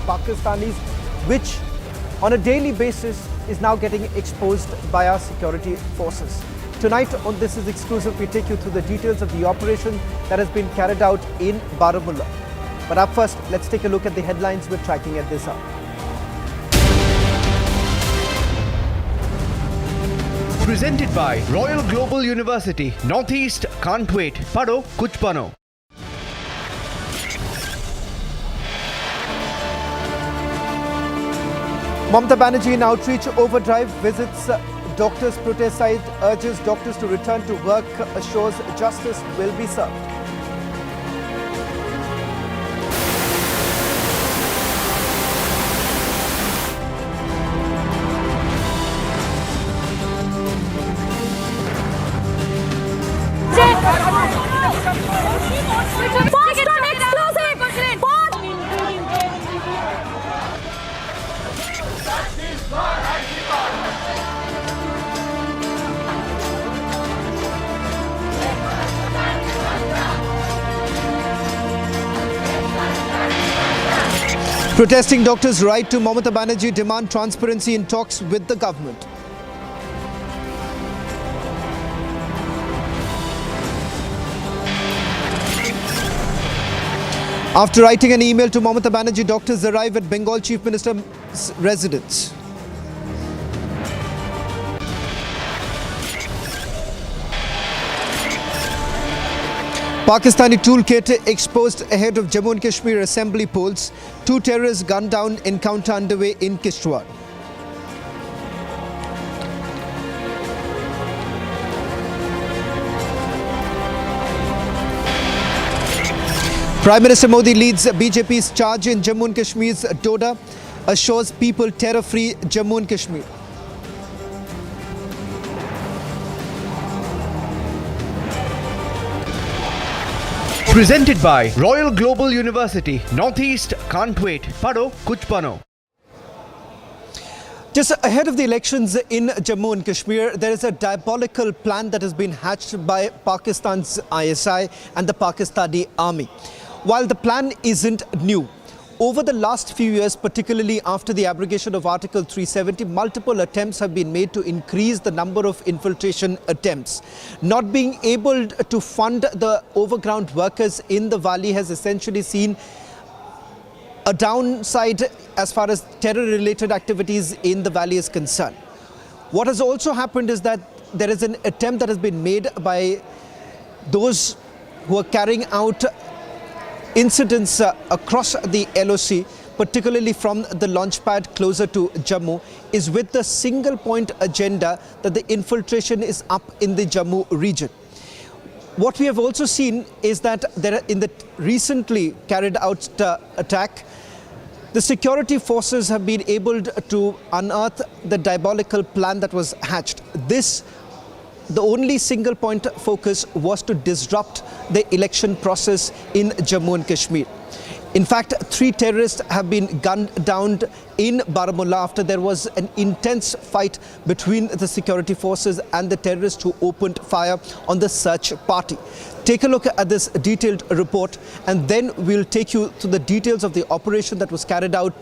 Pakistanis, which on a daily basis is now getting exposed by our security forces. Tonight on This Is Exclusive, we take you through the details of the operation that has been carried out in Baramulla. But up first, let's take a look at the headlines we're tracking at this hour. Presented by Royal Global University. Northeast can't wait. Pado kuch bano. Mamata Banerjee in outreach overdrive, visits doctors' protest site, urges doctors to return to work, assures justice will be served. Protesting doctors' right to Mamata Banerjee demand transparency in talks with the government. After writing an email to Mamata Banerjee, doctors arrive at Bengal Chief Minister's residence. Pakistani toolkit exposed ahead of Jammu and Kashmir assembly polls. 2 terrorists gunned down, encounter underway in Kishtwar. Prime Minister Modi leads BJP's charge in Jammu and Kashmir's Doda, assures people terror-free Jammu and Kashmir. Presented by Royal Global University. Northeast can't wait. Pado kuch bano. Just ahead of the elections in Jammu and Kashmir, there is a diabolical plan that has been hatched by Pakistan's ISI and the Pakistani army. While the plan isn't new, over the last few years, particularly after the abrogation of Article 370, multiple attempts have been made to increase the number of infiltration attempts. Not being able to fund the overground workers in the valley has essentially seen a downside as far as terror-related activities in the valley is concerned. What has also happened is that there is an attempt that has been made by those who are carrying out incidents across the LOC, particularly from the launch pad closer to Jammu, is with the single point agenda that the infiltration is up in the Jammu region. What we have also seen is that in the recently carried out attack, the security forces have been able to unearth the diabolical plan that was hatched. The only single point focus was to disrupt the election process in Jammu and Kashmir. In fact, 3 terrorists have been gunned down in Baramulla after there was an intense fight between the security forces and the terrorists who opened fire on the search party. Take a look at this detailed report and then we'll take you to the details of the operation that was carried out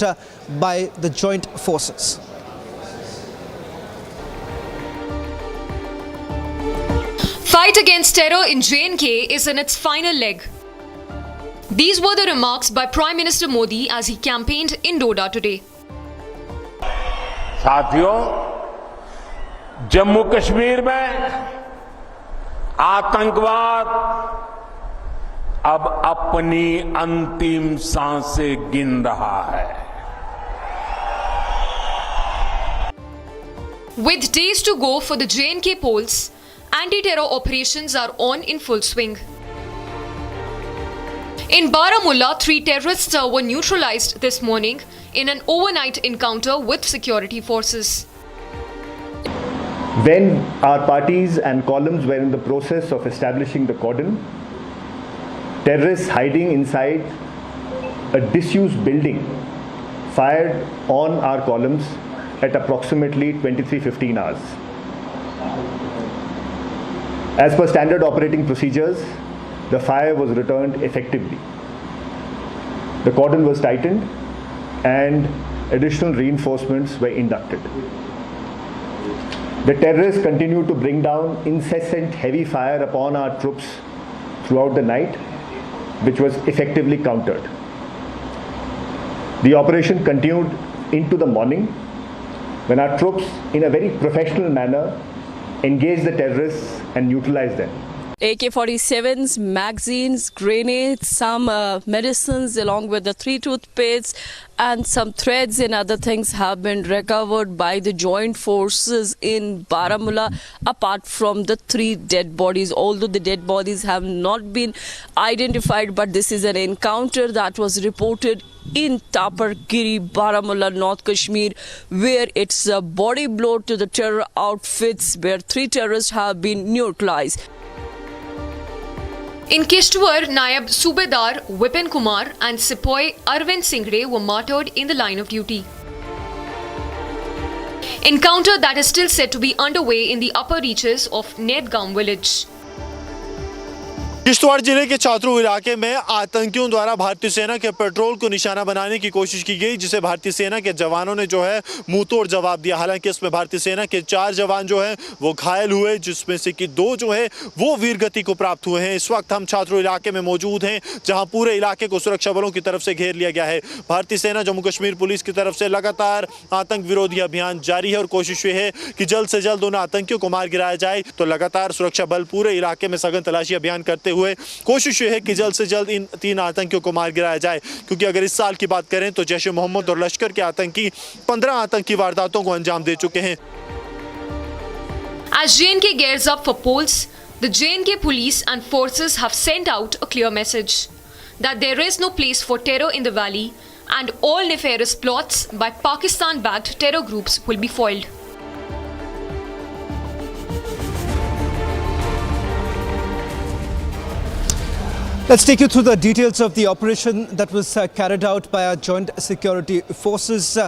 by the joint forces. Fight against terror in J&K is in its final leg. These were the remarks by Prime Minister Modi as he campaigned in Doda today. साथियों, जम्मू कश्मीर में आतंकवाद अब अपनी अंतिम सांसें गिन रहा है. With days to go for the J&K polls, anti-terror operations are on in full swing. In Baramulla, 3 terrorists were neutralized this morning in an overnight encounter with security forces. When our parties and columns were in the process of establishing the cordon, terrorists hiding inside a disused building fired on our columns at approximately 23:15 hours. As per standard operating procedures, the fire was returned effectively. The cordon was tightened and additional reinforcements were inducted. The terrorists continued to bring down incessant heavy fire upon our troops throughout the night, which was effectively countered. The operation continued into the morning when our troops, in a very professional manner, engaged the terrorists and neutralized them. AK-47s, magazines, grenades, some medicines along with the 3 toothpicks and some threads and other things have been recovered by the joint forces in Baramulla, apart from the 3 dead bodies. Although the dead bodies have not been identified, but this is an encounter that was reported in Tapargiri, Baramulla, North Kashmir, where it's a body blow to the terror outfits where 3 terrorists have been neutralized. In Kishtwar, Nayab Subedar Vipin Kumar and Sepoy Arvind Singre were martyred in the line of duty. Encounter that is still said to be underway in the upper reaches of Nedgaon village. Kishtwar जिले के चातरू इलाके में आतंकियों द्वारा भारतीय सेना के petrol को निशाना बनाने की कोशिश की गई, जिसे भारतीय सेना के जवानों ने जो है मुंह तोड़ जवाब दिया। हालांकि इसमें भारतीय सेना के 4 जवान जो हैं वो घायल हुए, जिसमें से कि 2 जो है वो वीरगति को प्राप्त हुए हैं। इस वक्त हम चातरू इलाके में मौजूद हैं, जहां पूरे इलाके को सुरक्षा बलों की तरफ से घेर लिया गया है। भारतीय सेना जम्मू कश्मीर पुलिस की तरफ से लगातार आतंक विरोधी अभियान जारी है और कोशिश ये है कि जल्द से जल्द उन आतंकियों को मार गिराया जाए। तो लगातार सुरक्षा बल पूरे इलाके में सघन तलाशी अभियान करते हुए कोशिश ये है कि जल्द से जल्द इन 3 आतंकियों को मार गिराया जाए, क्योंकि अगर इस साल की बात करें तो जैश ए मोहम्मद और लश्कर के आतंकी 15 आतंकी वारदातों को अंजाम दे चुके हैं। As J&K gears up for polls, the J&K police and forces have sent out a clear message that there is no place for terror in the valley and all nefarious plots by Pakistan-backed terror groups will be foiled. Let's take you through the details of the operation that was carried out by our joint security forces.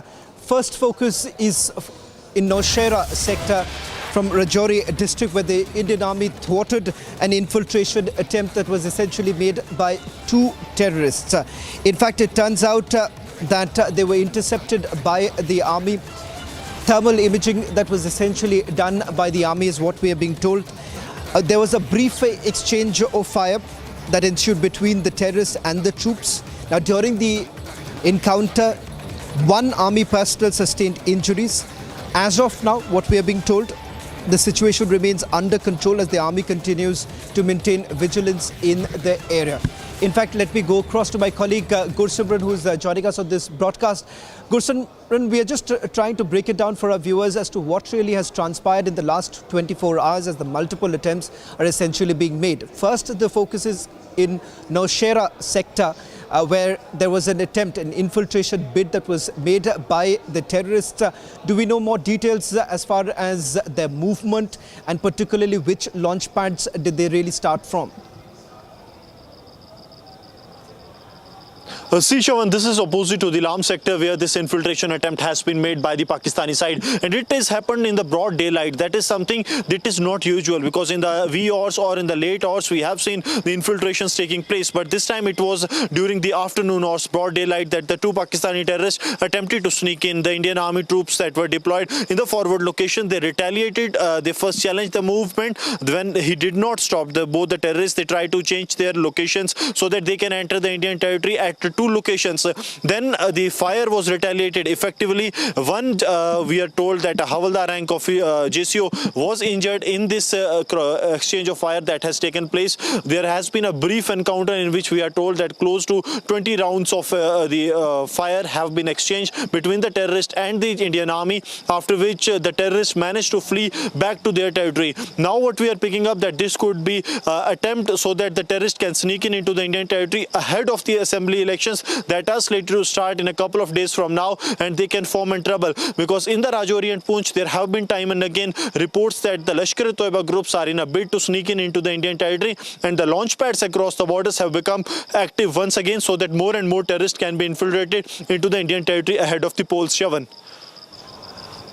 First focus is in Noshera sector from Rajouri district, where the Indian Army thwarted an infiltration attempt that was essentially made by 2 terrorists. In fact, it turns out that they were intercepted by the army. Thermal imaging that was essentially done by the army is what we are being told. There was a brief exchange of fire that ensued between the terrorists and the troops. Now, during the encounter, 1 army personnel sustained injuries. As of now, what we are being told, the situation remains under control as the army continues to maintain vigilance in the area. In fact, let me go across to my colleague Gursimran, who is joining us on this broadcast. Gursimran, we are just trying to break it down for our viewers as to what really has transpired in the last 24 hours as the multiple attempts are essentially being made. First, the focus is in Noshera sector, where there was an attempt, an infiltration bid that was made by the terrorists. Do we know more details as far as their movement and particularly which launch pads did they really start from? Shawan, this is opposite to the Lam sector where this infiltration attempt has been made by the Pakistani side, and it has happened in the broad daylight. That is something that is not usual, because in the wee hours or in the late hours we have seen the infiltrations taking place, but this time it was during the afternoon hours, broad daylight, that the 2 Pakistani terrorists attempted to sneak in. The Indian Army troops that were deployed in the forward location, they retaliated. They first challenged the movement. When he did not stop both the terrorists, they tried to change their locations so that they can enter the Indian territory at 2 locations. Then the fire was retaliated effectively. One, we are told that a Havaldar rank of JCO was injured in this exchange of fire that has taken place. There has been a brief encounter in which we are told that close to 20 rounds of the fire have been exchanged between the terrorists and the Indian Army, after which the terrorists managed to flee back to their territory. Now what we are picking up, that this could be attempt so that the terrorists can sneak in into the Indian territory ahead of the assembly elections that are slated to start in a couple of days from now, and they can form in trouble, because in the Rajouri and Poonch there have been time and again reports that the Lashkar-e-Toiba groups are in a bid to sneak in into the Indian territory, and the launch pads across the borders have become active once again, so that more and more terrorists can be infiltrated into the Indian territory ahead of the polls. Shavan.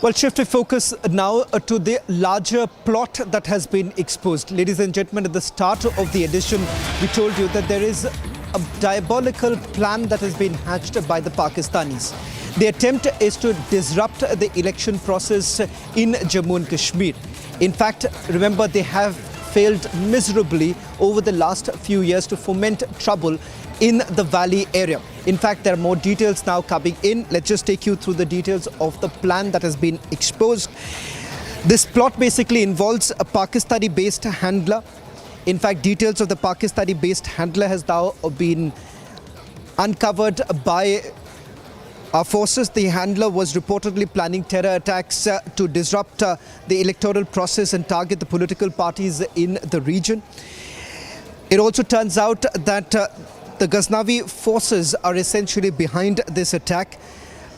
Well, shifting focus now to the larger plot that has been exposed. Ladies and gentlemen, at the start of the edition, we told you that there is a diabolical plan that has been hatched by the Pakistanis. The attempt is to disrupt the election process in Jammu and Kashmir. In fact, remember, they have failed miserably over the last few years to foment trouble in the valley area. In fact, there are more details now coming in. Let's just take you through the details of the plan that has been exposed. This plot basically involves a Pakistani-based handler. In fact, details of the Pakistani-based handler has now been uncovered by our forces. The handler was reportedly planning terror attacks to disrupt the electoral process and target the political parties in the region. It also turns out that the Ghaznavi forces are essentially behind this attack.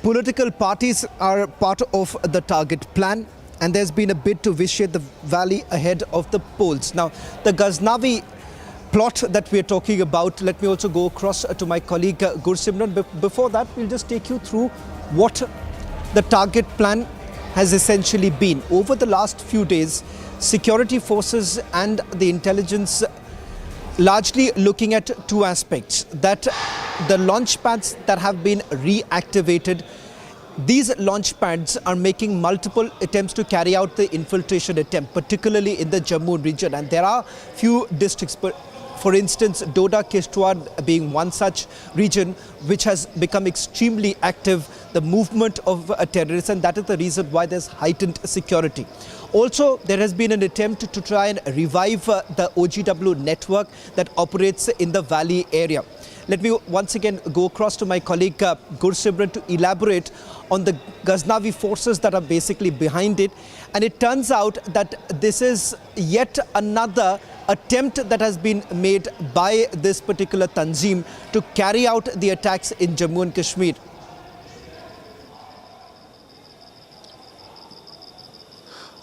Political parties are part of the target plan, and there's been a bid to vitiate the valley ahead of the polls. Now, the Ghaznavi plot that we are talking about, let me also go across to my colleague Gursimran. Before that, we'll just take you through what the target plan has essentially been. Over the last few days, security forces and the intelligence largely looking at two aspects. That the launch pads that have been reactivated, these launch pads are making multiple attempts to carry out the infiltration attempt, particularly in the Jammu region. And there are few districts, for instance, Doda, Kishtwar being one such region which has become extremely active, the movement of terrorists, and that is the reason why there's heightened security. Also, there has been an attempt to try and revive the OGW network that operates in the valley area. Let me once again go across to my colleague Gursimran to elaborate on the Ghaznavi forces that are basically behind it. And it turns out that this is yet another attempt that has been made by this particular Tanzim to carry out the attacks in Jammu and Kashmir.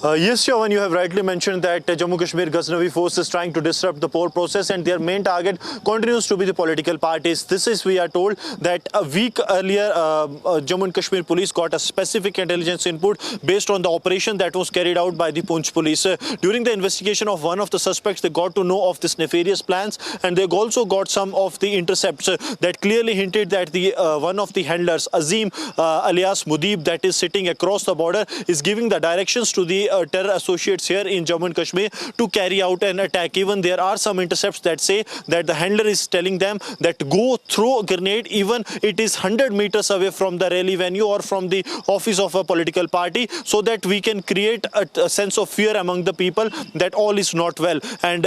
Yes, Chavan, you have rightly mentioned that Jammu Kashmir Ghaznavi force is trying to disrupt the poll process, and their main target continues to be the political parties. This is, we are told, that a week earlier, Jammu and Kashmir police got a specific intelligence input based on the operation that was carried out by the Poonch police. During the investigation of one of the suspects, they got to know of this nefarious plans, and they also got some of the intercepts that clearly hinted that the one of the handlers, Azim alias Mudeeb, that is sitting across the border, is giving the directions to the terror associates here in Jammu and Kashmir to carry out an attack. Even there are some intercepts that say that the handler is telling them that go throw a grenade even it is 100 meters away from the rally venue or from the office of a political party, so that we can create a sense of fear among the people that all is not well. And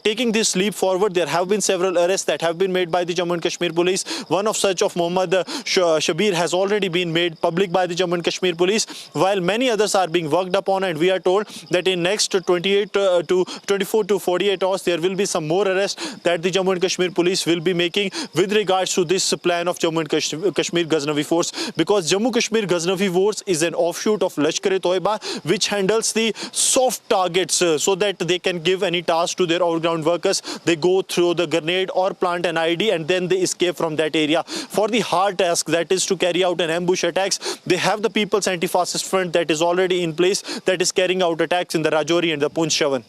taking this leap forward, there have been several arrests that have been made by the Jammu and Kashmir police. One of such of Muhammad Shabir has already been made public by the Jammu and Kashmir police, while many others are being worked upon, and we are told that in next 24 to 48 hours there will be some more arrests that the Jammu and Kashmir police will be making with regards to this plan of Jammu and Kashmir Ghaznavi force, because Jammu Kashmir Ghaznavi force is an offshoot of Lashkar-e-Toiba, which handles the soft targets so that they can give any task to their on-ground workers. They go through the grenade or plant an ID and then they escape from that area. For the hard task, that is to carry out an ambush attacks, they have the People's Anti-Fascist Front that is already in place, that is carrying out attacks in the Rajouri and the Poonch. Chavan.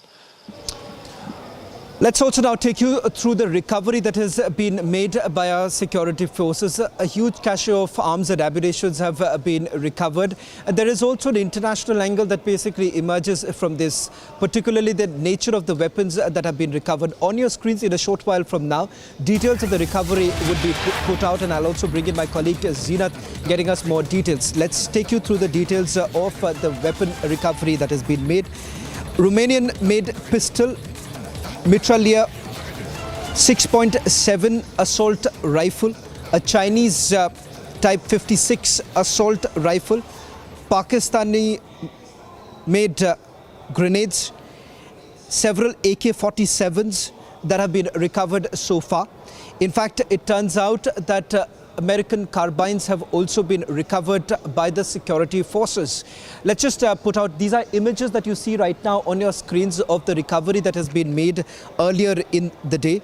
Let's also now take you through the recovery that has been made by our security forces. A huge cache of arms and ammunitions have been recovered. And there is also an international angle that basically emerges from this, particularly the nature of the weapons that have been recovered. On your screens in a short while from now, details of the recovery would be put out, and I'll also bring in my colleague Zeenat getting us more details. Let's take you through the details of the weapon recovery that has been made. Romanian-made pistol, mitrailleur, 6.7 assault rifle, a Chinese type 56 assault rifle, Pakistani made grenades, several AK-47s that have been recovered so far. In fact, it turns out that American carbines have also been recovered by the security forces. Let's just put out, these are images that you see right now on your screens of the recovery that has been made earlier in the day.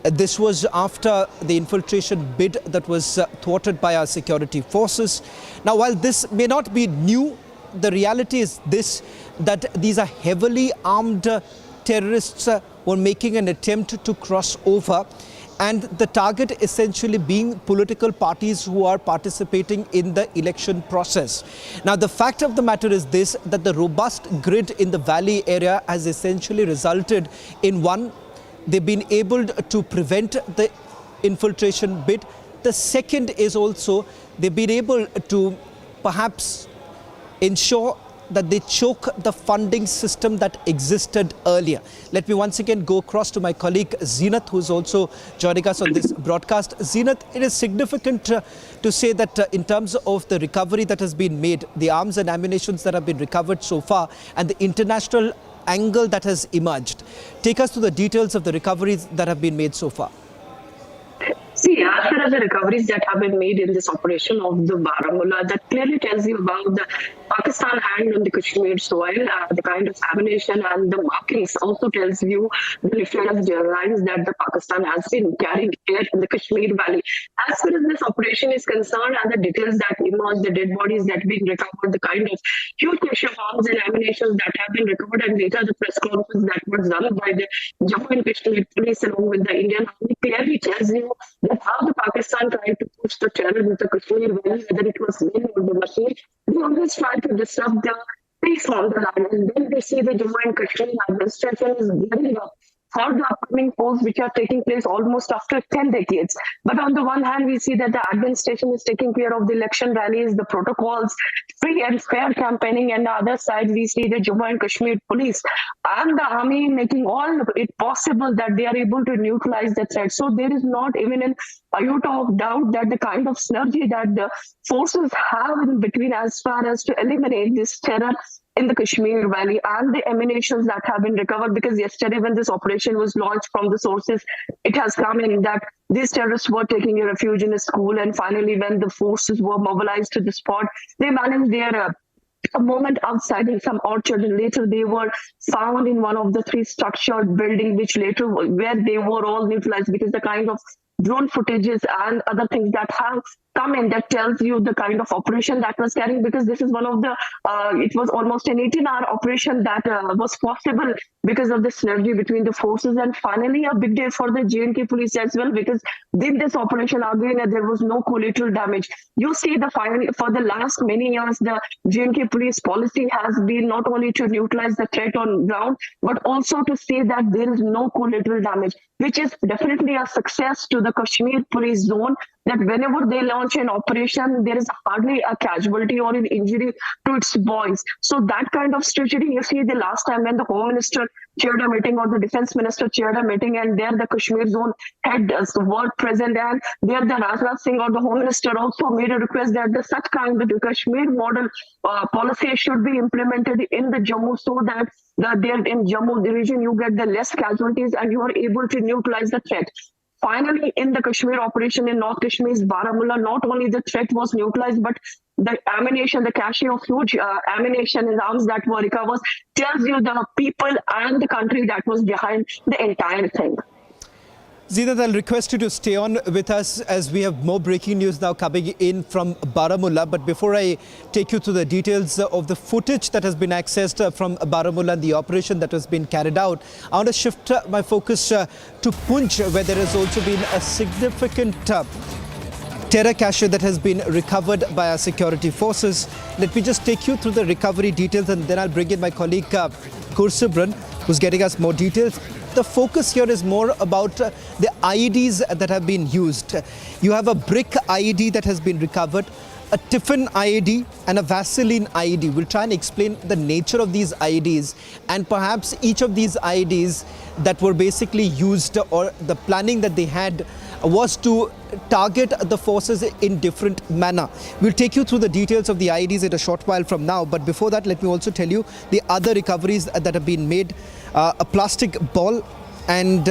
This was after the infiltration bid that was thwarted by our security forces. Now, while this may not be new, the reality is this, that these are heavily armed terrorists were making an attempt to cross over. and the target essentially being political parties who are participating in the election process. Now, the fact of the matter is this, that the robust grid in the valley area has essentially resulted in one, they've been able to prevent the infiltration bit. The second is also they've been able to perhaps ensure that they choke the funding system that existed earlier. Let me once again go across to my colleague Zeenath, who is also joining us on this broadcast. Zeenath, it is significant to say that in terms of the recovery that has been made, the arms and ammunitions that have been recovered so far, and the international angle that has emerged. Take us through the details of the recoveries that have been made so far. See, as far as the recoveries that have been made in this operation of the Baramulla, that clearly tells you about the Pakistan hand on the Kashmir soil, the kind of ammunition and the markings also tells you the nefarious designs that the Pakistan has been carrying here in the Kashmir Valley. As far as this operation is concerned and the details that emerge, the dead bodies that have been recovered, the kind of huge mixture of arms and ammunition that have been recovered, and later the press conference that was done by the Jammu and Kashmir police along with the Indian Army clearly tells you that how the Pakistan tried to push the terror into the Kashmir Valley, whether it was men or the machine, they always tried to disrupt the peace on the land. And then they see the Jammu and Kashmir administration is gearing up for the upcoming polls which are taking place almost after 10 decades. But on the one hand, we see that the administration is taking care of the election rallies, the protocols, free and fair campaigning, and on the other side, we see the Jammu and Kashmir police and the army making all it possible that they are able to neutralize the threat. So there is not even an iota of doubt that the kind of synergy that the forces have in between as far as to eliminate this terror in the Kashmir Valley and the emanations that have been recovered, because yesterday when this operation was launched from the sources, it has come in that these terrorists were taking a refuge in a school, and finally when the forces were mobilized to the spot, they managed their a moment outside in some orchard, and later they were found in one of the three structured buildings, which later where they were all neutralized, because the kind of drone footages and other things that have come in that tells you the kind of operation that was carrying, because this is one of the it was almost an 18-hour operation that was possible because of the synergy between the forces. And finally a big day for the J&K police as well, because in this operation again there was no collateral damage. You see the finally for the last many years the J&K police policy has been not only to neutralize the threat on ground but also to say that there is no collateral damage, which is definitely a success to the Kashmir police zone, that whenever they launch an operation, there is hardly a casualty or an injury to its boys. So that kind of strategy, you see the last time when the Home Minister chaired a meeting or the Defense Minister chaired a meeting, and there the Kashmir zone head were present, and there the Rajnath Singh or the Home Minister also made a request that the such kind of the Kashmir model policy should be implemented in the Jammu, so that there in Jammu the region you get the less casualties and you are able to neutralize the threat. Finally, in the Kashmir operation in North Kashmir's Baramulla, not only the threat was neutralized, but the ammunition, the cache of huge ammunition and arms that were recovered tells you the people and the country that was behind the entire thing. Zeenath, I'll request you to stay on with us as we have more breaking news now coming in from Baramulla. But before I take you through the details of the footage that has been accessed from Baramulla and the operation that has been carried out, I want to shift my focus to Poonch, where there has also been a significant terror cache that has been recovered by our security forces. Let me just take you through the recovery details, and then I'll bring in my colleague Kursibran, who's getting us more details. The focus here is more about the IEDs that have been used. You have a brick IED that has been recovered, a tiffin IED and a Vaseline IED. We'll try and explain the nature of these IEDs, and perhaps each of these IEDs that were basically used, or the planning that they had was to target the forces in different manner. We'll take you through the details of the IEDs in a short while from now, but before that let me also tell you the other recoveries that have been made. A plastic ball, and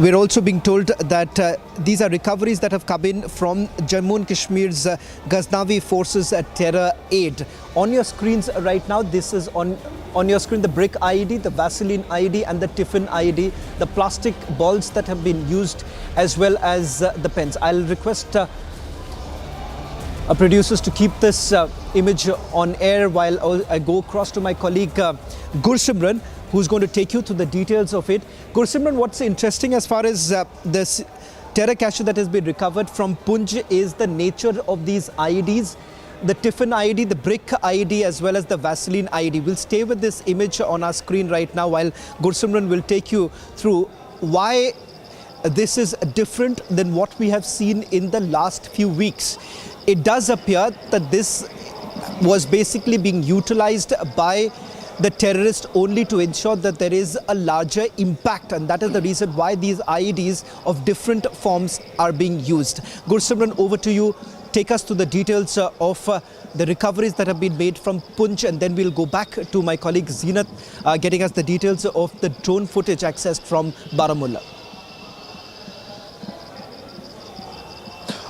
we're also being told that these are recoveries that have come in from Jammu and Kashmir's Ghaznavi forces terror aid. On your screens right now, this is on your screen the brick IED, the Vaseline IED and the tiffin IED, the plastic balls that have been used, as well as the pens. I'll request producers to keep this image on air while I go across to my colleague Gursimran, who's going to take you through the details of it. Gursimran, what's interesting as far as this terror cache that has been recovered from Poonch is the nature of these IEDs. The Tiffin IED, the brick IED, as well as the Vaseline IED. We'll stay with this image on our screen right now while Gursimran will take you through why this is different than what we have seen in the last few weeks. It does appear that this was basically being utilized by the terrorists only to ensure that there is a larger impact, and that is the reason why these IEDs of different forms are being used. Gursimran, over to you. Take us to the details of the recoveries that have been made from Poonch, and then we'll go back to my colleague Zinat getting us the details of the drone footage accessed from Baramulla.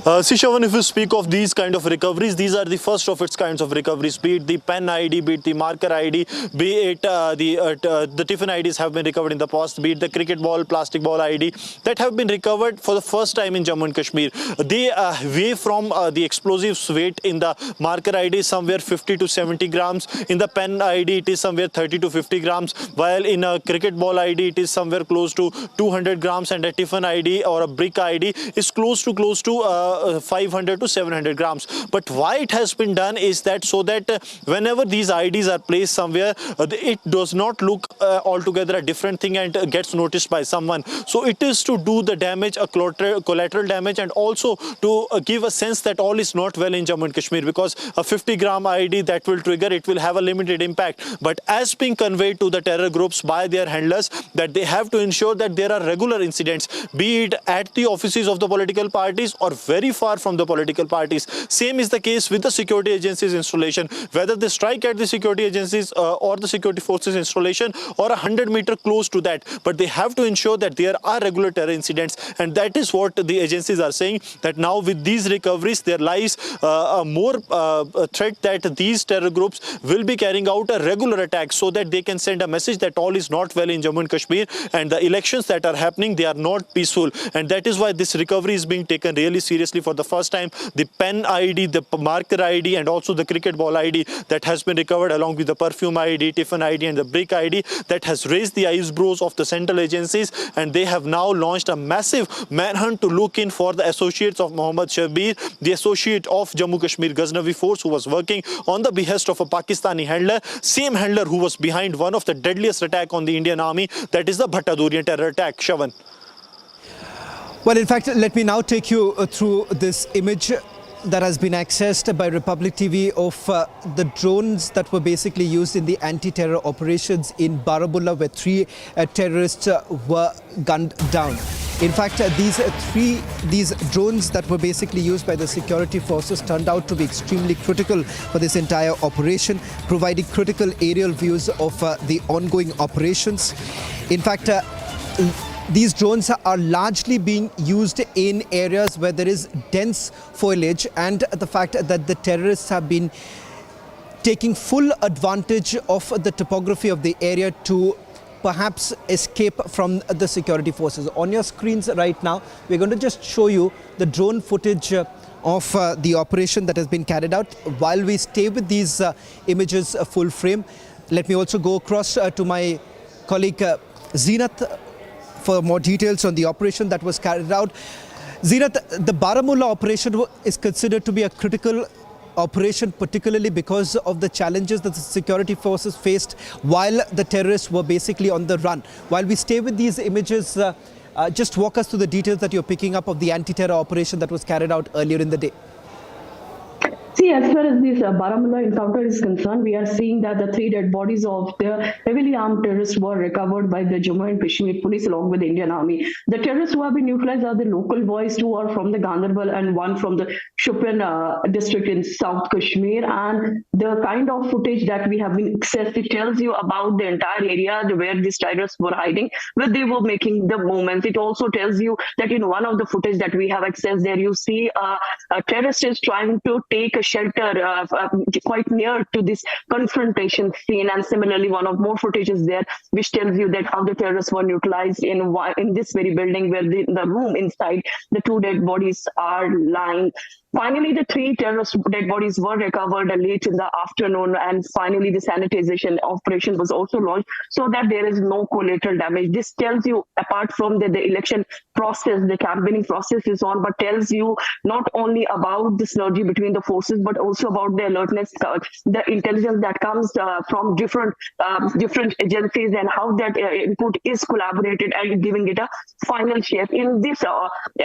Sishavan, if you speak of these kind of recoveries, these are the first of its kinds of recoveries, be it the pen ID, be it the marker ID, be it the Tiffin IDs have been recovered in the past, be it the cricket ball, plastic ball ID that have been recovered for the first time in Jammu and Kashmir. They weigh from the explosives weight in the marker ID somewhere 50 to 70 grams, in the pen ID it is somewhere 30 to 50 grams, while in a cricket ball ID it is somewhere close to 200 grams, and a Tiffin ID or a brick ID is close to 500 to 700 grams. But why it has been done is that so that whenever these IDs are placed somewhere, it does not look altogether a different thing and gets noticed by someone. So it is to do the damage, a collateral damage, and also to give a sense that all is not well in Jammu and Kashmir, because a 50-gram ID that will trigger, it will have a limited impact. But as being conveyed to the terror groups by their handlers, that they have to ensure that there are regular incidents, be it at the offices of the political parties or very far from the political parties. Same is the case with the security agencies installation, whether they strike at the security agencies or the security forces installation or 100 meters close to that, but they have to ensure that there are regular terror incidents, and that is what the agencies are saying, that now with these recoveries there lies a more threat that these terror groups will be carrying out a regular attack, so that they can send a message that all is not well in Jammu and Kashmir, and the elections that are happening, they are not peaceful. And that is why this recovery is being taken really seriously for the first time. The pen ID, the marker ID, and also the cricket ball ID that has been recovered, along with the perfume ID, Tiffin ID, and the brick ID, that has raised the eyebrows of the central agencies, and they have now launched a massive manhunt to look in for the associates of Mohammad Shabir, the associate of Jammu Kashmir Ghaznavi force, who was working on the behest of a Pakistani handler, same handler who was behind one of the deadliest attack on the Indian army, that is the Bhattadurian terror attack. Shavan. Well, in fact, let me now take you through this image that has been accessed by Republic TV of the drones that were basically used in the anti-terror operations in Baramulla, where 3 terrorists were gunned down. In fact, these drones that were basically used by the security forces turned out to be extremely critical for this entire operation, providing critical aerial views of the ongoing operations. In fact, these drones are largely being used in areas where there is dense foliage, and the fact that the terrorists have been taking full advantage of the topography of the area to perhaps escape from the security forces. On your screens right now, we're going to just show you the drone footage of the operation that has been carried out. While we stay with these images full frame, let me also go across to my colleague Zinat for more details on the operation that was carried out. Zinat, the Baramulla operation is considered to be a critical operation, particularly because of the challenges that the security forces faced while the terrorists were basically on the run. While we stay with these images, just walk us through the details that you're picking up of the anti-terror operation that was carried out earlier in the day. See, as far as this Baramulla encounter is concerned, we are seeing that the 3 dead bodies of the heavily armed terrorists were recovered by the Jammu and Kashmir police along with the Indian army. The terrorists who have been neutralized are the local boys, 2 are from the Ganderbal and 1 from the Shupin district in South Kashmir. And the kind of footage that we have been accessed, it tells you about the entire area where these terrorists were hiding, where they were making the movements. It also tells you that in one of the footage that we have accessed there, you see a terrorist is trying to take a shelter quite near to this confrontation scene. And similarly, one of more footage is there, which tells you that how the terrorists were neutralized in this very building, where the room inside the 2 dead bodies are lying. Finally, the 3 terrorist dead bodies were recovered late in the afternoon, and finally the sanitization operation was also launched so that there is no collateral damage. This tells you, apart from the election process, the campaigning process is on, but tells you not only about the synergy between the forces, but also about the alertness, the intelligence that comes from different agencies, and how that input is collaborated and giving it a final shape. In this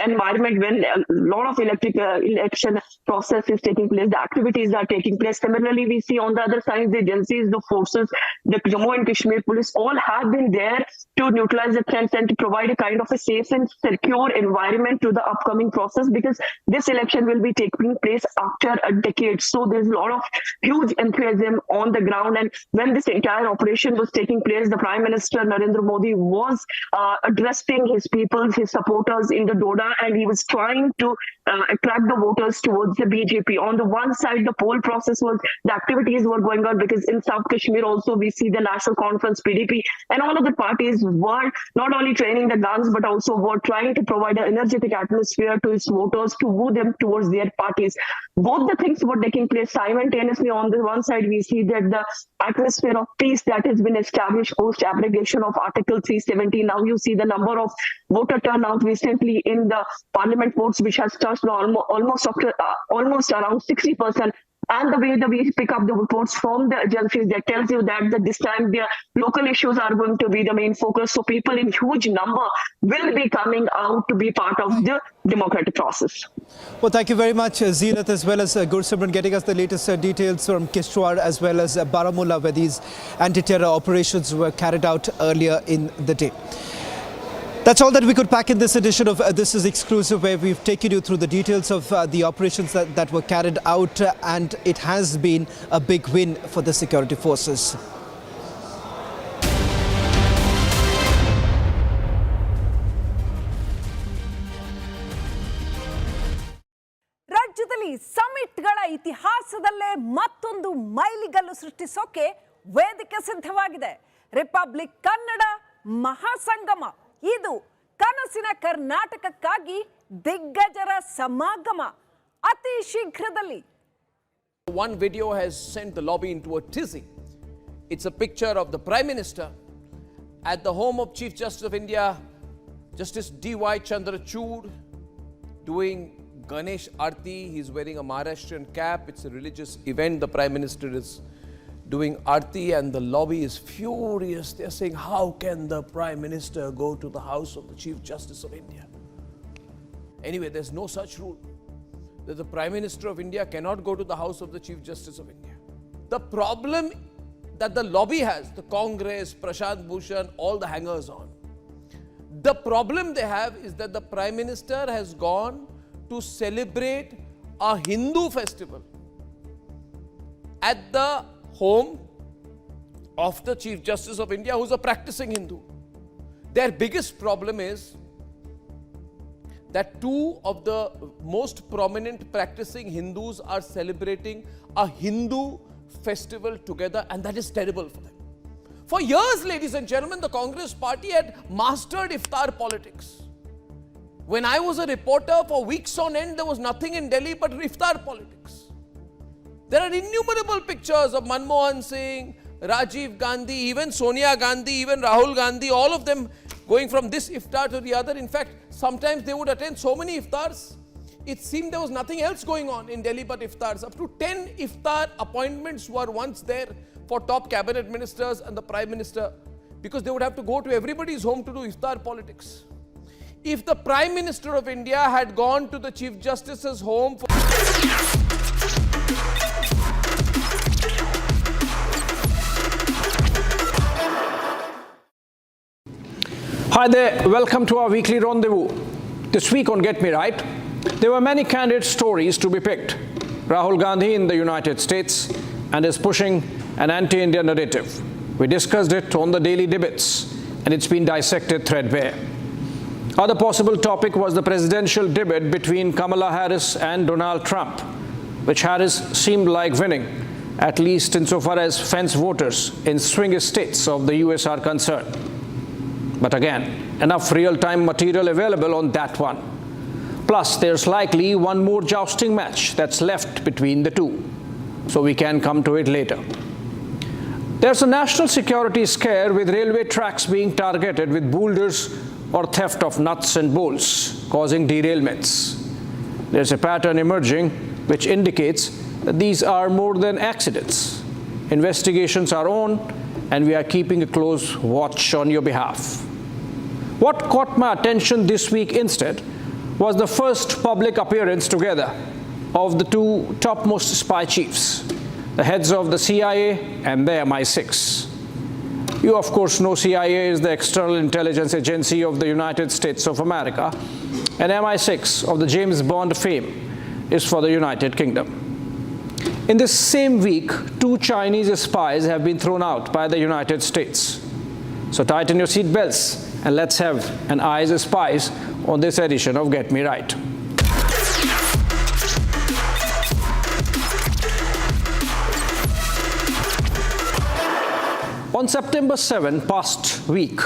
environment, when a lot of election process is taking place, the activities are taking place. Similarly, we see on the other side, the agencies, the forces, the Jammu and Kashmir police all have been there to neutralize the threats and to provide a kind of a safe and secure environment to the upcoming process, because this election will be taking place after a decade. So there's a lot of huge enthusiasm on the ground. And when this entire operation was taking place, the Prime Minister Narendra Modi was addressing his people, his supporters in the Doda, and he was trying to attract the voters towards the BJP. On the one side, the poll process was, the activities were going on, because in South Kashmir also we see the National Conference, PDP, and all of the parties were not only training the guns, but also were trying to provide an energetic atmosphere to its voters to woo them towards their parties. Both the things were taking place simultaneously. On the one side, we see that the atmosphere of peace that has been established post abrogation of Article 370. Now you see the number of voter turnout recently in the parliament votes, which has touched almost around 60%. And the way that we pick up the reports from the agencies, that tells you that this time the local issues are going to be the main focus. So people in huge number will be coming out to be part of the democratic process. Well, thank you very much, Zeenat, as well as Gursimran, getting us the latest details from Kishtwar as well as Baramulla, where these anti-terror operations were carried out earlier in the day. That's all that we could pack in this edition of This Is Exclusive, where we've taken you through the details of the operations that were carried out, and it has been a big win for the security forces. ರಾಜ್ಯದಲ್ಲಿ ಸಮಿಟ್ಗಳ ಇತಿಹಾಸದಲ್ಲೇ ಮತ್ತೊಂದು ಮೈಲಿಗಲ್ಲು ಸೃಷ್ಟಿಸೋಕೆ ವೇದಿಕೆ ಸಿದ್ಧವಾಗಿದೆ. Republic Kannada ಮಹಾಸಂಗಮ. ಇದು ಕನಸಿನ ಕರ್ನಾಟಕಕ್ಕಾಗಿ ದಿಗ್ಗಜರ ಸಮಾಗಮ. ಅತಿ ಶೀಘ್ರದಲ್ಲಿ. One video has sent the lobby into a tizzy. It's a picture of the Prime Minister at the home of Chief Justice of India, Justice D.Y. Chandrachud, doing Ganesh Aarti. He's wearing a Maharashtrian cap. It's a religious event. The Prime Minister is doing Aarti, and the lobby is furious. They're saying, how can the Prime Minister go to the house of the Chief Justice of India? Anyway, there's no such rule that the Prime Minister of India cannot go to the house of the Chief Justice of India. The problem that the lobby has, the Congress, Prashant Bhushan, all the hangers on, the problem they have is that the Prime Minister has gone to celebrate a Hindu festival at the home of the Chief Justice of India, who's a practicing Hindu. Their biggest problem is that 2 of the most prominent practicing Hindus are celebrating a Hindu festival together, and that is terrible for them. For years, ladies and gentlemen, the Congress party had mastered iftar politics. When I was a reporter, for weeks on end, there was nothing in Delhi but iftar politics. There are innumerable pictures of Manmohan Singh, Rajiv Gandhi, even Sonia Gandhi, even Rahul Gandhi, all of them going from this iftar to the other. In fact, sometimes they would attend so many iftars, it seemed there was nothing else going on in Delhi but iftars. Up to 10 iftar appointments were once there for top cabinet ministers and the Prime Minister, because they would have to go to everybody's home to do iftar politics. If the Prime Minister of India had gone to the Chief Justice's home for Hi there, welcome to our weekly rendezvous. This week on Get Me Right, there were many candid stories to be picked. Rahul Gandhi in the United States and is pushing an anti-India narrative. We discussed it on the daily debates, and it's been dissected threadbare. Other possible topic was the presidential debate between Kamala Harris and Donald Trump. which Harris seemed like winning, at least insofar as fence voters in swing states of the US are concerned. But again, enough real-time material available on that one. Plus, there's likely one more jousting match that's left between the two, so we can come to it later. There's a national security scare with railway tracks being targeted with boulders or theft of nuts and bolts, causing derailments. There's a pattern emerging which indicates that these are more than accidents. Investigations are on, and we are keeping a close watch on your behalf. What caught my attention this week instead was the first public appearance together of the two topmost spy chiefs, the heads of the CIA and the MI6. You, of course, know CIA is the external intelligence agency of the United States of America, and MI6 of the James Bond fame is for the United Kingdom. In this same week, two Chinese spies have been thrown out by the United States. So tighten your seat belts and let's have an Eyes Spies on this edition of Get Me Right. On September 7, past week,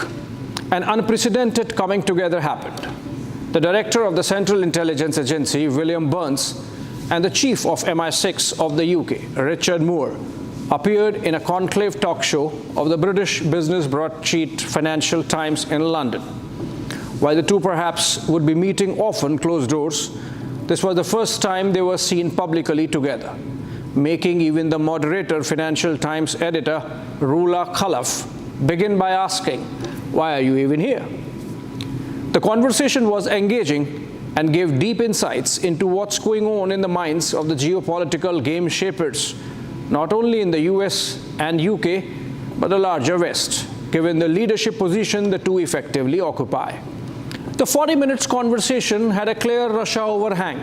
an unprecedented coming together happened. The director of the Central Intelligence Agency, William Burns, and the chief of MI6 of the UK, Richard Moore, appeared in a conclave talk show of the British business broadsheet Financial Times in London. While the two perhaps would be meeting often closed doors, this was the first time they were seen publicly together, making even the moderator Financial Times editor, Rula Khalaf, begin by asking, "Why are you even here?" The conversation was engaging and gave deep insights into what's going on in the minds of the geopolitical game shapers, not only in the US and UK, but the larger West, given the leadership position the two effectively occupy. The 40 minutes conversation had a clear Russia overhang,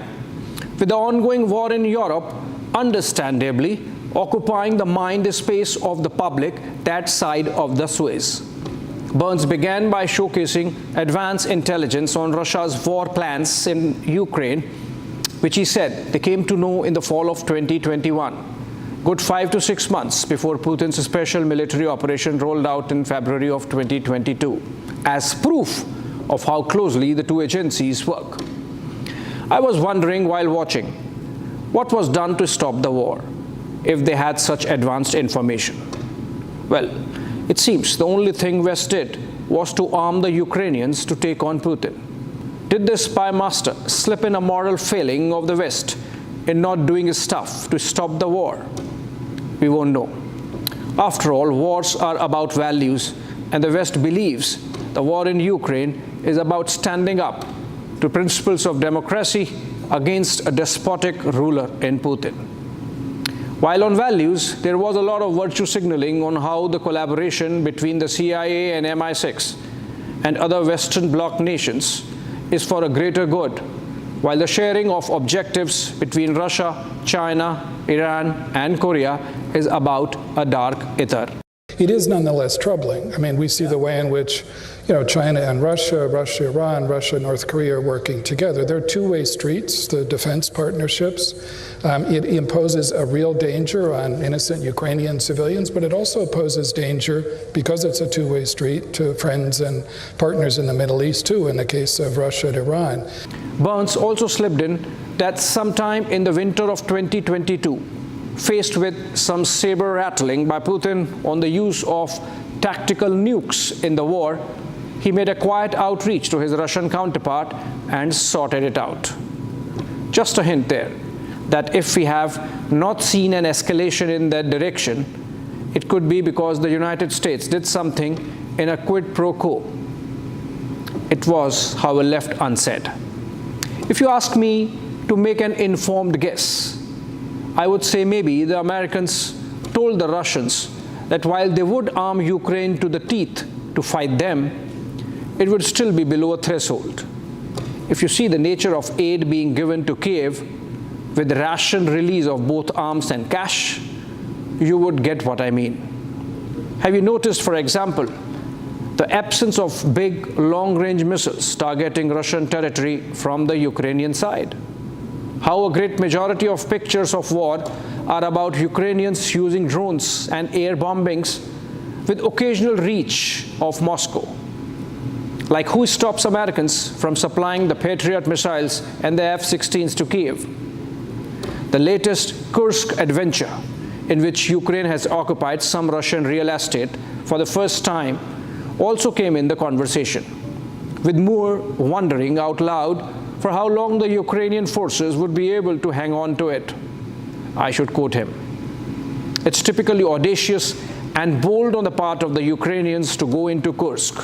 with the ongoing war in Europe understandably occupying the mind space of the public that side of the Suez. Burns began by showcasing advanced intelligence on Russia's war plans in Ukraine, which he said they came to know in the fall of 2021, good 5 to 6 months before Putin's special military operation rolled out in February of 2022, as proof of how closely the two agencies work. I was wondering while watching, what was done to stop the war, if they had such advanced information? Well, it seems the only thing West did was to arm the Ukrainians to take on Putin. Did the spy master slip in a moral failing of the West in not doing his stuff to stop the war? We won't know. After all, wars are about values, and the West believes the war in Ukraine is about standing up to principles of democracy against a despotic ruler in Putin. While on values, there was a lot of virtue signaling on how the collaboration between the CIA and MI6 and other Western Bloc nations is for a greater good, while the sharing of objectives between Russia, China, Iran, and Korea is about a dark ether. It is nonetheless troubling. I mean, we see the way in which, China and Russia, Russia, Iran, Russia, North Korea are working together. There are two-way streets, the defense partnerships. It imposes a real danger on innocent Ukrainian civilians, but it also poses danger, because it's a two-way street, to friends and partners in the Middle East, too, in the case of Russia and Iran. Burns also slipped in that sometime in the winter of 2022, faced with some saber rattling by Putin on the use of tactical nukes in the war, he made a quiet outreach to his Russian counterpart and sorted it out. Just a hint there, that if we have not seen an escalation in that direction, it could be because the United States did something in a quid pro quo. It was, however, left unsaid. If you ask me to make an informed guess, I would say maybe the Americans told the Russians that while they would arm Ukraine to the teeth to fight them, it would still be below a threshold. If you see the nature of aid being given to Kiev with the ration release of both arms and cash, you would get what I mean. Have you noticed, for example, the absence of big long-range missiles targeting Russian territory from the Ukrainian side? how a great majority of pictures of war are about Ukrainians using drones and air bombings with occasional reach of Moscow. Like who stops Americans from supplying the Patriot missiles and the F-16s to Kiev? The latest Kursk adventure, in which Ukraine has occupied some Russian real estate for the first time, also came in the conversation, with Moore wondering out loud for how long the Ukrainian forces would be able to hang on to it. I should quote him. It's typically audacious and bold on the part of the Ukrainians to go into Kursk,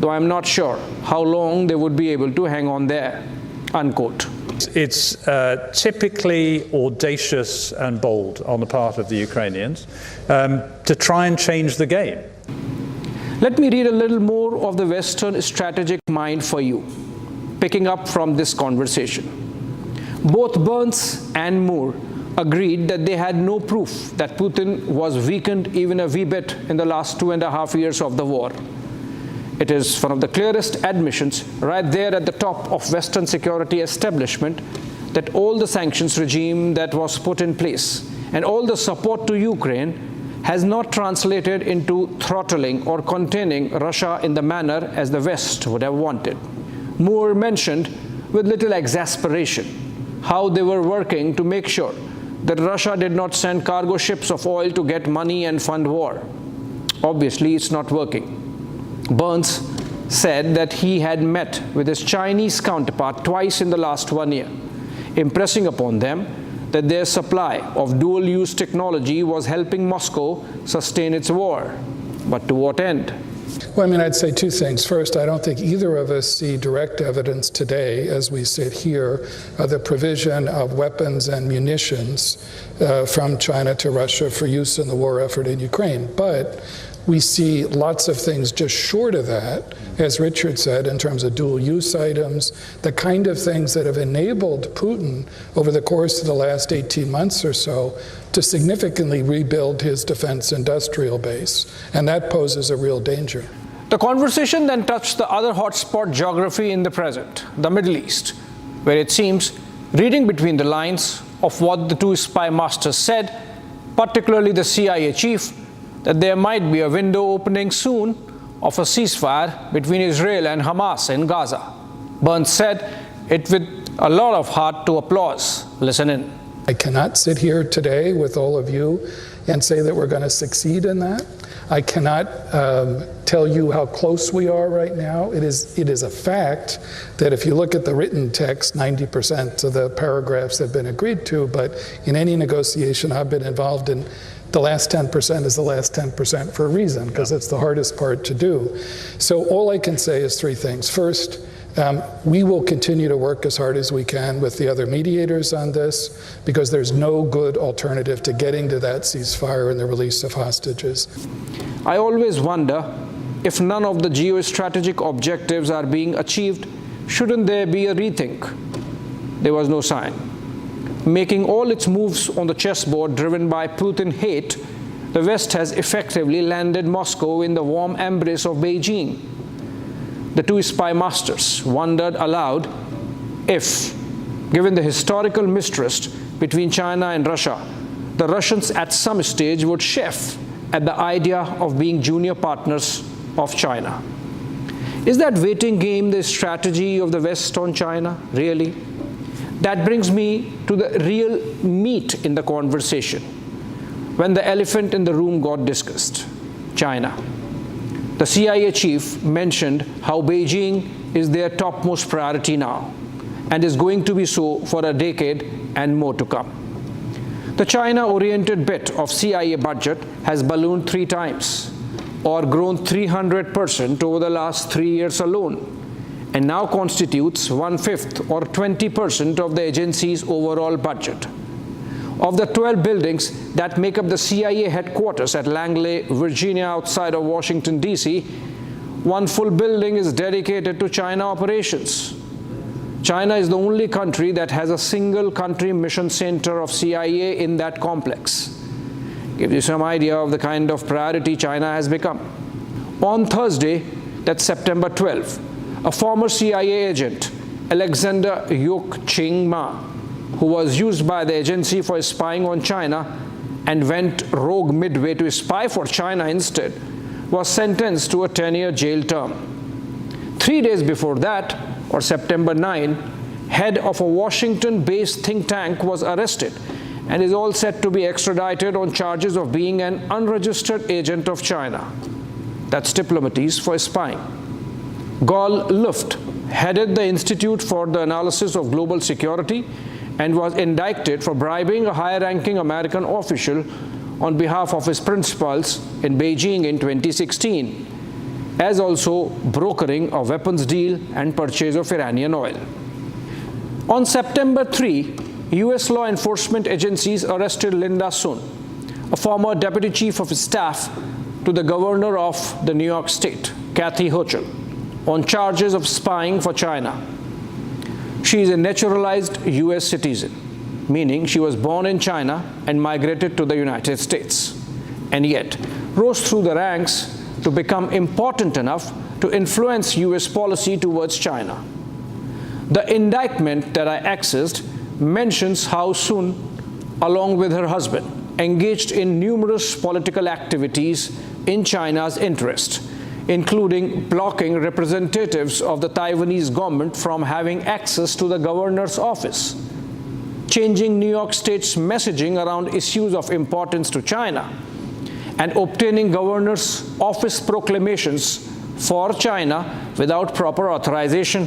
though I'm not sure how long they would be able to hang on there, unquote. It's typically audacious and bold on the part of the Ukrainians to try and change the game. Let me read a little more of the Western strategic mind for you, picking up from this conversation. Both Burns and Moore agreed that they had no proof that Putin was weakened even a wee bit in the last 2.5 years of the war. It is one of the clearest admissions right there at the top of Western security establishment that all the sanctions regime that was put in place and all the support to Ukraine has not translated into throttling or containing Russia in the manner as the West would have wanted. Moore mentioned with little exasperation how they were working to make sure that Russia did not send cargo ships of oil to get money and fund war. Obviously, it's not working. Burns said that he had met with his Chinese counterpart twice in the last 1 year, impressing upon them that their supply of dual-use technology was helping Moscow sustain its war. But to what end? Well, I mean, I'd say two things. First, I don't think either of us see direct evidence today, as we sit here, of the provision of weapons and munitions from China to Russia for use in the war effort in Ukraine. But we see lots of things just short of that, as Richard said, in terms of dual-use items, the kind of things that have enabled Putin over the course of the last 18 months or so to significantly rebuild his defense industrial base. And that poses a real danger. The conversation then touched the other hotspot geography in the present, the Middle East, where it seems, reading between the lines of what the two spy masters said, particularly the CIA chief, that there might be a window opening soon of a ceasefire between Israel and Hamas in Gaza. Burns said it with a lot of heart to applause. Listen in. I cannot sit here today with all of you and say that we're going to succeed in that. I cannot tell you how close we are right now. It is a fact that if you look at the written text, 90% of the paragraphs have been agreed to, but in any negotiation I've been involved in, the last 10% is the last 10% for a reason, because it's the hardest part to do. So all I can say is three things. First, we will continue to work as hard as we can with the other mediators on this, because there's no good alternative to getting to that ceasefire and the release of hostages. I always wonder if none of the geostrategic objectives are being achieved, shouldn't there be a rethink? There was no sign. Making all its moves on the chessboard driven by Putin hate, the West has effectively landed Moscow in the warm embrace of Beijing. The two spy masters wondered aloud if, given the historical mistrust between China and Russia, the Russians at some stage would chaffe at the idea of being junior partners of China. Is that waiting game the strategy of the West on China, really? That brings me to the real meat in the conversation, when the elephant in the room got discussed, China. The CIA chief mentioned how Beijing is their topmost priority now, and is going to be so for a decade and more to come. The China-oriented bit of CIA budget has ballooned 3 times, or grown 300% over the last 3 years alone, and now constitutes 1/5 or 20% of the agency's overall budget. Of the 12 buildings that make up the CIA headquarters at Langley, Virginia, outside of Washington, D.C., 1 full building is dedicated to China operations. China is the only country that has a single country mission center of CIA in that complex. Gives you some idea of the kind of priority China has become. On Thursday, that's September 12, a former CIA agent, Alexander Yok Ching Ma, who was used by the agency for spying on China and went rogue midway to spy for China instead, was sentenced to a 10-year jail term. 3 days before that, or September 9, head of a Washington-based think tank was arrested and is all set to be extradited on charges of being an unregistered agent of China. That's diplomacies for spying. Gol Luft headed the Institute for the Analysis of Global Security and was indicted for bribing a high-ranking American official on behalf of his principals in Beijing in 2016, as also brokering a weapons deal and purchase of Iranian oil. On September 3, US law enforcement agencies arrested Linda Sun, a former deputy chief of staff to the governor of the New York State, Kathy Hochul, on charges of spying for China. She is a naturalized US citizen, meaning she was born in China and migrated to the United States, and yet rose through the ranks to become important enough to influence US policy towards China. The indictment that I accessed mentions how Sun, along with her husband, engaged in numerous political activities in China's interest, including blocking representatives of the Taiwanese government from having access to the governor's office, changing New York State's messaging around issues of importance to China, and obtaining governor's office proclamations for China without proper authorization,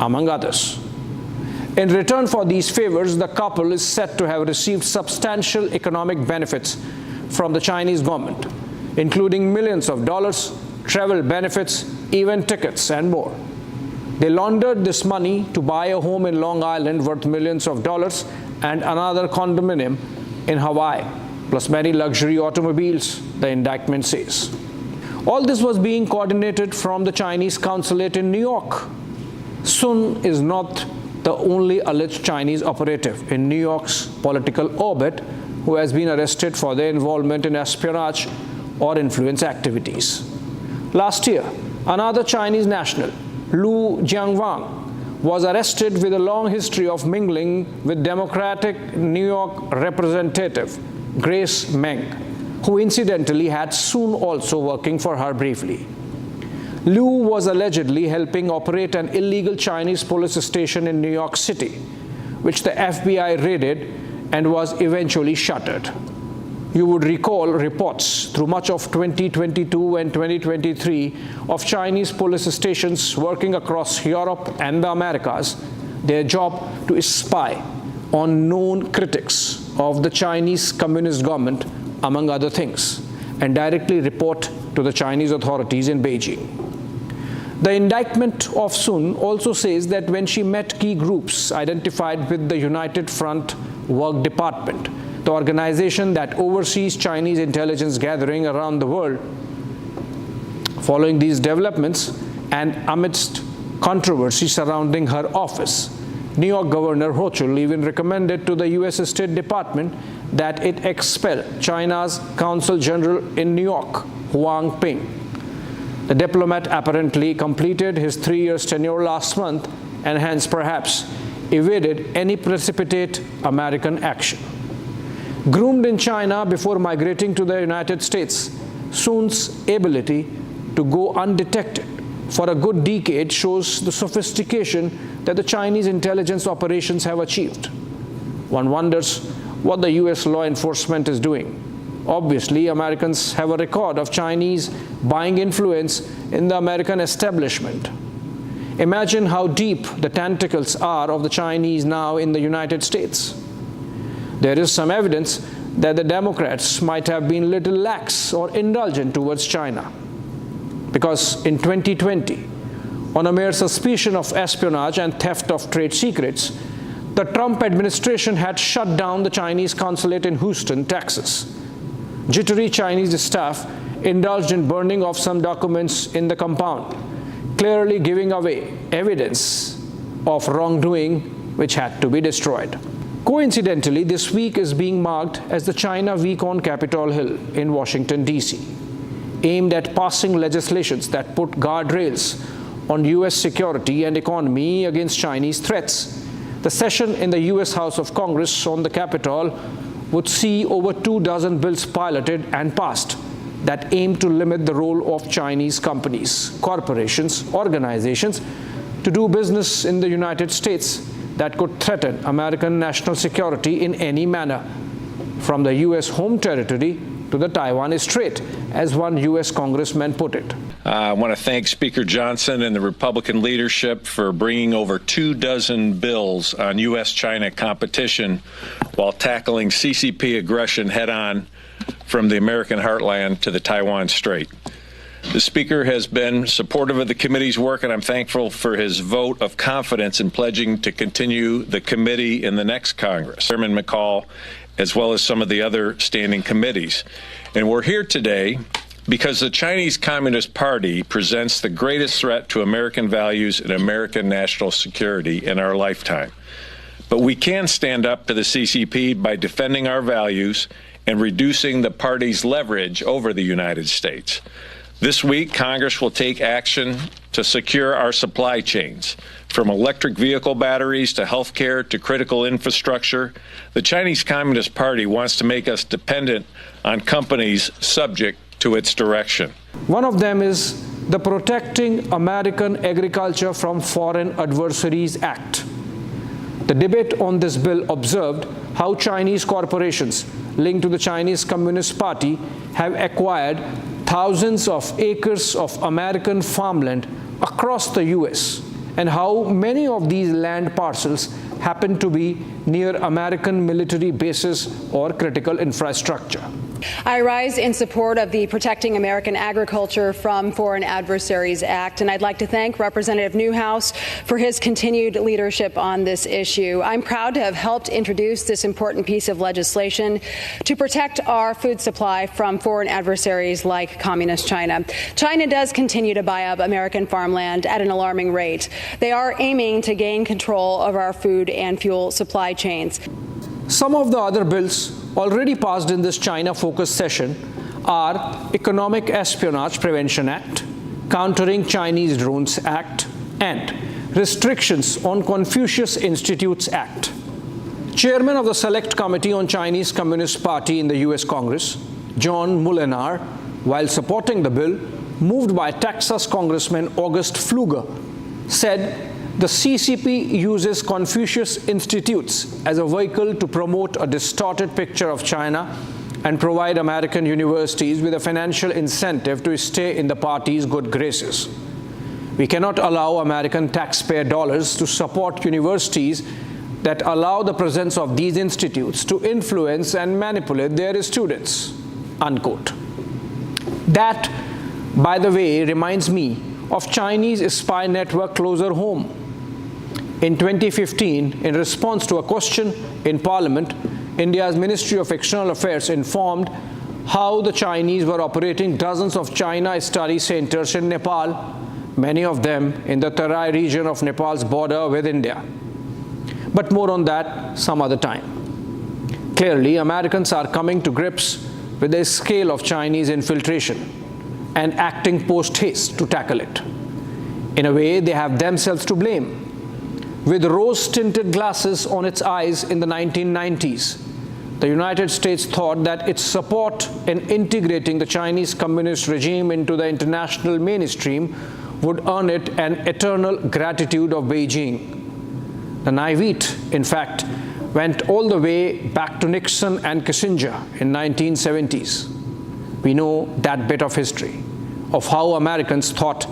among others. In return for these favors, the couple is said to have received substantial economic benefits from the Chinese government, including millions of dollars, travel benefits, event tickets, and more. They laundered this money to buy a home in Long Island worth millions of dollars and another condominium in Hawaii, plus many luxury automobiles, the indictment says. All this was being coordinated from the Chinese consulate in New York. Sun is not the only alleged Chinese operative in New York's political orbit who has been arrested for their involvement in espionage or influence activities. Last year, another Chinese national, Lu Jianwang, was arrested with a long history of mingling with Democratic New York Representative Grace Meng, who incidentally had Sun also working for her briefly. Liu was allegedly helping operate an illegal Chinese police station in New York City, which the FBI raided and was eventually shuttered. You would recall reports through much of 2022 and 2023 of Chinese police stations working across Europe and the Americas, their job to spy on known critics of the Chinese Communist government, among other things, and directly report to the Chinese authorities in Beijing. The indictment of Sun also says that when she met key groups identified with the United Front Work Department, the organization that oversees Chinese intelligence gathering around the world, following these developments and amidst controversy surrounding her office, New York Governor Hochul even recommended to the US State Department that it expel China's Consul General in New York, Huang Ping. The diplomat apparently completed his 3-year tenure last month and hence perhaps evaded any precipitate American action. Groomed in China before migrating to the United States, Sun's ability to go undetected for a good decade shows the sophistication that the Chinese intelligence operations have achieved. One wonders what the US law enforcement is doing. Obviously, Americans have a record of Chinese buying influence in the American establishment. Imagine how deep the tentacles are of the Chinese now in the United States. There is some evidence that the Democrats might have been a little lax or indulgent towards China, because in 2020, on a mere suspicion of espionage and theft of trade secrets, the Trump administration had shut down the Chinese consulate in Houston, Texas. Jittery Chinese staff indulged in burning of some documents in the compound, clearly giving away evidence of wrongdoing which had to be destroyed. Coincidentally, this week is being marked as the China Week on Capitol Hill in Washington, D.C., aimed at passing legislations that put guardrails on U.S. security and economy against Chinese threats, the session in the US House of Congress on the Capitol would see over 24 bills piloted and passed that aim to limit the role of Chinese companies, corporations, organizations to do business in the United States that could threaten American national security in any manner, from the US home territory to the Taiwan Strait, as one US congressman put it. I want to thank Speaker Johnson and the Republican leadership for bringing over 24 bills on U.S.-China competition while tackling CCP aggression head-on from the American heartland to the Taiwan Strait. The Speaker has been supportive of the committee's work, and I'm thankful for his vote of confidence in pledging to continue the committee in the next Congress. Chairman McCall, as well as some of the other standing committees. And we're here today because the Chinese Communist Party presents the greatest threat to American values and American national security in our lifetime. But we can stand up to the CCP by defending our values and reducing the party's leverage over the United States. This week, Congress will take action to secure our supply chains. From electric vehicle batteries to healthcare to critical infrastructure, the Chinese Communist Party wants to make us dependent on companies subject to its direction. One of them is the Protecting American Agriculture from Foreign Adversaries Act. The debate on this bill observed how Chinese corporations linked to the Chinese Communist Party have acquired thousands of acres of American farmland across the US, and how many of these land parcels happen to be near American military bases or critical infrastructure. I rise in support of the Protecting American Agriculture from Foreign Adversaries Act, and I'd like to thank Representative Newhouse for his continued leadership on this issue. I'm proud to have helped introduce this important piece of legislation to protect our food supply from foreign adversaries like Communist China. China does continue to buy up American farmland at an alarming rate. They are aiming to gain control of our food and fuel supply chains. Some of the other bills already passed in this China-focused session are Economic Espionage Prevention Act, Countering Chinese Drones Act, and Restrictions on Confucius Institutes Act. Chairman of the Select Committee on Chinese Communist Party in the US Congress, John Mullenar, while supporting the bill moved by Texas Congressman August Pfluger, said the CCP uses Confucius Institutes as a vehicle to promote a distorted picture of China and provide American universities with a financial incentive to stay in the party's good graces. We cannot allow American taxpayer dollars to support universities that allow the presence of these institutes to influence and manipulate their students, unquote. That, by the way, reminds me of Chinese spy network closer home. In 2015, in response to a question in Parliament, India's Ministry of External Affairs informed how the Chinese were operating dozens of China study centers in Nepal, many of them in the Terai region of Nepal's border with India. But more on that some other time. Clearly, Americans are coming to grips with the scale of Chinese infiltration and acting post-haste to tackle it. In a way, they have themselves to blame. With rose-tinted glasses on its eyes in the 1990s, the United States thought that its support in integrating the Chinese communist regime into the international mainstream would earn it an eternal gratitude of Beijing. The naivete, in fact, went all the way back to Nixon and Kissinger in 1970s. We know that bit of history, of how Americans thought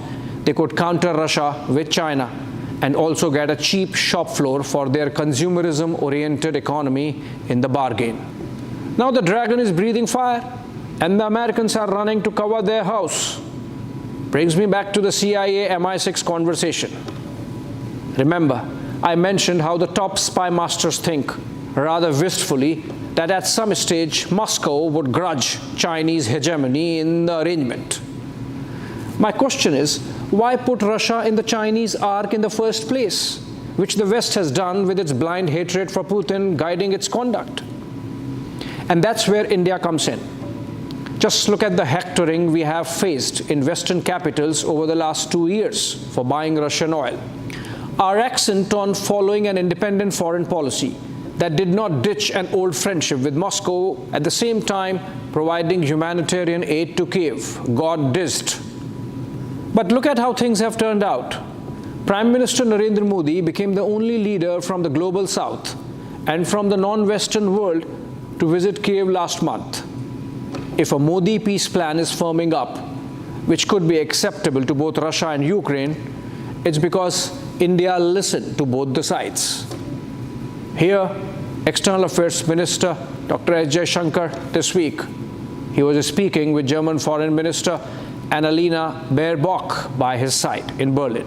they could counter Russia with China and also get a cheap shop floor for their consumerism-oriented economy in the bargain. Now the dragon is breathing fire, and the Americans are running to cover their house. Brings me back to the CIA MI6 conversation. Remember, I mentioned how the top spy masters think, rather wistfully, that at some stage Moscow would grudge Chinese hegemony in the arrangement. My question is, why put Russia in the Chinese ark in the first place, which the West has done with its blind hatred for Putin guiding its conduct? And that's where India comes in. Just look at the hectoring we have faced in Western capitals over the last 2 years for buying Russian oil. our accent on following an independent foreign policy that did not ditch an old friendship with Moscow, at the same time providing humanitarian aid to Kiev. God dissed. But look at how things have turned out. Prime Minister Narendra Modi became the only leader from the global south and from the non-Western world to visit Kiev last month. If a Modi peace plan is firming up, which could be acceptable to both Russia and Ukraine, it's because India listened to both the sides. Here, External Affairs Minister Dr. S. Jaishankar this week, he was speaking with German Foreign Minister Annalena Baerbock by his side in Berlin.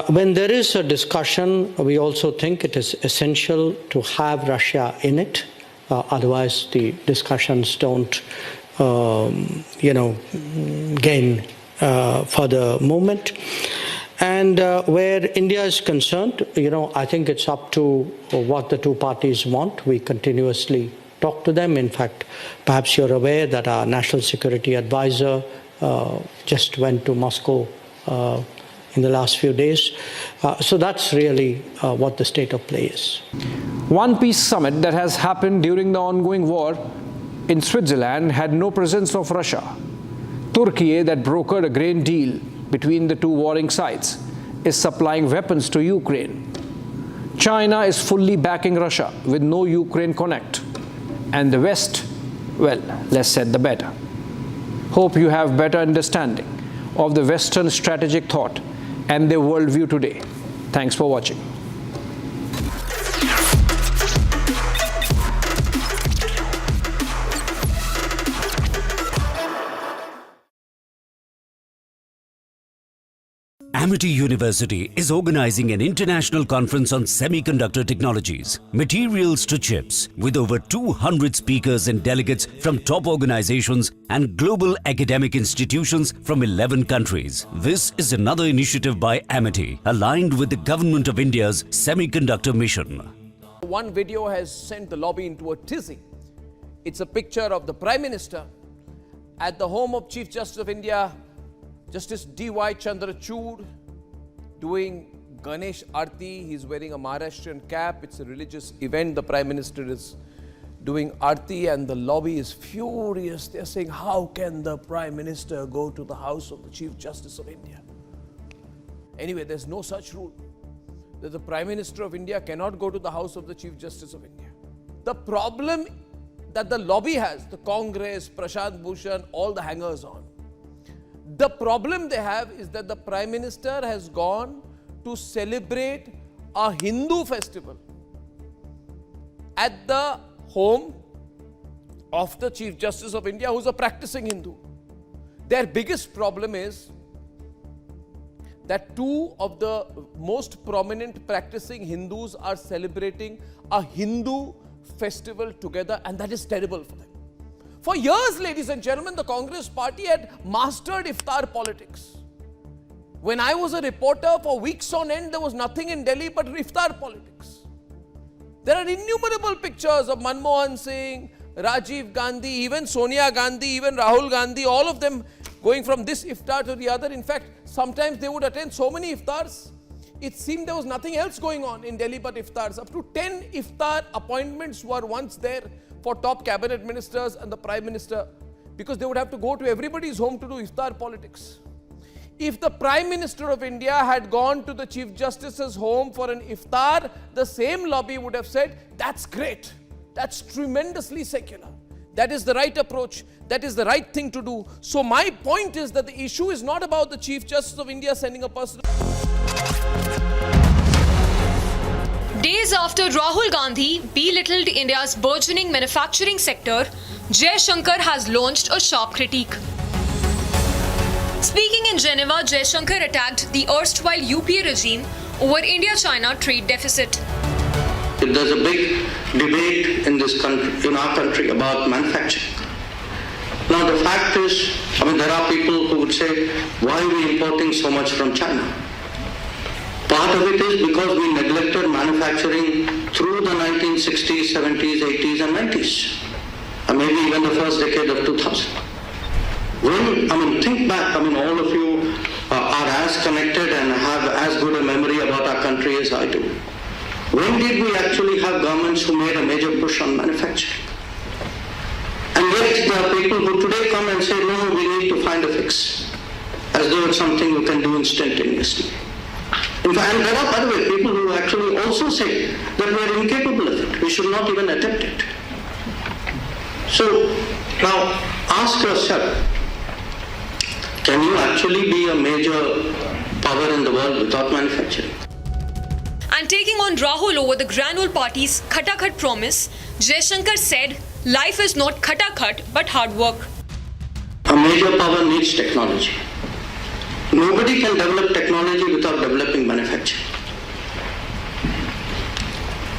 When there is a discussion, we also think it is essential to have Russia in it. Otherwise, the discussions don't, gain further movement. And where India is concerned, I think it's up to what the two parties want. We continuously talk to them. In fact, perhaps you're aware that our national security advisor just went to Moscow in the last few days. So that's really what the state of play is. One peace summit that has happened during the ongoing war in Switzerland had no presence of Russia. Turkey, that brokered a grain deal between the two warring sides, is supplying weapons to Ukraine. China is fully backing Russia with no Ukraine connect. And the West, well, less said the better. Hope you have better understanding of the Western strategic thought and their worldview today. Thanks for watching. Amity University is organizing an international conference on semiconductor technologies, materials to chips, with over 200 speakers and delegates from top organizations and global academic institutions from 11 countries. This is another initiative by Amity, aligned with the Government of India's semiconductor mission. One video has sent the lobby into a tizzy. It's a picture of the Prime Minister at the home of Chief Justice of India, Justice D.Y. Chandrachud, doing Ganesh Aarti. He's wearing a Maharashtrian cap. It's a religious event. The Prime Minister is doing Aarti and the lobby is furious. They're saying, how can the Prime Minister go to the house of the Chief Justice of India? Anyway, there's no such rule that the Prime Minister of India cannot go to the house of the Chief Justice of India. The problem that the lobby has, the Congress, Prashant Bhushan, all the hangers-on, the problem they have is that the Prime Minister has gone to celebrate a Hindu festival at the home of the Chief Justice of India, who's a practicing Hindu. Their biggest problem is that two of the most prominent practicing Hindus are celebrating a Hindu festival together, and that is terrible for them. For years, ladies and gentlemen, the Congress party had mastered iftar politics. When I was a reporter for weeks on end, there was nothing in Delhi but iftar politics. There are innumerable pictures of Manmohan Singh, Rajiv Gandhi, even Sonia Gandhi, even Rahul Gandhi, all of them going from this iftar to the other. In fact, sometimes they would attend so many iftars, it seemed there was nothing else going on in Delhi but iftars. Up to 10 iftar appointments were once there for top cabinet ministers and the Prime Minister, because they would have to go to everybody's home to do iftar politics. If the Prime Minister of India had gone to the Chief Justice's home for an iftar, the same lobby would have said, that's great, that's tremendously secular. That is the right approach, that is the right thing to do. So my point is that the issue is not about the Chief Justice of India sending a person. Days after Rahul Gandhi belittled India's burgeoning manufacturing sector, Jaishankar has launched a sharp critique. Speaking in Geneva, Jaishankar attacked the erstwhile UPA regime over India-China trade deficit. There's a big debate in this country, in our country, about manufacturing. Now the fact is, there are people who would say, why are we importing so much from China? Part of it is because we neglected manufacturing through the 1960s, 70s, 80s and 90s. And maybe even the first decade of 2000. When, think back, all of you are as connected and have as good a memory about our country as I do. When did we actually have governments who made a major push on manufacturing? And yet there are people who today come and say, no, we need to find a fix, as though it's something you can do instantaneously. In fact, and there are, by the way, people who actually also say that we are incapable of it. We should not even attempt it. So now ask yourself, can you actually be a major power in the world without manufacturing? And taking on Rahul over the Granule Party's Khatakhat promise, Jaishankar said, life is not khatakhat but hard work. A major power needs technology. Nobody can develop technology without developing manufacturing.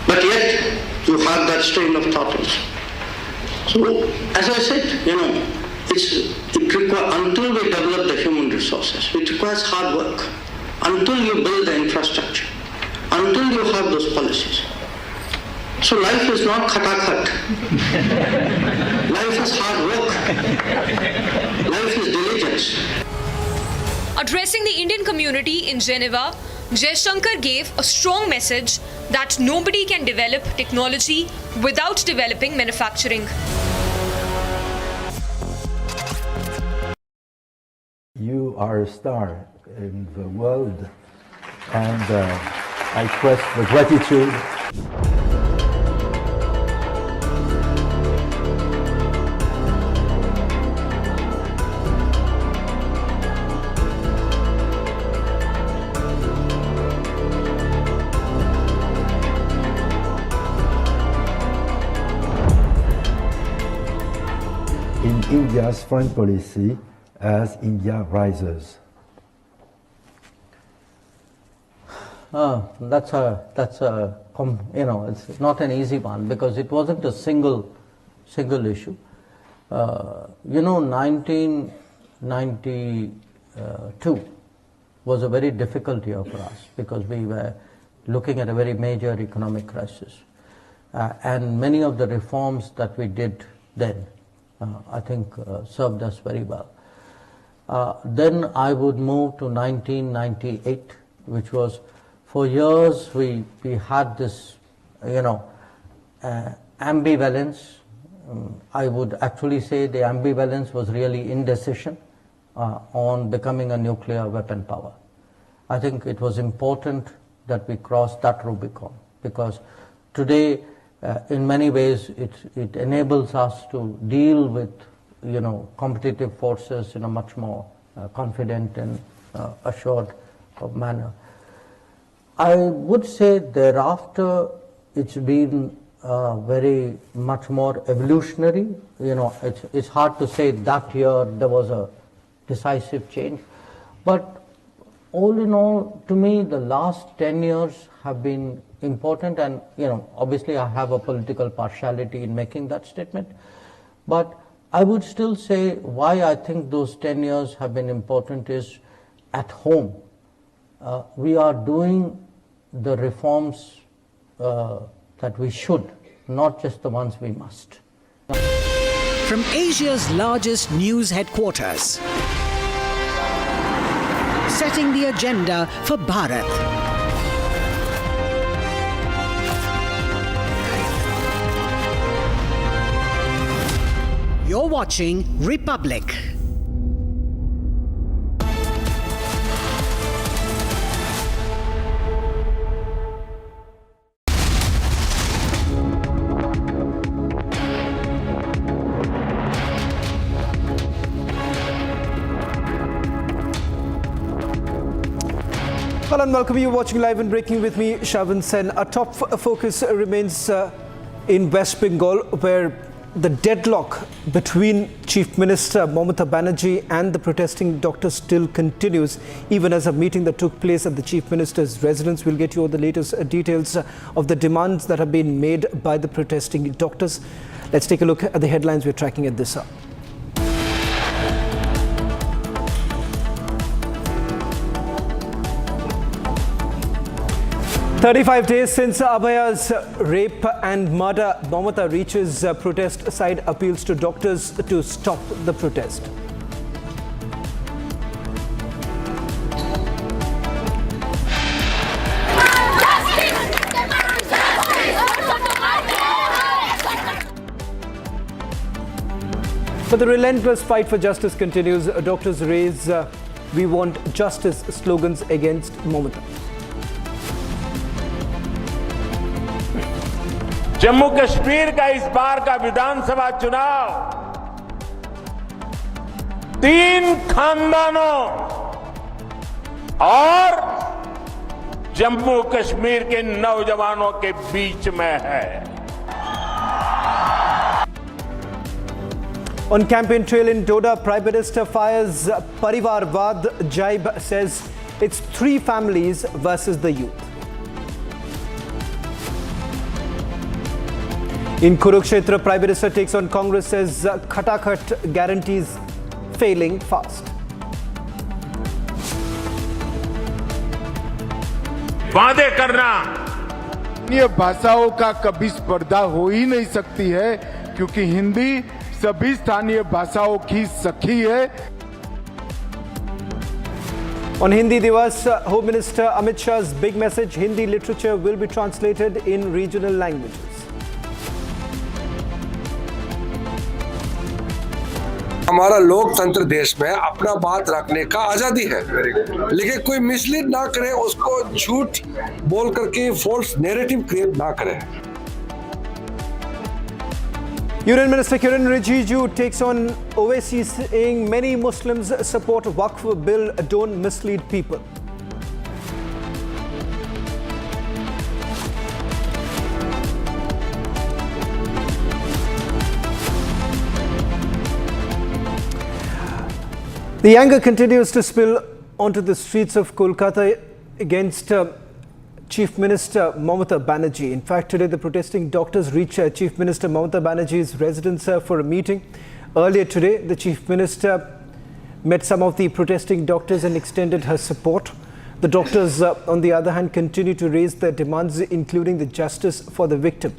But yet, you have that strain of thought also. So, as I said, it requires, until we develop the human resources, it requires hard work. Until you build the infrastructure, until you have those policies. So life is not khatakhat. Life is hard work. Life is diligence. Addressing the Indian community in Geneva, Jaishankar gave a strong message that nobody can develop technology without developing manufacturing. You are a star in the world, and I express the gratitude. In India's foreign policy as India rises. That's it's not an easy one because it wasn't a single issue. 1992 was a very difficult year for us because we were looking at a very major economic crisis. And many of the reforms that we did then, I think, served us very well. Then I would move to 1998, which was, for years we had this, ambivalence. I would actually say the ambivalence was really indecision on becoming a nuclear weapon power. I think it was important that we crossed that Rubicon because today, in many ways, it enables us to deal with, competitive forces in a much more confident and assured manner. I would say thereafter it's been very much more evolutionary. It's hard to say that year there was a decisive change, but all in all, to me, the last 10 years have been important, and obviously I have a political partiality in making that statement, but I would still say why I think those 10 years have been important is at home. We are doing the reforms that we should, not just the ones we must. From Asia's largest news headquarters, setting the agenda for Bharat. You're watching Republic. Hello and welcome. You're watching Live and Breaking with me, Shavan Sen. Our top focus remains in West Bengal, where the deadlock between Chief Minister Mamata Banerjee and the protesting doctors still continues, even as a meeting that took place at the Chief Minister's residence. We'll get you all the latest details of the demands that have been made by the protesting doctors. Let's take a look at the headlines we're tracking at this hour. 35 days since Abhaya's rape and murder, Mamata reaches protest side, appeals to doctors to stop the protest. But the relentless fight for justice continues. Doctors raise "We want justice" slogans against Mamata. Jammu Kashmir का इस बार का विधानसभा चुनाव 3 खानदानों और जम्मू कश्मीर के नौजवानों के बीच में है. On campaign trail in Doda, Prime Minister fires Parivarvad. Jaib says it's 3 families versus the youth. In Kurukshetra, Prime Minister takes on Congress, says Khatakhat guarantees failing fast. वादे करना अन्य भाषाओं का कभी स्पर्धा हो ही नहीं सकती है, क्योंकि हिंदी सभी स्थानीय भाषाओं की सखी है. On Hindi Divas, Home Minister Amit Shah's big message: Hindi literature will be translated in regional languages. हमारा लोकतंत्र देश में अपना बात रखने का आजादी है, लेकिन कोई मिसलीड ना करे, उसको झूठ बोल करके फॉल्स नैरेटिव क्रिएट ना करे. Union Minister Kiran Rijiju takes on Owaisi, saying many Muslims support Waqf bill, don't mislead people. The anger continues to spill onto the streets of Kolkata against Chief Minister Mamata Banerjee. In fact, today the protesting doctors reached Chief Minister Mamata Banerjee's residence for a meeting. Earlier today, the Chief Minister met some of the protesting doctors and extended her support. The doctors, on the other hand, continue to raise their demands, including the justice for the victim.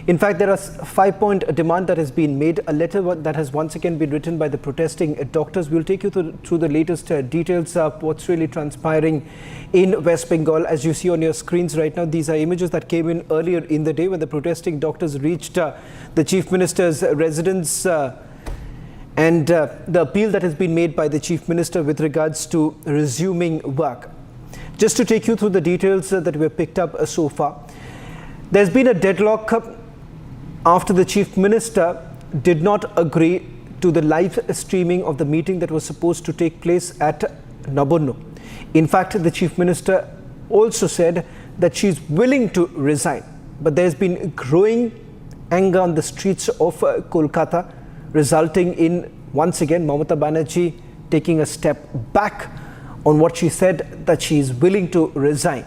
In fact, there are 5-point demand that has been made, a letter that has once again been written by the protesting doctors. We'll take you through the latest details of what's really transpiring in West Bengal. As you see on your screens right now, these are images that came in earlier in the day when the protesting doctors reached the Chief Minister's residence and the appeal that has been made by the Chief Minister with regards to resuming work. Just to take you through the details that we have picked up so far, there's been a deadlock after the Chief Minister did not agree to the live streaming of the meeting that was supposed to take place at Nabonno. In fact, the Chief Minister also said that she's willing to resign, but there's been growing anger on the streets of Kolkata, resulting in once again Mamata Banerjee taking a step back on what she said, that she is willing to resign.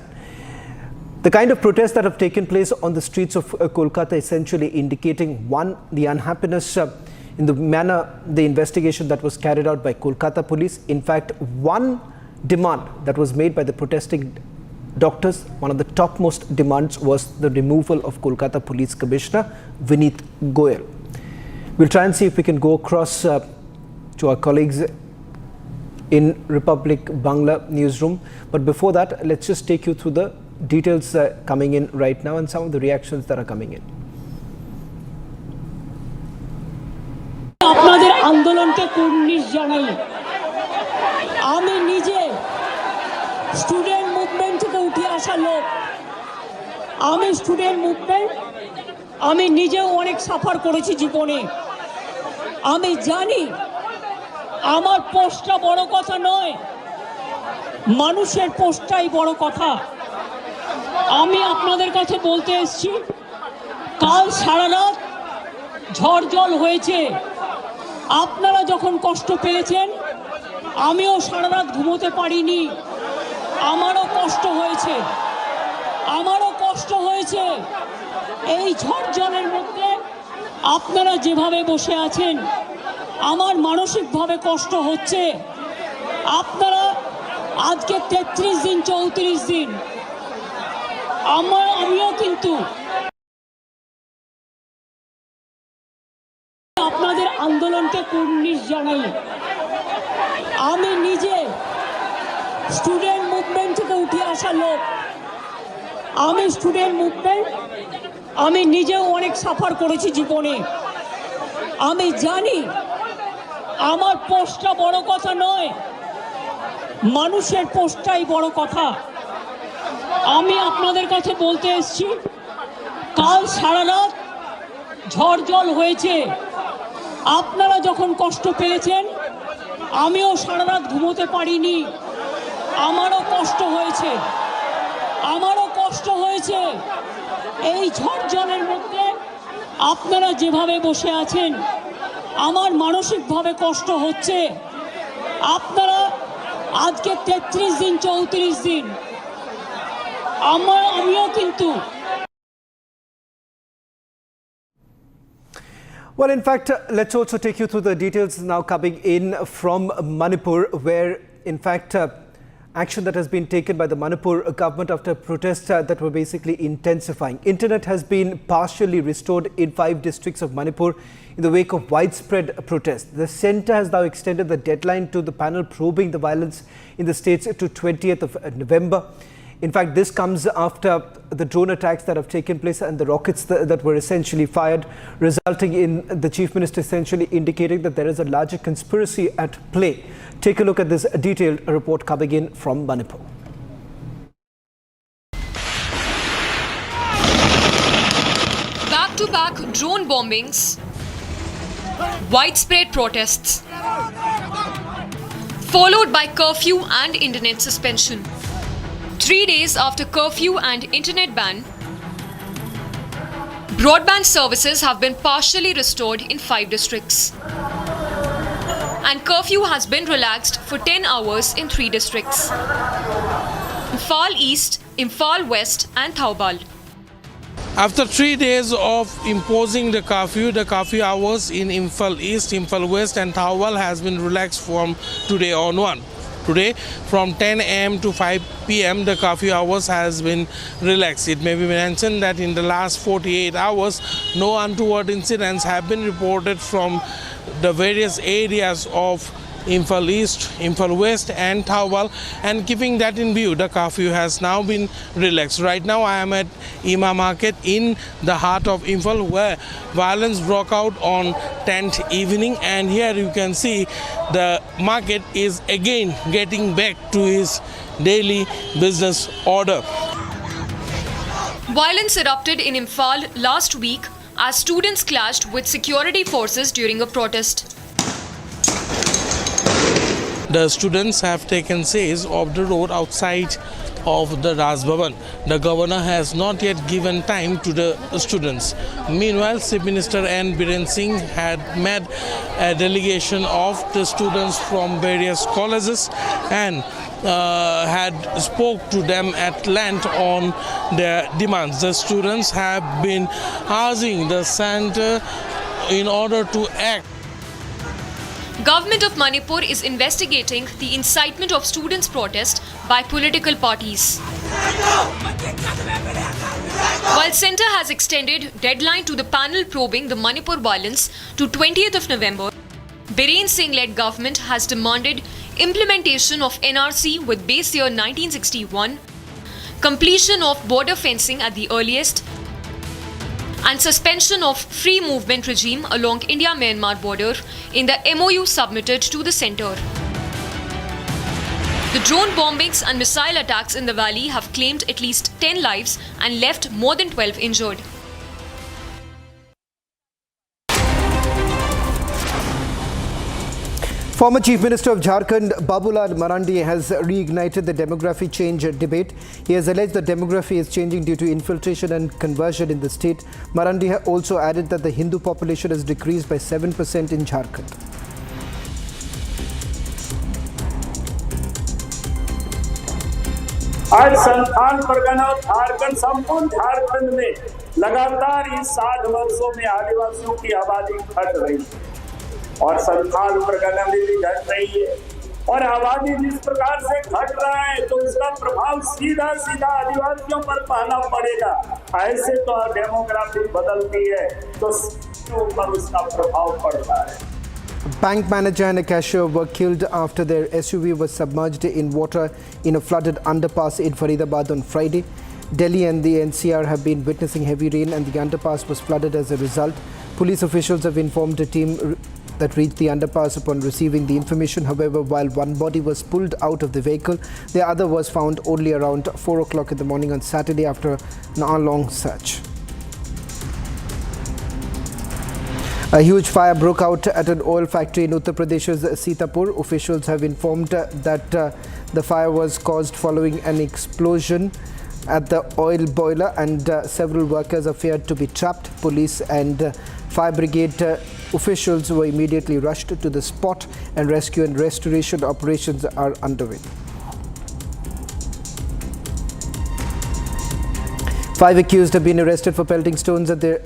The kind of protests that have taken place on the streets of Kolkata essentially indicating, one, the unhappiness in the manner the investigation that was carried out by Kolkata police. In fact, one demand that was made by the protesting doctors, one of the topmost demands, was the removal of Kolkata Police Commissioner Vineet Goyal. We'll try and see if we can go across to our colleagues in Republic Bangla newsroom. But before that, let's just take you through the details coming in right now and some of the reactions that are coming in. আপনাদের আন্দোলনকে কুর্নিশ জানাই। আমি নিজে student movement থেকে উঠে আসা লোক। আমি স্টুডেন্ট মুভমেন্ট, আমি নিজেও অনেক সাফার করেছি জীবনে। আমি জানি আমার পোস্টটা বড় কথা নয়, মানুষের পোস্টটাই বড় কথা। আমি আপনাদের কাছে বলতে এসেছি, কাল সারা রাত ঝড় জল হয়েছে। আপনারা যখন কষ্ট পেয়েছেন, আমিও সারা রাত ঘুমোতে পারিনি। আমারও কষ্ট হয়েছে, এই ঝড় জলের মধ্যে আপনারা যেভাবে বসে আছেন, আমার মানসিকভাবে কষ্ট হচ্ছে। আপনারা আজকে 33 দিন 34 দিন, আমিও কিন্তু আপনাদের আন্দোলনকে কুর্নিশ জানাই। আমি নিজে স্টুডেন্ট মুভমেন্ট থেকে উঠে আসা লোক। আমি স্টুডেন্ট মুভমেন্ট, আমি নিজেও অনেক সাফার করেছি জীবনে। আমি জানি আমার পোস্টটা বড় কথা নয়, মানুষের পোস্টটাই বড় কথা। আমি আপনাদের কাছে বলতে এসেছি, কাল সারা রাত ঝড় জল হয়েছে। আপনারা যখন কষ্ট পেয়েছেন, আমিও সারা রাত ঘুমোতে পারিনি, আমারও কষ্ট হয়েছে, আমারও কষ্ট হয়েছে। এই ঝড় জলের মধ্যে আপনারা যেভাবে বসে আছেন, আমার মানসিকভাবে কষ্ট হচ্ছে। আপনারা আজকে 33 দিন 34 দিন, আমিও কিন্তু। Well, in fact, let's also take you through the details now coming in from Manipur, where, in fact, action that has been taken by the Manipur government after protests that were basically intensifying. Internet has been partially restored in 5 districts of Manipur in the wake of widespread protests. The centre has now extended the deadline to the panel probing the violence in the states to 20th of November. In fact, this comes after the drone attacks that have taken place and the rockets that were essentially fired, resulting in the Chief Minister essentially indicating that there is a larger conspiracy at play. Take a look at this detailed report coming in from Manipur. Back-to-back drone bombings, widespread protests, followed by curfew and internet suspension. 3 days after curfew and internet ban, broadband services have been partially restored in 5 districts. And curfew has been relaxed for 10 hours in 3 districts: Imphal East, Imphal West and Thoubal. After 3 days of imposing the curfew hours in Imphal East, Imphal West and Thoubal has been relaxed from today onward. Today, from 10 a.m. to 5 p.m., the curfew hours has been relaxed. It may be mentioned that in the last 48 hours, no untoward incidents have been reported from the various areas of Imphal East, Imphal West and Thoubal, and keeping that in view, the curfew has now been relaxed. Right now I am at Ima Market in the heart of Imphal, where violence broke out on 10th evening, and here you can see the market is again getting back to his daily business order. Violence erupted in Imphal last week as students clashed with security forces during a protest. The students have taken seize of the road outside of the Raj Bhavan. The governor has not yet given time to the students. Meanwhile, Chief Minister N. Biren Singh had met a delegation of the students from various colleges and had spoke to them at length on their demands. The students have been urging the centre in order to act. Government of Manipur is investigating the incitement of students' protest by political parties. While centre has extended deadline to the panel probing the Manipur violence to 20th of November, Biren Singh-led government has demanded implementation of NRC with base year 1961, completion of border fencing at the earliest, and suspension of free movement regime along India-Myanmar border in the MOU submitted to the centre. The drone bombings and missile attacks in the valley have claimed at least 10 lives and left more than 12 injured. Former Chief Minister of Jharkhand, Baramula Marandi, has reignited the demography change debate. He has alleged that demography is changing due to infiltration and conversion in the state. Marandi also added that the Hindu population has decreased by 7% in Jharkhand. आज संथाल परगना और झारखंड, संपूर्ण झारखंड में लगातार इस 60 वर्षों में आदिवासियों की आबादी घट रही है और संथाल परगना में भी घट रही है। और आबादी जिस प्रकार से घट रहा है तो इसका प्रभाव सीधा आदिवासियों पर पड़ना पड़ेगा। ऐसे तो डेमोग्राफी बदलती है तो ऊपर उसका प्रभाव पड़ता है। Bank manager and a cashier were killed after their SUV was submerged in water in a flooded underpass in Faridabad on Friday. Delhi and the NCR have been witnessing heavy rain and the underpass was flooded as a result. Police officials have informed the team that reached the underpass upon receiving the information. However, while one body was pulled out of the vehicle, the other was found only around 4 o'clock in the morning on Saturday after an hour-long search. A huge fire broke out at an oil factory in Uttar Pradesh's Sitapur. Officials have informed that the fire was caused following an explosion at the oil boiler, and several workers are feared to be trapped. Police and fire brigade officials were immediately rushed to the spot, and rescue and restoration operations are underway. 5 accused have been arrested for pelting stones at the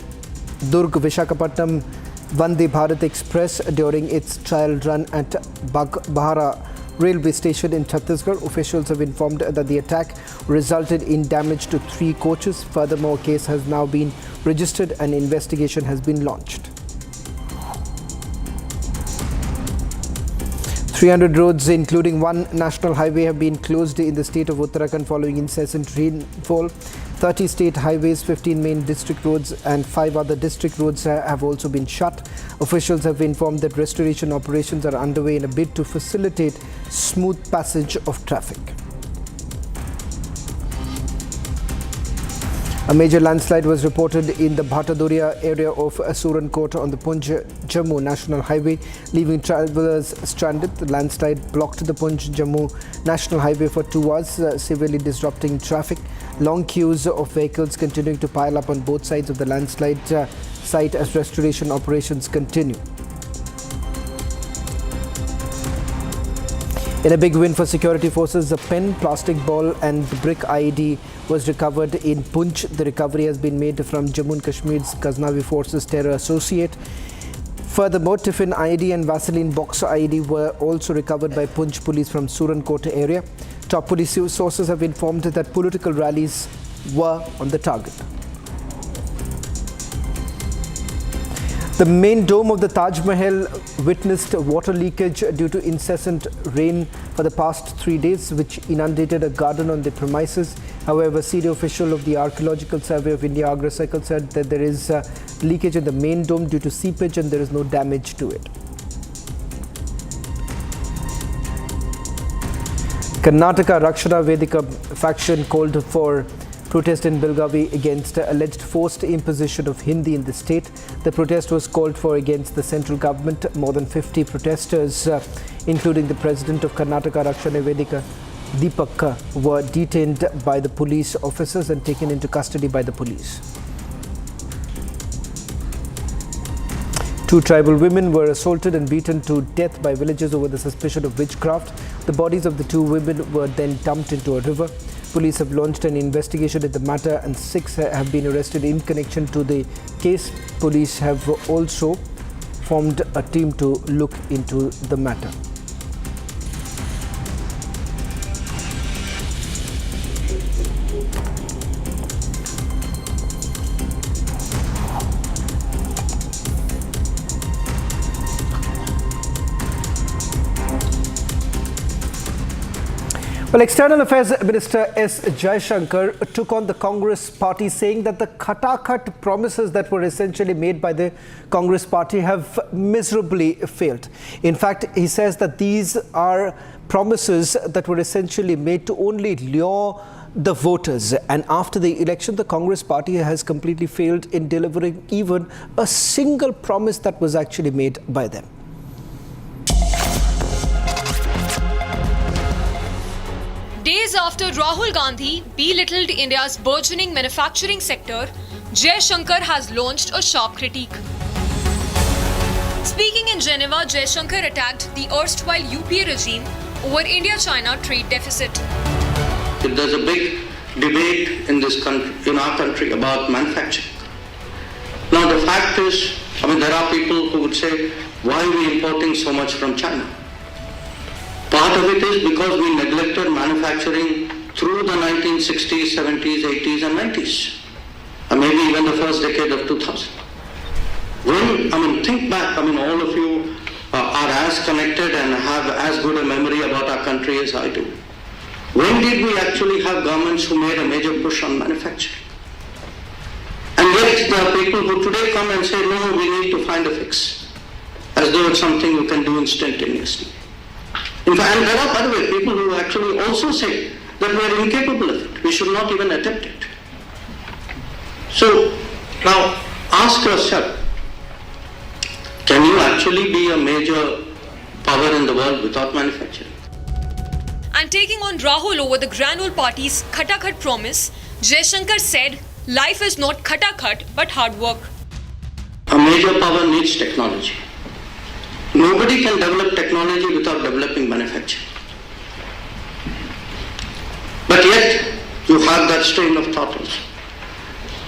Durg-Visakhapatnam Vande Bharat Express during its trial run at Baghara railway station in Chhattisgarh. Officials have informed that the attack resulted in damage to 3 coaches. Furthermore, a case has now been registered and investigation has been launched. 300 roads, including one national highway, have been closed in the state of Uttarakhand following incessant rainfall. 30 state highways, 15 main district roads and 5 other district roads have also been shut. Officials have informed that restoration operations are underway in a bid to facilitate smooth passage of traffic. A major landslide was reported in the Bhataduria area of Surankot on the Poonch Jammu National Highway, leaving travelers stranded. The landslide blocked the Poonch Jammu National Highway for 2 hours, severely disrupting traffic. Long queues of vehicles continuing to pile up on both sides of the landslide site as restoration operations continue. In a big win for security forces, a pen, plastic ball and brick IED was recovered in Poonch. The recovery has been made from Jammu and Kashmir's Ghaznavi Forces terror associate. Furthermore, tiffin IED and Vaseline box IED were also recovered by Poonch police from Surankot area. Top police sources have informed that political rallies were on the target. The main dome of the Taj Mahal witnessed water leakage due to incessant rain for the past 3 days, which inundated a garden on the premises. However, senior official of the Archaeological Survey of India, Agra Circle, said that there is leakage in the main dome due to seepage and there is no damage to it. Karnataka Rakshana Vedika faction called for protest in Belgavi against alleged forced imposition of Hindi in the state. The protest was called for against the central government. More than 50 protesters, including the president of Karnataka Rakshana Vedika, Deepak, were detained by the police officers and taken into custody by the police. 2 tribal women were assaulted and beaten to death by villagers over the suspicion of witchcraft. The bodies of the 2 women were then dumped into a river. Police have launched an investigation into the matter and 6 have been arrested in connection to the case. Police have also formed a team to look into the matter. Well, External Affairs Minister S. Jaishankar took on the Congress party, saying that the khatakhat promises that were essentially made by the Congress party have miserably failed. In fact, he says that these are promises that were essentially made to only lure the voters. And after the election, the Congress party has completely failed in delivering even a single promise that was actually made by them. Days after Rahul Gandhi belittled India's burgeoning manufacturing sector, Jaishankar has launched a sharp critique. Speaking in Geneva, Jaishankar attacked the erstwhile UPA regime over India-China trade deficit. There's a big debate in this country, in our country, about manufacturing. Now the fact is, there are people who would say, why are we importing so much from China? Part of it is because we neglected manufacturing through the 1960s, 70s, 80s and 90s. And maybe even the first decade of 2000. Think back, all of you are as connected and have as good a memory about our country as I do. When did we actually have governments who made a major push on manufacturing? And yet there are people who today come and say, no, we need to find a fix. as though it's something you can do instantaneously. In fact, and there are, by the way, people who actually also say that we are incapable of it. We should not even attempt it. So now ask yourself, can you actually be a major power in the world without manufacturing? And taking on Rahul over the Granule Party's Khatakhat promise, Jaishankar said, life is not khatakhat but hard work. A major power needs technology. Nobody can develop technology without developing manufacturing. But yet, you have that strain of thought also.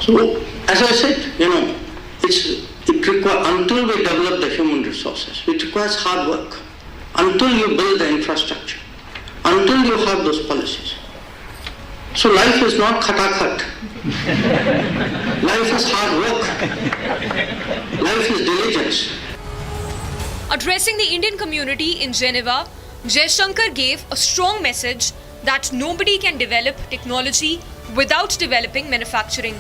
So, as I said, it requires, until we develop the human resources, it requires hard work. Until you build the infrastructure, until you have those policies. So life is not khatakhat. Life is hard work. Life is diligence. Addressing the Indian community in Geneva, Jaishankar gave a strong message that nobody can develop technology without developing manufacturing.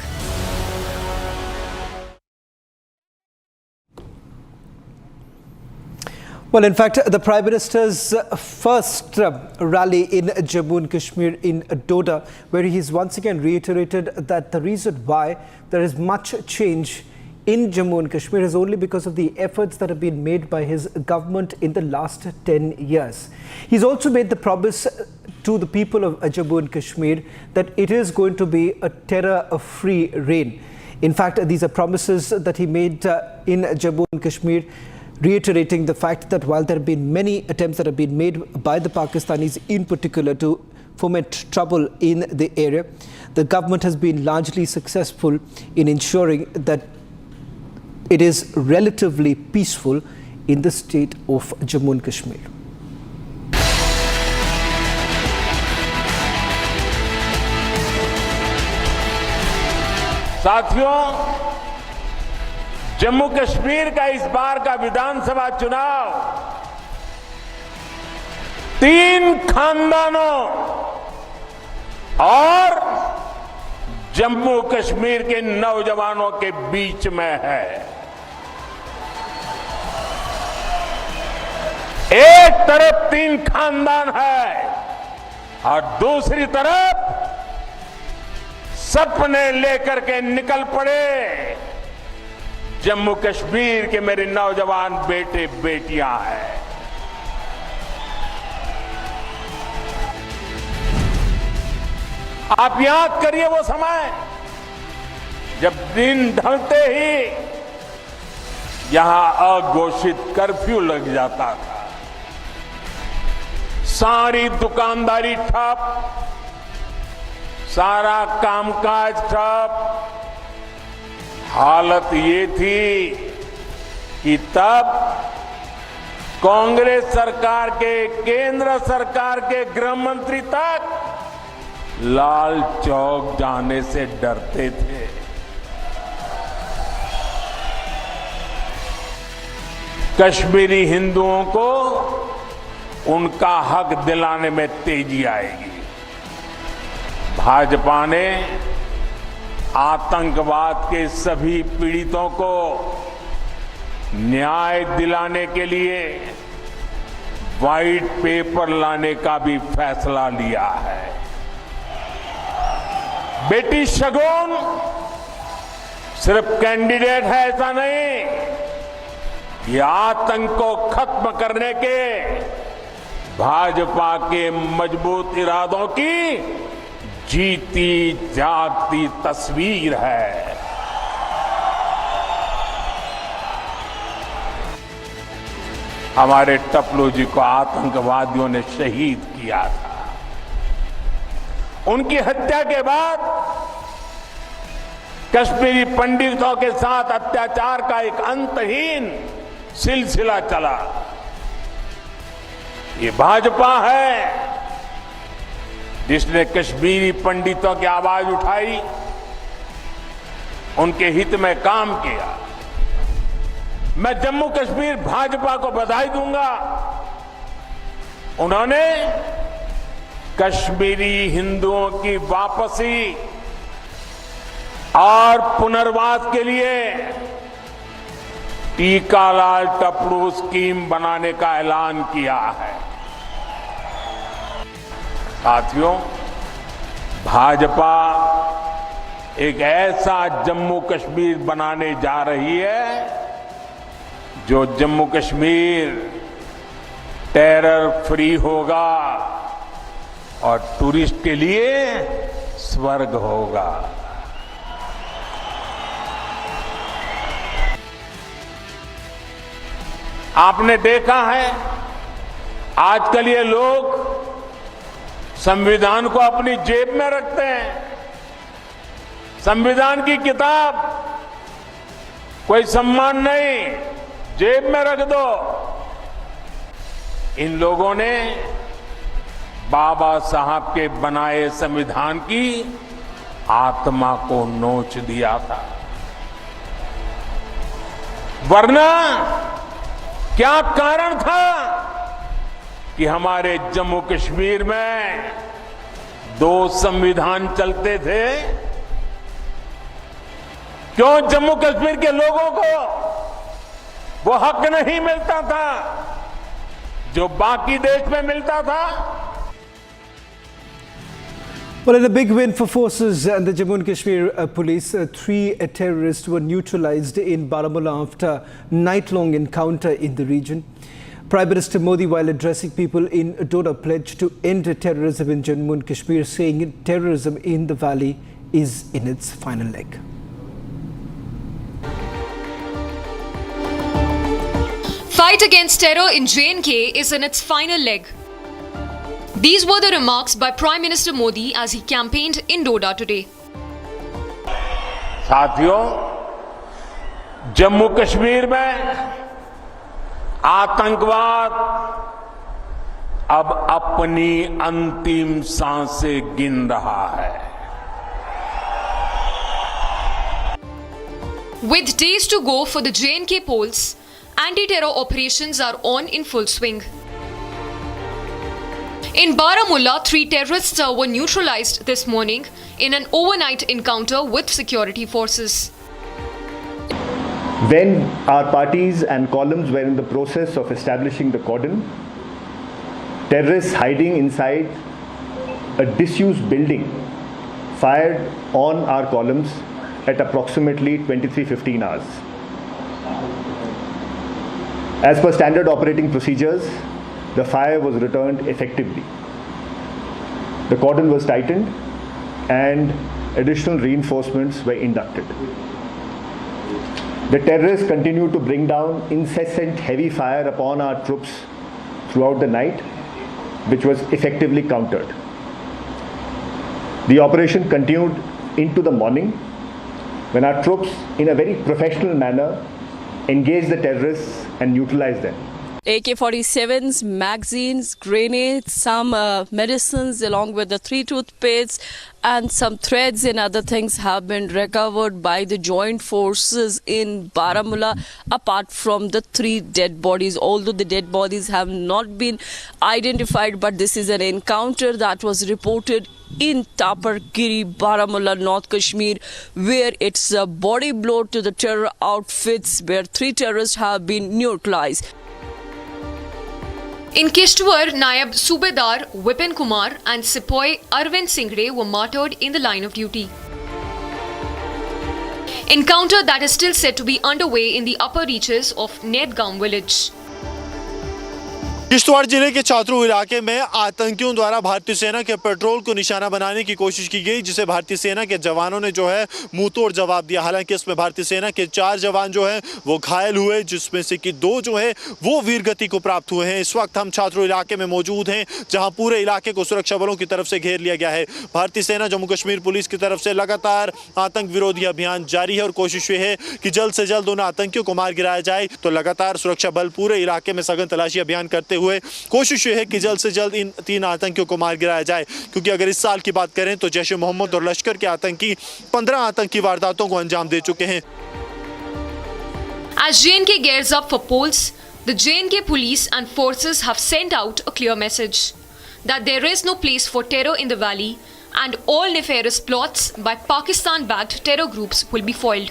Well, in fact, the Prime Minister's first rally in Jammu and Kashmir in Doda, where he's once again reiterated that the reason why there is much change in Jammu and Kashmir is only because of the efforts that have been made by his government in the last 10 years. He's also made the promise to the people of Jammu and Kashmir that it is going to be a terror-free reign. In fact, these are promises that he made in Jammu and Kashmir, reiterating the fact that while there have been many attempts that have been made by the Pakistanis in particular to foment trouble in the area, the government has been largely successful in ensuring that it is relatively peaceful in the state of Jammu and Kashmir. साथियों, जम्मू कश्मीर का इस बार का विधानसभा चुनाव 3 खानदानों और जम्मू कश्मीर के नौजवानों के बीच में है। एक तरफ 3 खानदान है और दूसरी तरफ सपने लेकर के निकल पड़े जम्मू कश्मीर के मेरे नौजवान बेटे बेटियां हैं। आप याद करिए वो समय जब दिन ढलते ही यहां अघोषित कर्फ्यू लग जाता था, सारी दुकानदारी ठप, सारा कामकाज ठप। हालत ये थी कि तब कांग्रेस सरकार के, केंद्र सरकार के गृह मंत्री तक लाल चौक जाने से डरते थे। कश्मीरी हिंदुओं को उनका हक दिलाने में तेजी आएगी। भाजपा ने आतंकवाद के सभी पीड़ितों को न्याय दिलाने के लिए व्हाइट पेपर लाने का भी फैसला लिया है। बेटी शगुन सिर्फ कैंडिडेट है ऐसा नहीं, ये आतंक को खत्म करने के भाजपा के मजबूत इरादों की जीती जागती तस्वीर है। हमारे टपलू जी को आतंकवादियों ने शहीद किया था। उनकी हत्या के बाद कश्मीरी पंडितों के साथ अत्याचार का एक अंतहीन सिलसिला चला। ये भाजपा है जिसने कश्मीरी पंडितों की आवाज उठाई, उनके हित में काम किया। मैं जम्मू कश्मीर भाजपा को बधाई दूंगा। उन्होंने कश्मीरी हिंदुओं की वापसी और पुनर्वास के लिए टीका लाल टपड़ू स्कीम बनाने का ऐलान किया है। साथियों, भाजपा एक ऐसा जम्मू कश्मीर बनाने जा रही है जो जम्मू कश्मीर टेरर फ्री होगा और टूरिस्ट के लिए स्वर्ग होगा। आपने देखा है आजकल ये लोग संविधान को अपनी जेब में रखते हैं। संविधान की किताब कोई सम्मान नहीं, जेब में रख दो। इन लोगों ने बाबा साहब के बनाए संविधान की आत्मा को नोच दिया था। वरना क्या कारण था कि हमारे जम्मू कश्मीर में 2 संविधान चलते थे? क्यों जम्मू कश्मीर के लोगों को वो हक नहीं मिलता था जो बाकी देश में मिलता था? Well, in a big win for forces and the Jammu and Kashmir police, 3 terrorists were neutralized in Baramulla after night-long encounter in the region. Prime Minister Modi, while addressing people in Doda, pledged to end terrorism in Jammu and Kashmir, saying terrorism in the valley is in its final leg. Fight against terror in J&K is in its final leg. These were the remarks by Prime Minister Modi as he campaigned in Doda today. साथियों, जम्मू कश्मीर में आतंकवाद अब अपनी अंतिम सांसें गिन रहा है। With days to go for the J&K polls, anti-terror operations are on in full swing. In Baramulla, 3 terrorists were neutralized this morning in an overnight encounter with security forces. When our parties and columns were in the process of establishing the cordon, terrorists hiding inside a disused building fired on our columns at approximately 23:15 hours. As per standard operating procedures, the fire was returned effectively. The cordon was tightened and additional reinforcements were inducted. The terrorists continued to bring down incessant heavy fire upon our troops throughout the night, which was effectively countered. The operation continued into the morning when our troops, in a very professional manner, engaged the terrorists and neutralized them. AK-47s, magazines, grenades, some medicines along with the 3 toothpicks and some threads and other things have been recovered by the joint forces in Baramulla, apart from the 3 dead bodies. Although the dead bodies have not been identified, but this is an encounter that was reported in Tapargiri, Baramulla, North Kashmir, where it's a body blow to the terror outfits where 3 terrorists have been neutralized. In Kishtwar, Nayab Subedar Vipin Kumar and Sepoy Arvind Singre were martyred in the line of duty. Encounter that is still said to be underway in the upper reaches of Nedgaon village. Kishtwar जिले के चातरू इलाके में आतंकियों द्वारा भारतीय सेना के petrol को निशाना बनाने की कोशिश की गई, जिसे भारतीय सेना के जवानों ने जो है मुंह तोड़ जवाब दिया। हालांकि इसमें भारतीय सेना के 4 जवान जो है वो घायल हुए, जिसमें से कि 2 जो है वो वीरगति को प्राप्त हुए हैं। इस वक्त हम चातरू इलाके में मौजूद हैं, जहां पूरे इलाके को सुरक्षा बलों की तरफ से घेर लिया गया है। भारतीय सेना जम्मू कश्मीर पुलिस की तरफ से लगातार आतंक विरोधी अभियान जारी है और कोशिश ये है कि जल्द से जल्द उन आतंकियों को मार गिराया जाए। तो लगातार सुरक्षा बल पूरे इलाके में सघन तलाशी अभियान करते हुए कोशिश ये है कि जल्द से जल्द इन 3 आतंकियों को मार गिराया जाए, क्योंकि अगर इस साल की बात करें तो जैश ए मोहम्मद और लश्कर के आतंकी 15 आतंकी वारदातों को अंजाम दे चुके हैं। As J&K gears up for polls, the J&K police and forces have sent out a clear message that there is no place for terror in the valley and all nefarious plots by Pakistan-backed terror groups will be foiled.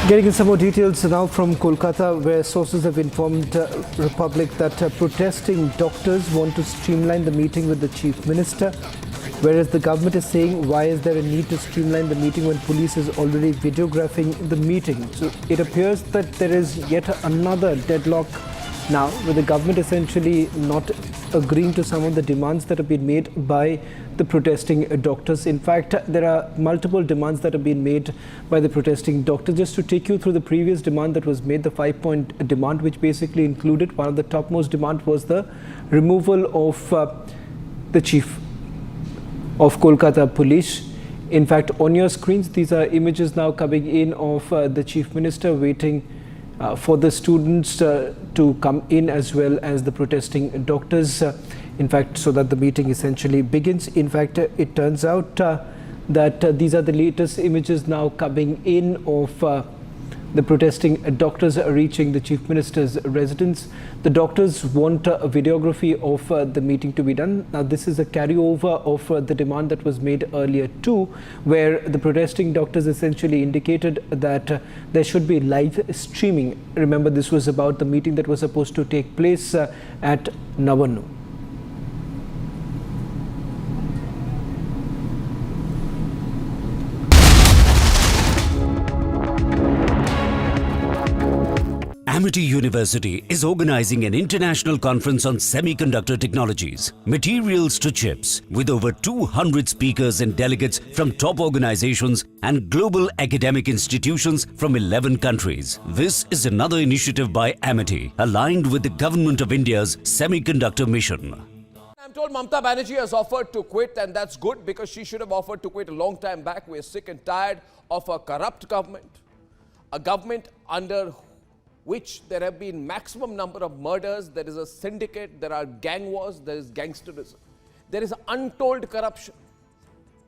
Getting in some more details now from Kolkata, where sources have informed Republic that protesting doctors want to streamline the meeting with the Chief Minister, whereas the government is saying, why is there a need to streamline the meeting when police is already videographing the meeting? So it appears that there is yet another deadlock now, with the government essentially not agreeing to some of the demands that have been made by the protesting doctors. In fact, there are multiple demands that have been made by the protesting doctors. Just to take you through the previous demand that was made, the 5-point demand, which basically included, one of the topmost demand was the removal of the chief of Kolkata police. In fact, on your screens, these are images now coming in of the Chief Minister waiting for the students to come in, as well as the protesting doctors, in fact, so that the meeting essentially begins. In fact, it turns out that these are the latest images now coming in of the protesting doctors reaching the Chief Minister's residence. The doctors want a videography of the meeting to be done. Now, this is a carryover of the demand that was made earlier too, where the protesting doctors essentially indicated that there should be live streaming. Remember, this was about the meeting that was supposed to take place at Navannu. Amity University is organizing an international conference on semiconductor technologies, materials to chips, with over 200 speakers and delegates from top organizations and global academic institutions from 11 countries. This is another initiative by Amity, aligned with the Government of India's semiconductor mission. I'm told Mamata Banerjee has offered to quit, and that's good, because she should have offered to quit a long time back. We're sick and tired of a corrupt government, a government under which there have been maximum number of murders, there is a syndicate, there are gang wars, there is gangsterism. There is untold corruption,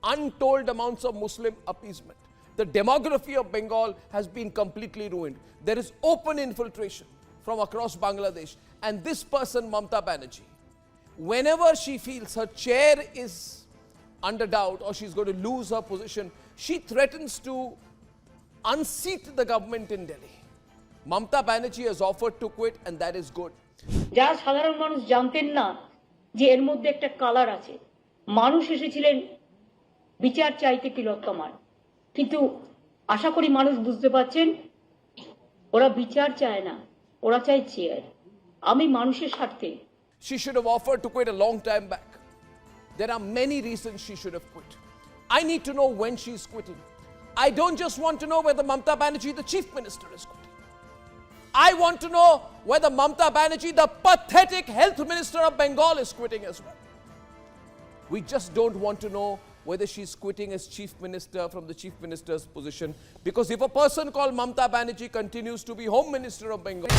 untold amounts of Muslim appeasement. The demography of Bengal has been completely ruined. There is open infiltration from across Bangladesh. And this person, Mamata Banerjee, whenever she feels her chair is under doubt or she's going to lose her position, she threatens to unseat the government in Delhi. Mamata Banerjee has offered to quit, and that is good. যারা সাধারণ মানুষ জানতেন না যে এর মধ্যে একটা colour আছে, মানুষ এসেছিলেন বিচার চাইতে তিলোত্তমার, কিন্তু আশা করি মানুষ বুঝতে পারছেন ওরা বিচার চায় না, ওরা চায় চেয়ার। আমি মানুষের স্বার্থে। She should have offered to quit a long time back. There are many reasons she should have quit. I need to know when she's quitting. I don't just want to know whether Mamata Banerjee, the Chief Minister, is quitting. I want to know whether Mamata Banerjee, the pathetic Health Minister of Bengal, is quitting as well. We just don't want to know whether she's quitting as Chief Minister from the Chief Minister's position, because if a person called Mamata Banerjee continues to be Home Minister of Bengal.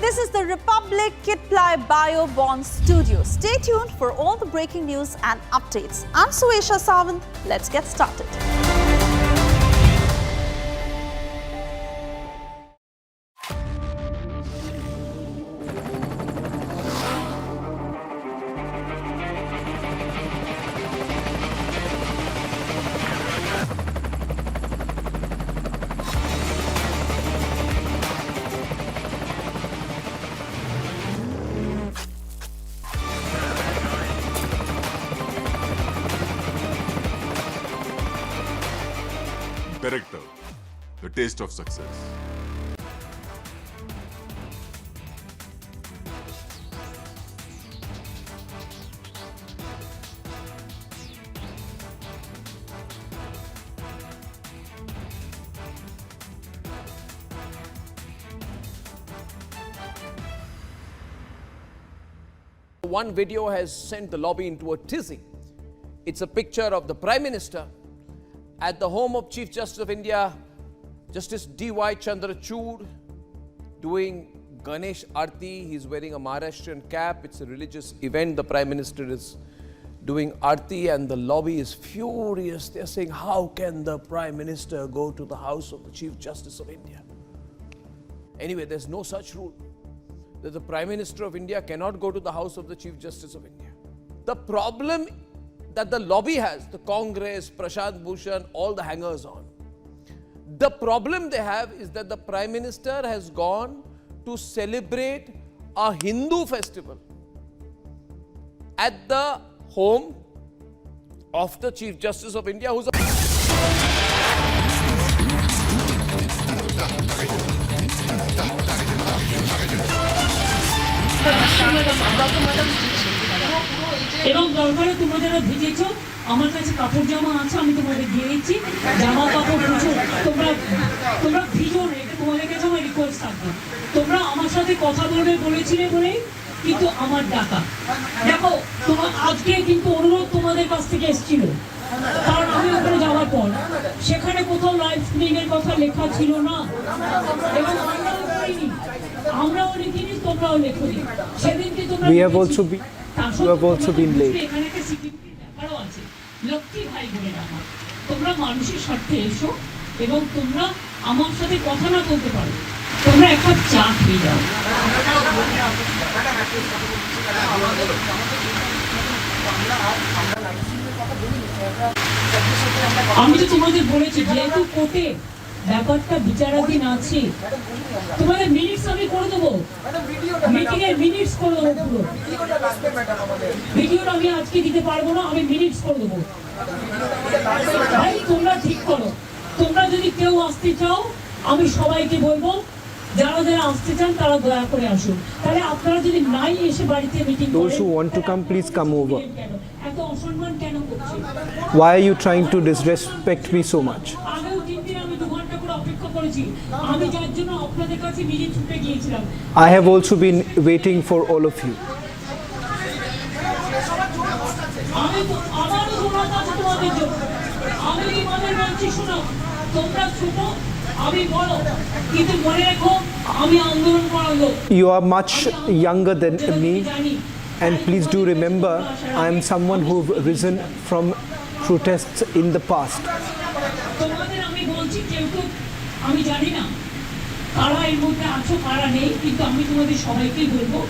This is the Republic Kitply Bio Bond Studio. Stay tuned for all the breaking news and updates. I'm Suesha Sawant. Let's get started. Director, the taste of success. One video has sent the lobby into a tizzy. It's a picture of the Prime Minister at the home of Chief Justice of India, Justice D.Y. Chandrachud, doing Ganesh Aarti. He's wearing a Maharashtrian cap. It's a religious event. The Prime Minister is doing Aarti, and the lobby is furious. They're saying, how can the Prime Minister go to the house of the Chief Justice of India? Anyway, there's no such rule that the Prime Minister of India cannot go to the house of the Chief Justice of India. The problem that the lobby has, the Congress, Prashant Bhushan, all the hangers on. The problem they have is that the Prime Minister has gone to celebrate a Hindu festival at the home of the Chief Justice of India, who's এবং দরকারে তোমরা যারা ভিজেছো আমার কাছে কাপড় জামা আছে আমি তোমাদের দিয়ে দিচ্ছি জামা কাপড় কিছু তোমরা ভিজো না এটা তোমাদের কাছে আমার রিকোয়েস্ট থাকবে তোমরা আমার সাথে কথা বলেছিলে বলেই কিন্তু আমার ডাকা দেখো তোমার আজকে কিন্তু অনুরোধ তোমাদের কাছ থেকে এসেছিল কারণ আমি ওখানে যাওয়ার পর সেখানে কোথাও লাইভ স্ট্রিমিং এর কথা লেখা ছিল না এবং আমরাও লিখিনি তোমরাও লেখনি সেদিনকে তোমরা You have also been late. Lakshmi ভাই বোনেরা তোমরা মানুষের স্বার্থে এসো এবং তোমরা আমার সাথে কথা না বলতে পারো তোমরা একটা চা খেয়ে যাও আমি তো তোমাদের বলেছি যেহেতু কোর্টে ব্যাপারটা বিচারাধীন আছে তোমাদের মিনিটস আমি করে দেবো মিটিং এর মিনিটস করে দেবো পুরো ভিডিওটা আমি আজকে দিতে পারবো না আমি মিনিটস করে দেবো ভাই তোমরা ঠিক করো তোমরা যদি কেউ আসতে চাও আমি সবাইকে বলবো যারা যারা আসতে চান তারা দয়া করে আসুন তাহলে আপনারা যদি নাই এসে বাড়িতে মিটিং করেন Those who want to come, please come over. এত অসম্মান কেন করছেন Why are you trying to disrespect me so much? আগেও 3 দিন আমি 2 ঘন্টা করে অপেক্ষা করেছি আমি যার জন্য আপনাদের কাছে নিজে ছুটে গিয়েছিলাম I have also been waiting for all of you. আমি তো আমারও দৌড়াতে আছে তোমাদের জন্য আমি তোমাদের বলছি শোনো তোমরা ছোটো আমি বড় কিন্তু মনে রেখো আমি আন্দোলন করার লোক You are much younger than me, and please do remember I am someone who have risen from protests in the past. তোমাদের আমি বলছি কেউ তো আমি জানি না কারা এর মধ্যে আছো কারা নেই কিন্তু আমি তোমাদের সবাইকেই বলবো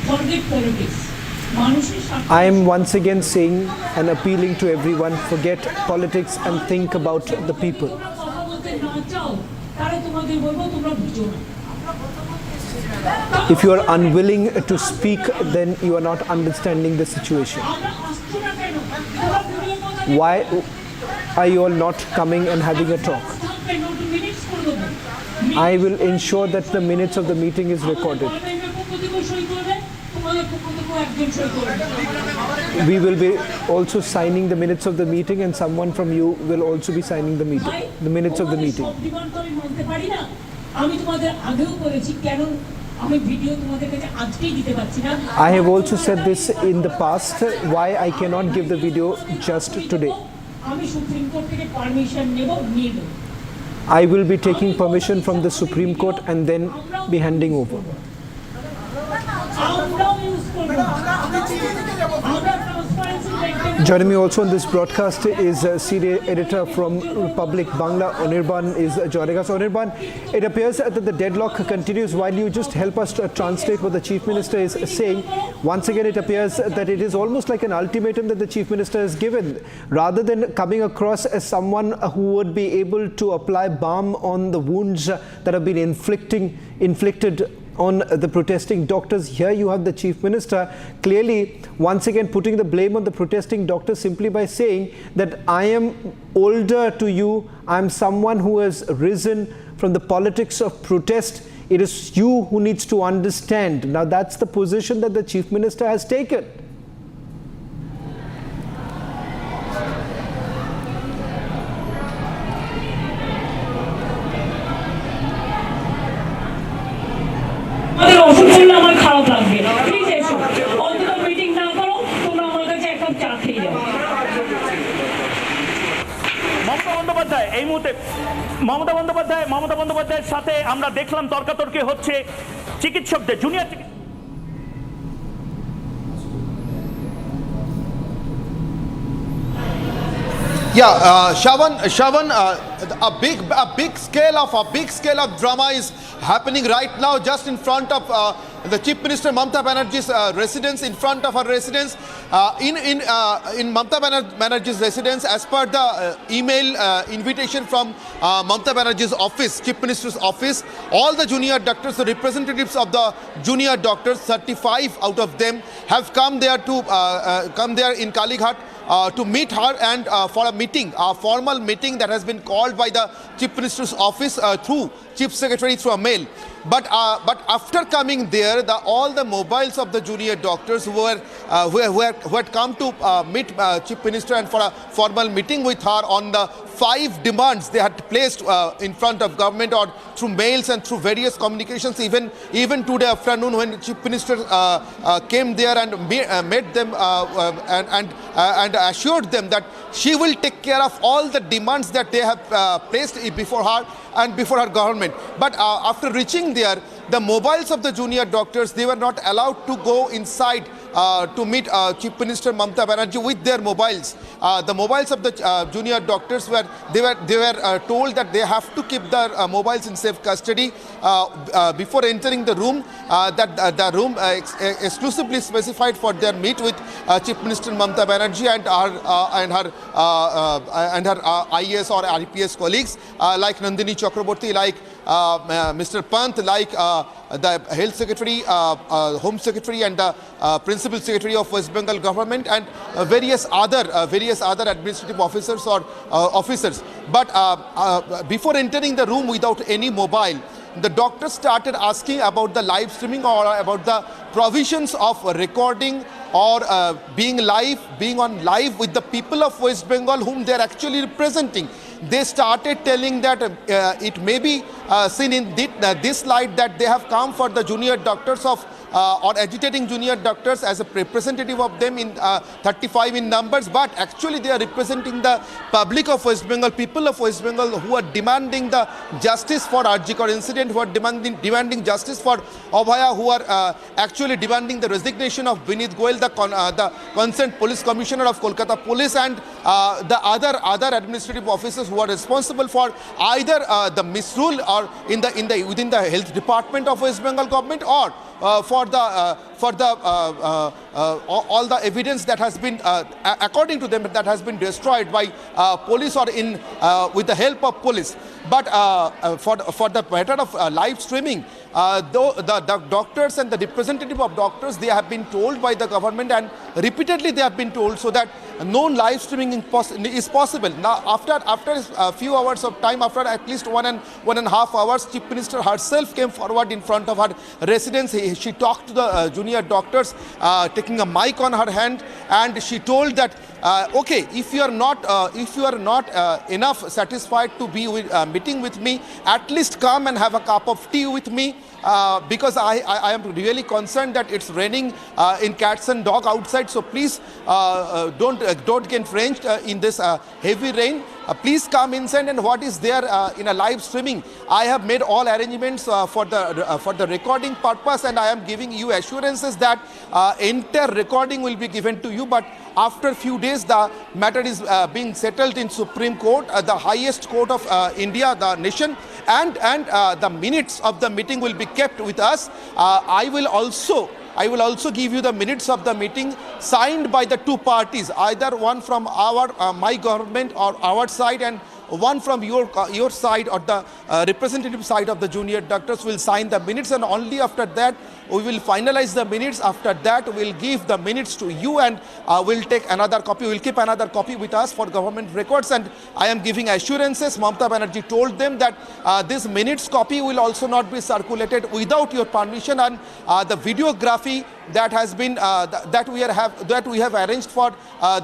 forget politics I am once again saying and appealing to everyone, forget politics and think about the people. If you are unwilling to speak, then you are not understanding the situation. Why are you all not coming and having a talk? I will ensure that the minutes of the meeting is recorded. We will be also signing the minutes of the meeting, and someone from you will also be signing the minutes of the meeting. I have also said this in the past, why I cannot give the video just today. I will be taking permission from the Supreme Court and then be handing over. Joining me also on this broadcast is senior editor from Republic Bangla, Anirban is joining us. Anirban, it appears that the deadlock continues. While you just help us to translate what the Chief Minister is saying, once again it appears that it is almost like an ultimatum that the Chief Minister has given. Rather than coming across as someone who would be able to apply balm on the wounds that have been inflicted on the protesting doctors, here you have the Chief Minister clearly once again putting the blame on the protesting doctors simply by saying that I am older to you, I am someone who has risen from the politics of protest. It is you who needs to understand. Now that's the position that the Chief Minister has taken. এই মুহূর্তে মমতা বন্দ্যোপাধ্যায়ের সাথে আমরা দেখলাম তর্কাতর্কি হচ্ছে চিকিৎসকদের junior Shavan, a big scale of drama is happening right now just in front of the Chief Minister Mamata Banerjee's residence, in front of her residence. In Mamata Banerjee's residence, as per the email invitation from Mamata Banerjee's office, Chief Minister's office, all the junior doctors, the representatives of the junior doctors, 35 out of them have come there in Kalighat to meet her and for a meeting, a formal meeting that has been called by the Chief Minister's office through Chief Secretary through a mail. But after coming there, all the mobiles of the junior doctors who had come to meet Chief Minister and for a formal meeting with her on the 5 demands they had placed in front of government or through mails and through various communications. Even today afternoon, when Chief Minister came there and met them and assured them that she will take care of all the demands that they have placed before her and before her government. But after reaching there, the mobiles of the junior doctors, they were not allowed to go inside to meet Chief Minister Mamata Banerjee with their mobiles. The mobiles of the junior doctors were told that they have to keep their mobiles in safe custody before entering the room. That the room exclusively specified for their meet with Chief Minister Mamata Banerjee and her IAS or RPS colleagues like Nandini Chakraborty, like Mr. Pant, like the Health Secretary, Home Secretary and the Principal Secretary of West Bengal government and various other administrative officers or officers. But before entering the room without any mobile, the doctors started asking about the live streaming or about the provisions of recording or being on live with the people of West Bengal whom they are actually representing. They started telling that it may be seen in this light that they have come for the junior doctors of or agitating junior doctors as a representative of them in 35 in numbers, but actually they are representing the public of West Bengal, people of West Bengal who are demanding the justice for Arjikar incident, who are demanding justice for Abhaya, who are actually demanding the resignation of Vinit Goel, the concerned police commissioner of Kolkata police, and the other administrative officers who are responsible for either the misrule or within the health department of West Bengal government or for all the evidence that has been, according to them, that has been destroyed by police or with the help of police. But for the matter of live streaming, the doctors and the representative of doctors, they have been told by the government and repeatedly they have been told so that no live streaming is possible. Now, after a few hours of time, after at least 1.5 hours, Chief Minister herself came forward in front of her residence. She talked to the junior doctors, taking a mic on her hand, and she told that, okay, if you are not enough satisfied to be meeting with me, at least come and have a cup of tea with me. Because I am really concerned that it's raining in cats and dog outside, so please don't get drenched in this heavy rain. Please come inside, and what is there in a live streaming? I have made all arrangements for the recording purpose, and I am giving you assurances that entire recording will be given to you. But after a few days, the matter is being settled in Supreme Court, the highest court of India, the nation, and the minutes of the meeting will be kept with us. I will also give you the minutes of the meeting signed by the two parties, either one from my government or our side and one from your side or the representative side of the junior doctors will sign the minutes, and only after that we will finalize the minutes. After that we will give the minutes to you, and we'll take another copy. We'll keep another copy with us for government records, and I am giving assurances. Mamata Banerjee told them that this minutes copy will also not be circulated without your permission, and the videography that has been that we have arranged for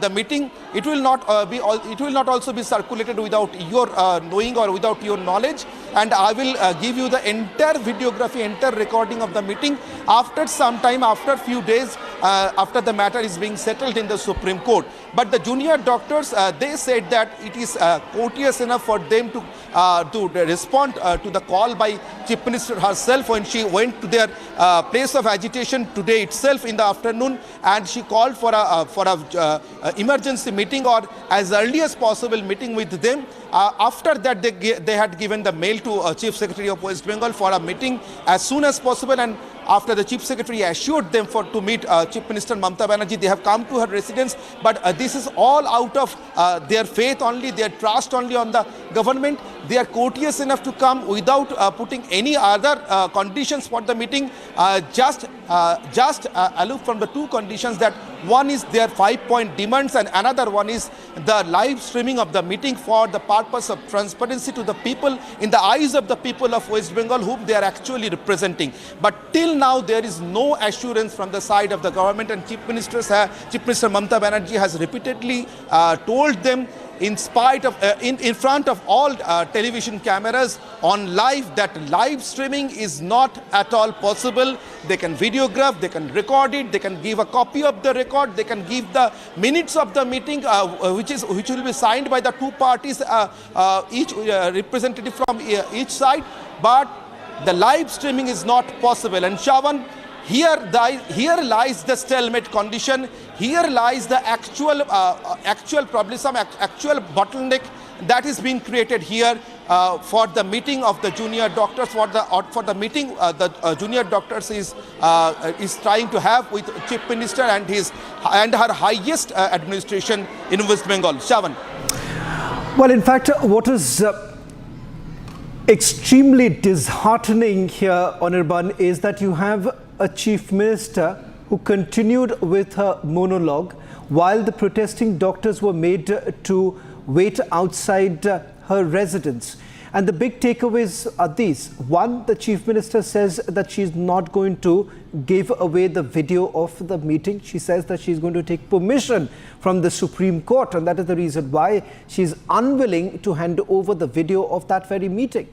the meeting, it will not also be circulated without your knowing or without your knowledge. And I will give you the entire videography, entire recording of the meeting after some time, after a few days, after the matter is being settled in the Supreme Court. But the junior doctors, they said that it is courteous enough for them to respond to the call by Chief Minister herself when she went to their place of agitation today itself in the afternoon, and she called for a emergency meeting or as early as possible meeting with them. After that, they had given the mail to Chief Secretary of West Bengal for a meeting as soon as possible, and after the Chief Secretary assured them to meet Chief Minister Mamata Banerjee. They have come to her residence, but this is all out of their faith only, their trust only on the government. They are courteous enough to come without putting any other conditions for the meeting, just aloof from the two conditions, that one is their 5-point demands and another one is the live streaming of the meeting for the purpose of transparency to the people, in the eyes of the people of West Bengal whom they are actually representing. But till now there is no assurance from the side of the government, and Chief Minister Mamata Banerjee has repeatedly told them, in spite of in front of all television cameras on live, that live streaming is not at all possible. They can videograph, they can record it, they can give a copy of the record, they can give the minutes of the meeting, which will be signed by the two parties, each representative from each side, but the live streaming is not possible. And Shawan, here lies the stalemate condition. Here lies the actual problem, some actual bottleneck that is being created here for the meeting of the junior doctors. For the meeting the junior doctors is trying to have with Chief Minister and her highest administration in West Bengal. Shawan. Well, in fact, what is extremely disheartening here, Anirban, is that you have a Chief Minister who continued with her monologue while the protesting doctors were made to wait outside her residence. And the big takeaways are these. One, the Chief Minister says that she's not going to give away the video of the meeting. She says that she's going to take permission from the Supreme Court, and that is the reason why she's unwilling to hand over the video of that very meeting.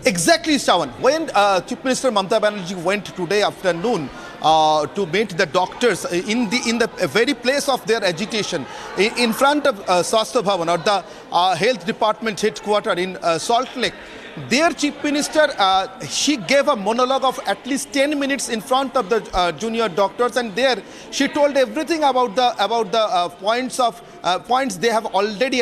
Exactly, Shawan. When Chief Minister Mamata Banerjee went today afternoon to meet the doctors in the very place of their agitation, in front of Swasthya Bhavan, or the Health Department headquarters in Salt Lake, their Chief Minister, she gave a monologue of at least 10 minutes in front of the junior doctors, and there she told everything about the points they have already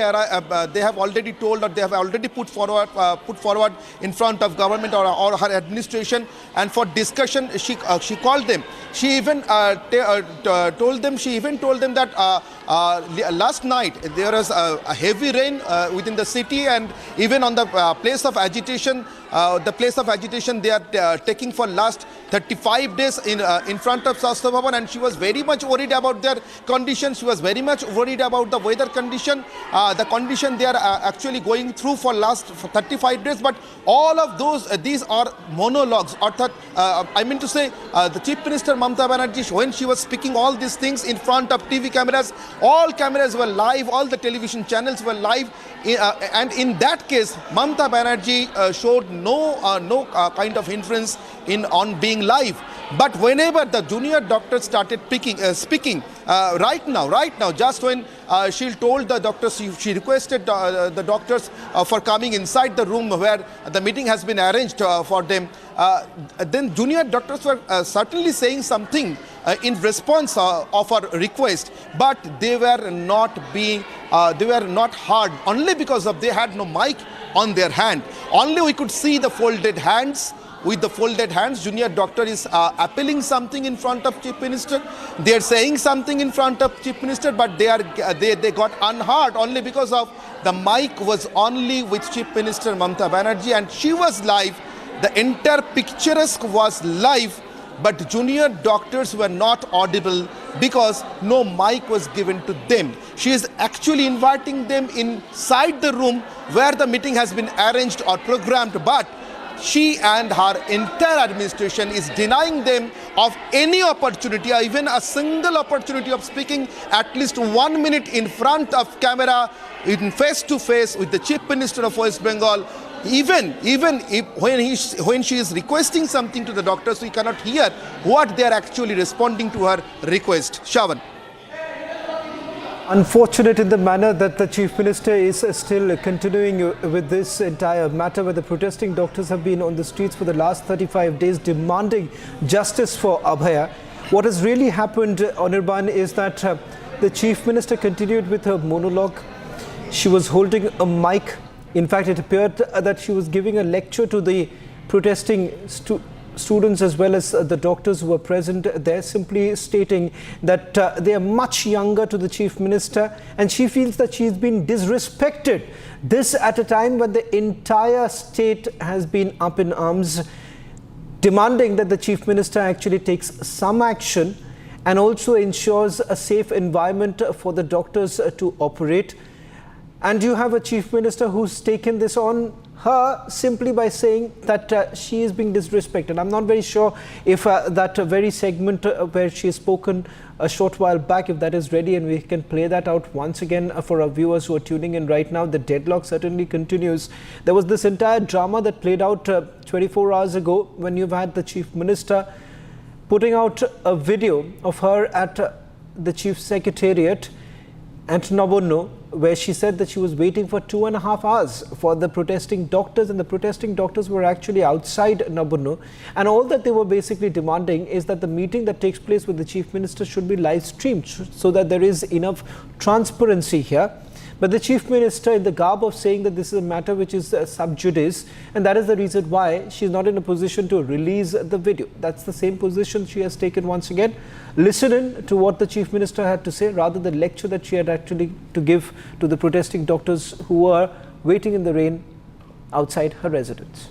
told, or they have already put forward in front of government or her administration, and for discussion she called them. She even told them that last night there was a heavy rain within the city, and even on the place of agitation, they are taking for last 35 days in front of Swasthya Bhavan, and she was very much worried about their condition. She was very much worried about the weather condition, the condition they are actually going through for 35 days. But all of these are monologues. I mean to say, the Chief Minister Mamata Banerjee, when she was speaking all these things in front of TV cameras, all cameras were live, all the television channels were live, and in that case, Mamata Banerjee showed no kind of influence on being live. But whenever the junior doctors started speaking, right now, just when she told the doctors, she requested the doctors for coming inside the room where the meeting has been arranged for them, then junior doctors were certainly saying something in response of her request, but they were not heard, only because they had no mic on their hand. Only we could see the folded hands. With the folded hands, junior doctor is appealing something in front of Chief Minister. They are saying something in front of Chief Minister, but they got unheard only because of the mic was only with Chief Minister Mamata Banerjee, and she was live. The entire picturesque was live, but junior doctors were not audible because no mic was given to them. She is actually inviting them inside the room where the meeting has been arranged or programmed, but she and her entire administration is denying them of any opportunity, or even a single opportunity of speaking at least 1 minute in front of camera, in face to face with the Chief Minister of West Bengal. Even if when she is requesting something to the doctors, we cannot hear what they are actually responding to her request. Shawan. Unfortunate in the manner that the Chief Minister is still continuing with this entire matter, where the protesting doctors have been on the streets for the last 35 days demanding justice for Abhaya. What has really happened, Anirban, is that the Chief Minister continued with her monologue. She was holding a mic. In fact, it appeared that she was giving a lecture to the protesting students as well as the doctors who were present. They're simply stating that they are much younger to the Chief Minister, and she feels that she's been disrespected. This at a time when the entire state has been up in arms, demanding that the Chief Minister actually takes some action and also ensures a safe environment for the doctors to operate. And you have a Chief Minister who's taken this on her simply by saying that she is being disrespected. I'm not very sure if that very segment where she has spoken a short while back, if that is ready and we can play that out once again for our viewers who are tuning in right now. The deadlock certainly continues. There was this entire drama that played out 24 hours ago when you've had the Chief Minister putting out a video of her at the Chief Secretariat at Nabonno, where she said that she was waiting for 2.5 hours for the protesting doctors, and the protesting doctors were actually outside Nabonno, and all that they were basically demanding is that the meeting that takes place with the Chief Minister should be live streamed so that there is enough transparency here. But the Chief Minister, in the garb of saying that this is a matter which is sub judice, and that is the reason why she's not in a position to release the video. That's the same position she has taken once again. Listen in to what the Chief Minister had to say, rather the lecture that she had actually to give to the protesting doctors who were waiting in the rain outside her residence.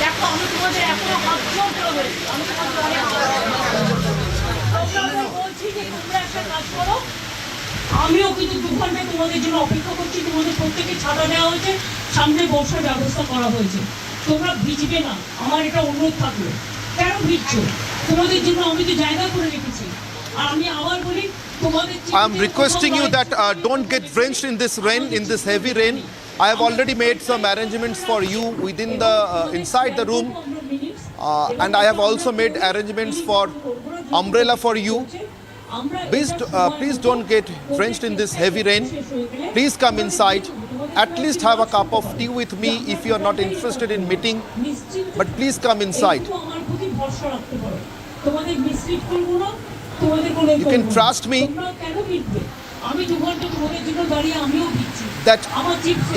দেখো আমি তোমাদের এখনো হাত জোর করে বলছি, আমি তোমাদের অনেক বলছি যে তোমরা একটা কাজ করো। আমিও কিন্তু 2 ঘন্টা তোমাদের জন্য অপেক্ষা করছি। তোমাদের প্রত্যেকে ছাতা দেওয়া হয়েছে, সামনে বসার ব্যবস্থা করা হয়েছে। তোমরা ভিজবে না, আমার এটা অনুরোধ থাকলো। কেন ভিজছো? তোমাদের জন্য আমি তো জায়গা করে রেখেছি। আর আমি আবার বলি তোমাদের I'm requesting you that don't get drenched in this rain, in this heavy rain. I have already made some arrangements for you within the inside the room, and I have also made arrangements for umbrella for you. Please don't get drenched in this heavy rain. Please come inside. At least have a cup of tea with me if you are not interested in meeting. But please come inside. You can trust me that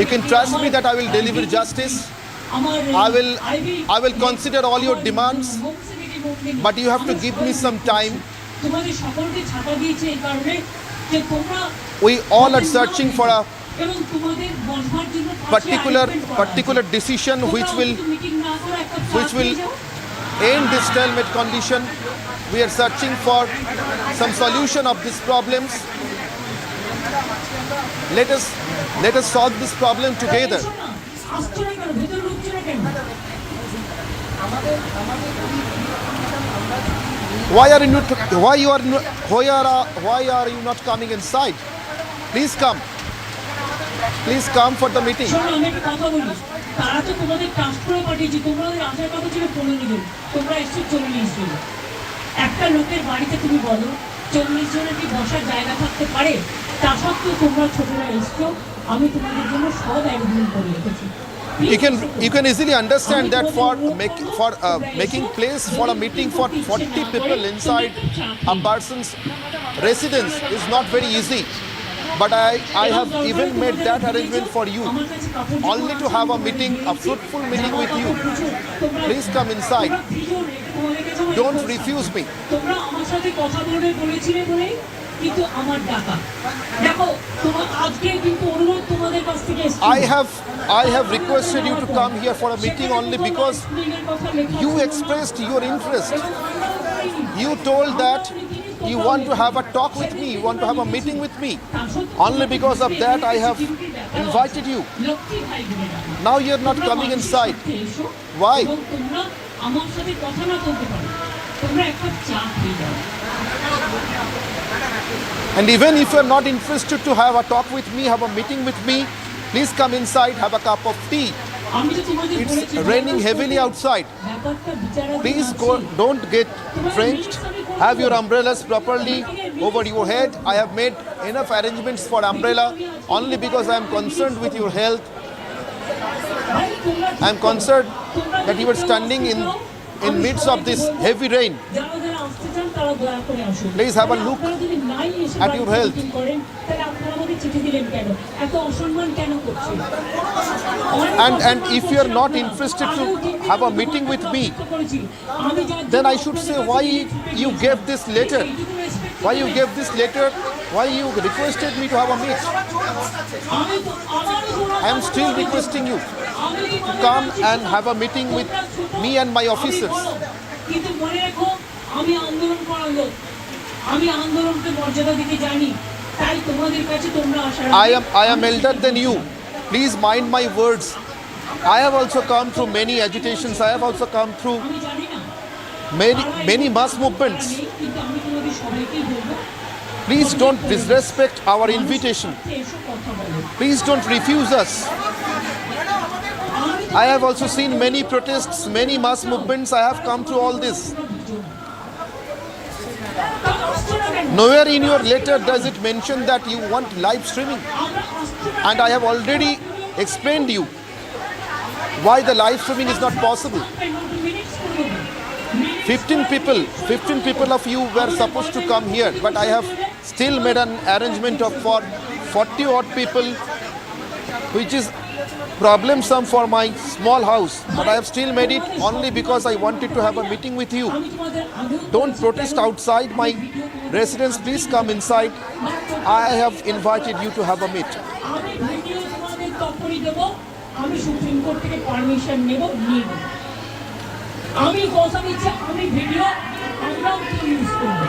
you can trust me that I will deliver justice. I will consider all your demands, but you have to give me some time. We all are searching for a particular decision which will end this stalemate condition. We are searching for some solution of these problems. Let us solve this problem together. Why are you not coming inside? Please come. Please come for the meeting. তারা তো তোমাদের transfer পাঠিয়েছে, তোমাদের আসার কথা ছিল 15 দিন, তোমরা এসছো 40 জন। একটা লোকের বাড়িতে তুমি বলো 40 জনের কি বসার জায়গা থাকতে পারে? তা সত্ত্বেও তোমরা ছোটরা এসছো, আমি তোমাদের জন্য সব অ্যারেঞ্জমেন্ট করে রেখেছি। You can easily understand that for making place for a meeting for 40 people inside a person's residence is not very easy. But I have even made that arrangement for you, only to have a meeting, a fruitful meeting with you. Please come inside. Don't refuse me. I have requested you to come here for a meeting only because you expressed your interest. You told that you want to have a talk with me, you want to have a meeting with me. Only because of that I have invited you. Now you are not coming inside. Why? And even if you are not interested to have a talk with me, have a meeting with me, please come inside, have a cup of tea. It's raining heavily outside. Please don't get drenched. Have your umbrellas properly over your head. I have made enough arrangements for umbrella only because I am concerned with your health. I am concerned that you are standing in midst of this heavy rain. আপনারাও দয়া করে আসুন। Please have a look আপনারা যদি নাই এসে at your health. Meeting করেন তাহলে আপনারা আমাদের চিঠি দিলেন কেন? এত অসম্মান কেন করছেন? And if you are not interested to have a meeting with me, then I should say why you gave this letter. Why you gave this letter? Why you requested me to have a meet? I am still requesting you to come and have a meeting with me and my officers. কিন্তু মনে রাখো আমি আন্দোলন করার লোক, আমি আন্দোলনকে মর্যাদা দিতে জানি, তাই তোমাদের কাছে তোমরা আসার I am elder than you. Please mind my words. I have also come through many agitations. I have also come through many mass movements. কিন্তু আমি তোমাদের সবাইকেই বলবো Please don't disrespect our invitation. Please don't refuse us. I have also seen many protests, many mass movements. I have come through all this. Nowhere in your letter does it mention that you want live streaming. And I have already explained you why the live streaming is not possible. 15 people of you were supposed to come here, but I have still made an arrangement for 40 odd people, which is problemsome for my small house, but I have still made it only because I wanted to have a meeting with you. Don't protest outside my residence, please come inside. I have invited you to have a meet. আমি supreme court থেকে permission নেব, আমি কথা দিচ্ছি, আমি video আমরাও use করব,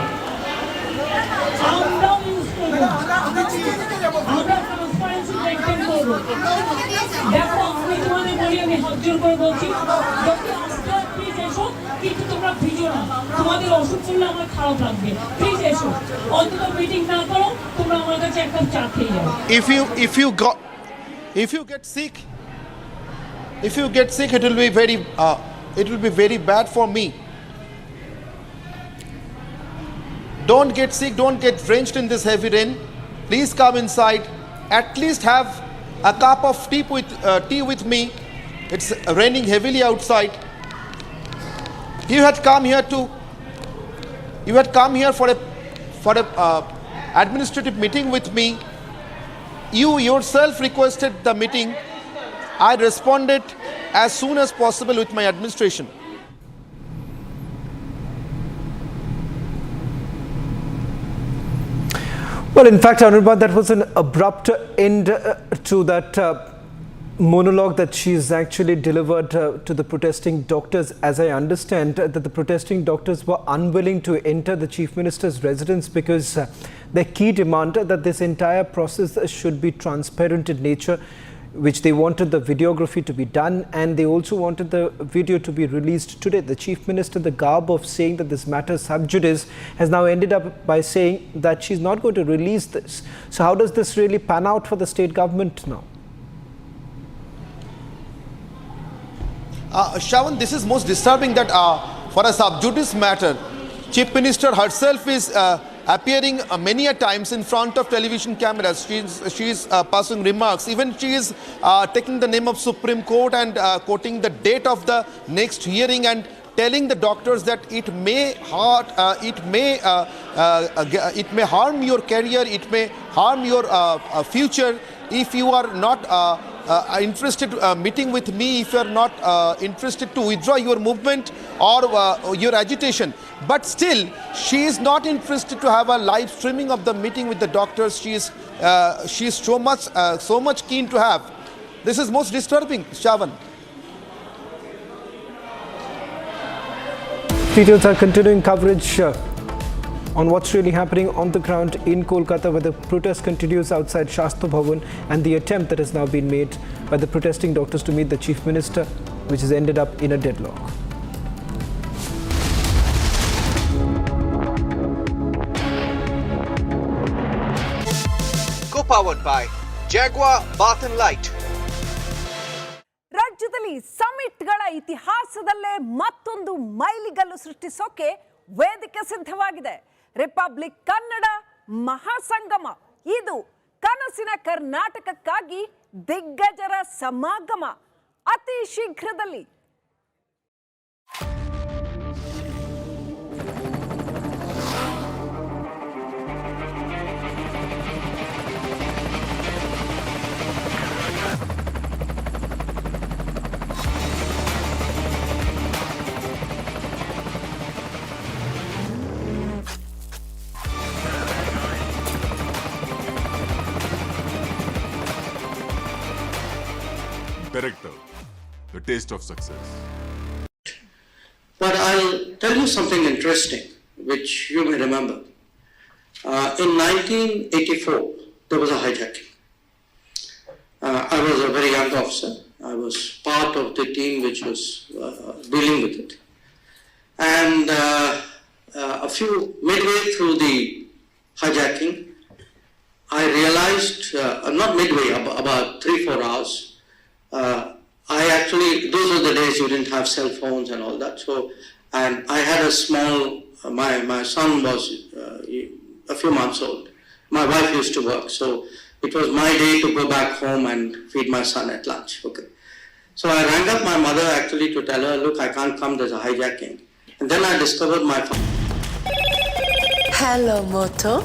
আমরা ট্রান্সপারেন্সি মেইনটেইন করব। দেখো আমি তোমাদের বলি, আমি হাত জোর করে বলছি, যদি আজকে প্লিজ এসো, কিন্তু তোমরা ভিজো না, তোমাদের অসুখ করলে আমার খারাপ লাগবে, প্লিজ এসো, অন্তত মিটিং না করো, তোমরা আমার কাছে একটা চা খেয়ে যাও। If you get sick, it will be very bad for me. Don't get sick, don't get drenched in this heavy rain. Please come inside. At least have a cup of tea with me. It's raining heavily outside. You had come here for a administrative meeting with me. You yourself requested the meeting. I responded as soon as possible with my administration. Well, in fact, Anirban, that was an abrupt end to that monologue that she's actually delivered to the protesting doctors. As I understand, that the protesting doctors were unwilling to enter the Chief Minister's residence because their key demand that this entire process should be transparent in nature, which they wanted the videography to be done, and they also wanted the video to be released today. The Chief Minister, the garb of saying that this matter sub judice, has now ended up by saying that she's not going to release this. So how does this really pan out for the state government now? Shravan, this is most disturbing that for a sub judice matter, Chief Minister herself is appearing many a times in front of television cameras. She is passing remarks. Even she is taking the name of Supreme Court and quoting the date of the next hearing and telling the doctors that it may harm your career, it may harm your future if you are not interested meeting with me, if you are not interested to withdraw your movement or your agitation. But still, she is not interested to have a live streaming of the meeting with the doctors. She is so much keen to have. This is most disturbing, Shravan. Details are continuing coverage on what's really happening on the ground in Kolkata, where the protest continues outside Shastra Bhavan, and the attempt that has now been made by the protesting doctors to meet the Chief Minister, which has ended up in a deadlock. Co-powered by Jaguar Bath and Light. ರಾಜ್ಯದಲ್ಲಿ ಸಮಿಟ್ಗಳ ಇತಿಹಾಸದಲ್ಲೇ ಮತ್ತೊಂದು ಮೈಲಿಗಲ್ಲು ಸೃಷ್ಟಿಸೋಕೆ ವೇದಿಕೆ ಸಿದ್ಧವಾಗಿದೆ. Republic Kannada ಮಹಾಸಂಗಮ. ಇದು ಕನಸಿನ ಕರ್ನಾಟಕಕ್ಕಾಗಿ ದಿಗ್ಗಜರ ಸಮಾಗಮ. ಅತಿ ಶೀಘ್ರದಲ್ಲಿ Director, the taste of success. But I'll tell you something interesting, which you may remember. In 1984, there was a hijacking. I was a very young officer. I was part of the team which was dealing with it. And midway through the hijacking, I realized, not midway, about 3-4 hours, those were the days you didn't have cell phones and all that. So, and I had a small, my son was a few months old. My wife used to work, so it was my day to go back home and feed my son at lunch. Okay. So I rang up my mother actually to tell her, look, I can't come, there's a hijacking. And then I discovered my phone. Hello, Moto.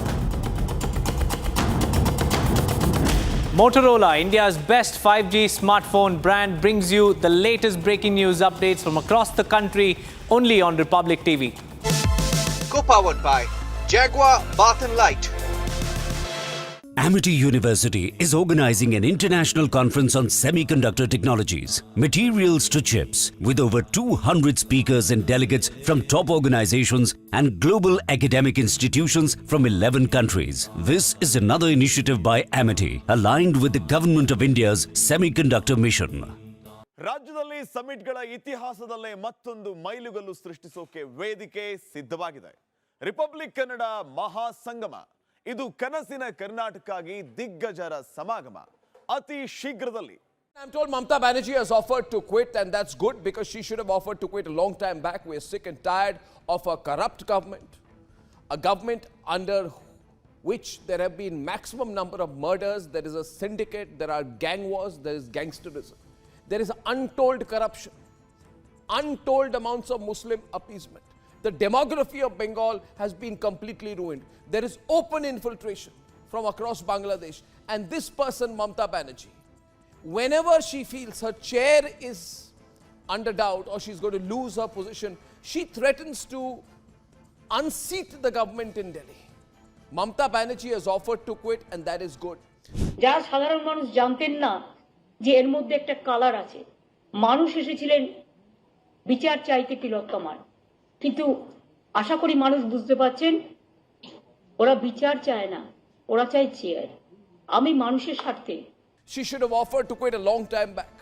Motorola, India's best 5G smartphone brand, brings you the latest breaking news updates from across the country only on Republic TV. Co-powered by Jaguar Bath and Light. Amity University is organizing an international conference on semiconductor technologies, materials to chips, with over 200 speakers and delegates from top organizations and global academic institutions from 11 countries. This is another initiative by Amity, aligned with the Government of India's semiconductor mission. ರಾಜ್ಯದಲ್ಲಿ ಸಮಿಟ್ಗಳ ಇತಿಹಾಸದಲ್ಲೇ ಮತ್ತೊಂದು ಮೈಲುಗಲ್ಲು ಸೃಷ್ಟಿಸೋಕೆ ವೇದಿಕೆ ಸಿದ್ಧವಾಗಿದೆ. Republic Kannada ಮಹಾಸಂಗಮ. ಇದು ಕನಸಿನ ಕರ್ನಾಟಕಕ್ಕಾಗಿ ದಿಗ್ಗಜರ ಸಮಾಗಮ. ಅತಿ ಶೀಘ್ರದಲ್ಲಿ. I'm told Mamata Banerjee has offered to quit, and that's good because she should have offered to quit a long time back. We are sick and tired of a corrupt government, a government under which there have been maximum number of murders, there is a syndicate, there are gang wars, there is gangsterism. There is untold corruption, untold amounts of Muslim appeasement. The demography of Bengal has been completely ruined. There is open infiltration from across Bangladesh. And this person, Mamata Banerjee, whenever she feels her chair is under doubt or she's going to lose her position, she threatens to unseat the government in Delhi. Mamata Banerjee has offered to quit, and that is good. যা সাধারণ মানুষ জানতেন না যে এর মধ্যে একটা colour আছে। মানুষ এসেছিলেন বিচার চাইতে তিলোত্তমার, কিন্তু আশা করি মানুষ বুঝতে পারছেন ওরা বিচার চায় না, ওরা চায় চেয়ার। আমি মানুষের স্বার্থে। She should have offered to quit a long time back.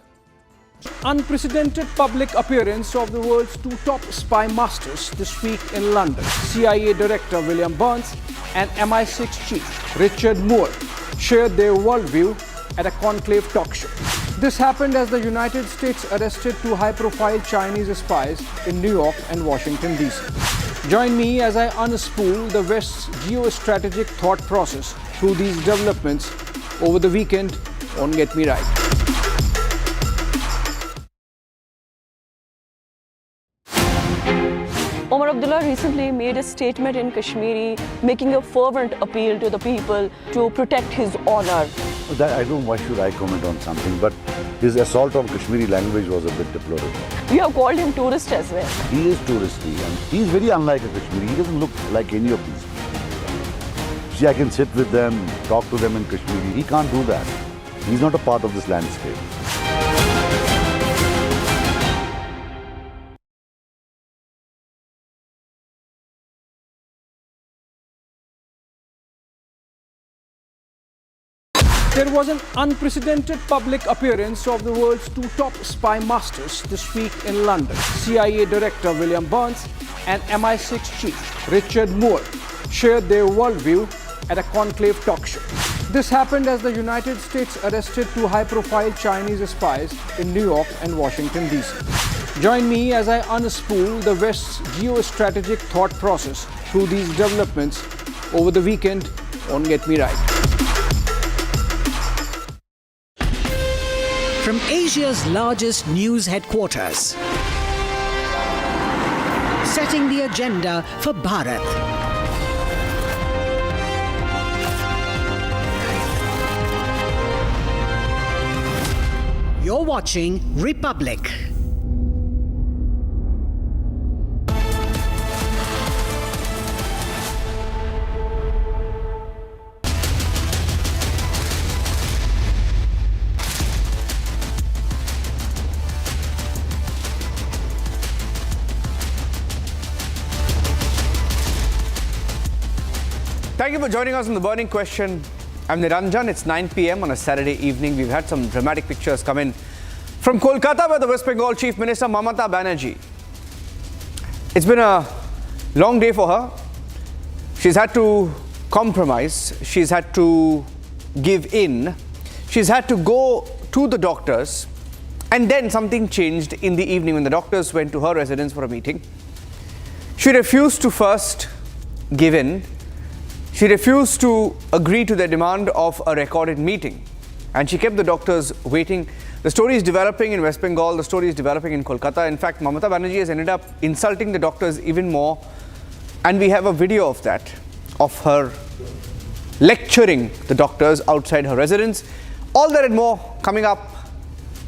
Unprecedented public appearance of the world's two top spy masters this week in London. CIA Director William Burns and MI6 Chief Richard Moore shared their worldview at a conclave talk show. This happened as the United States arrested two high-profile Chinese spies in New York and Washington, D.C. Join me as I unspool the West's geostrategic thought process through these developments over the weekend on Get Me Right. Omar Abdullah recently made a statement in Kashmiri making a fervent appeal to the people to protect his honor. I don't know why should I comment on something, but his assault on Kashmiri language was a bit deplorable. You have called him tourist as well. He is touristy and he is very unlike a Kashmiri. He doesn't look like any of these people. See, I can sit with them, talk to them in Kashmiri. He can't do that. He's not a part of this landscape. There was an unprecedented public appearance of the world's two top spy masters this week in London. CIA Director William Burns and MI6 Chief Richard Moore shared their worldview at a conclave talk show. This happened as the United States arrested two high-profile Chinese spies in New York and Washington, D.C. Join me as I unspool the West's geostrategic thought process through these developments over the weekend on Get Me Right. From Asia's largest news headquarters, setting the agenda for Bharat. You're watching Republic. Thank you for joining us on The Burning Question. I'm Niranjan. It's 9 p.m. on a Saturday evening. We've had some dramatic pictures come in from Kolkata, where the West Bengal Chief Minister Mamata Banerjee. It's been a long day for her. She's had to compromise. She's had to give in. She's had to go to the doctors. And then something changed in the evening when the doctors went to her residence for a meeting. She refused to first give in. She refused to agree to their demand of a recorded meeting. And she kept the doctors waiting. The story is developing in West Bengal. The story is developing in Kolkata. In fact, Mamata Banerjee has ended up insulting the doctors even more. And we have a video of that, of her lecturing the doctors outside her residence. All that and more coming up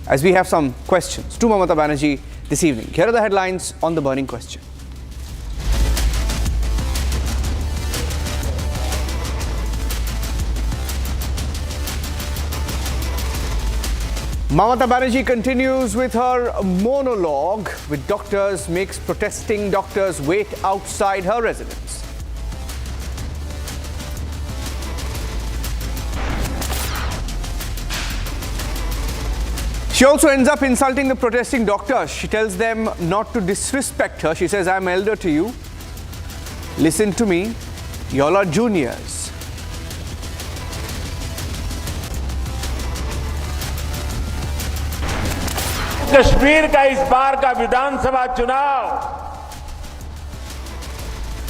as we have some questions to Mamata Banerjee this evening. Here are the headlines on The Burning Question. Mamata Banerjee continues with her monologue with doctors, makes protesting doctors wait outside her residence. She also ends up insulting the protesting doctors. She tells them not to disrespect her. She says, I'm elder to you. Listen to me. Y'all are juniors. Kashmir का इस बार का विधानसभा चुनाव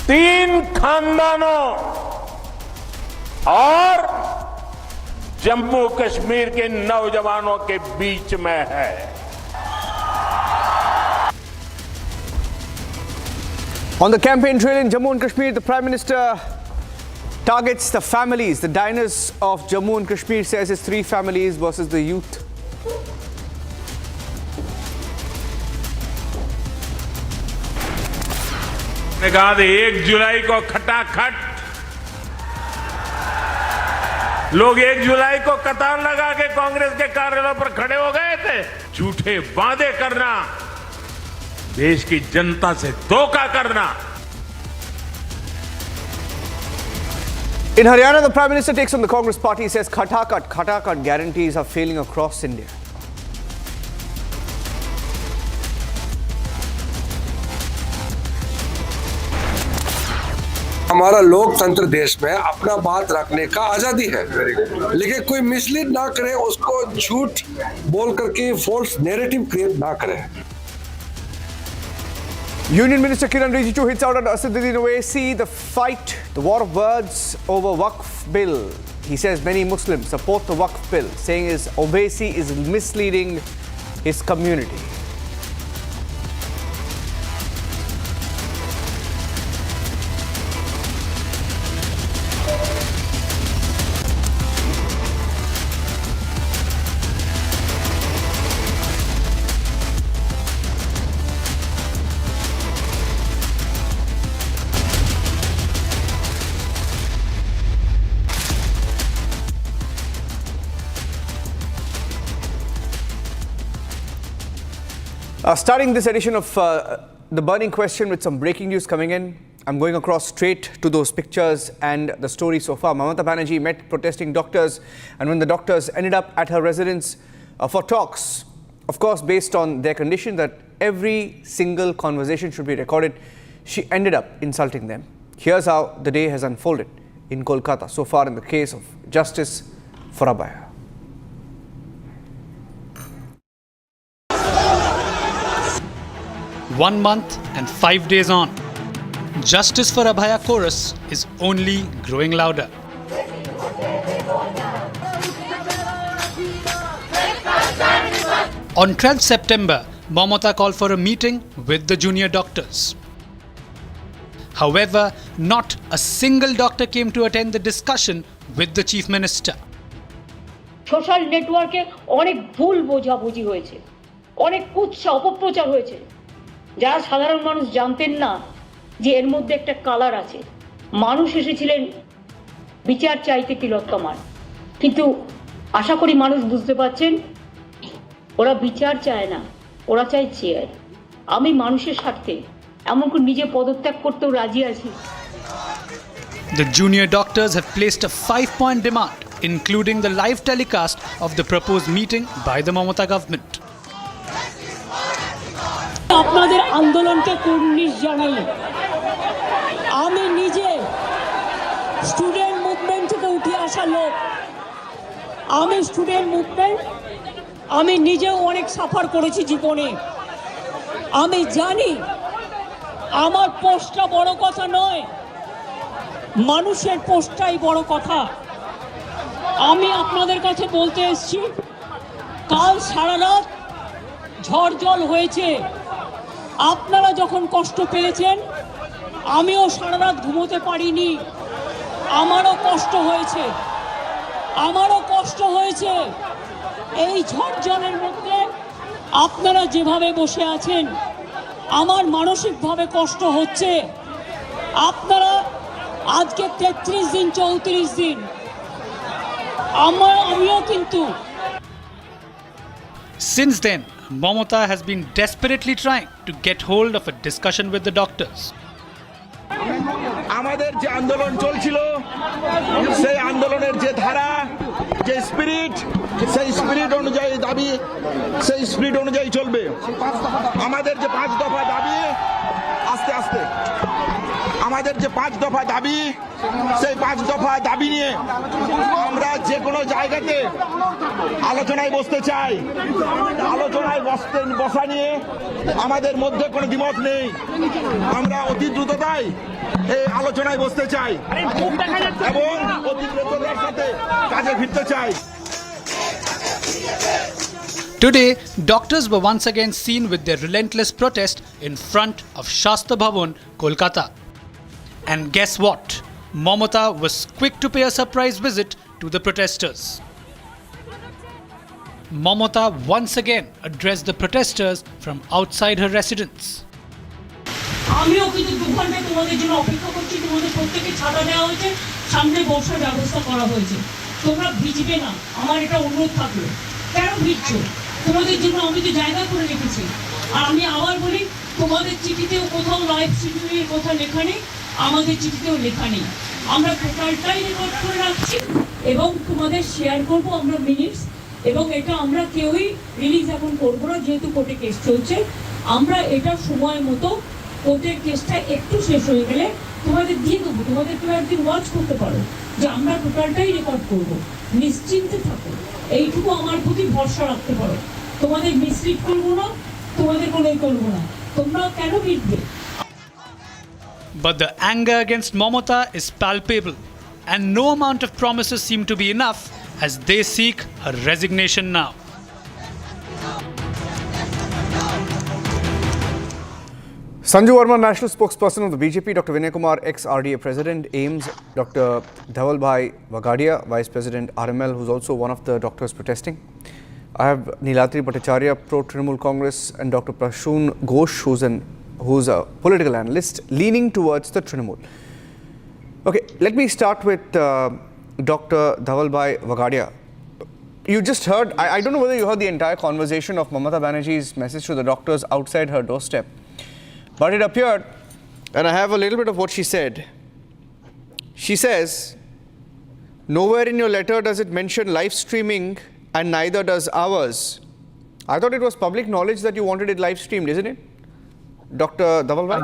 3 खानदानों और जम्मू कश्मीर के नौजवानों के बीच में है। On the campaign trail in Jammu and Kashmir, the Prime Minister targets the families. The diners of Jammu and Kashmir says it's 3 families versus the youth. ने कहा था 1 जुलाई को खटाखट लोग 1 जुलाई को कतार लगा के कांग्रेस के कार्यालय पर खड़े हो गए थे। झूठे वादे करना, देश की जनता से धोखा करना। In Haryana, the Prime Minister takes on the Congress party. He says khatakat guarantees are failing across India. हमारा लोकतंत्र देश में अपना बात रखने का आजादी है, लेकिन कोई मिसलीड ना करे, उसको झूठ बोल करके false narrative create ना करे। Union Minister Kiran Rijiju hits out at Asaduddin Owaisi, the fight, the war of words over Waqf bill. He says many Muslims support the Waqf bill, saying Owaisi is misleading his community. Starting this edition of The Burning Question with some breaking news coming in. I'm going across straight to those pictures and the story so far. Mamata Banerjee met protesting doctors, and when the doctors ended up at her residence for talks, of course based on their condition that every single conversation should be recorded, she ended up insulting them. Here's how the day has unfolded in Kolkata so far in the case of Justice for Abhaya. One month and 5 days on, Justice for Abhaya chorus is only growing louder. On 12th September, Mamata called for a meeting with the junior doctors. However, not a single doctor came to attend the discussion with the Chief Minister. Social নেটওয়ার্কে অনেক ভুল বোঝাবুঝি হয়েছে, অনেক কুৎসা অপপ্রচার হয়েছে, যারা সাধারণ মানুষ জানতেন না যে এর মধ্যে একটা কালার আছে। মানুষ এসেছিলেন বিচার চাইতে তিলোত্তমার, কিন্তু আশা করি মানুষ বুঝতে পারছেন ওরা বিচার চায় না, ওরা চায় চেয়ার। আমি মানুষের স্বার্থে এমনকি নিজে পদত্যাগ করতেও রাজি আছি। The junior doctors have placed a 5-point demand, including the live telecast of the proposed meeting by the Mamata government. আপনাদের আন্দোলনকে কুর্নিশ জানাই। আমি নিজে স্টুডেন্ট মুভমেন্ট থেকে উঠে আসা লোক। আমি স্টুডেন্ট মুভমেন্ট, আমি নিজেও অনেক সাফার করেছি জীবনে। আমি জানি আমার পোস্টটা বড় কথা নয়, মানুষের পোস্টটাই বড় কথা। আমি আপনাদের কাছে বলতে এসেছি, কাল সারা রাত ঝড় জল হয়েছে। আপনারা যখন কষ্ট পেয়েছেন, আমিও সারা রাত ঘুমোতে পারিনি। আমারও কষ্ট হয়েছে, এই ঝড় জলের মধ্যে আপনারা যেভাবে বসে আছেন, আমার মানসিকভাবে কষ্ট হচ্ছে। আপনারা আজকে 33 দিন 34 দিন, আমিও কিন্তু। Since then, Mamata has been desperately trying to get hold of a discussion with the doctors. আমাদের যে আন্দোলন চলছিল, সেই আন্দোলনের যে ধারা, যে স্পিরিট, সেই স্পিরিট অনুযায়ী দাবি, সেই স্পিরিট অনুযায়ী চলবে। আমাদের যে 5 দফা দাবি, আস্তে আস্তে আমাদের যে 5 দফা দাবি, সেই 5 দফা দাবি নিয়ে আমরা যে কোনো জায়গাতে আলোচনায় বসতে চাই। আলোচনায় বসা নিয়ে আমাদের মধ্যে কোনো দ্বিমত নেই। আমরা অতি দ্রুততায় এই আলোচনায় বসতে চাই এবং অতি দ্রুততার সাথে কাজে ফিরতে চাই। Today, doctors were once again seen with their relentless protest in front of Shastra Bhavan, Kolkata. And guess what? Mamata was quick to pay a surprise visit to the protesters. Mamata once again addressed the protesters from outside her residence. আমিও কিন্তু 2 ঘন্টা তোমাদের জন্য অপেক্ষা করছি। তোমাদের প্রত্যেককে ছাতা দেওয়া হয়েছে, সামনে বসার ব্যবস্থা করা হয়েছে। তোমরা ভিজবে না, আমার এটা অনুরোধ থাকলো। কেন ভিজছো? তোমাদের জন্য আমি তো জায়গা করে রেখেছি। আর আমি আবার বলি, তোমাদের চিঠিতেও কোথাও লাইভ স্ট্রিমিংয়ের কথা লেখা নেই, আমাদের চিঠিতেও লেখা নেই। আমরা টোটালটাই রেকর্ড করে রাখছি এবং তোমাদের শেয়ার করব আমরা মিনিটস। এবং এটা আমরা কেউই রিলিজ এখন করবো না, যেহেতু কোর্টে কেস চলছে। আমরা এটা সময় মতো কোর্টের কেসটা একটু শেষ হয়ে গেলে তোমাদের দিয়ে দেবো। তোমাদের কেউ একদিন ওয়াচ করতে পারো যে আমরা টোটালটাই রেকর্ড করবো। নিশ্চিন্তে থাকো, এইটুকু আমার প্রতি ভরসা রাখতে পারো। তোমাদের মিসলিড করবো না, তোমাদের কোনোই করবো না। তোমরা কেন বিটবে? But the anger against Mamata is palpable, and no amount of promises seem to be enough as they seek her resignation now. Sanju Verma, national spokesperson of the BJP, Dr. Vinay Kumar, ex-RDA president, AIMS, Dr. Dhavalbhai Vagadia, vice president, RML, who's also one of the doctors protesting. I have Neelatri Bhattacharya, pro-Trinamool Congress, and Dr. Prashun Ghosh, who's a political analyst leaning towards the Trinamool. Okay, let me start with Dr. Dhavalbhai Vagadia. You just heard, I don't know whether you heard the entire conversation of Mamata Banerjee's message to the doctors outside her doorstep. But it appeared, and I have a little bit of what she said. She says, nowhere in your letter does it mention live streaming, and neither does ours. I thought it was public knowledge that you wanted it live streamed, isn't it? Dr. Dhavalbhai?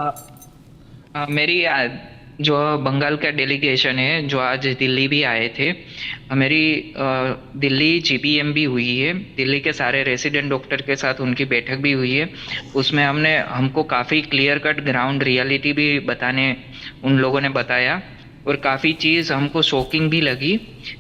मेरी जो बंगाल का delegation है, जो आज दिल्ली भी आए थे, मेरी दिल्ली GPM भी हुई है। दिल्ली के सारे रेसिडेंट डॉक्टर के साथ उनकी बैठक भी हुई है। उसमें हमको काफ़ी क्लियर कट ग्राउंड रियलिटी भी बताने उन लोगों ने बताया और काफ़ी चीज़ हमको शॉकिंग भी लगी।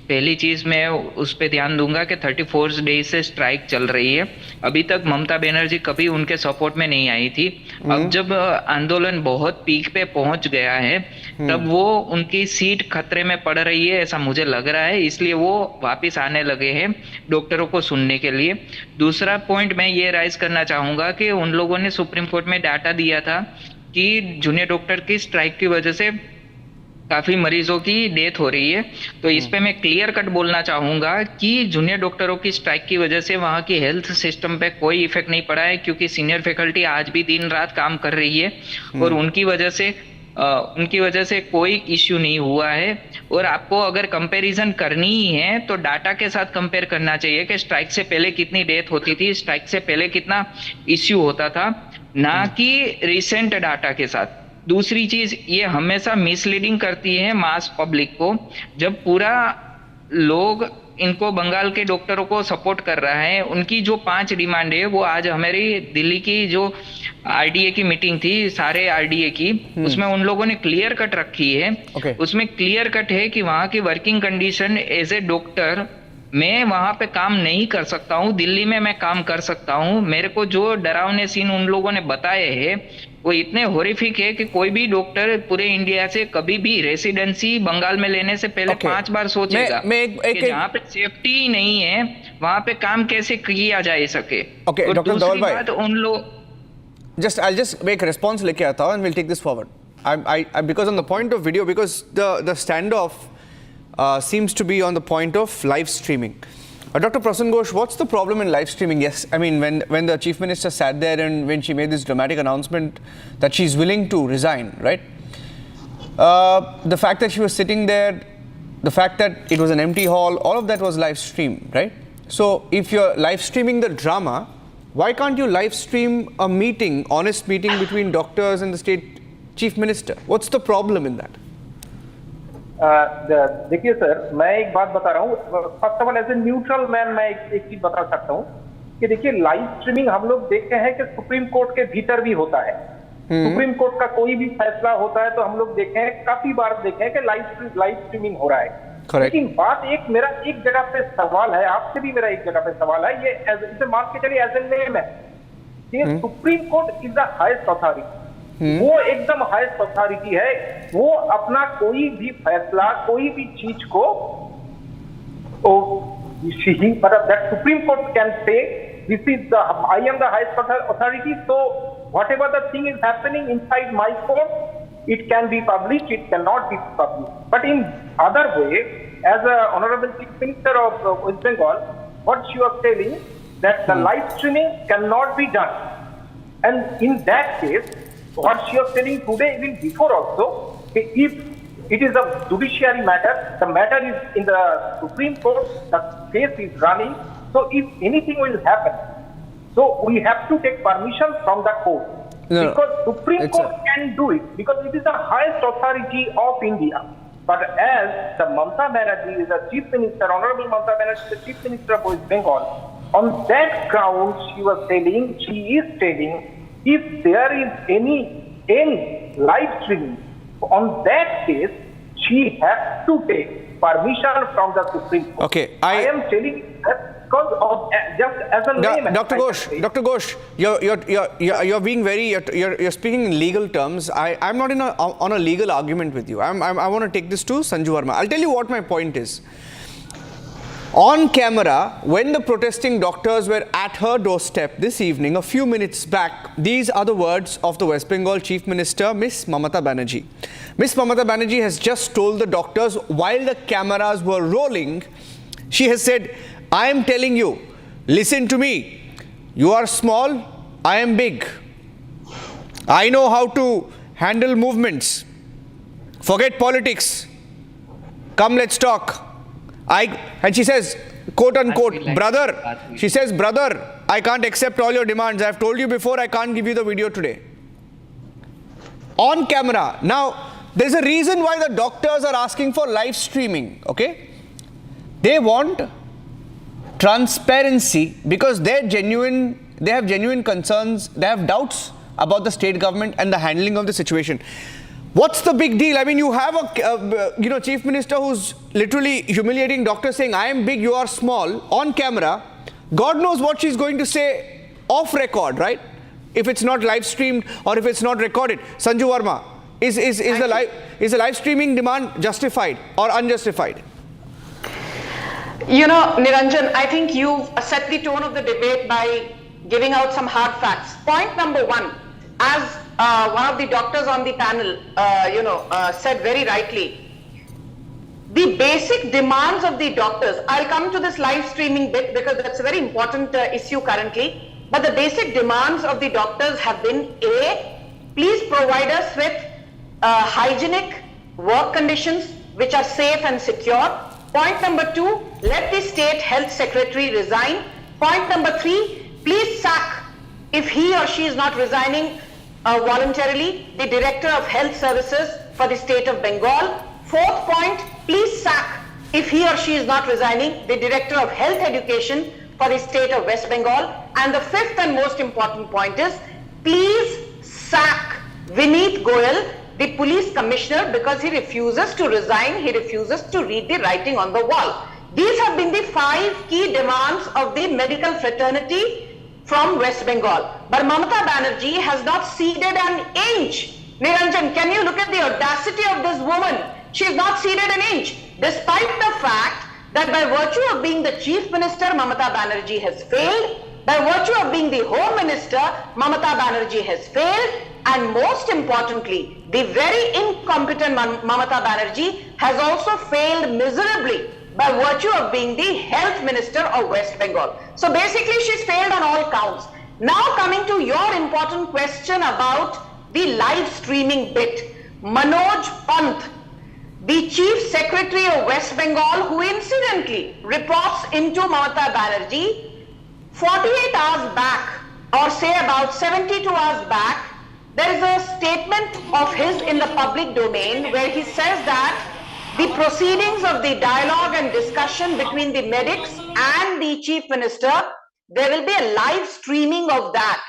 पहली चीज़ मैं उस पर ध्यान दूंगा कि 34 डेज से स्ट्राइक चल रही है। अभी तक ममता बनर्जी कभी उनके सपोर्ट में नहीं आई थी। अब जब आंदोलन बहुत पीक पे पहुंच गया है, तब वो उनकी सीट खतरे में पड़ रही है, ऐसा मुझे लग रहा है। इसलिए वो वापस आने लगे हैं डॉक्टरों को सुनने के लिए। दूसरा पॉइंट मैं ये राइज करना चाहूँगा कि उन लोगों ने सुप्रीम कोर्ट में डाटा दिया था कि जूनियर डॉक्टर की स्ट्राइक की वजह से काफ़ी मरीजों की डेथ हो रही है। तो इस पे मैं क्लियर कट बोलना चाहूँगा कि जूनियर डॉक्टरों की स्ट्राइक की वजह से वहाँ की हेल्थ सिस्टम पे कोई इफेक्ट नहीं पड़ा है, क्योंकि सीनियर फैकल्टी आज भी दिन रात काम कर रही है और उनकी वजह से उनकी वजह से कोई इश्यू नहीं हुआ है। और आपको अगर कंपैरिजन करनी ही है तो डाटा के साथ कंपेयर करना चाहिए कि स्ट्राइक से पहले कितनी डेथ होती थी, स्ट्राइक से पहले कितना इश्यू होता था, ना कि रिसेंट डाटा के साथ। दूसरी चीज, ये हमेशा मिसलीडिंग करती है मास पब्लिक को। जब पूरा लोग इनको बंगाल के डॉक्टरों को सपोर्ट कर रहा है, उनकी जो 5 डिमांड है वो आज हमारी दिल्ली की जो आरडीए की मीटिंग थी, सारे आरडीए की, उसमें उन लोगों ने क्लियर कट रखी है। उसमें क्लियर कट है कि वहां की working condition, as a doctor मैं वहां पे काम नहीं कर सकता हूँ, दिल्ली में मैं काम कर सकता हूँ। मेरे को जो डरावने सीन उन लोगों ने बताए हैं वो इतने हॉरिफिक है कि कोई भी डॉक्टर पूरे इंडिया से कभी भी रेसिडेंसी बंगाल में लेने से पहले 5 बार सोचेगा कि जहाँ पे सेफ्टी ही नहीं है वहां पे काम कैसे किया जा सके। Okay, और Dr. दूसरी Dawal बात, उन लोग I'll just make a response लेके आता हूँ and we'll take this forward. Because on the point of video, because the standoff seems to be on the point of live streaming. Dr. Prasan Ghosh, what's the problem in live streaming? Yes, I mean, when the Chief Minister sat there and when she made this dramatic announcement that she's willing to resign, right? The fact that she was sitting there, the fact that it was an empty hall, all of that was live streamed, right? So if you're live streaming the drama, why can't you live stream a meeting, honest meeting between doctors and the state Chief Minister? What's the problem in that? देखिए sir, मैं एक बात बता रहा हूँ। First of all as a neutral man मैं एक चीज बता सकता हूँ कि देखिए लाइव स्ट्रीमिंग हम लोग देखते हैं कि सुप्रीम कोर्ट के भीतर भी होता है। सुप्रीम कोर्ट का कोई भी फैसला होता है तो हम लोग देखे हैं, काफी बार देखे हैं कि लाइव स्ट्रीमिंग हो रहा है। लेकिन बात मेरा एक जगह पे सवाल है, आपसे भी मेरा एक जगह पे सवाल है, ये इसे मान के चलिए एज ए नेम है कि supreme court is the highest authority. वो एकदम हाईएस्ट अथॉरिटी है, वो अपना कोई भी फैसला, कोई भी चीज को मतलब that supreme court can say this is the I am the highest authority, so whatever the thing is happening inside my court, it can be published, it cannot be published. But in other way, as a honorable Chief Minister of West Bengal, what she was telling that the live streaming cannot be done, and in that case, what she was telling today, even before also, if it is a judiciary matter, the matter is in the Supreme Court, the case is running, so if anything will happen, so we have to take permission from the court. Because Supreme Court can do it, because it is the highest authority of India. But as the Mamata Banerjee is the Chief Minister, Honorable Mamata Banerjee is the Chief Minister of West Bengal, on that ground she is telling, if there is any live streaming, on that case, she has to take permission from the Supreme Court. Okay, I am telling you that because of just as a name. Dr. Ghosh, you're being very, you're speaking in legal terms. I'm not on a legal argument with you. I want to take this to Sanju Verma. I'll tell you what my point is. On camera, when the protesting doctors were at her doorstep this evening, a few minutes back, these are the words of the West Bengal Chief Minister, Miss Mamata Banerjee. Miss Mamata Banerjee has just told the doctors while the cameras were rolling, she has said, I am telling you, listen to me. You are small, I am big. I know how to handle movements. Forget politics. Come, let's talk. And she says, quote unquote, brother, she says, brother, I can't accept all your demands. I have told you before, I can't give you the video today. On camera. Now, there's a reason why the doctors are asking for live streaming, okay? They want transparency because they have genuine concerns, they have doubts about the state government and the handling of the situation. What's the big deal? I mean, you have a Chief Minister who's literally humiliating doctors, saying, I am big, you are small, on camera. God knows what she's going to say off record, right? If it's not live streamed or if it's not recorded. Sanju Verma, is the live streaming demand justified or unjustified? You know, Niranjan, I think you've set the tone of the debate by giving out some hard facts. Point number one, as one of the doctors on the panel, said very rightly, the basic demands of the doctors, I'll come to this live streaming bit because that's a very important issue currently, but the basic demands of the doctors have been A, please provide us with hygienic work conditions which are safe and secure. Point number 2, let the state health secretary resign. Point number 3, please sack, if he or she is not resigning voluntarily, the director of health services for the state of Bengal. Fourth point, please sack, if he or she is not resigning, the director of health education for the state of West Bengal. And the fifth and most important point is, please sack Vineet Goyal, the police commissioner, because he refuses to resign, he refuses to read the writing on the wall. These have been the 5 key demands of the medical fraternity from West Bengal. But Mamata Banerjee has not ceded an inch. Niranjan, can you look at the audacity of this woman? She has not ceded an inch, despite the fact that by virtue of being the chief minister, Mamata Banerjee has failed. By virtue of being the home minister, Mamata Banerjee has failed. And most importantly, the very incompetent Mamata Banerjee has also failed miserably by virtue of being the health minister of West Bengal. So basically, she's failed on all counts. Now coming to your important question about the live streaming bit. Manoj Pant, the chief secretary of West Bengal, who incidentally reports into Mamata Banerjee, 48 hours back, or say about 72 hours back, there is a statement of his in the public domain where he says that the proceedings of the dialogue and discussion between the medics and the chief minister, there will be a live streaming of that.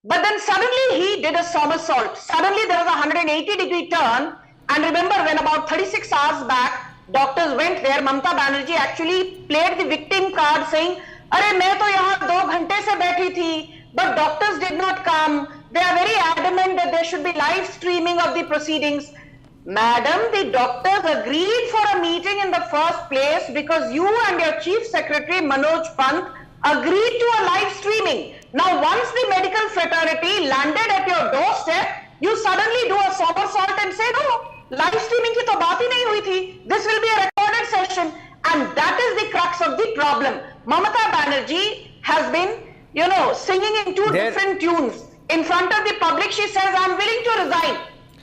But then suddenly he did a somersault. Suddenly there was a 180-degree turn. And remember, when about 36 hours back, doctors went there, Mamata Banerjee actually played the victim card saying, "Arey, main to yahan 2 ghante se baithi thi, but doctors did not come. They are very adamant that there should be live streaming of the proceedings." Madam, the doctors agreed for a meeting in the first place because you and your chief secretary Manoj Pant agreed to a live streaming. Now, once the medical fraternity landed at your doorstep, you suddenly do a somersault and say, "No, live streaming ki to baat hi nahi hui thi. This will be a recorded session." And that is the crux of the problem. Mamata Banerjee has been, singing in 2 different tunes. In front of the public, she says, "I'm willing to resign."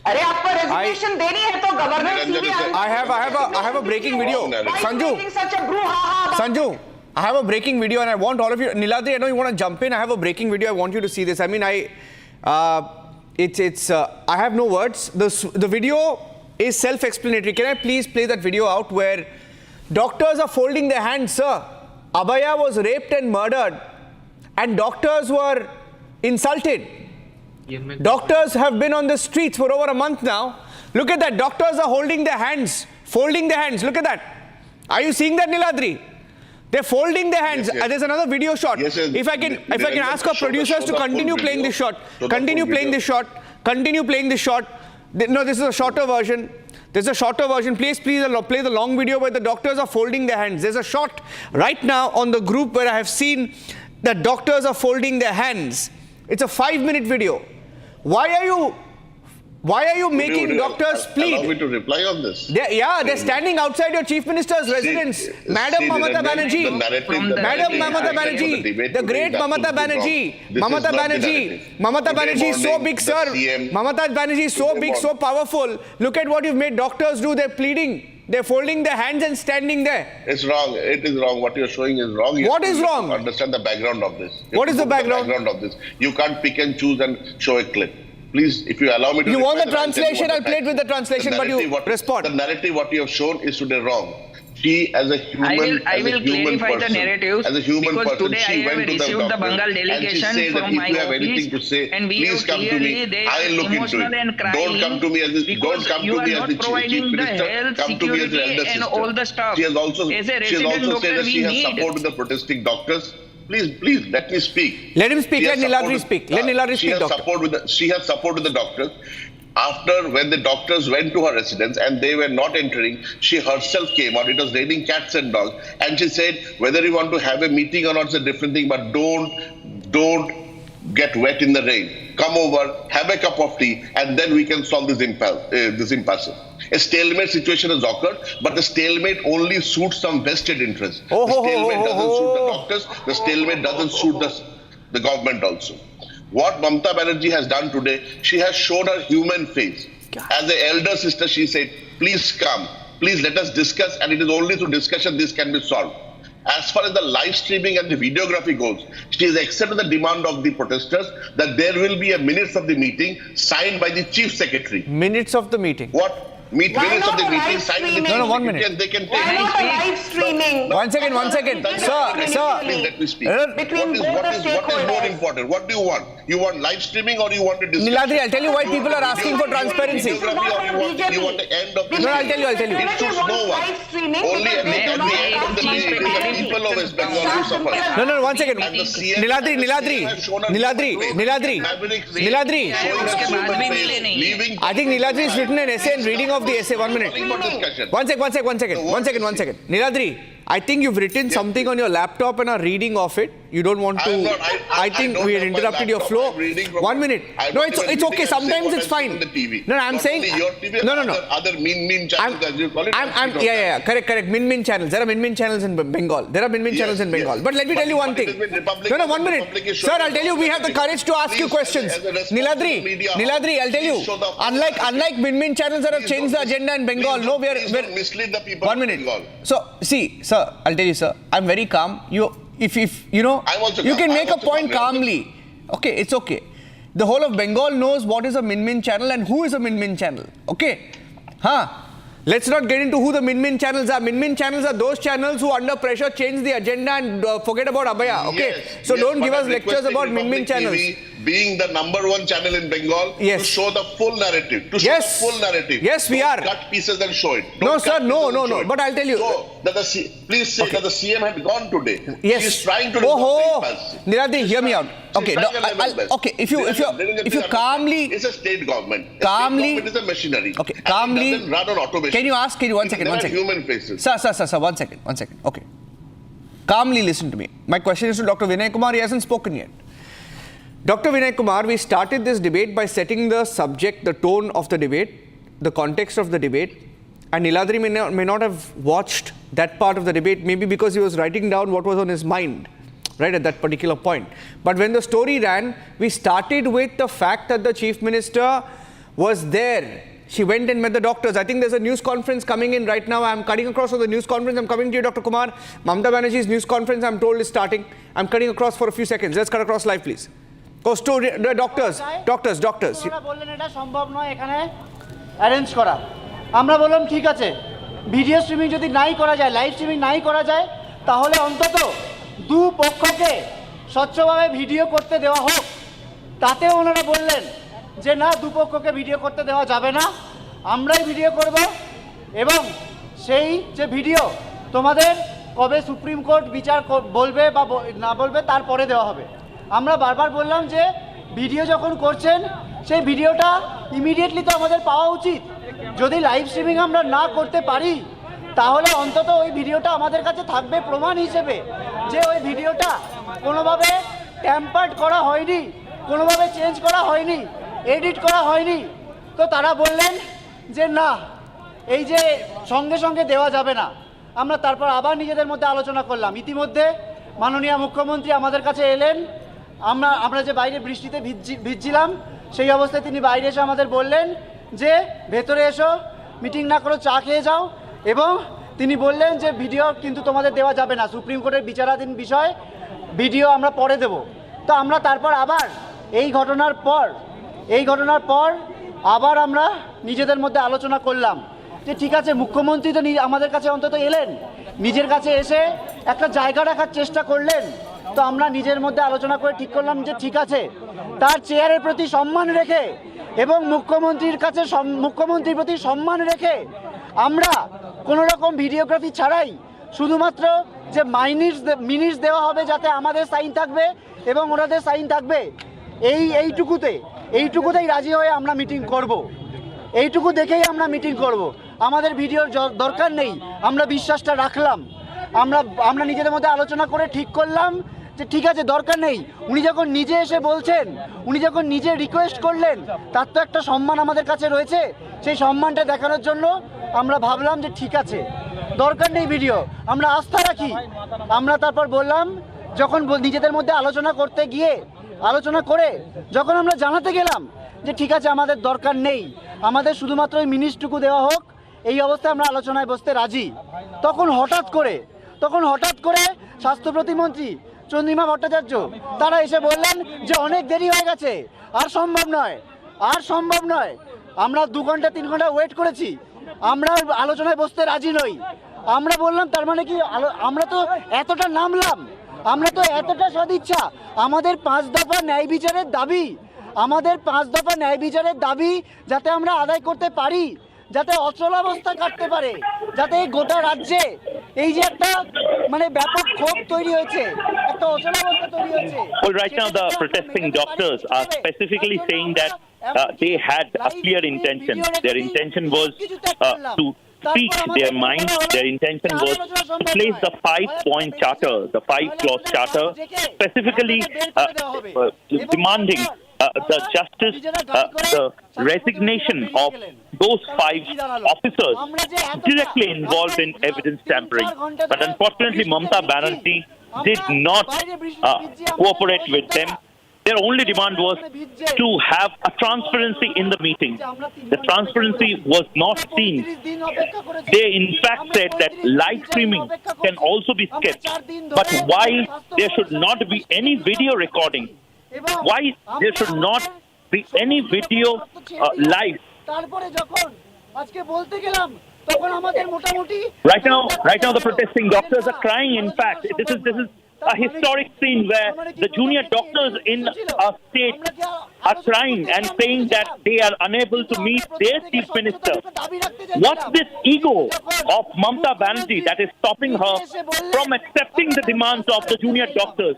अरे आपको resignation देनी है तो governor CBI I have a breaking video. Sanju, I have a breaking video and I want all of you. Niladri, I know you want to jump in. I have a breaking video. I want you to see this. I mean, I have no words. The video is self-explanatory. Can I please play that video out where doctors are folding their hands, sir? Abaya was raped and murdered and doctors were insulted. Doctors have been on the streets for over a month now. Look at that. Doctors are holding their hands, folding their hands. Look at that. Are you seeing that, Niladri? They're folding their hands. Yes. There's another video shot. Yes, if I can ask our producers to continue playing this shot. Continue playing this shot. Continue playing this shot. No, this is a shorter version. There's a shorter version. Please play the long video where the doctors are folding their hands. There's a shot right now on the group where I have seen that doctors are folding their hands. It's a 5-minute video. Why are you making doctors plead? Allow me to reply on this. They're standing outside your chief minister's residence. Madam Mamata Banerjee, the great Mamata Banerjee. Mamata Banerjee is so big, sir. Mamata Banerjee is so big, so powerful. Look at what you've made doctors do. They're pleading. They're folding their hands and standing there. It's wrong. It is wrong. What you're showing is wrong. What is wrong? Understand the background of this. What is the background of this? You can't pick and choose and show a clip. Please, if you allow me to... You want the translation, I'll play it with the translation, but you respond. The narrative what you have shown is today wrong. She, as a human, I will clarify the narratives as a human because person, today she I have went to received the Bengal and delegation she said from that my if you have office anything to say, and we please come to me. I'll look into it. Don't come to me as the because don't come you to me are as the not chief providing the minister. health, Come to me as the security elder and sister. all the stuff. She has also As a said resident that she has doctor, support with the protesting doctors. Please, let me speak. Let him speak. Let Niladri speak. Let Niladri speak, doctor. She has support with the doctors. After, when the doctors went to her residence and they were not entering, she herself came out. It was raining cats and dogs. And she said, whether you want to have a meeting or not is a different thing, but don't get wet in the rain. Come over, have a cup of tea, and then we can solve this impasse. A stalemate situation has occurred, but the stalemate only suits some vested interests. The stalemate doesn't suit the doctors. The stalemate doesn't suit the government also. What Mamata Banerjee has done today, she has shown her human face. As the elder sister, she said, please come, please let us discuss, and it is only through discussion this can be solved. As far as the live streaming and the videography goes, she has accepted the demand of the protesters that there will be a minutes of the meeting signed by the chief secretary. Minutes of the meeting? What? Minutes of the meeting signed by the chief No, 1 minute. And they can take Why not a live streaming? 1 second. Sir. Please let me speak. What is more important? What do you want? You want live streaming or you want to discuss? Niladri, I'll tell you why people are asking for transparency. You want the end of the No, I'll tell you. It suits no one. Only at the end of the day, it is the people of West Bengal who suffer. No, 1 second. And the CM Niladri. I think Niladri has written an essay and reading of the essay. 1 minute. One second. Niladri, I think you've written something on your laptop and are reading off it. You don't want to. I think we had interrupted your flow. 1 minute. No, it's okay. Sometimes it's fine. No, I'm saying. No. Other mean channels, as you call it. Yeah. Correct. Min channels. There are min channels in Bengal. But let me tell you one thing. No, 1 minute. Sir, I'll tell you, we have the courage to ask you questions. Niladri, I'll tell you. Unlike min channels that have changed the agenda in Bengal, no, we are mislead the people. 1 minute. So, see, sir, I'll tell you, sir, I'm very calm. If you know, you can make a point calmly. Okay, it's okay. The whole of Bengal knows what is a min channel and who is a min channel. Okay? Let's not get into who the min channels are. Min channels are those channels who under pressure change the agenda and forget about Abaya. Okay? So don't give us lectures about min channels. TV being the #1 channel in Bengal to show the full narrative. Yes, we are. Cut pieces and show it. No, sir, no. But I'll tell you. So, please say that the CM had gone today. Yes. She's trying to Niladri, hear me out. Okay, if you calmly. It's a state government. Calmly. It is a machinery. Okay, calmly. It doesn't run on automation. Can you 1 second? Human faces. Sir, 1 second. Okay. Calmly listen to me. My question is to Dr. Vinay Kumar. He hasn't spoken yet. Dr. Vinay Kumar, we started this debate by setting the subject, the tone of the debate, the context of the debate. And Niladri may not have watched that part of the debate, maybe because he was writing down what was on his mind, right, at that particular point. But when the story ran, we started with the fact that the Chief Minister was there. She went and met the doctors. I think there's a news conference coming in right now. I'm cutting across for the news conference. I'm coming to you, Dr. Kumar. Mamata Banerjee's news conference, I'm told, is starting. I'm cutting across for a few seconds. Let's cut across live, please. Goes to the doctors. বললেন এটা সম্ভব নয় এখানে arrange করা। আমরা বললাম ঠিক আছে, ভিডিও স্ট্রিমিং যদি নাই করা যায়, লাইভ স্ট্রিমিং নাই করা যায়, তাহলে অন্তত দুপক্ষকে স্বচ্ছভাবে ভিডিও করতে দেওয়া হোক। তাতেও ওনারা বললেন যে না, দুপক্ষকে ভিডিও করতে দেওয়া যাবে না, আমরাই ভিডিও করব এবং সেই যে ভিডিও তোমাদের কবে সুপ্রিম কোর্ট বিচার বলবে বা না বলবে তারপরে দেওয়া হবে। আমরা বারবার বললাম যে ভিডিও যখন করছেন সেই ভিডিওটা ইমিডিয়েটলি তো আমাদের পাওয়া উচিত। যদি লাইভ স্ট্রিমিং আমরা না করতে পারি তাহলে অন্তত ওই ভিডিওটা আমাদের কাছে থাকবে প্রমাণ হিসেবে যে ওই ভিডিওটা কোনোভাবে ট্যাম্পার্ড করা হয়নি, কোনোভাবে চেঞ্জ করা হয়নি, এডিট করা হয়নি। তো তারা বললেন যে না, এই যে সঙ্গে সঙ্গে দেওয়া যাবে না। আমরা তারপর আবার নিজেদের মধ্যে আলোচনা করলাম। ইতিমধ্যে মাননীয় মুখ্যমন্ত্রী আমাদের কাছে এলেন। আমরা যে বাইরে বৃষ্টিতে ভিজছিলাম, সেই অবস্থায় তিনি বাইরে এসে আমাদের বললেন যে ভেতরে এসো, মিটিং না করো, চা খেয়ে যাও। এবং তিনি বললেন যে ভিডিও কিন্তু তোমাদের দেওয়া যাবে না, সুপ্রিম কোর্টের বিচারাধীন বিষয়, ভিডিও আমরা পরে দেব। তো আমরা তারপর আবার এই ঘটনার পর আবার আমরা নিজেদের মধ্যে আলোচনা করলাম যে ঠিক আছে, মুখ্যমন্ত্রী তো আমাদের কাছে অন্তত এলেন, নিজের কাছে এসে একটা জায়গা রাখার চেষ্টা করলেন। তো আমরা নিজের মধ্যে আলোচনা করে ঠিক করলাম যে ঠিক আছে, তার চেয়ারের প্রতি সম্মান রেখে এবং মুখ্যমন্ত্রীর প্রতি সম্মান রেখে আমরা কোনো রকম ভিডিওগ্রাফি ছাড়াই শুধুমাত্র যে মিনিটস দেওয়া হবে যাতে আমাদের সাইন থাকবে এবং ওনাদের সাইন থাকবে, এইটুকুতেই রাজি হয়ে আমরা মিটিং করব। এইটুকু দেখেই আমরা মিটিং করব। আমাদের ভিডিওর দরকার নেই। আমরা বিশ্বাসটা রাখলাম। আমরা নিজেদের মধ্যে আলোচনা করে ঠিক করলাম যে ঠিক আছে, দরকার নেই। উনি যখন নিজে এসে বলছেন, উনি যখন নিজে রিকোয়েস্ট করলেন, তার তো একটা সম্মান আমাদের কাছে রয়েছে। সেই সম্মানটা দেখানোর জন্য আমরা ভাবলাম যে ঠিক আছে, দরকার নেই ভিডিও, আমরা আস্থা রাখি। আমরা তারপর বললাম, যখন নিজেদের মধ্যে আলোচনা করে যখন আমরা জানাতে গেলাম যে ঠিক আছে, আমাদের দরকার নেই, আমাদের শুধুমাত্র ওই মিনিটটুকু দেওয়া হোক, এই অবস্থায় আমরা আলোচনায় বসতে রাজি। তখন হঠাৎ করে স্বাস্থ্য প্রতিমন্ত্রী চন্দ্রিমা ভট্টাচার্য তারা এসে বললেন যে অনেক দেরি হয়ে গেছে, আর সম্ভব নয়। আমরা 2 ঘন্টা 3 ঘন্টা ওয়েট করেছি, আমরা আলোচনায় বসতে রাজি নই। আমরা বললাম তার মানে কি আমরা তো এতটা নামলাম, আমরা তো এতটা সদিচ্ছা, আমাদের 5 দফা ন্যায় বিচারের দাবি যাতে আমরা আদায় করতে পারি, যাতে অচলাবস্থা কাটতে পারে, যাতে এই গোটা রাজ্যে এই যে একটা মানে ব্যাপক ক্ষোভ তৈরি হয়েছে, একটা অচলাবস্থা তৈরি হয়েছে। Well, right now the protesting doctors are specifically saying that they had a clear intention. Their intention was to speak their mind. Their intention was to place the 5-point charter, the 5-clause charter, specifically demanding the justice, the resignation of those 5 officers directly involved in evidence tampering. But unfortunately, Mamata Banerjee did not cooperate with them. Their only demand was to have a transparency in the meeting. The transparency was not seen. They in fact said that live streaming can also be skipped. But why there should not be any video recording? Why there should not be any video live? Right now the protesting doctors are crying. In fact, this is a historic scene where the junior doctors in our state are crying and saying that they are unable to meet their chief minister. What's this ego of Mamata Banerjee that is stopping her from accepting the demands of the junior doctors?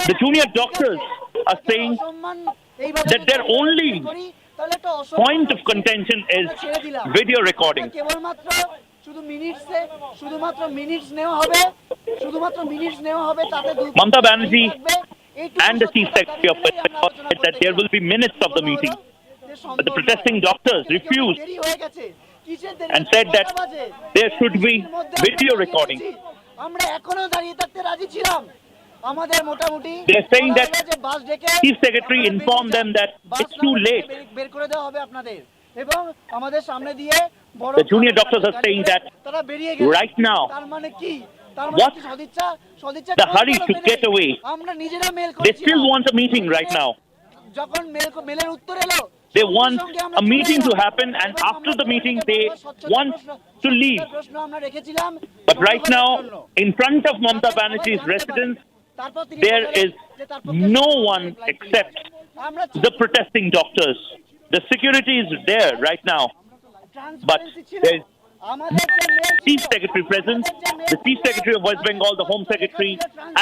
The junior doctors are saying that their only point of contention is video recording. Mamata Banerjee and the Chief Secretary of Police said that there will be minutes of the meeting. But the protesting doctors refused and said that there should be video recording. They're saying that Chief Secretary informed them that it's too late. The junior doctors are saying that right now, what's the hurry to get away? They still want a meeting right now. They want a meeting to happen, and after the meeting, they want to leave. But right now, in front of Mamata Banerjee's residence, there is no one except the protesting doctors. The security is there right now, but there is Chief Secretary present, the Chief Secretary of West Bengal, the Home Secretary,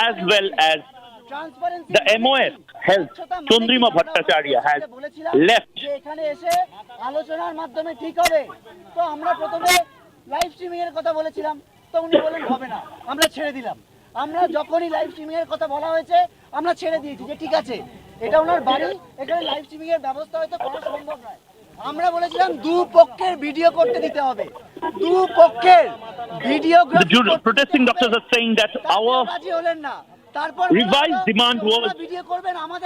as well as the MOS Health, Chandrima Bhattacharya, has left. আমরা যখনই live streaming এর কথা বলা হয়েছে আমরা ছেড়ে দিয়েছি যে ঠিক আছে এটা ওনার বাড়ি, এখানে লাইভ স্ট্রিমিং এর ব্যবস্থা হয়তো করা সম্ভব নয়। আমরা বলেছিলাম দুপক্ষের ভিডিও করতে দিতে হবে, দুপক্ষের videography. The protesting doctors are saying that our revised demand was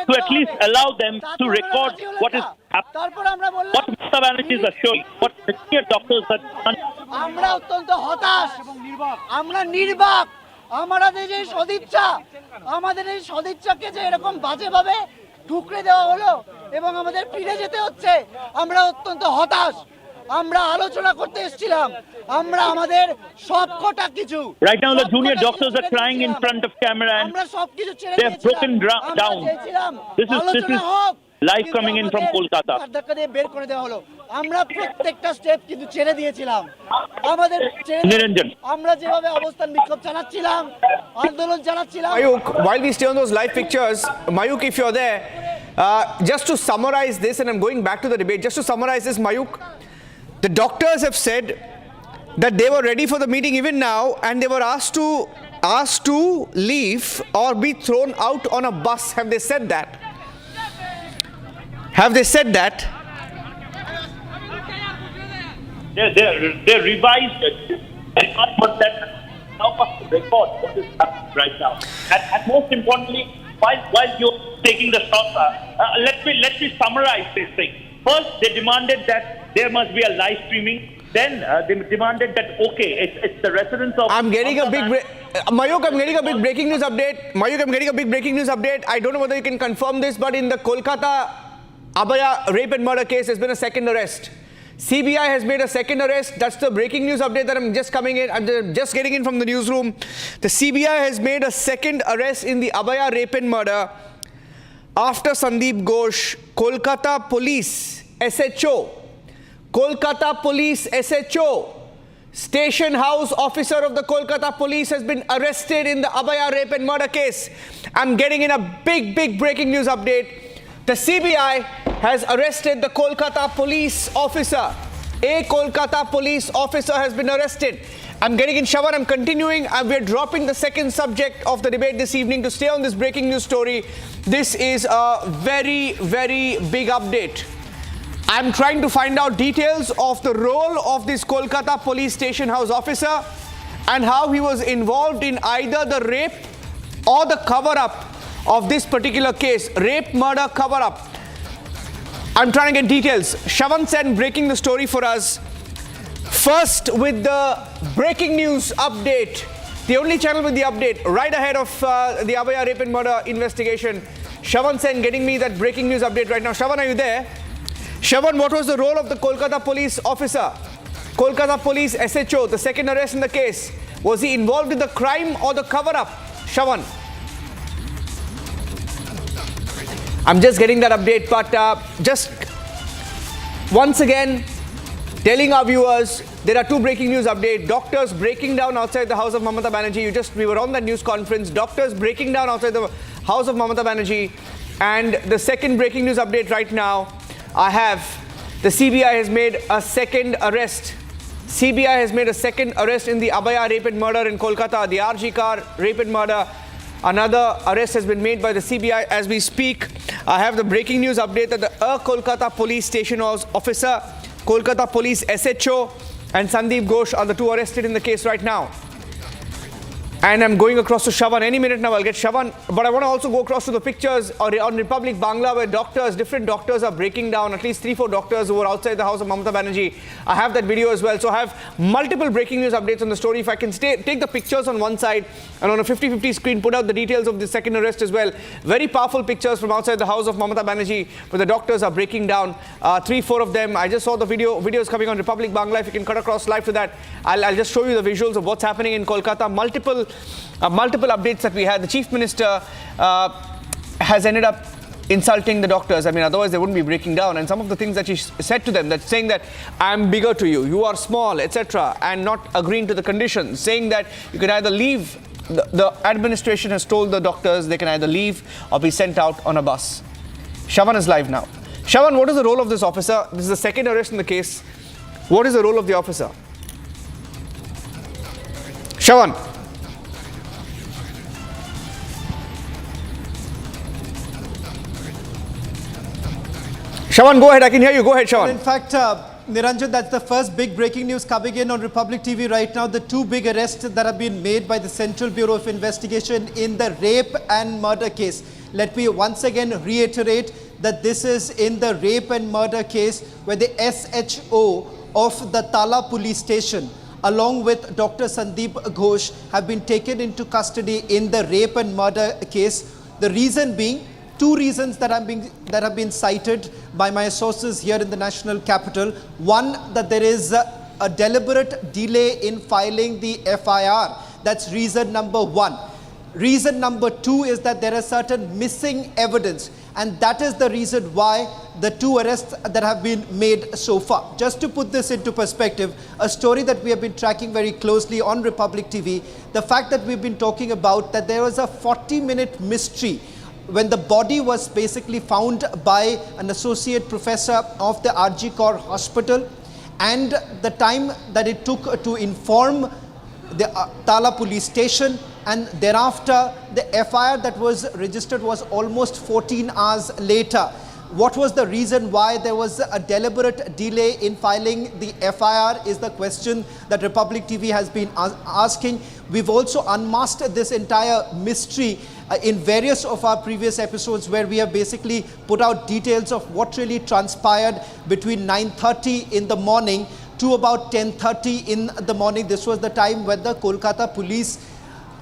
to at least allow them to record what is happening, what Mamata Banerjee is showing, what the senior doctors are done. আমরা অত্যন্ত হতাশ, আমরা নির্বাক, আমাদের এই সদিচ্ছাকে যে এরকম বাজেভাবে ঠুকরে দেওয়া হলো এবং আমাদের ফিরে যেতে হচ্ছে, আমরা অত্যন্ত হতাশ। আমরা আলোচনা করতে এসেছিলাম, আমরা আমাদের সবকটা কিছু। Right now the junior doctors are crying in front of camera and they have broken down. This is live coming in from Kolkata. বের করে দেওয়া হলো, আমরা প্রত্যেকটা স্টেপ কিন্তু ছেড়ে দিয়েছিলাম। আমাদের Niranjan, আমরা যেভাবে অবস্থান বিক্ষোভ চালাচ্ছিলাম, আন্দোলন চালাচ্ছিলাম। Mayuk, while we stay on those live pictures, Mayuk, if you're there, just to summarize this, and I'm going back to the debate, just to summarize this, Mayuk, the doctors have said that they were ready for the meeting even now, and they were asked to leave or be thrown out on a bus. Have they said that? Have they said that? They're revised but that help us to record what is happening right now. And most importantly, while you're taking the shots, let me summarize this thing. First, they demanded that there must be a live streaming. Then they demanded that, okay, it's the residents of... I'm getting a big... Mayuk, I'm getting a big breaking news update. Mayuk, I'm getting a big breaking news update. I don't know whether you can confirm this, but in the Kolkata Abaya rape and murder case, there's been a second arrest. CBI has made a second arrest. That's the breaking news update that I'm just getting in from the newsroom. The CBI has made a second arrest in the Abaya rape and murder after Sandeep Ghosh, Kolkata Police SHO, Kolkata Police SHO, Station House Officer of the Kolkata Police has been arrested in the Abaya rape and murder case. I'm getting in a big breaking news update. The CBI has arrested the Kolkata Police officer. A Kolkata Police officer has been arrested. I'm getting in, Shawan, I'm continuing. We're dropping the second subject of the debate this evening to stay on this breaking news story. This is a very big update. I'm trying to find out details of the role of this Kolkata Police Station House officer and how he was involved in either the rape or the cover-up of this particular case. Rape, murder, cover-up. I'm trying to get details. Shawan Sen breaking the story for us. First with the breaking news update. The only channel with the update right ahead of the Abaya rape and murder investigation. Shawan Sen getting me that breaking news update right now. Shawan, are you there? Shawan, what was the role of the Kolkata police officer? Kolkata Police SHO, the second arrest in the case. Was he involved in the crime or the cover-up? Shawan. I'm just getting that update, but just once again telling our viewers there are two breaking news updates. Doctors breaking down outside the house of Mamata Banerjee. We were on that news conference. Doctors breaking down outside the house of Mamata Banerjee. And the second breaking news update right now, I have the CBI has made a second arrest. CBI has made a second arrest in the Abaya rape and murder in Kolkata, the RG car rape and murder. Another arrest has been made by the CBI as we speak. I have the breaking news update that the Kolkata Police Station House officer, Kolkata Police SHO and Sandeep Ghosh are the two arrested in the case right now. And I'm going across to Shawan. Any minute now I'll get Shawan. But I want to also go across to the pictures on Republic Bangla where different doctors are breaking down. At least 3-4 doctors who were outside the house of Mamata Banerjee. I have that video as well. So I have multiple breaking news updates on the story. If I can take the pictures on one side and on a 50-50 screen put out the details of the second arrest as well. Very powerful pictures from outside the house of Mamata Banerjee where the doctors are breaking down. 3-4 of them. I just saw the videos coming on Republic Bangla. If you can cut across live to that, I'll just show you the visuals of what's happening in Kolkata. Multiple updates that we had. The Chief Minister has ended up insulting the doctors. I mean, otherwise they wouldn't be breaking down. And some of the things that she said to them, that saying that I'm bigger to you, you are small, etc., and not agreeing to the conditions, saying that you can either leave. The administration has told the doctors they can either leave or be sent out on a bus. Shawan is live now. Shawan, what is the role of this officer? This is the second arrest in the case. What is the role of the officer? Shawan. Shawan, go ahead. I can hear you. Go ahead, Shawan. In fact, Niranjan, that's the first big breaking news coming in on Republic TV right now. The two big arrests that have been made by the Central Bureau of Investigation in the rape and murder case. Let me once again reiterate that this is in the rape and murder case where the SHO of the Tala police station along with Dr. Sandeep Ghosh have been taken into custody in the rape and murder case. The reason being, two reasons that have been cited by my sources here in the national capital. One, that there is a deliberate delay in filing the FIR. That's reason number one. Reason number two is that there is certain missing evidence, and that is the reason why the two arrests that have been made so far. Just to put this into perspective, a story that we have been tracking very closely on Republic TV, the fact that we've been talking about that there was a 40-minute mystery when the body was basically found by an associate professor of the RG Kaur Hospital, and the time that it took to inform the Tala police station, and thereafter the FIR that was registered was almost 14 hours later. What was the reason why there was a deliberate delay in filing the FIR is the question that Republic TV has been asking. We've also unmasked this entire mystery in various of our previous episodes where we have basically put out details of what really transpired between 9:30 in the morning to about 10:30 in the morning. This was the time when the Kolkata police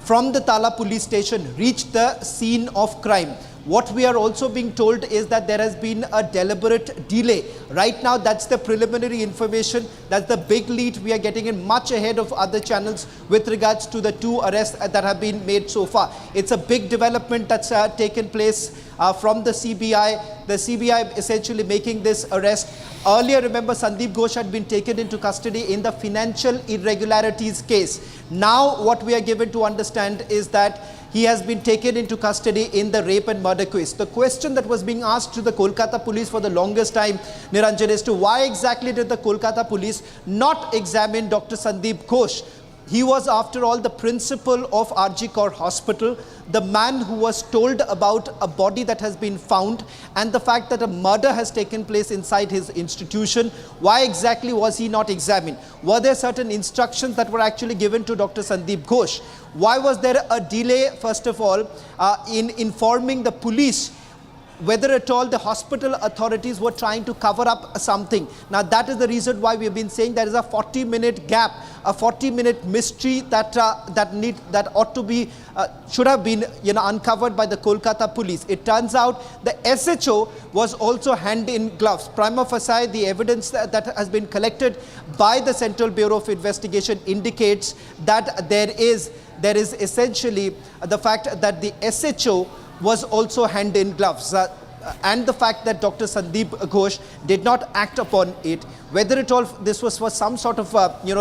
from the Tala police station reached the scene of crime. What we are also being told is that there has been a deliberate delay. Right now, that's the preliminary information. That's the big lead we are getting in, much ahead of other channels with regards to the 2 arrests that have been made so far. It's a big development that's taken place from the CBI. The CBI essentially making this arrest. Earlier, remember, Sandeep Ghosh had been taken into custody in the financial irregularities case. Now, what we are given to understand is that he has been taken into custody in the rape and murder case. The question that was being asked to the Kolkata police for the longest time, Niranjan, is to why exactly did the Kolkata police not examine Dr. Sandeep Ghosh? He was, after all, the principal of RG Kaur Hospital, the man who was told about a body that has been found and the fact that a murder has taken place inside his institution. Why exactly was he not examined? Were there certain instructions that were actually given to Dr. Sandeep Ghosh? Why was there a delay, first of all, in informing the police whether at all the hospital authorities were trying to cover up something? Now, that is the reason why we have been saying there is a 40-minute gap, a 40-minute mystery that ought to be should have been uncovered by the Kolkata police. It turns out the SHO was also hand in gloves. Prima facie, the evidence that has been collected by the Central Bureau of Investigation indicates that there is essentially the fact that the SHO was also hand in gloves, and the fact that Dr. Sandeep Ghosh did not act upon it. Whether at all this was for some sort of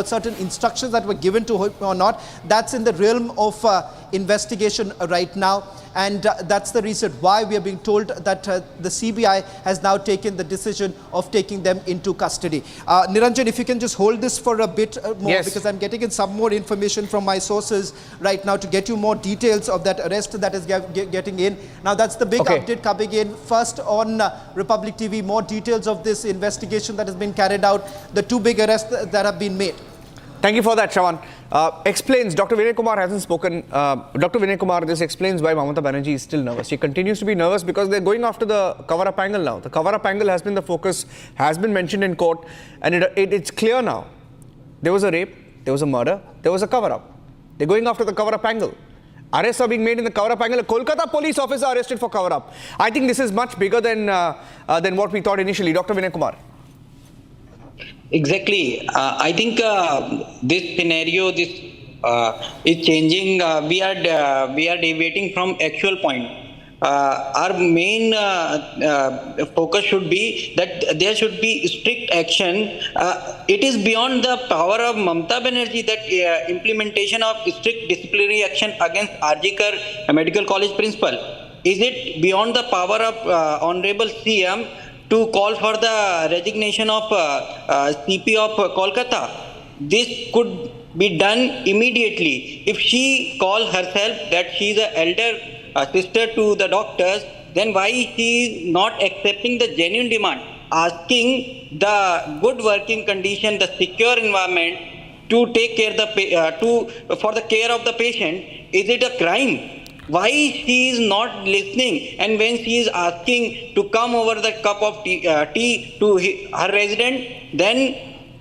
certain instructions that were given to him or not, that's in the realm of investigation right now, and that's the reason why we are being told that the CBI has now taken the decision of taking them into custody. Niranjan, if you can just hold this for a bit more, yes, because I'm getting in some more information from my sources right now to get you more details of that arrest that is getting in. Now, that's the big update coming in. First on Republic TV, more details of this investigation that has been carried out, the 2 big arrests that have been made. Thank you for that, Shravan. Explains, Dr. Vinay Kumar hasn't spoken. Dr. Vinay Kumar, this explains why Mamata Banerjee is still nervous. She continues to be nervous because they're going after the cover-up angle now. The cover-up angle has been the focus, has been mentioned in court, and it's clear now. There was a rape, there was a murder, there was a cover-up. They're going after the cover-up angle. Arrests are being made in the cover-up angle. A Kolkata police officer arrested for cover-up. I think this is much bigger than what we thought initially. Dr. Vinay Kumar. Exactly. I think this scenario, is changing. We are deviating from actual point. Our main focus should be that there should be strict action. It is beyond the power of Mamata Banerjee that implementation of strict disciplinary action against RG Kaur Medical College principal. Is it beyond the power of Honorable CM to call for the resignation of CP of Kolkata? This could be done immediately. If she calls herself that she is an elder sister to the doctors, then why she is not accepting the genuine demand, asking the good working condition, the secure environment to take care for the care of the patient? Is it a crime? Why she is not listening? And when she is asking to come over the cup of tea to her resident, then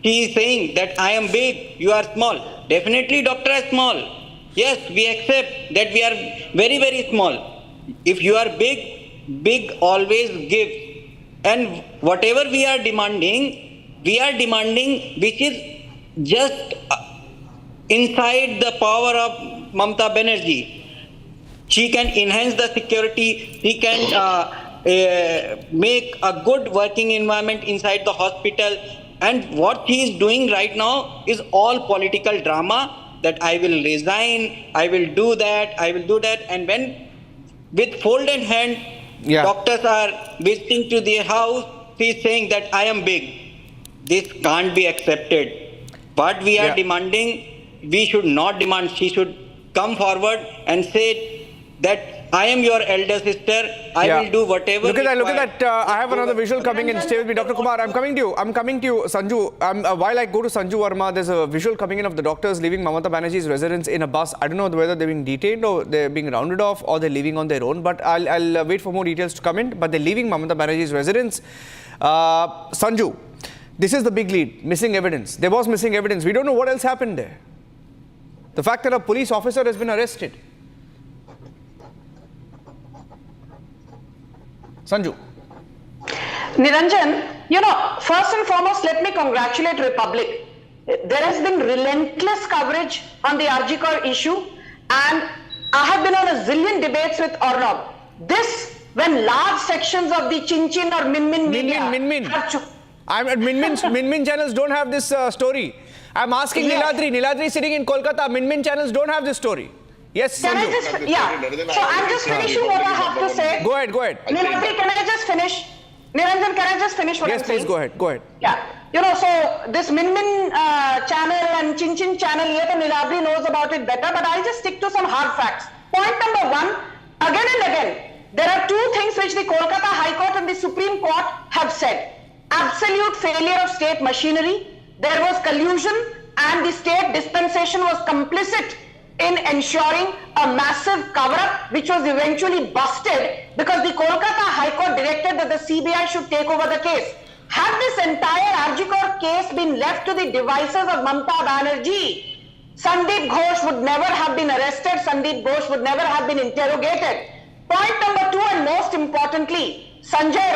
she is saying that I am big, you are small. Definitely doctor is small. Yes, we accept that we are very, very small. If you are big, big always gives. And whatever we are demanding which is just inside the power of Mamata Banerjee. She can enhance the security, she can make a good working environment inside the hospital. And what she is doing right now is all political drama, that I will resign, I will do that, I will do that. And when with folded hand, doctors are visiting to their house, she is saying that I am big. This can't be accepted. What we are demanding, we should not demand. She should come forward and say that I am your elder sister. I will do whatever. Look at that. Look at required. that. I have another visual coming in. Stay with me, Dr. Kumar. I'm coming to you. Sanju. While I go to Sanju Verma, there's a visual coming in of the doctors leaving Mamata Banerjee's residence in a bus. I don't know whether they're being detained or they're being rounded off or they're leaving on their own. But I'll wait for more details to come in. But they're leaving Mamata Banerjee's residence. Sanju, this is the big lead. Missing evidence. There was missing evidence. We don't know what else happened there. The fact that a police officer has been arrested. Sanju. Niranjan, first and foremost, let me congratulate Republic. There has been relentless coverage on the RG issue, and I have been on a zillion debates with Arnab. This, when large sections of the Chin or Min media... Min channels don't have this story. I'm asking Niladri sitting in Kolkata, Min channels don't have this story. Yes, Can I just, so I'm just finishing what I have to say. Go ahead. Niladri, can I just finish? Niranjan, can I just finish what I'm saying? Yes, please, go ahead. Yeah. So this Min channel and Chin channel, Niladri knows about it better, but I'll just stick to some hard facts. Point number one, again and again, there are two things which the Kolkata High Court and the Supreme Court have said. Absolute failure of state machinery, there was collusion, and the state dispensation was complicit in ensuring a massive cover-up which was eventually busted because the Kolkata High Court directed that the CBI should take over the case. Had this entire RG case been left to the devices of Mamata Banerjee, Sandeep Ghosh would never have been arrested, Sandeep Ghosh would never have been interrogated. Point number two, and most importantly, Sanjay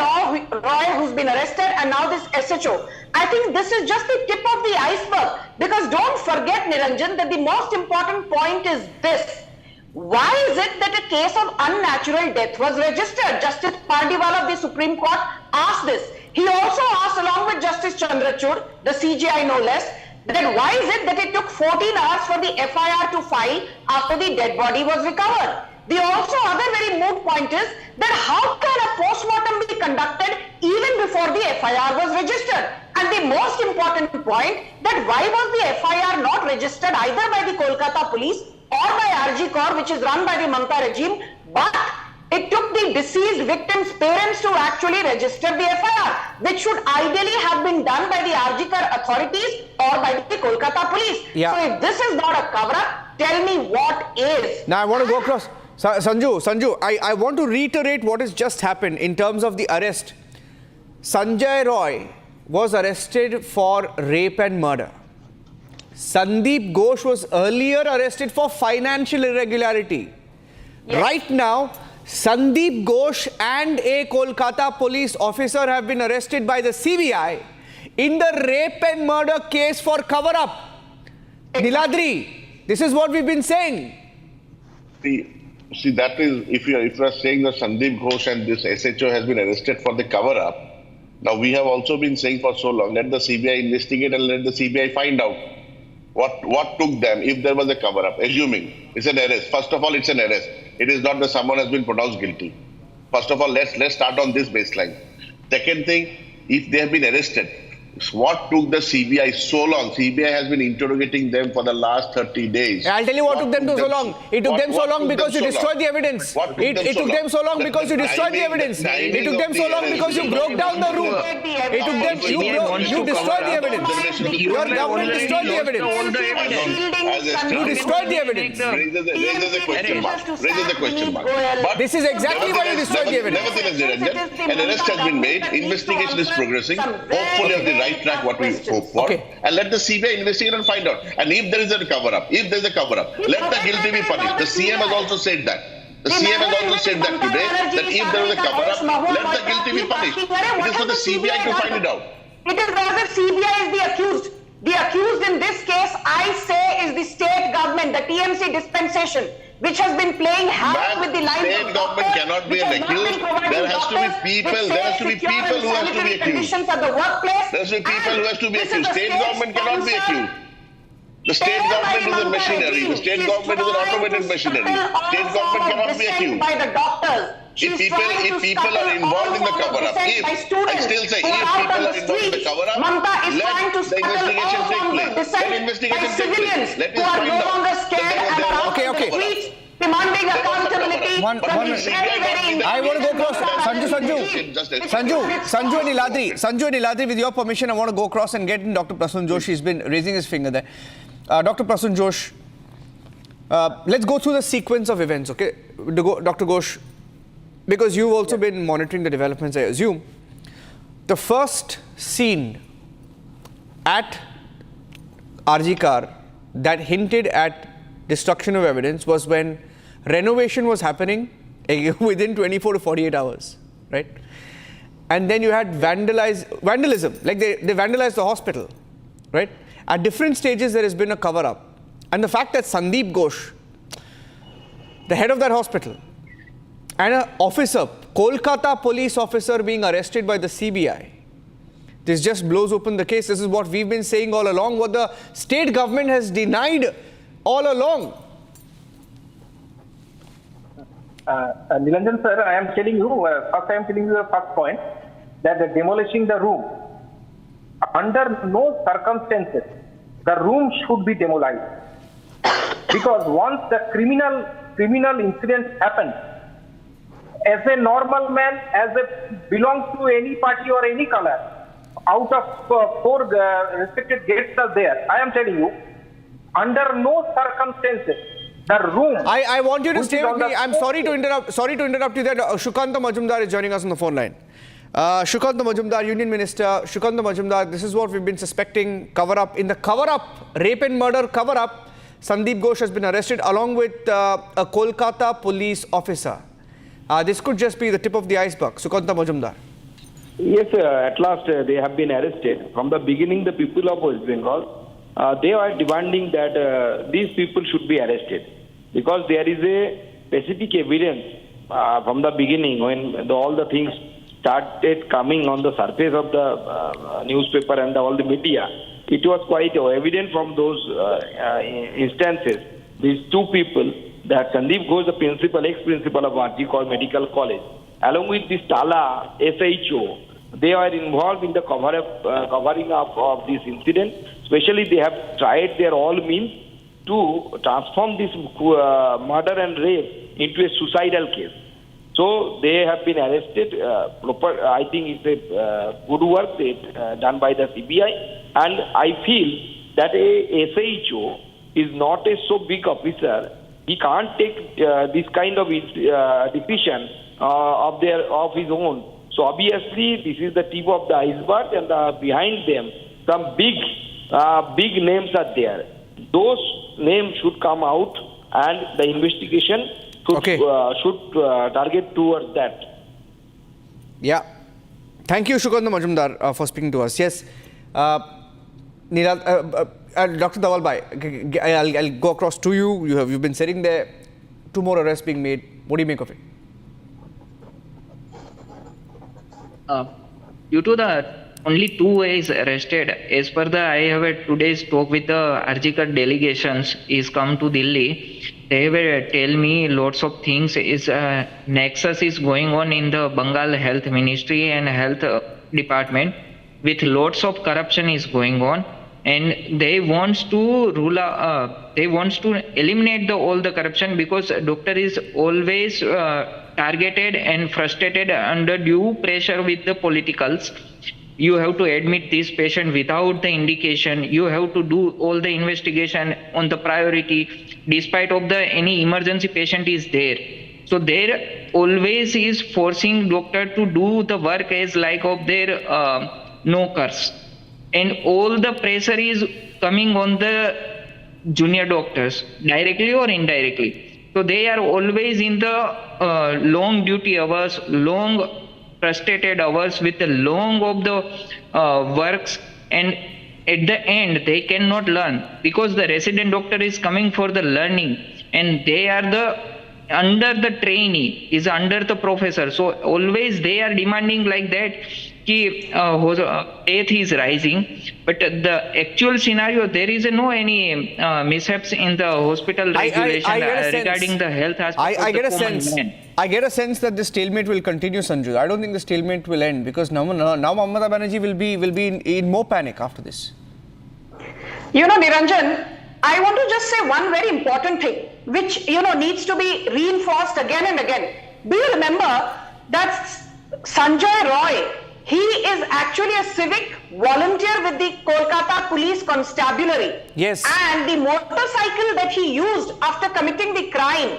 Roy, who's been arrested, and now this SHO. I think this is just the tip of the iceberg, because don't forget, Niranjan, that the most important point is this. Why is it that a case of unnatural death was registered? Justice Pardiwala of the Supreme Court asked this. He also asked, along with Justice Chandrachud, the CJI no less, that why is it that it took 14 hours for the FIR to file after the dead body was recovered? The also other very moot point is that how can a post-mortem be conducted even before the FIR was registered? And the most important point, that why was the FIR not registered either by the Kolkata police or by RG Corps, which is run by the Mamata regime, but it took the deceased victim's parents to actually register the FIR, which should ideally have been done by the RG Corps authorities or by the Kolkata police. Yeah. So if this is not a cover-up, tell me what is. Now I want to go across. Sanju, I want to reiterate what has just happened in terms of the arrest. Sanjay Roy was arrested for rape and murder. Sandeep Ghosh was earlier arrested for financial irregularity. Yes. Right now, Sandeep Ghosh and a Kolkata police officer have been arrested by the CBI in the rape and murder case for cover-up. Niladri, this is what we've been saying. See, that is, if you are saying that Sandeep Ghosh and this SHO has been arrested for the cover-up, now we have also been saying for so long, let the CBI investigate and let the CBI find out what took them if there was a cover-up, assuming it's an arrest. First of all, it's an arrest. It is not that someone has been pronounced guilty. First of all, let's start on this baseline. Second thing, if they have been arrested, what took the CBI so long? CBI has been interrogating them for the last 30 days. I'll tell you what took them so long. It took them so long because you destroyed the evidence. It took them so long because you destroyed the evidence. It took them so long because you broke down the room. It took them, you destroyed the evidence. Your government destroyed the evidence. You destroyed the evidence. Raises a question mark. But this is exactly why you destroyed the evidence. Nevertheless, an arrest has been made. Investigation is progressing. Hopefully on the right track, what we hope for, and let the CBI investigate and find out. And if there is a cover-up, let the guilty be punished. The CM has also said that. The CM has also said that today, that if there is a cover-up, let the guilty be punished. It is for the CBI to find it out. It is rather CBI is the accused. The accused in this case, I say, is the state government, the TMC dispensation, which has been playing havoc with the lives of state government cannot be an accused. There has to be people. There has to be people who have to be accused. There has to be people who have to be accused. State government cannot be accused. The state government is a machinery. The state government is an automated machinery. State government cannot be accused. By the doctors. If people are involved in the cover-up, I still say, if people are involved in the cover-up, let the investigation take place. Let investigation take place. Let us find out. Okay. demanding accountability from these very I want to go across. Sanju and Iladri, with your permission, I want to go across and get in Dr. Prasun Josh. He's been raising his finger there. Dr. Prasun Josh, let's go through the sequence of events, okay? Dr. Ghosh, because you've also been monitoring the developments, I assume. The first scene at RG Car that hinted at destruction of evidence was when renovation was happening within 24 to 48 hours, right? And then you had vandalism, like they vandalized the hospital, right? At different stages, there has been a cover-up. And the fact that Sandeep Ghosh, the head of that hospital, and an officer, Kolkata police officer being arrested by the CBI, this just blows open the case. This is what we've been saying all along, what the state government has denied all along. Nilanjan sir, I am telling you the first point, that demolishing the room, under no circumstances, the room should be demolished. Because once the criminal incident happens, as a normal man, as a belongs to any party or any color, out of four restricted gates are there. I am telling you, under no circumstances, the room. I want you to stay with me. I'm sorry to interrupt. Sorry to interrupt you. That Shukanta Majumdar is joining us on the phone line. Shukanta Majumdar, Union Minister. Shukanta Majumdar, this is what we've been suspecting. Cover-up. In the cover-up, rape and murder cover-up, Sandeep Ghosh has been arrested along with a Kolkata police officer. This could just be the tip of the iceberg. Shukanta Majumdar. Yes, at last they have been arrested. From the beginning, the people of West Bengal, they are demanding that these people should be arrested. Because there is a specific evidence from the beginning when all the things started coming on the surface of the newspaper and all the media. It was quite evident from those instances. These two people, that Sandeep Ghosh, the principal, ex-principal of RG Medical College, along with this Tala SHO, they are involved in the covering up of this incident. Especially, they have tried their all means to transform this murder and rape into a suicidal case. So they have been arrested. I think it's a good work done by the CBI, and I feel that a SHO is not a so big officer. He can't take this kind of decision of his own. So obviously, this is the tip of the iceberg, and behind them, some big names are there. Those names should come out, and the investigation should target towards that. Yeah. Thank you, Shukanta Majumdar, for speaking to us. Yes. Dr. Dawal Bhai, I'll go across to you. You've been sitting there. 2 more arrests being made. What do you make of it? Due to the only 2 ways arrested, as per the I have a today's talk with the RG delegations is come to Delhi. They will tell me lots of things. Is nexus is going on in the Bengal Health Ministry and Health Department, with lots of corruption is going on, and they wants to eliminate all the corruption, because doctor is always targeted and frustrated under due pressure with the politicals. You have to admit this patient without the indication. You have to do all the investigation on the priority, despite of the any emergency patient is there. So there always is forcing doctor to do the work as like of their knockers, and all the pressure is coming on the junior doctors, directly or indirectly. So they are always in the long duty hours, long frustrated hours with the long of the works, and at the end they cannot learn, because the resident doctor is coming for the learning, and they are the under the trainee is under the professor. So always they are demanding like that ki death is rising, but the actual scenario, there is no any mishaps in the hospital regulation regarding the health aspect. I get a sense that this stalemate will continue, Sanju. I don't think the stalemate will end, because now Mamata Banerjee will be in more panic after this. You know, Niranjan, I want to just say one very important thing. which, needs to be reinforced again and again. Do you remember that Sanjay Roy, he is actually a civic volunteer with the Kolkata Police Constabulary. Yes. And the motorcycle that he used after committing the crime,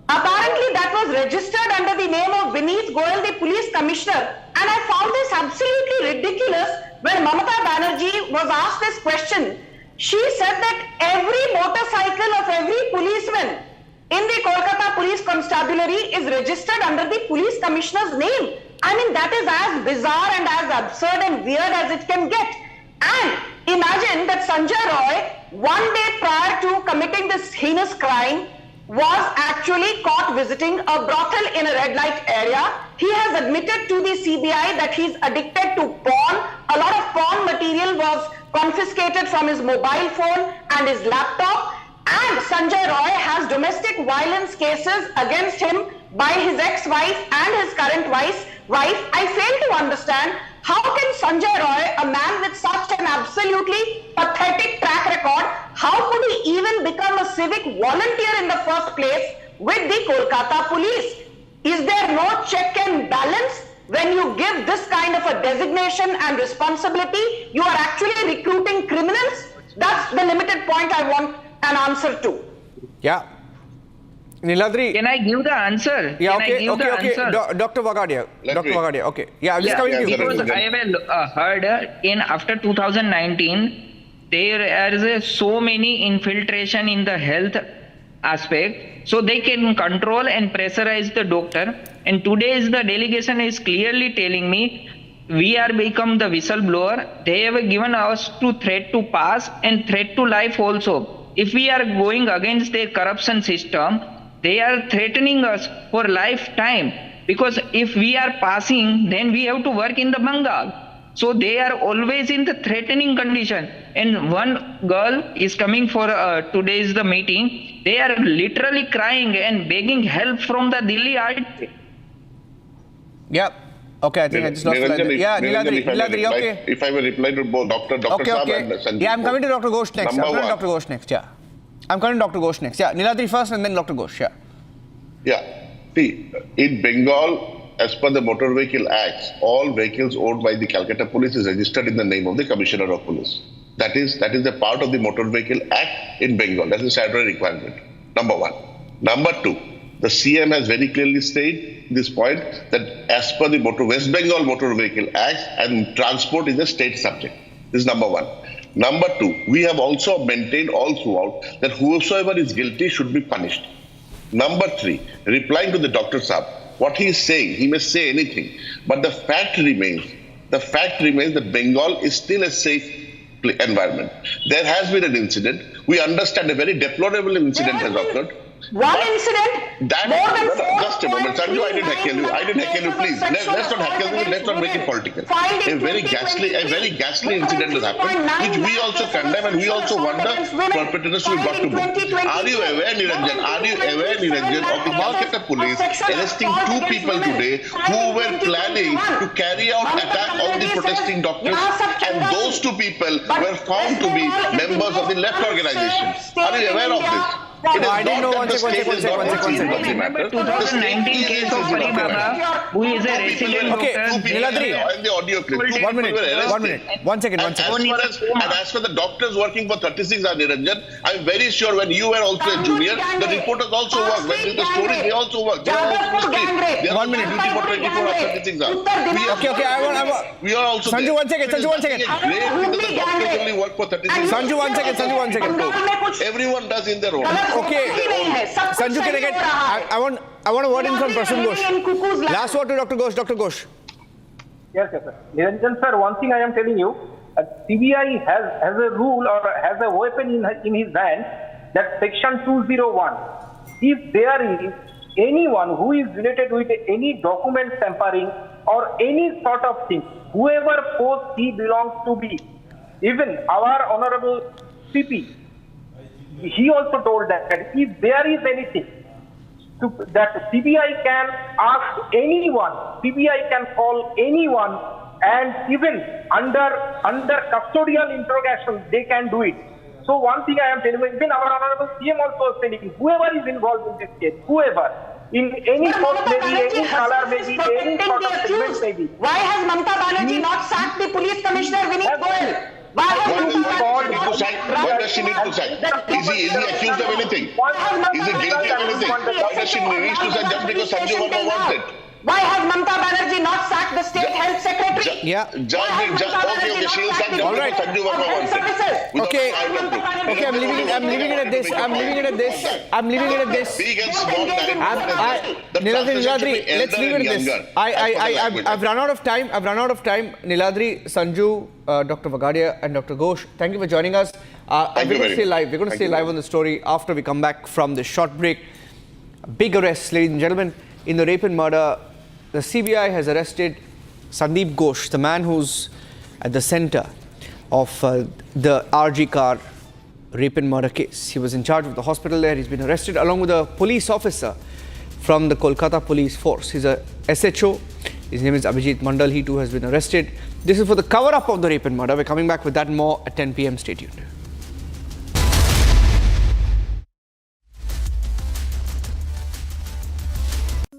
apparently that was registered under the name of Vineet Goyal, the police commissioner. And I found this absolutely ridiculous. When Mamata Banerjee was asked this question, she said that every motorcycle of every policeman in the Kolkata Police Constabulary is registered under the police commissioner's name. I mean, that is as bizarre and as absurd and weird as it can get. And imagine that Sanjay Roy, one day prior to committing this heinous crime, was actually caught visiting a brothel in a red light area. He has admitted to the CBI that he's addicted to porn. A lot of porn material was confiscated from his mobile phone and his laptop. And Sanjay Roy has domestic violence cases against him by his ex-wife and his current wife. I fail to understand how can Sanjay Roy, a man with such an absolutely pathetic track record, how could he even become a civic volunteer in the first place with the Kolkata police? Is there no check and balance? When you give this kind of a designation and responsibility, you are actually recruiting criminals? That's the limited point I want an answer to. Yeah. Niladri. Can I give the answer? Yeah, okay. Dr. Vagadia. Dr. Vagadia, okay. Yeah, I'm just coming to you. Because I have heard after 2019, there is so many infiltration in the health aspect, so they can control and pressurize the doctor. And today's the delegation is clearly telling me we are become the whistleblower. They have given us to threat to pass and threat to life also. If we are going against their corruption system, they are threatening us for lifetime, because if we are passing, then we have to work in the Bengal. So they are always in the threatening condition. And one girl is coming for today's the meeting. They are literally crying and begging help from the Delhi RT. Yeah. Okay, I think I just lost Niladri. Yeah, Niladri, okay. If I may reply to both Dr. Saab and Sanjay. Yeah, I'm coming to Dr. Ghosh next. Dr. Ghosh next, yeah. I'm coming to Dr. Ghosh next. Yeah, Niladri first and then Dr. Ghosh, yeah. Yeah. See, in Bengal, as per the Motor Vehicle Acts, all vehicles owned by the Calcutta Police is registered in the name of the Commissioner of Police. That is a part of the Motor Vehicle Act in Bengal. That is a statutory requirement. Number one. Number two, the CM has very clearly stated this point that as per the West Bengal Motor Vehicle Act, and transport is a state subject. This is number one. Number two, we have also maintained all throughout that whosoever is guilty should be punished. Number three, replying to the Dr. Saab, what he is saying, he may say anything, but the fact remains that Bengal is still a safe environment. There has been an incident. We understand a very deplorable incident has occurred. One incident? Just a moment, Sanju, I didn't heckle you, please. Let's not heckle you, let's not make it political. A very ghastly incident has happened, which we also condemn and we also wonder perpetrators we got to book. Are you aware, Niranjan, of the Calcutta police arresting 2 people today who were planning to carry out attack on the protesting doctors, and those 2 people were found to be members of the left organizations. Are you aware of this? I didn't know. One second. Remember 2019 case of Ali Baba, who is a resident doctor. Niladri. And the audio clip. 1 minute. One second. And as for the doctors working for 36 hours, Niranjan, I'm very sure when you were also a junior, the reporters also worked. When did the story, they also worked. They are also in the 1 minute. Duty for 24 hours, 36 hours. We are also Sanju, there. 1 second. Great because the doctors only work for 36 hours. Sanju, 1 second. Everyone does in their own. Okay. Sanju, can I get... I want a word in from Prasun Ghosh. Last word to Dr. Ghosh. Dr. Ghosh. Yes, sir. Niranjan, sir, one thing I am telling you, CBI has a rule or has a weapon in his hand, that section 201. If there is anyone who is related with any document tampering or any sort of thing, whoever post he belongs to be, even our honorable CP, he also told that if there is anything that CBI can ask anyone, CBI can call anyone, and even under custodial interrogation they can do it. So one thing I am telling you, even our honorable CM also was telling, whoever is involved in this case, whoever, in any sort, maybe any color, maybe any sort of segment, maybe. Why has Mamata Banerjee not sacked the police commissioner Vineet Goyal? Why does she need to sign? Is he accused of anything? Is he guilty of anything? Why does she need to sign just because Sanjay Verma wants it? Why has Mamata Banerjee not sacked the state health secretary? Okay, she'll sack just because Sanjay Verma wants it. Okay, I'm leaving it at this. Big and small Niladri, let's leave it at this. I've run out of time. Niladri, Sanju, Dr. Vagadia and Dr. Ghosh, thank you for joining us. We're going to stay live. We're going to stay live on the story after we come back from this short break. Big arrests, ladies and gentlemen. In the rape and murder, the CBI has arrested Sandeep Ghosh, the man who's at the center of the RG car rape and murder case. He was in charge of the hospital there. He's been arrested along with a police officer from the Kolkata police force. He's a SHO. His name is Abhijit Mandal. He too has been arrested. This is for the cover-up of the rape and murder. We're coming back with that and more at 10 p.m. Stay tuned.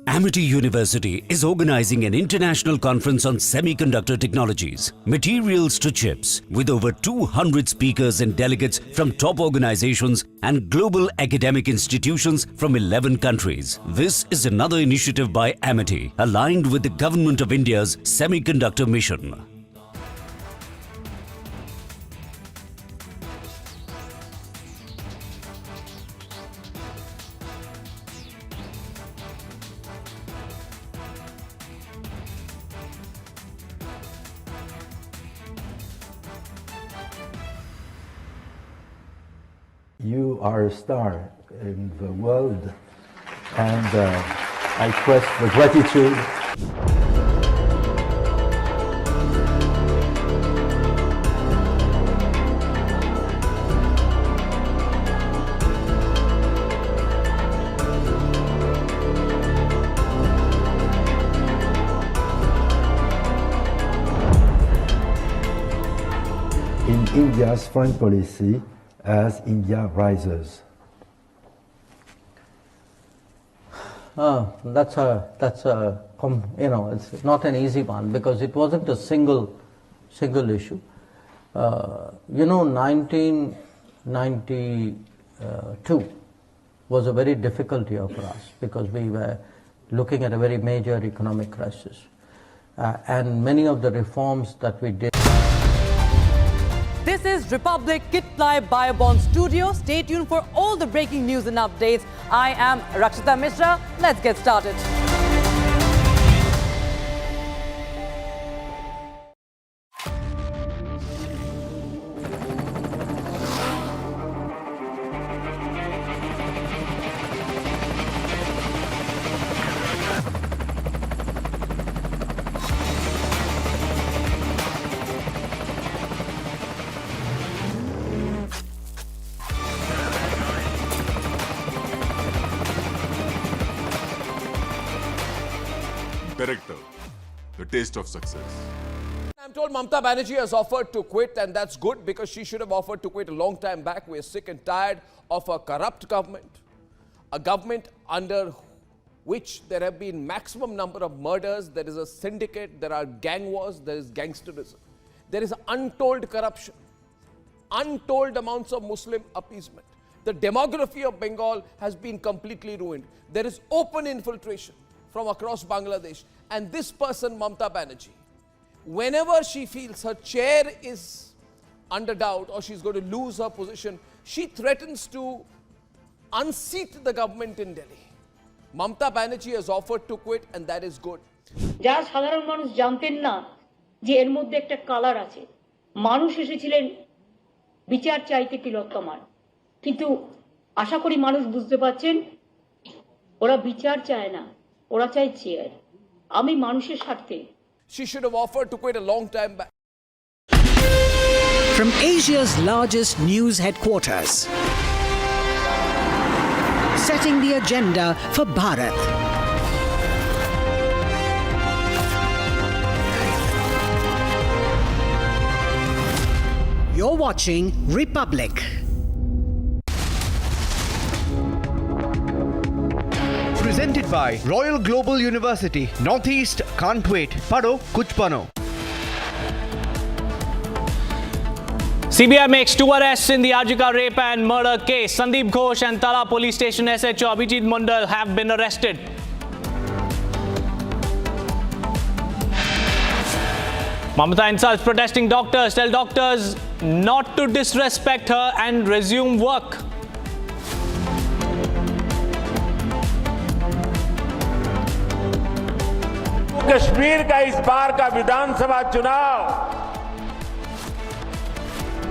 Amity University is organizing an international conference on semiconductor technologies, materials to chips, with over 200 speakers and delegates from top organizations and global academic institutions from 11 countries. This is another initiative by Amity, aligned with the Government of India's semiconductor mission. You are a star in the world, and I express the gratitude. In India's foreign policy, as India rises? That's it's not an easy one because it wasn't a single issue. 1992 was a very difficult year for us because we were looking at a very major economic crisis, and many of the reforms that we did. This is Republic Kitply Biobond Studio. Stay tuned for all the breaking news and updates. I am Rakshita Mishra. Let's get started. Director, the taste of success. I'm told Mamata Banerjee has offered to quit, and that's good because she should have offered to quit a long time back. We're sick and tired of a corrupt government, a government under which there have been maximum number of murders, there is a syndicate, there are gang wars, there is gangsterism. There is untold corruption, untold amounts of Muslim appeasement. The demography of Bengal has been completely ruined. There is open infiltration from across Bangladesh. And this person, Mamata Banerjee, whenever she feels her chair is under doubt or she's going to lose her position, she threatens to unseat the government in Delhi. Mamata Banerjee has offered to quit, and that is good. যারা সাধারণ মানুষ জানতেন না যে এর মধ্যে একটা colour আছে, মানুষ এসেছিলেন বিচার চাইতে তিলোত্তমার, কিন্তু আশা করি মানুষ বুঝতে পারছেন ওরা বিচার চায় না, ওরা চায় চেয়ার। আমি মানুষের স্বার্থে। She should have offered to quit a long time back. From Asia's largest news headquarters, setting the agenda for Bharat. You're watching Republic. Presented by Royal Global University. Northeast can't wait. Pado kuch bano. CBI makes 2 arrests in the Hijacking rape and murder case. Sandeep Ghosh and Tala Police Station SHO Abhijit Mandal have been arrested. Mamata insults protesting doctors, tell doctors not to disrespect her and resume work. Kashmir का इस बार का विधानसभा चुनाव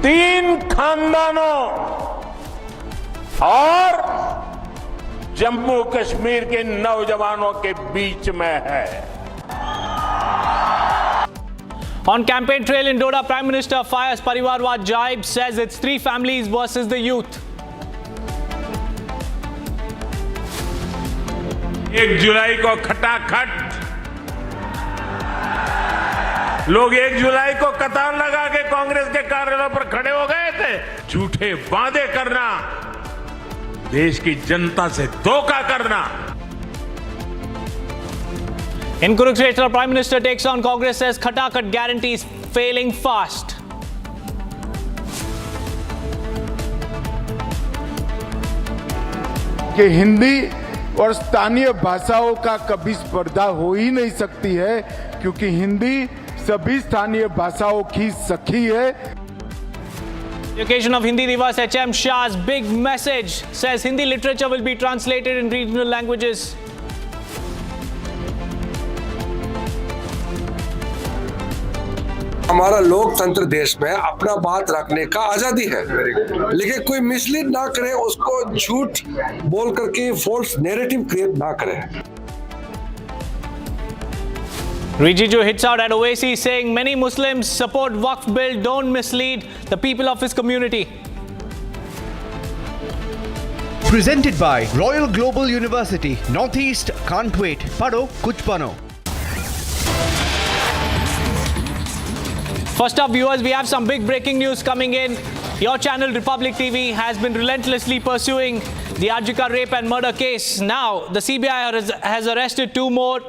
3 खानदानों और जम्मू कश्मीर के नौजवानों के बीच में है. On campaign trail in Doda, Prime Minister fires Parivarwad jibe, says it's 3 families versus the youth. 1 जुलाई को खटाखट लोग 1 जुलाई को कतार लगा के कांग्रेस के कार्यालयों पर खड़े हो गए थे. झूठे वादे करना, देश की जनता से धोखा करना. In Kurukshetra, Prime Minister takes on Congress, says Khatakat guarantees failing fast. कि हिंदी और स्थानीय भाषाओं का कभी स्पर्धा हो ही नहीं सकती है, क्योंकि हिंदी सभी स्थानीय भाषाओं की सखी है. The occasion of Hindi Divas, HM Shah's big message says Hindi literature will be translated in regional languages. हमारा लोकतंत्र देश में अपना बात रखने का आजादी है, लेकिन कोई मिसलीड ना करे, उसको झूठ बोल करके फॉल्स नैरेटिव क्रिएट ना करे. Rijiju hits out at Owaisi, saying many Muslims support Waqf bill, don't mislead the people of his community. Presented by Royal Global University. Northeast can't wait. Pado kuch bano. First up, viewers, we have some big breaking news coming in. Your channel, Republic TV, has been relentlessly pursuing the Hijacking rape and murder case. Now, the CBI has arrested 2 more.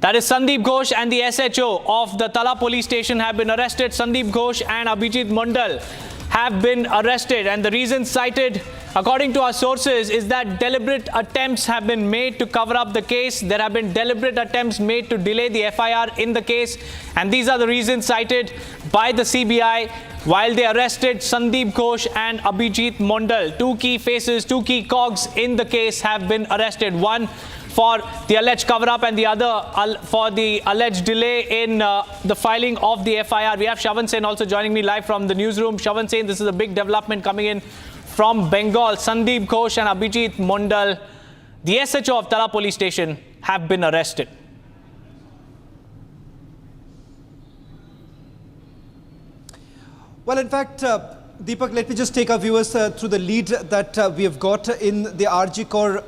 That is Sandeep Ghosh and the SHO of the Tala police station have been arrested. Sandeep Ghosh and Abhijit Mandal have been arrested, and the reasons cited, according to our sources, is that deliberate attempts have been made to cover up the case. There have been deliberate attempts made to delay the FIR in the case, and these are the reasons cited by the CBI while they arrested Sandeep Ghosh and Abhijit Mandal. 2 key faces, 2 key cogs in the case have been arrested. One for the alleged cover-up and the other for the alleged delay in the filing of the FIR. We have Shavan Sen also joining me live from the newsroom. Shavan Sen, this is a big development coming in from Bengal. Sandeep Ghosh and Abhijit Mandal, the SHO of Tala police station, have been arrested. Well, in fact, Deepak, let me just take our viewers through the lead that we have got in the Hijacking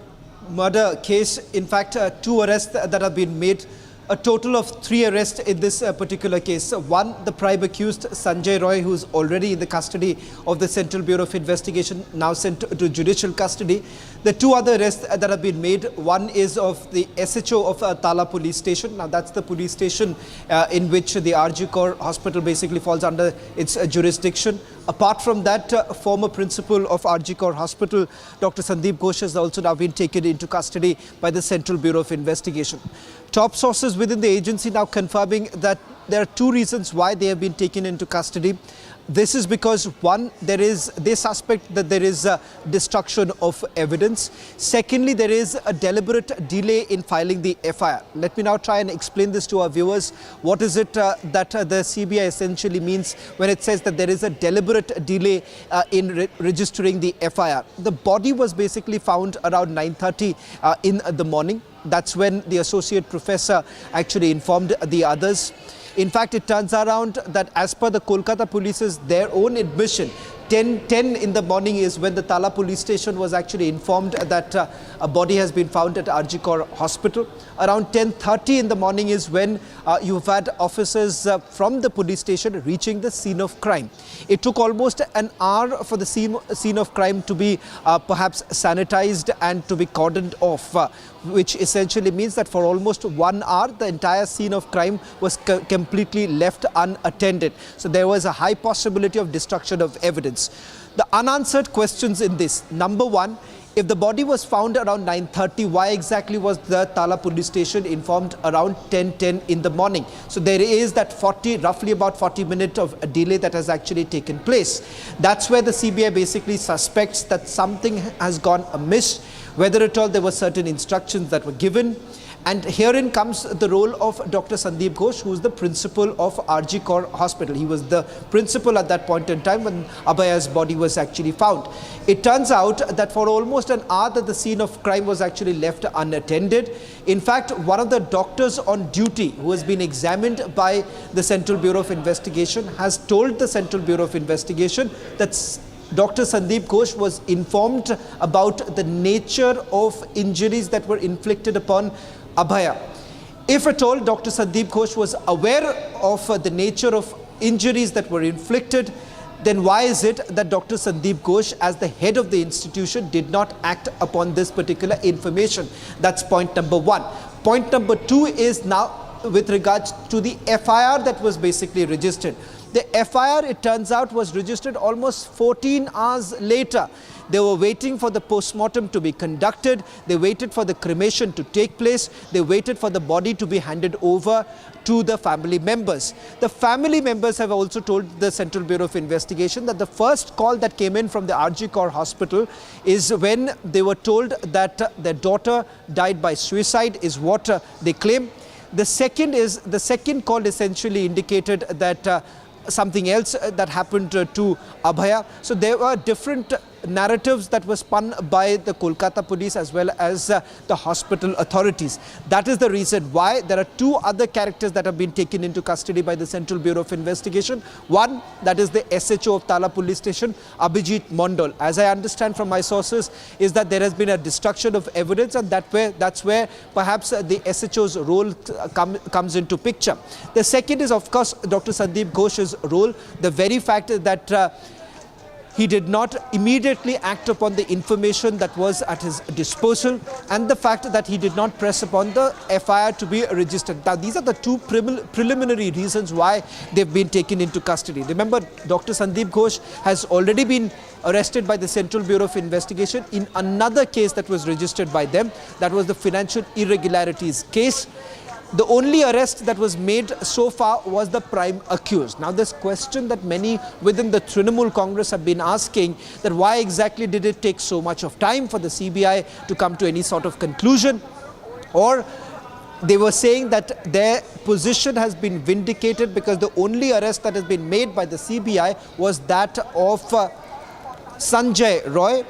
murder case. In fact, 2 arrests that have been made. A total of 3 arrests in this particular case. One, the prime accused, Sanjay Roy, who is already in the custody of the Central Bureau of Investigation, now sent to judicial custody. The 2 other arrests that have been made, one is of the SHO of Tala police station. Now, that's the police station in which the Hijacking hospital basically falls under its jurisdiction. Apart from that, former principal of Hijacking hospital, Dr. Sandeep Ghosh, has also now been taken into custody by the Central Bureau of Investigation. Top sources within the agency now confirming that there are 2 reasons why they have been taken into custody. This is because, one, they suspect that there is destruction of evidence. Secondly, there is a deliberate delay in filing the FIR. Let me now try and explain this to our viewers. What is it that the CBI essentially means when it says that there is a deliberate delay in registering the FIR? The body was basically found around 9:30 in the morning. That's when the associate professor actually informed the others. In fact, it turns around that as per the Kolkata police's their own admission, 10 in the morning is when the Tala police station was actually informed that a body has been found at Hijacking hospital. Around 10:30 in the morning is when you've had officers from the police station reaching the scene of crime. It took almost an hour for the scene of crime to be perhaps sanitized and to be cordoned off. which essentially means that for almost 1 hour, the entire scene of crime was completely left unattended. So there was a high possibility of destruction of evidence. The unanswered questions in this: number one, if the body was found around 9:30, why exactly was the Tala police station informed around 10:10 in the morning? So there is that roughly about 40 minutes of a delay that has actually taken place. That's where the CBI basically suspects that something has gone amiss, whether at all there were certain instructions that were given. And herein comes the role of Dr. Sandeep Ghosh, who is the principal of RG Kaur Hospital. He was the principal at that point in time when Abhaya's body was actually found. It turns out that for almost an hour that the scene of crime was actually left unattended. In fact, one of the doctors on duty who has been examined by the Central Bureau of Investigation has told the Central Bureau of Investigation that Dr. Sandeep Ghosh was informed about the nature of injuries that were inflicted upon Abhaya. If at all Dr. Sandeep Ghosh was aware of the nature of injuries that were inflicted, then why is it that Dr. Sandeep Ghosh, as the head of the institution, did not act upon this particular information? That's point number one. Point number two is now with regards to the FIR that was basically registered. The FIR, it turns out, was registered almost 14 hours later. They were waiting for the post-mortem to be conducted. They waited for the cremation to take place. They waited for the body to be handed over to the family members. The family members have also told the Central Bureau of Investigation that the first call that came in from the RG Kaur Hospital is when they were told that their daughter died by suicide, is what they claim. The second call essentially indicated that something else that happened to Abhaya. So there were different narratives that were spun by the Kolkata police as well as the hospital authorities. That is the reason why there are two other characters that have been taken into custody by the Central Bureau of Investigation. One, that is the SHO of Tala police station, Abhijit Mondal. As I understand from my sources, is that there has been a destruction of evidence, and that's where perhaps the SHO's role comes into picture. The second is, of course, Dr. Sandeep Ghosh's role. The very fact that he did not immediately act upon the information that was at his disposal, and the fact that he did not press upon the FIR to be registered. Now, these are the two preliminary reasons why they've been taken into custody. Remember, Dr. Sandeep Ghosh has already been arrested by the Central Bureau of Investigation in another case that was registered by them. That was the financial irregularities case. The only arrest that was made so far was the prime accused. Now, this question that many within the Trinamool Congress have been asking, that why exactly did it take so much of time for the CBI to come to any sort of conclusion? Or they were saying that their position has been vindicated because the only arrest that has been made by the CBI was that of Sanjay Roy,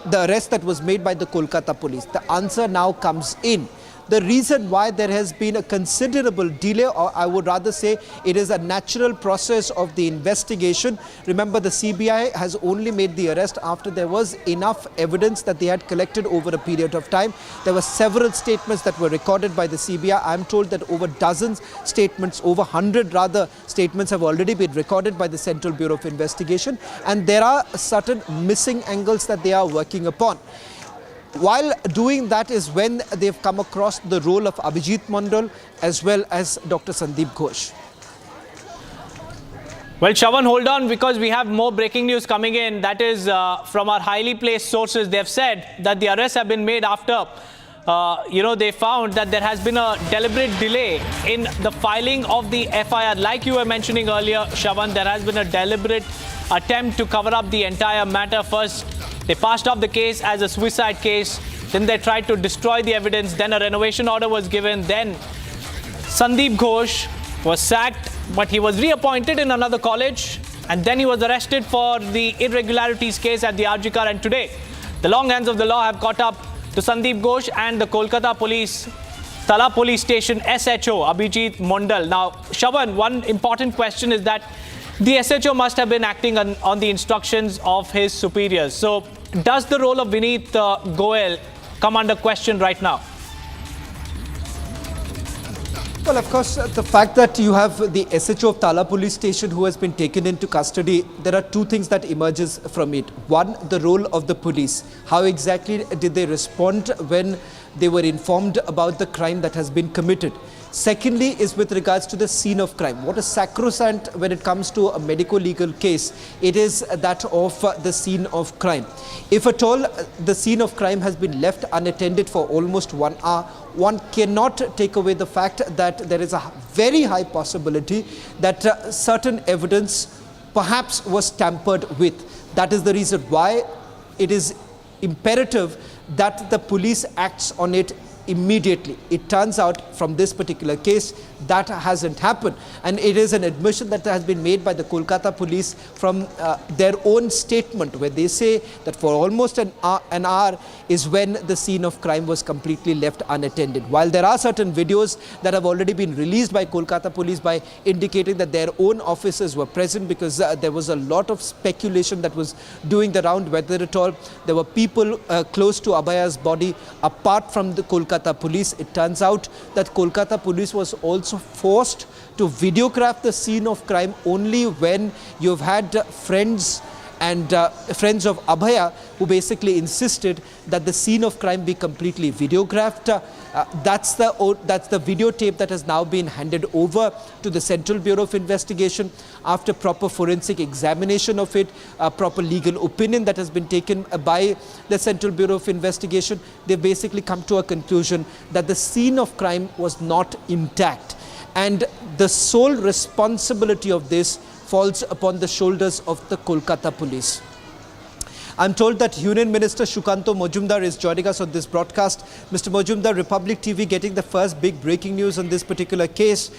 the arrest that was made by the Kolkata police. The answer now comes in. The reason why there has been a considerable delay, or I would rather say it is a natural process of the investigation. Remember, the CBI has only made the arrest after there was enough evidence that they had collected over a period of time. There were several statements that were recorded by the CBI. I'm told that over dozens statements, over 100 rather, statements have already been recorded by the Central Bureau of Investigation, and there are certain missing angles that they are working upon. While doing that is when they've come across the role of Abhijit Mondal as well as Dr. Sandeep Ghosh. Well, Shravan, hold on, because we have more breaking news coming in. That is from our highly placed sources. They've said that the arrests have been made after, they found that there has been a deliberate delay in the filing of the FIR. Like you were mentioning earlier, Shravan, there has been a deliberate attempt to cover up the entire matter. First, they passed off the case as a suicide case. Then they tried to destroy the evidence. Then a renovation order was given. Then Sandeep Ghosh was sacked, but he was reappointed in another college. And then he was arrested for the irregularities case at the RG Kaur. And today, the long hands of the law have caught up to Sandeep Ghosh and the Kolkata police, Tala police station SHO, Abhijit Mondal. Now, Shravan, one important question is that the SHO must have been acting on the instructions of his superiors. So, does the role of Vineet Goel come under question right now? Well, of course, the fact that you have the SHO of Tala police station who has been taken into custody, there are two things that emerges from it. One, the role of the police. How exactly did they respond when they were informed about the crime that has been committed? Secondly is with regards to the scene of crime. What is sacrosanct when it comes to a medico-legal case? It is that of the scene of crime. If at all the scene of crime has been left unattended for almost 1 hour, one cannot take away the fact that there is a very high possibility that certain evidence perhaps was tampered with. That is the reason why it is imperative that the police acts on it immediately. It turns out from this particular case that hasn't happened, and it is an admission that has been made by the Kolkata police from their own statement, where they say that for almost an hour is when the scene of crime was completely left unattended. While there are certain videos that have already been released by Kolkata police by indicating that their own officers were present, because there was a lot of speculation that was doing the round whether at all there were people close to Abhaya's body apart from the Kolkata police. It turns out that Kolkata police was also forced to videograph the scene of crime only when you've had friends and friends of Abhaya who basically insisted that the scene of crime be completely videographed. That's the videotape that has now been handed over to the Central Bureau of Investigation. After proper forensic examination of it, proper legal opinion that has been taken by the Central Bureau of Investigation, they've basically come to a conclusion that the scene of crime was not intact. And the sole responsibility of this falls upon the shoulders of the Kolkata police. I'm told that Union Minister Shukanto Majumdar is joining us on this broadcast. Mr. Majumdar, Republic TV getting the first big breaking news on this particular case.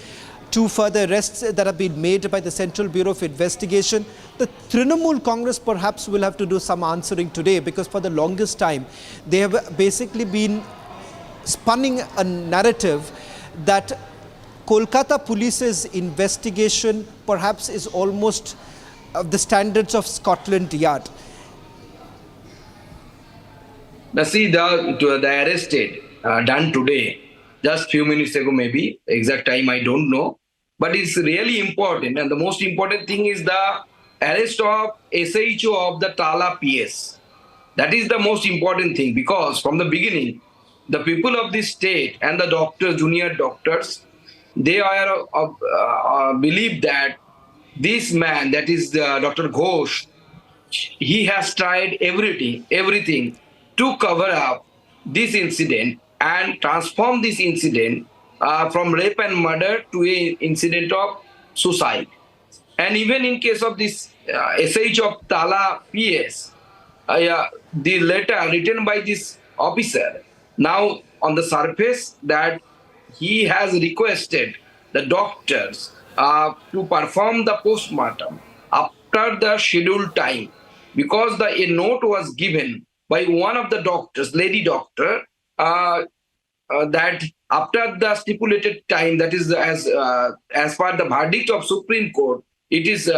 2 further arrests that have been made by the Central Bureau of Investigation. The Trinamool Congress perhaps will have to do some answering today, because for the longest time they have basically been spunning a narrative that Kolkata police's investigation perhaps is almost of the standards of Scotland Yard. Now see, the arrested done today, just few minutes ago maybe, exact time I don't know, but it's really important, and the most important thing is the arrest of SHO of the Tala PS. That is the most important thing, because from the beginning, the people of this state and the doctors, junior doctors, they are believe that this man, that is Dr. Ghosh, he has tried everything to cover up this incident and transform this incident from rape and murder to an incident of suicide. And even in case of this SH of Tala PS, the letter written by this officer, now on the surface that he has requested the doctors to perform the postmortem after the scheduled time, because a note was given by one of the doctors, lady doctor, that after the stipulated time, that is as per the verdict of Supreme Court, it is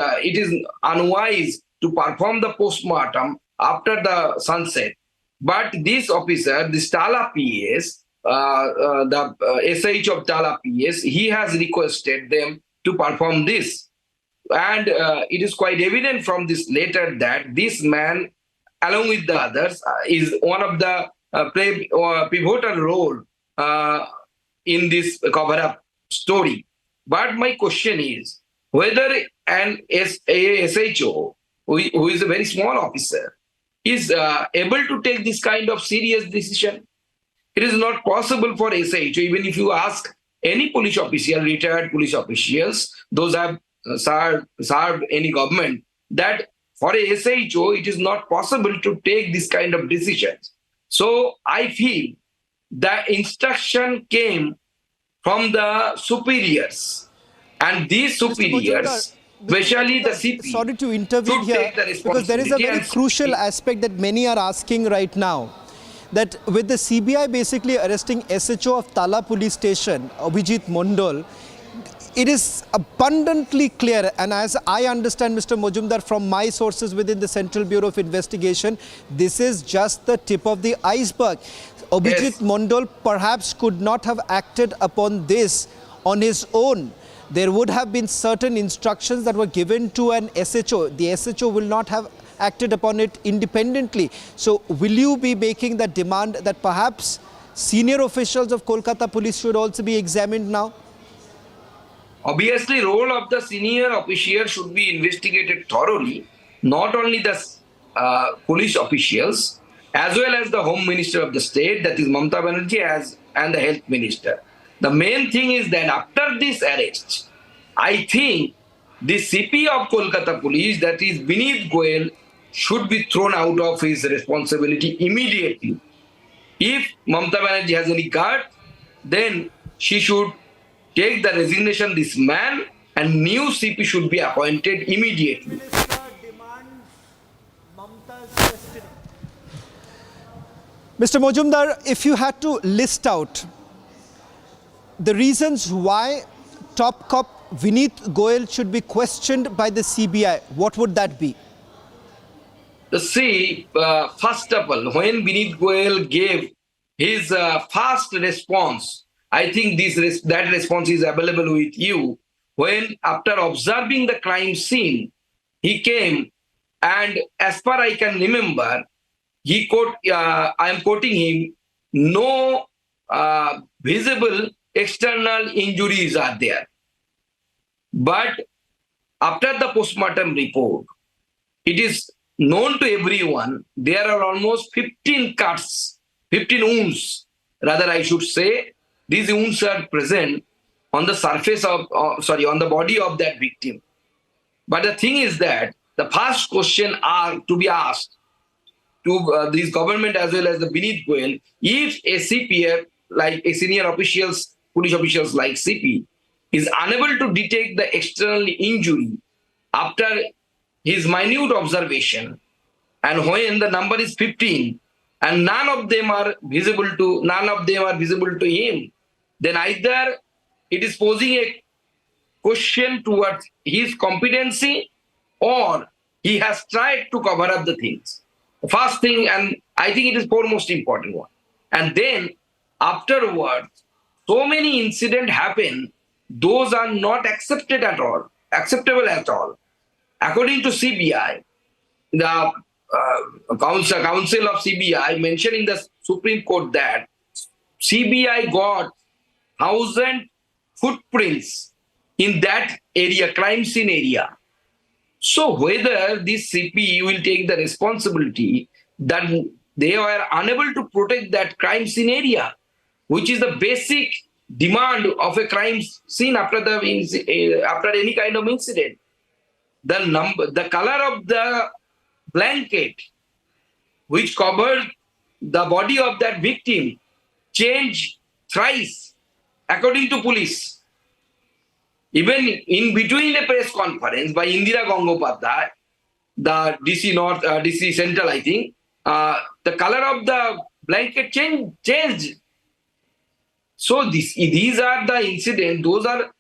unwise to perform the postmortem after the sunset. But this officer, this Tala PS, the SH of Tala PS, he has requested them to perform this. And it is quite evident from this letter that this man, along with the others, is one of the pivotal role in this cover-up story. But my question is, whether an SHO, who is a very small officer, is able to take this kind of serious decision. It is not possible for SHO, even if you ask any police official, retired police officials, those have served any government, that for a SHO, it is not possible to take this kind of decisions. So I feel the instruction came from the superiors, and these superiors, especially the CP, sorry to intervene here, because there is a very crucial aspect that many are asking right now, that with the CBI basically arresting SHO of Tala police station, Abhijit Mondal, it is abundantly clear, and as I understand, Mr. Majumdar, from my sources within the Central Bureau of Investigation, this is just the tip of the iceberg. Abhijit Mondal perhaps could not have acted upon this on his own, there would have been certain instructions that were given to an SHO. The SHO will not have acted upon it independently. So will you be making the demand that perhaps senior officials of Kolkata police should also be examined now? Obviously, role of the senior official should be investigated thoroughly, not only the police officials, as well as the Home Minister of the state, that is Mamata Banerjee, and the Health Minister. The main thing is that after this arrest, I think the CP of Kolkata police, that is Vineet Goyal, should be thrown out of his responsibility immediately. If Mamata Banerjee has any guts, then she should take the resignation of this man, and new CP should be appointed immediately. Mr. Mojumdar, if you had to list out the reasons why top cop Vineet Goyal should be questioned by the CBI, what would that be? See, first of all, when Vineet Goyal gave his fast response, I think that response is available with you. When, after observing the crime scene, he came and, as far I can remember, I am quoting him, no visible external injuries are there. But after the postmortem report, it is known to everyone there are almost 15 cuts, 15 wounds, rather I should say. These wounds are present on the surface of, on the body of that victim. But the thing is that the first question are to be asked to this government as well as the Vineet Goyal, if a CPF, like a senior officials, police officials like CP, is unable to detect the external injury after his minute observation, and when the number is 15, and none of them are visible to him, then either it is posing a question towards his competency, or he has tried to cover up the things. The first thing, and I think it is foremost important one. And then afterwards, so many incidents happen, those are not acceptable at all. According to CBI, the counsel of CBI mentioned in the Supreme Court that CBI got 1,000 footprints in that area, crime scene area. So whether this CP will take the responsibility that they were unable to protect that crime scene area, which is the basic demand of a crime scene after any kind of incident. The color of the blanket which covered the body of that victim changed thrice, according to police. Even in between a press conference by Indira Gangopadhyay, the DC Central, I think, the color of the blanket changed. So these are the incidents, those are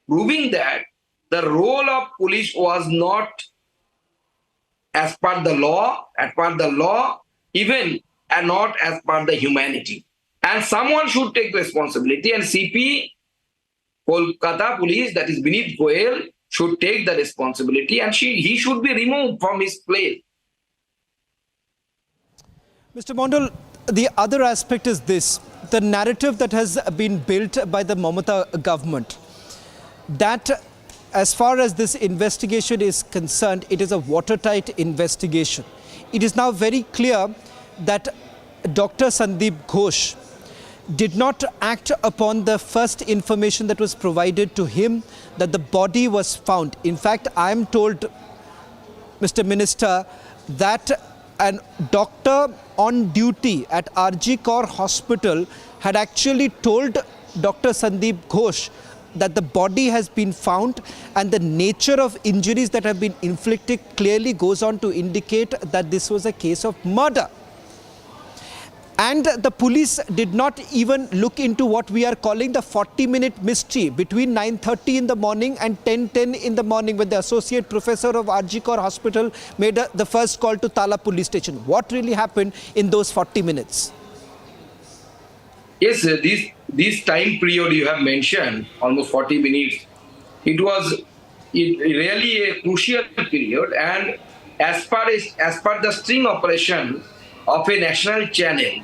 proving that the role of police was not as per the law, even and not as per the humanity. And someone should take responsibility, and CP Kolkata police, that is Vineet Goyal, should take the responsibility, and he should be removed from his place. Mr. Mondal, the other aspect is this, the narrative that has been built by the Mamata government, that as far as this investigation is concerned, it is a watertight investigation. It is now very clear that Dr. Sandeep Ghosh did not act upon the first information that was provided to him that the body was found. In fact, I am told, Mr. Minister, that a doctor on duty at RG Kaur Hospital had actually told Dr. Sandeep Ghosh that the body has been found, and the nature of injuries that have been inflicted clearly goes on to indicate that this was a case of murder. And the police did not even look into what we are calling the 40-minute mystery between 9:30 in the morning and 10:10 in the morning, when the associate professor of RG Kaur Hospital made the first call to Tala police station. What really happened in those 40 minutes? Yes, this time period you have mentioned, almost 40 minutes, it was really a crucial period, and as per the string operation of a national channel,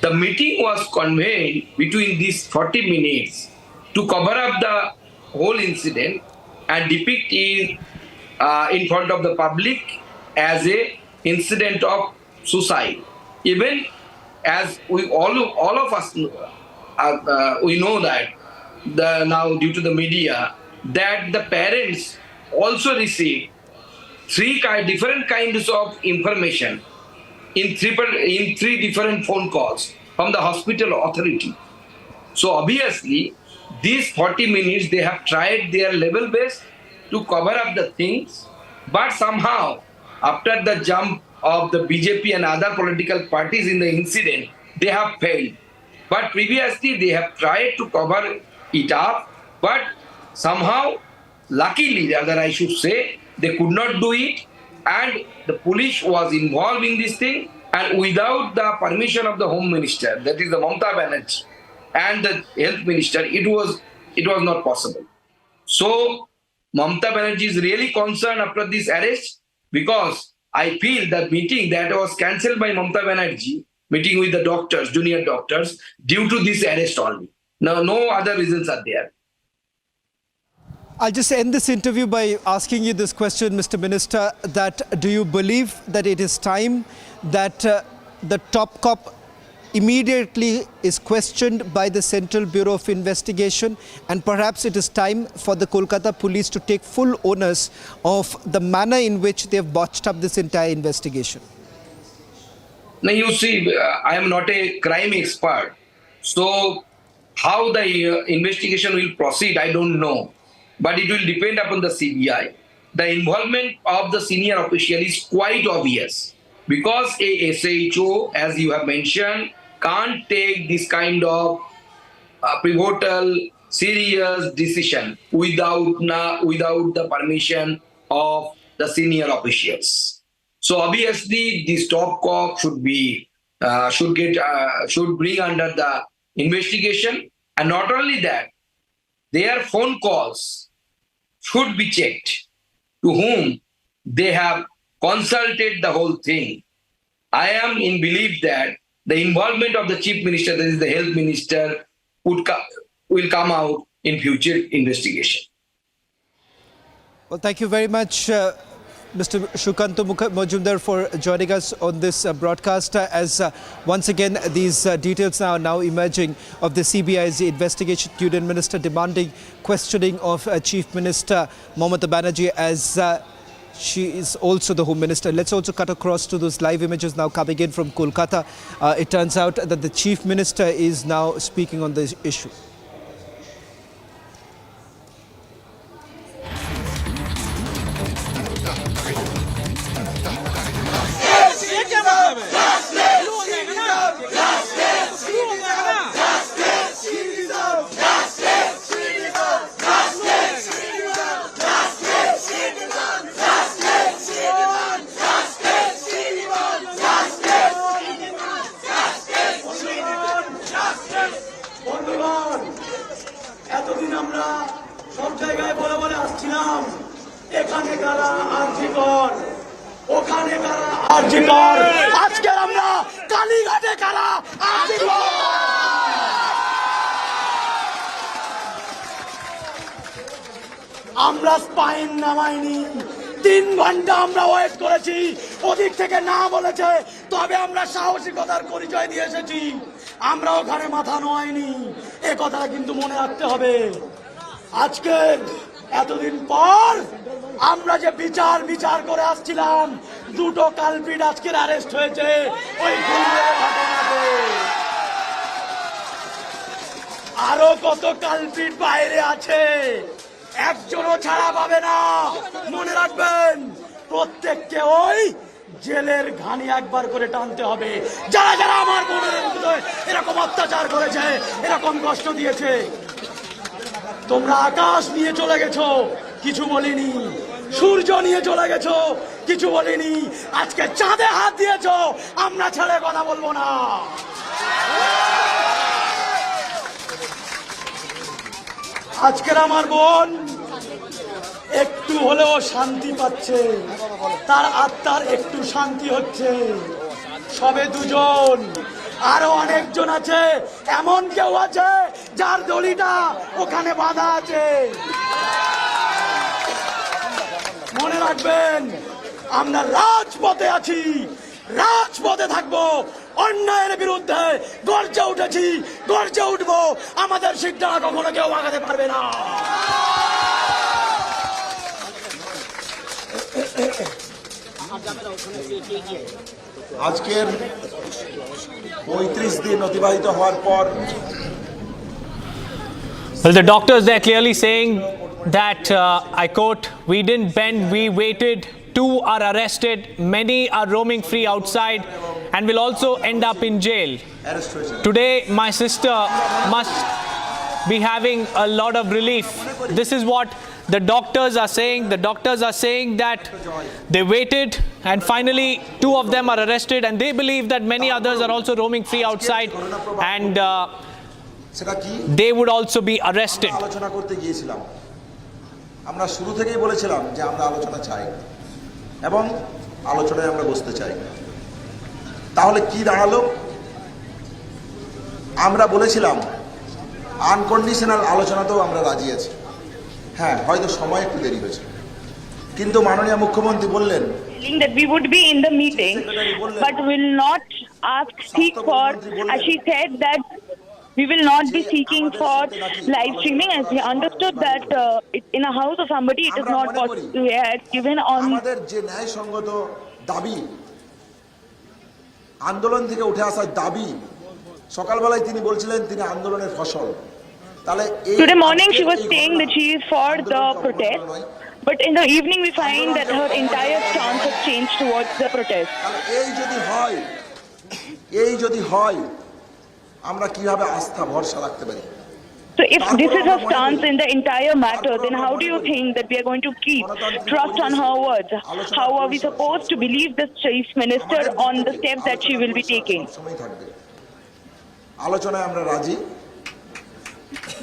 the meeting was convened between these 40 minutes to cover up the whole incident and depict it in front of the public as a incident of suicide. Even as we all of us we know that now due to the media that the parents also receive different kinds of information in three different phone calls from the hospital authority. So obviously, these 40 minutes they have tried their level best to cover up the things, but somehow after the jump of the BJP and other political parties in the incident, they have failed. But previously they have tried to cover it up, but somehow, luckily, rather I should say, they could not do it, and the police was involved in this thing, and without the permission of the Home Minister, that is the Mamata Banerjee, and the Health Minister, it was not possible. So Mamata Banerjee is really concerned after this arrest, because I feel the meeting that was cancelled by Mamata Banerjee, meeting with the doctors, junior doctors, due to this arrest only. Now, no other reasons are there. I'll just end this interview by asking you this question, Mr. Minister, that do you believe that it is time that the top cop immediately is questioned by the Central Bureau of Investigation, and perhaps it is time for the Kolkata police to take full onus of the manner in which they have botched up this entire investigation? Now you see, I am not a crime expert, so how the investigation will proceed, I don't know. But it will depend upon the CBI. The involvement of the senior official is quite obvious, because a SHO, as you have mentioned, can't take this kind of pivotal, serious decision without the permission of the senior officials. So obviously, this top cop should bring under the investigation, and not only that, their phone calls should be checked to whom they have consulted the whole thing. I am in belief that the involvement of the Chief Minister, that is the Health Minister, will come out in future investigation. Well, thank you very much, Mr. Shukanto Majumdar, for joining us on this broadcast, as once again these details are now emerging of the CBI's investigation. Union Minister demanding questioning of Chief Minister Mamata Banerjee, as she is also the Home Minister. Let's also cut across to those live images now coming in from Kolkata. It turns out that the Chief Minister is now speaking on this issue. আমরা spine নামাইনি 3 ঘন্টা আমরা wait করেছি ওদিক থেকে না বলেছে তবে আমরা সাহসিকতার পরিচয় দিয়ে এসেছি আমরা ওখানে মাথা নোয়াইনি এই কথাটা কিন্তু মনে রাখতে হবে আজকে এতদিন পর আমরা যে বিচার করে আসছিলাম দুটো কালপিট আজকে অ্যারেস্ট হয়েছে ওই খুনের ঘটনাতে আরো কত কালপিট বাইরে আছে একজনও ছাড়া পাবে না মনে রাখবেন প্রত্যেককে ওই জেলের ঘানি একবার করে টানতে হবে যারা যারা আমার বোনের বিরুদ্ধে এরকম অত্যাচার করেছে এরকম কষ্ট দিয়েছে তোমরা আকাশ নিয়ে চলে গেছো কিছু বলিনি সূর্য নিয়ে চলে গেছো কিছু বলিনি আজকে চাঁদে হাত দিয়েছো আমরা ছেড়ে কথা বলবো না আজকের আমার বোন একটু হলেও শান্তি পাচ্ছে, তার আত্মার একটু শান্তি হচ্ছে। সবে দুজন, আরো অনেকজন আছে, এমন কেউ আছে যার দড়িটা ওখানে বাঁধা আছে। মনে রাখবেন, আমরা রাজপথে আছি, রাজপথে থাকবো, অন্যায়ের বিরুদ্ধে গর্জে উঠেছি, গর্জে উঠবো। আমাদের সিদ্ধান্ত কখনো কেউ আগাতে পারবে না। আজকের ৩৫ দিন অতিবাহিত হওয়ার পর Well, the doctors, they're clearly saying that, I quote, "We didn't bend, we waited. 2 are arrested. Many are roaming free outside and will also end up in jail. Today, my sister must be having a lot of relief." This is what the doctors are saying. The doctors are saying that they waited and finally 2 of them are arrested, and they believe that many others are also roaming free outside and they would also be arrested. আলোচনা করতে গিয়েছিলাম, আমরা শুরু থেকেই বলেছিলাম যে আমরা আলোচনা চাই এবং আলোচনায় আমরা বসতে চাই। তাহলে কি দাঁড়ালো? আমরা বলেছিলাম আনকন্ডিশনাল আলোচনাতেও আমরা রাজি আছি। হ্যাঁ, হয়তো সময় একটু দেরি হয়েছে, কিন্তু মাননীয় মুখ্যমন্ত্রী বললেন that we would be in the meeting but will not seek for, as she said, that we will not be seeking for live streaming, as we understood that in a house of somebody it is not possible to have given on আমাদের যে ন্যায়সঙ্গত দাবি, আন্দোলন থেকে উঠে আসা দাবি, সকালবেলায় তিনি বলছিলেন তিনি আন্দোলনের ফসল। তাহলে today morning she was saying that she is for the protest, but in the evening we find that her entire stance has changed towards the protest. এই যদি হয় আমরা কিভাবে আস্থা ভরসা রাখতে পারি? So if this is her stance in the entire matter, then how do you think that we are going to keep trust on her words? How are we supposed to believe the chief minister on the steps that she will be taking? আলোচনায় আমরা রাজি।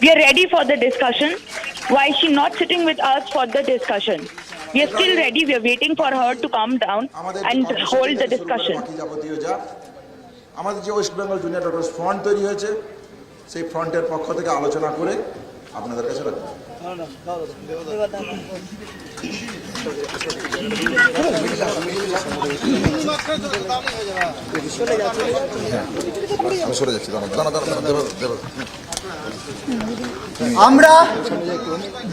We are ready for the discussion. Why is she not sitting with us for the discussion? We are still ready. We are waiting for her to come down and hold the discussion. আমাদের যে West Bengal junior doctors front তৈরি হয়েছে, সেই ফ্রন্টের পক্ষ থেকে আলোচনা করে আপনাদের কাছে রাখবো। আমরা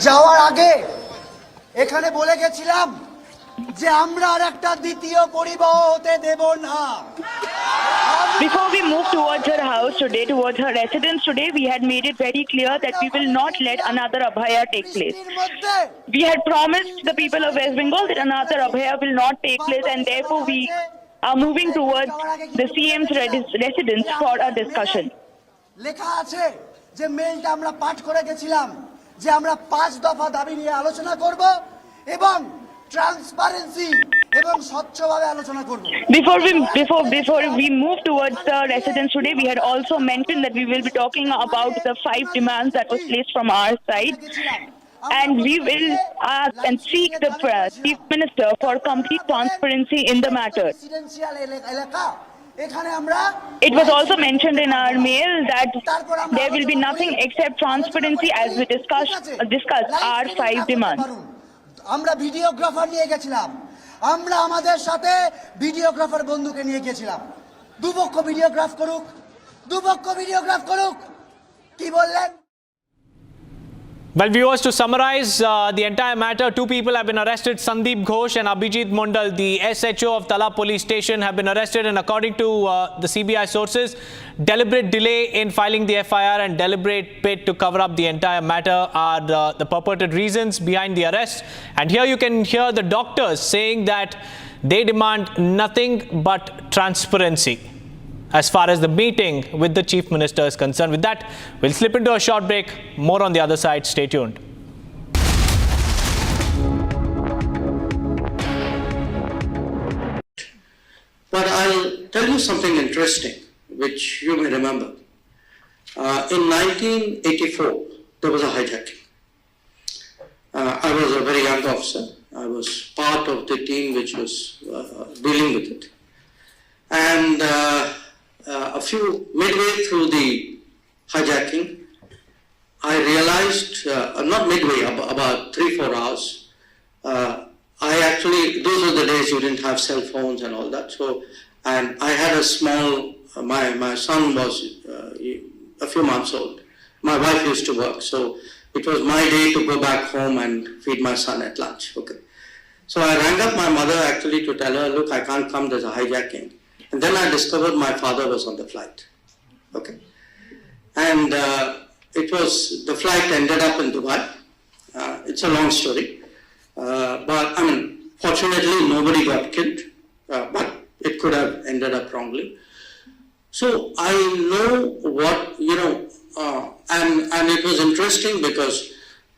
যাওয়ার আগে এখানে বলে গেছিলাম যে আমরা আর একটা দ্বিতীয় পরিবাহ হতে দেব না। Before we move towards her house today, towards her residence today, we had made it very clear that we will not let another Abhaya take place. We had promised the people of West Bengal that another Abhaya will not take place, and therefore we are moving towards the CM's residence for a discussion. লেখা আছে যে মেইলটা আমরা পাঠ করে গেছিলাম যে আমরা 5 দফা দাবি নিয়ে আলোচনা করব এবং ট্রান্সপারেন্সি এবং স্বচ্ছভাবে আলোচনা করব। Before we move towards the residence today, we had also mentioned that we will be talking about the 5 demands that was placed from our side, and we will ask and seek the chief minister for complete transparency in the matter. It was also mentioned in our mail that there will be nothing except transparency as we discuss our 5 demands. আমরা videographer নিয়ে গেছিলাম, আমরা আমাদের সাথে videographer বন্ধুকে নিয়ে গেছিলাম। দুপক্ষ videograph করুক, কি বললেন? Well, viewers, to summarize the entire matter, 2 people have been arrested. Sandeep Ghosh and Abhijit Mondal, the SHO of Tala police station, have been arrested, and according to the CBI sources, deliberate delay in filing the FIR and deliberate bid to cover up the entire matter are the purported reasons behind the arrest. And here you can hear the doctors saying that they demand nothing but transparency as far as the meeting with the Chief Minister is concerned. With that, we'll slip into a short break. More on the other side. Stay tuned. But I'll tell you something interesting, which you may remember. In 1984, there was a hijacking. I was a very young officer. I was part of the team which was dealing with it. And midway through the hijacking, I realized, not midway, about 3-4 hours, those were the days you didn't have cell phones and all that. So, and I had a small, my son was a few months old. My wife used to work, so it was my day to go back home and feed my son at lunch. Okay. So I rang up my mother actually to tell her, look, I can't come, there's a hijacking. And then I discovered my father was on the flight. Okay. And the flight ended up in Dubai. It's a long story. But fortunately nobody got killed, but it could have ended up wrongly. So I know what, and it was interesting because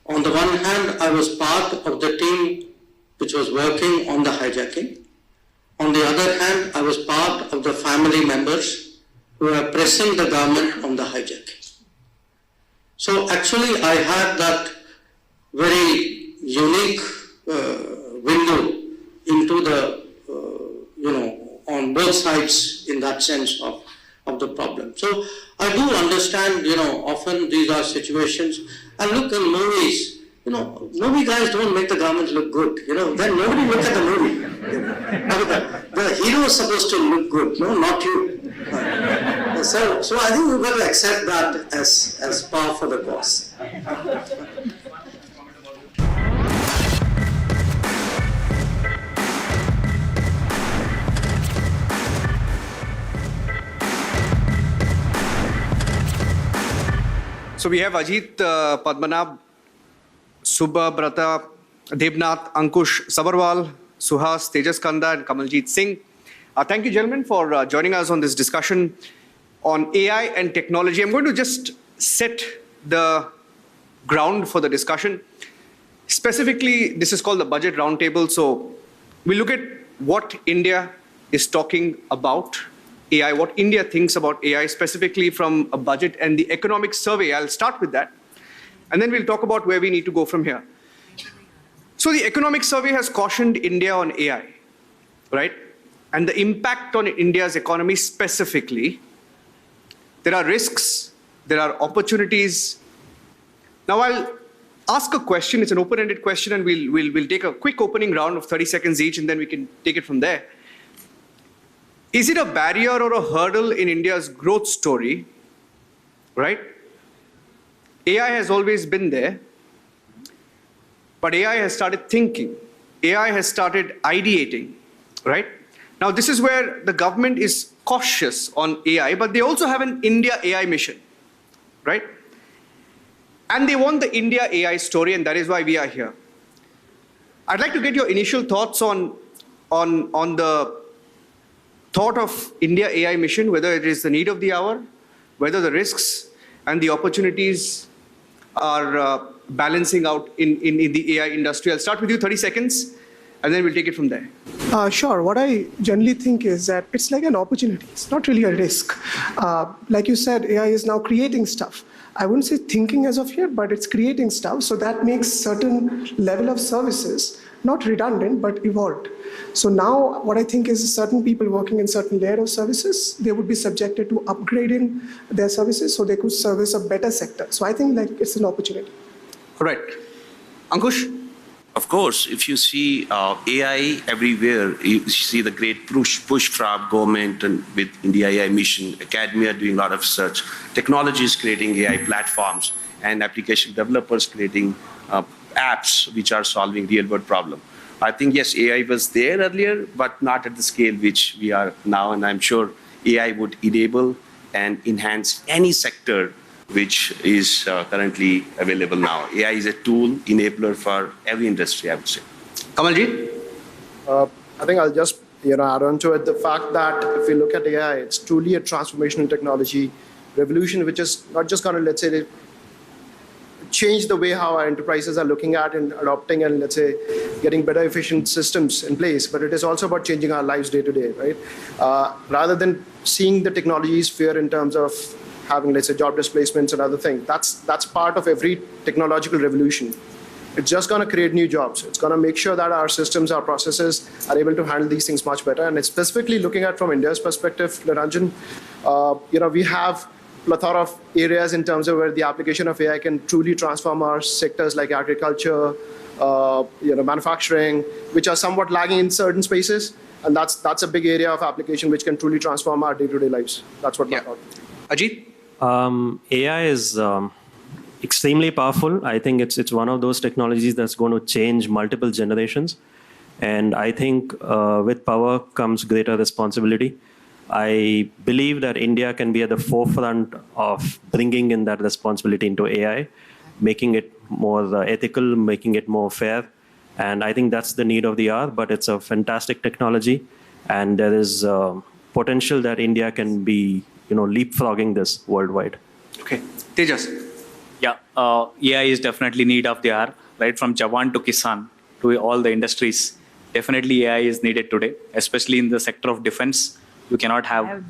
on the one hand, I was part of the team which was working on the hijacking. On the other hand, I was part of the family members who were pressing the government on the hijacking. So actually, I had that very unique window into the, on both sides in that sense of the problem. So I do understand, often these are situations, and look in movies, movie guys don't make the government look good, then nobody look at the movie. The hero is supposed to look good, not you. So I think we've got to accept that as par for the course. So we have Ajit, Padmanabh, Subhabrata, Devnath, Ankush, Sabarwal, Suhas, Tejas Kanda and Kamaljit Singh. Thank you, gentlemen, for joining us on this discussion on AI and technology. I'm going to just set the ground for the discussion. Specifically, this is called the Budget Roundtable. So we look at what India is talking about AI, what India thinks about AI, specifically from a budget and the economic survey. I'll start with that. And then we'll talk about where we need to go from here. So the economic survey has cautioned India on AI, right? And the impact on India's economy specifically. There are risks, there are opportunities. Now I'll ask a question, it's an open-ended question, and we'll take a quick opening round of 30 seconds each, and then we can take it from there. Is it a barrier or a hurdle in India's growth story, right? AI has always been there, but AI has started thinking. AI has started ideating, right? Now, this is where the government is cautious on AI, but they also have an India AI mission, right? And they want the India AI story, and that is why we are here. I'd like to get your initial thoughts on the thought of India AI mission, whether it is the need of the hour, whether the risks and the opportunities are balancing out in the AI industry. I'll start with you, 30 seconds, and then we'll take it from there. Sure. What I generally think is that it's like an opportunity. It's not really a risk. Like you said, AI is now creating stuff. I wouldn't say thinking as of yet, but it's creating stuff. So that makes certain level of services not redundant, but evolved. So now what I think is certain people working in certain layer of services, they would be subjected to upgrading their services so they could service a better sector. So I think like it's an opportunity. All right. Ankush? Of course, if you see AI everywhere, you see the great push from government and with India AI mission, academia doing a lot of research, technologies creating AI platforms, and application developers creating apps which are solving real-world problem. I think, yes, AI was there earlier, but not at the scale which we are now, and I'm sure AI would enable and enhance any sector which is currently available now. AI is a tool, enabler for every industry, I would say. Kamalji? I think I'll just add on to it the fact that if we look at AI, it's truly a transformational technology revolution, which is not just going to, let's say, change the way how our enterprises are looking at and adopting and, let's say, getting better efficient systems in place, but it is also about changing our lives day to day, right? Rather than seeing the technologies fear in terms of having, let's say, job displacements and other things, that's part of every technological revolution. It's just going to create new jobs. It's going to make sure that our systems, our processes are able to handle these things much better. And it's specifically looking at from India's perspective, Niranjan, we have plethora of areas in terms of where the application of AI can truly transform our sectors like agriculture, manufacturing, which are somewhat lagging in certain spaces. And that's a big area of application which can truly transform our day-to-day lives. That's what my thought. Ajit? AI is extremely powerful. I think it's one of those technologies that's going to change multiple generations. And I think with power comes greater responsibility. I believe that India can be at the forefront of bringing in that responsibility into AI, making it more ethical, making it more fair. And I think that's the need of the hour, but it's a fantastic technology. And there is potential that India can be, leapfrogging this worldwide. Okay. Tejas? Yeah, AI is definitely need of the hour, right? From Jawan to Kisan to all the industries. Definitely AI is needed today, especially in the sector of defense. You cannot have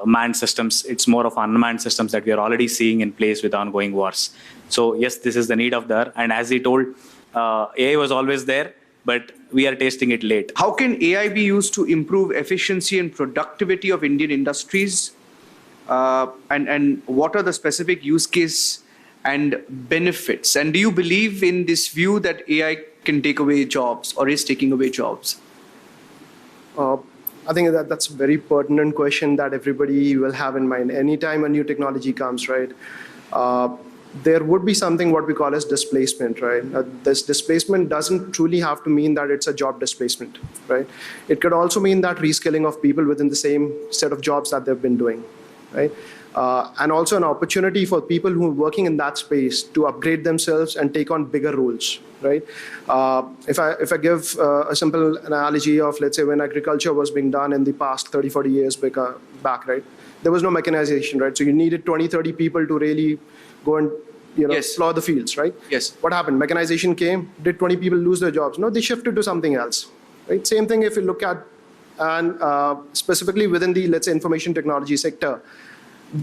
manned systems. It's more of unmanned systems that we are already seeing in place with ongoing wars. So yes, this is the need of the hour. And as he told, AI was always there, but we are tasting it late. How can AI be used to improve efficiency and productivity of Indian industries? And what are the specific use case and benefits? And do you believe in this view that AI can take away jobs or is taking away jobs? I think that's a very pertinent question that everybody will have in mind. Anytime a new technology comes, right, there would be something what we call as displacement, right? This displacement doesn't truly have to mean that it's a job displacement, right? It could also mean that reskilling of people within the same set of jobs that they've been doing, right? And also an opportunity for people who are working in that space to upgrade themselves and take on bigger roles, right? If I give a simple analogy of, let's say, when agriculture was being done in the past 30, 40 years back, right? There was no mechanization, right? So you needed 20, 30 people to really go and plow the fields, right? Yes. What happened? Mechanization came. Did 20 people lose their jobs? No, they shifted to something else, right? Same thing if you look at, and specifically within the, let's say, information technology sector,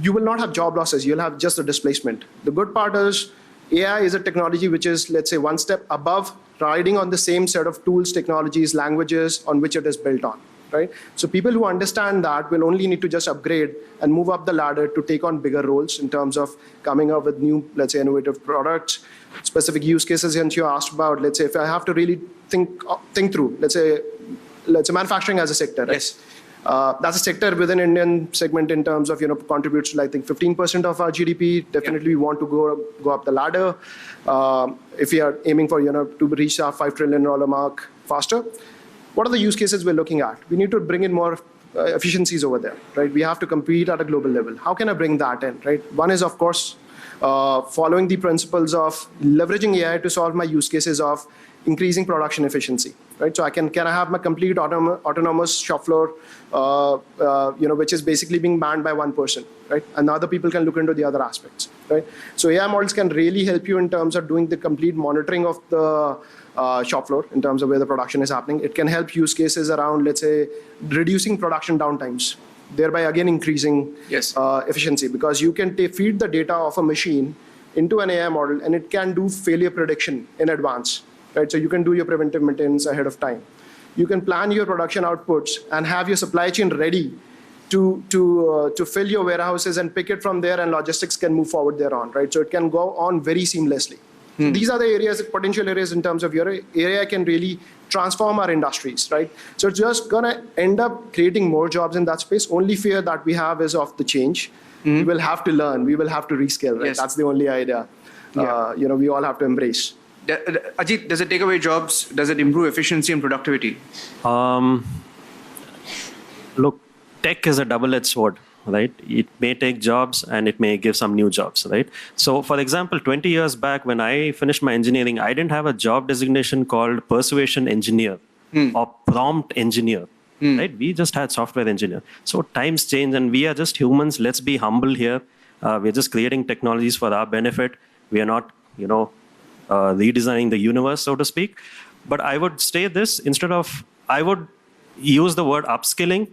you will not have job losses. You'll have just a displacement. The good part is AI is a technology which is, let's say, one step above, riding on the same set of tools, technologies, languages on which it is built on, right? So people who understand that will only need to just upgrade and move up the ladder to take on bigger roles in terms of coming up with new, let's say, innovative products, specific use cases. And you asked about, let's say, if I have to really think through, let's say manufacturing as a sector, right? Yes. That's a sector within Indian segment in terms of, contributes to, I think, 15% of our GDP. Definitely we want to go up the ladder. If we are aiming for, to reach our $5 trillion mark faster. What are the use cases we're looking at? We need to bring in more efficiencies over there, right? We have to compete at a global level. How can I bring that in, right? One is, of course, following the principles of leveraging AI to solve my use cases of increasing production efficiency, right? So can I have my complete autonomous shop floor, which is basically being manned by one person, right? And other people can look into the other aspects, right? So AI models can really help you in terms of doing the complete monitoring of the shop floor in terms of where the production is happening. It can help use cases around, let's say, reducing production downtimes, thereby again increasing efficiency, because you can feed the data of a machine into an AI model and it can do failure prediction in advance, right? So you can do your preventive maintenance ahead of time. You can plan your production outputs and have your supply chain ready to fill your warehouses and pick it from there, and logistics can move forward thereon, right? So it can go on very seamlessly. So these are the areas, potential areas in terms of your area can really transform our industries, right? So it's just gonna end up creating more jobs in that space. Only fear that we have is of the change. We will have to learn, we will have to reskill, right? That's the only idea, we all have to embrace. Ajit, does it take away jobs? Does it improve efficiency and productivity? Look, tech is a double-edged sword, right? It may take jobs and it may give some new jobs, right? So for example, 20 years back when I finished my engineering, I didn't have a job designation called persuasion engineer or prompt engineer, right? We just had software engineer. So times change and we are just humans. Let's be humble here. We're just creating technologies for our benefit. We are not, redesigning the universe, so to speak. But I would say this, I would use the word upskilling,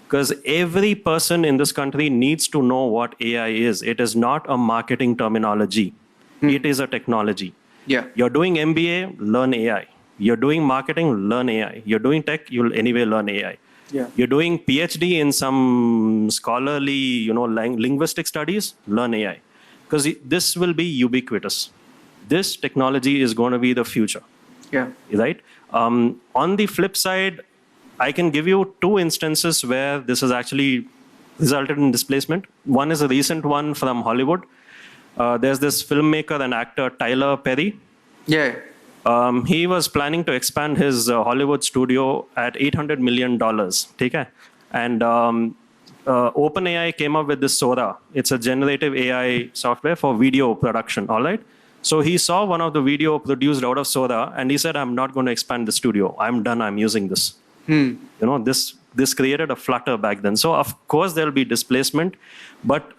because every person in this country needs to know what AI is. It is not a marketing terminology. It is a technology. Yeah. You're doing MBA, learn AI. You're doing marketing, learn AI. You're doing tech, you'll anyway learn AI. Yeah. You're doing PhD in some scholarly, linguistic studies, learn AI. Because this will be ubiquitous. This technology is going to be the future. Yeah. Right? On the flip side, I can give you two instances where this has actually resulted in displacement. One is a recent one from Hollywood. There's this filmmaker and actor, Tyler Perry. Yeah. He was planning to expand his Hollywood studio at $800 million. Okay? And OpenAI came up with this Sora. It's a generative AI software for video production. All right. So he saw one of the video produced out of Sora, and he said, "I'm not going to expand the studio. I'm done. I'm using this." This created a flutter back then. So of course there'll be displacement, but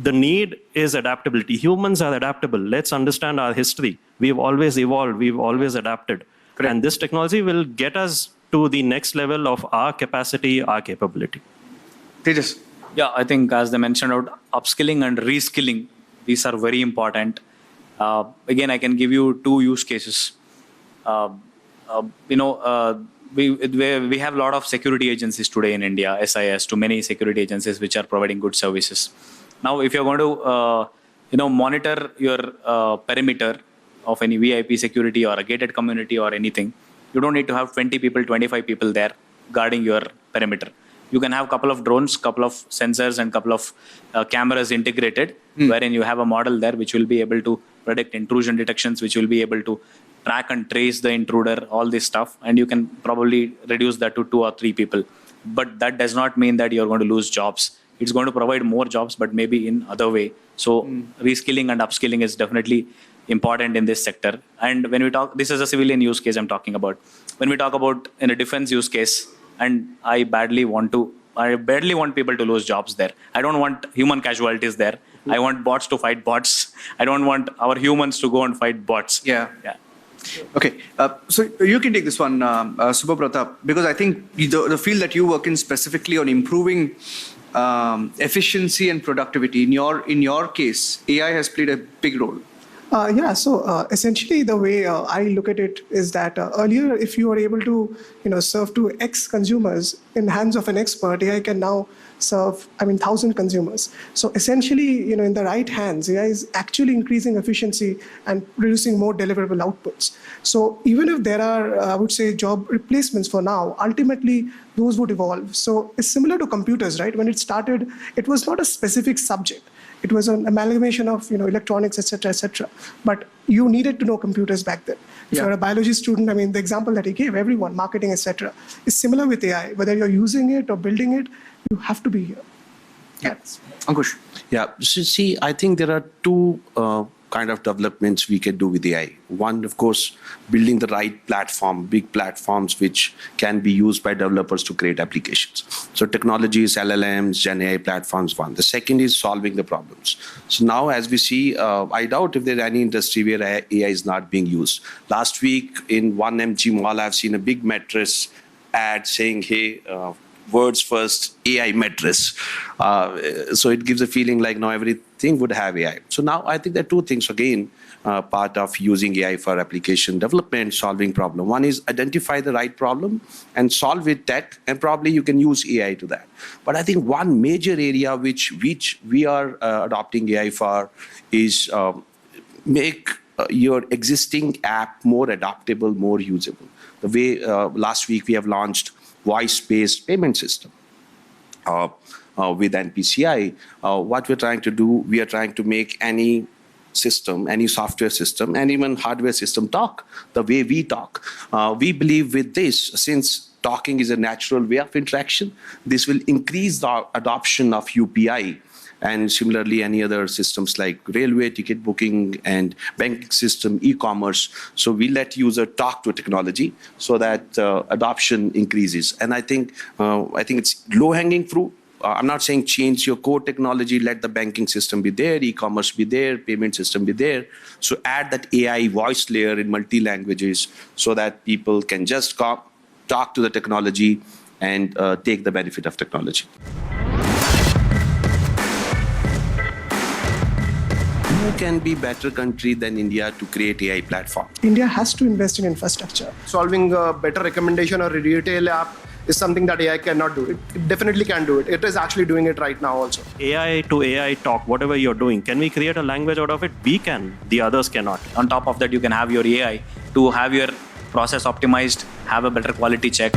the need is adaptability. Humans are adaptable. Let's understand our history. We've always evolved. We've always adapted. Correct. And this technology will get us to the next level of our capacity, our capability. Tejas. Yeah, I think as they mentioned out, upskilling and reskilling, these are very important. Again, I can give you two use cases. We have a lot of security agencies today in India, SIS, to many security agencies which are providing good services. Now, if you're going to, monitor your perimeter of any VIP security or a gated community or anything, you don't need to have 20 people, 25 people there guarding your perimeter. You can have a couple of drones, couple of sensors, and couple of cameras integrated, wherein you have a model there which will be able to predict intrusion detections, which will be able to track and trace the intruder, all this stuff, and you can probably reduce that to 2 or 3 people. But that does not mean that you're going to lose jobs. It's going to provide more jobs, but maybe in other way. So reskilling and upskilling is definitely important in this sector. And when we talk, this is a civilian use case I'm talking about. When we talk about in a defense use case, and I badly want people to lose jobs there. I don't want human casualties there. I want bots to fight bots. I don't want our humans to go and fight bots. Yeah. Okay, so you can take this one, Subha Pratap, because I think the field that you work in specifically on improving efficiency and productivity, in your case, AI has played a big role. So essentially the way I look at it is that earlier, if you were able to, serve to X consumers in hands of an expert, AI can now serve, 1,000 consumers. So essentially, in the right hands, AI is actually increasing efficiency and producing more deliverable outputs. So even if there are, I would say, job replacements for now, ultimately those would evolve. So it's similar to computers, right? When it started, it was not a specific subject. It was an amalgamation of electronics, etc. But you needed to know computers back then. If you're a biology student, the example that he gave, everyone, marketing, etc., is similar with AI. Whether you're using it or building it, you have to be here. Yes. Ankush. Yeah. So see, I think there are two kind of developments we can do with AI. One, of course, building the right platform, big platforms which can be used by developers to create applications. So technologies, LLMs, Gen AI platforms, one. The second is solving the problems. So now as we see, I doubt if there's any industry where AI is not being used. Last week in one MG mall, I've seen a big mattress ad saying, hey, words first, AI mattress. So it gives a feeling like now everything would have AI. So now I think there are two things, again, part of using AI for application development, solving problem. One is identify the right problem and solve it that, and probably you can use AI to that. But I think one major area which we are adopting AI for is make your existing app more adaptable, more usable. The way last week we have launched voice-based payment system with NPCI. What we're trying to do, we are trying to make any system, any software system, and even hardware system talk the way we talk. We believe with this, since talking is a natural way of interaction, this will increase the adoption of UPI. And similarly, any other systems like railway ticket booking and banking system, e-commerce. So we let user talk to technology so that adoption increases. And I think it's low-hanging fruit. I'm not saying change your core technology, let the banking system be there, e-commerce be there, payment system be there. So add that AI voice layer in multi-languages so that people can just talk to the technology and take the benefit of technology. Who can be better country than India to create AI platform? India has to invest in infrastructure. Solving a better recommendation or a retail app is something that AI cannot do. It definitely can do it. It is actually doing it right now also. AI to AI talk, whatever you're doing, can we create a language out of it? We can, the others cannot. On top of that, you can have your AI to have your process optimized, have a better quality check.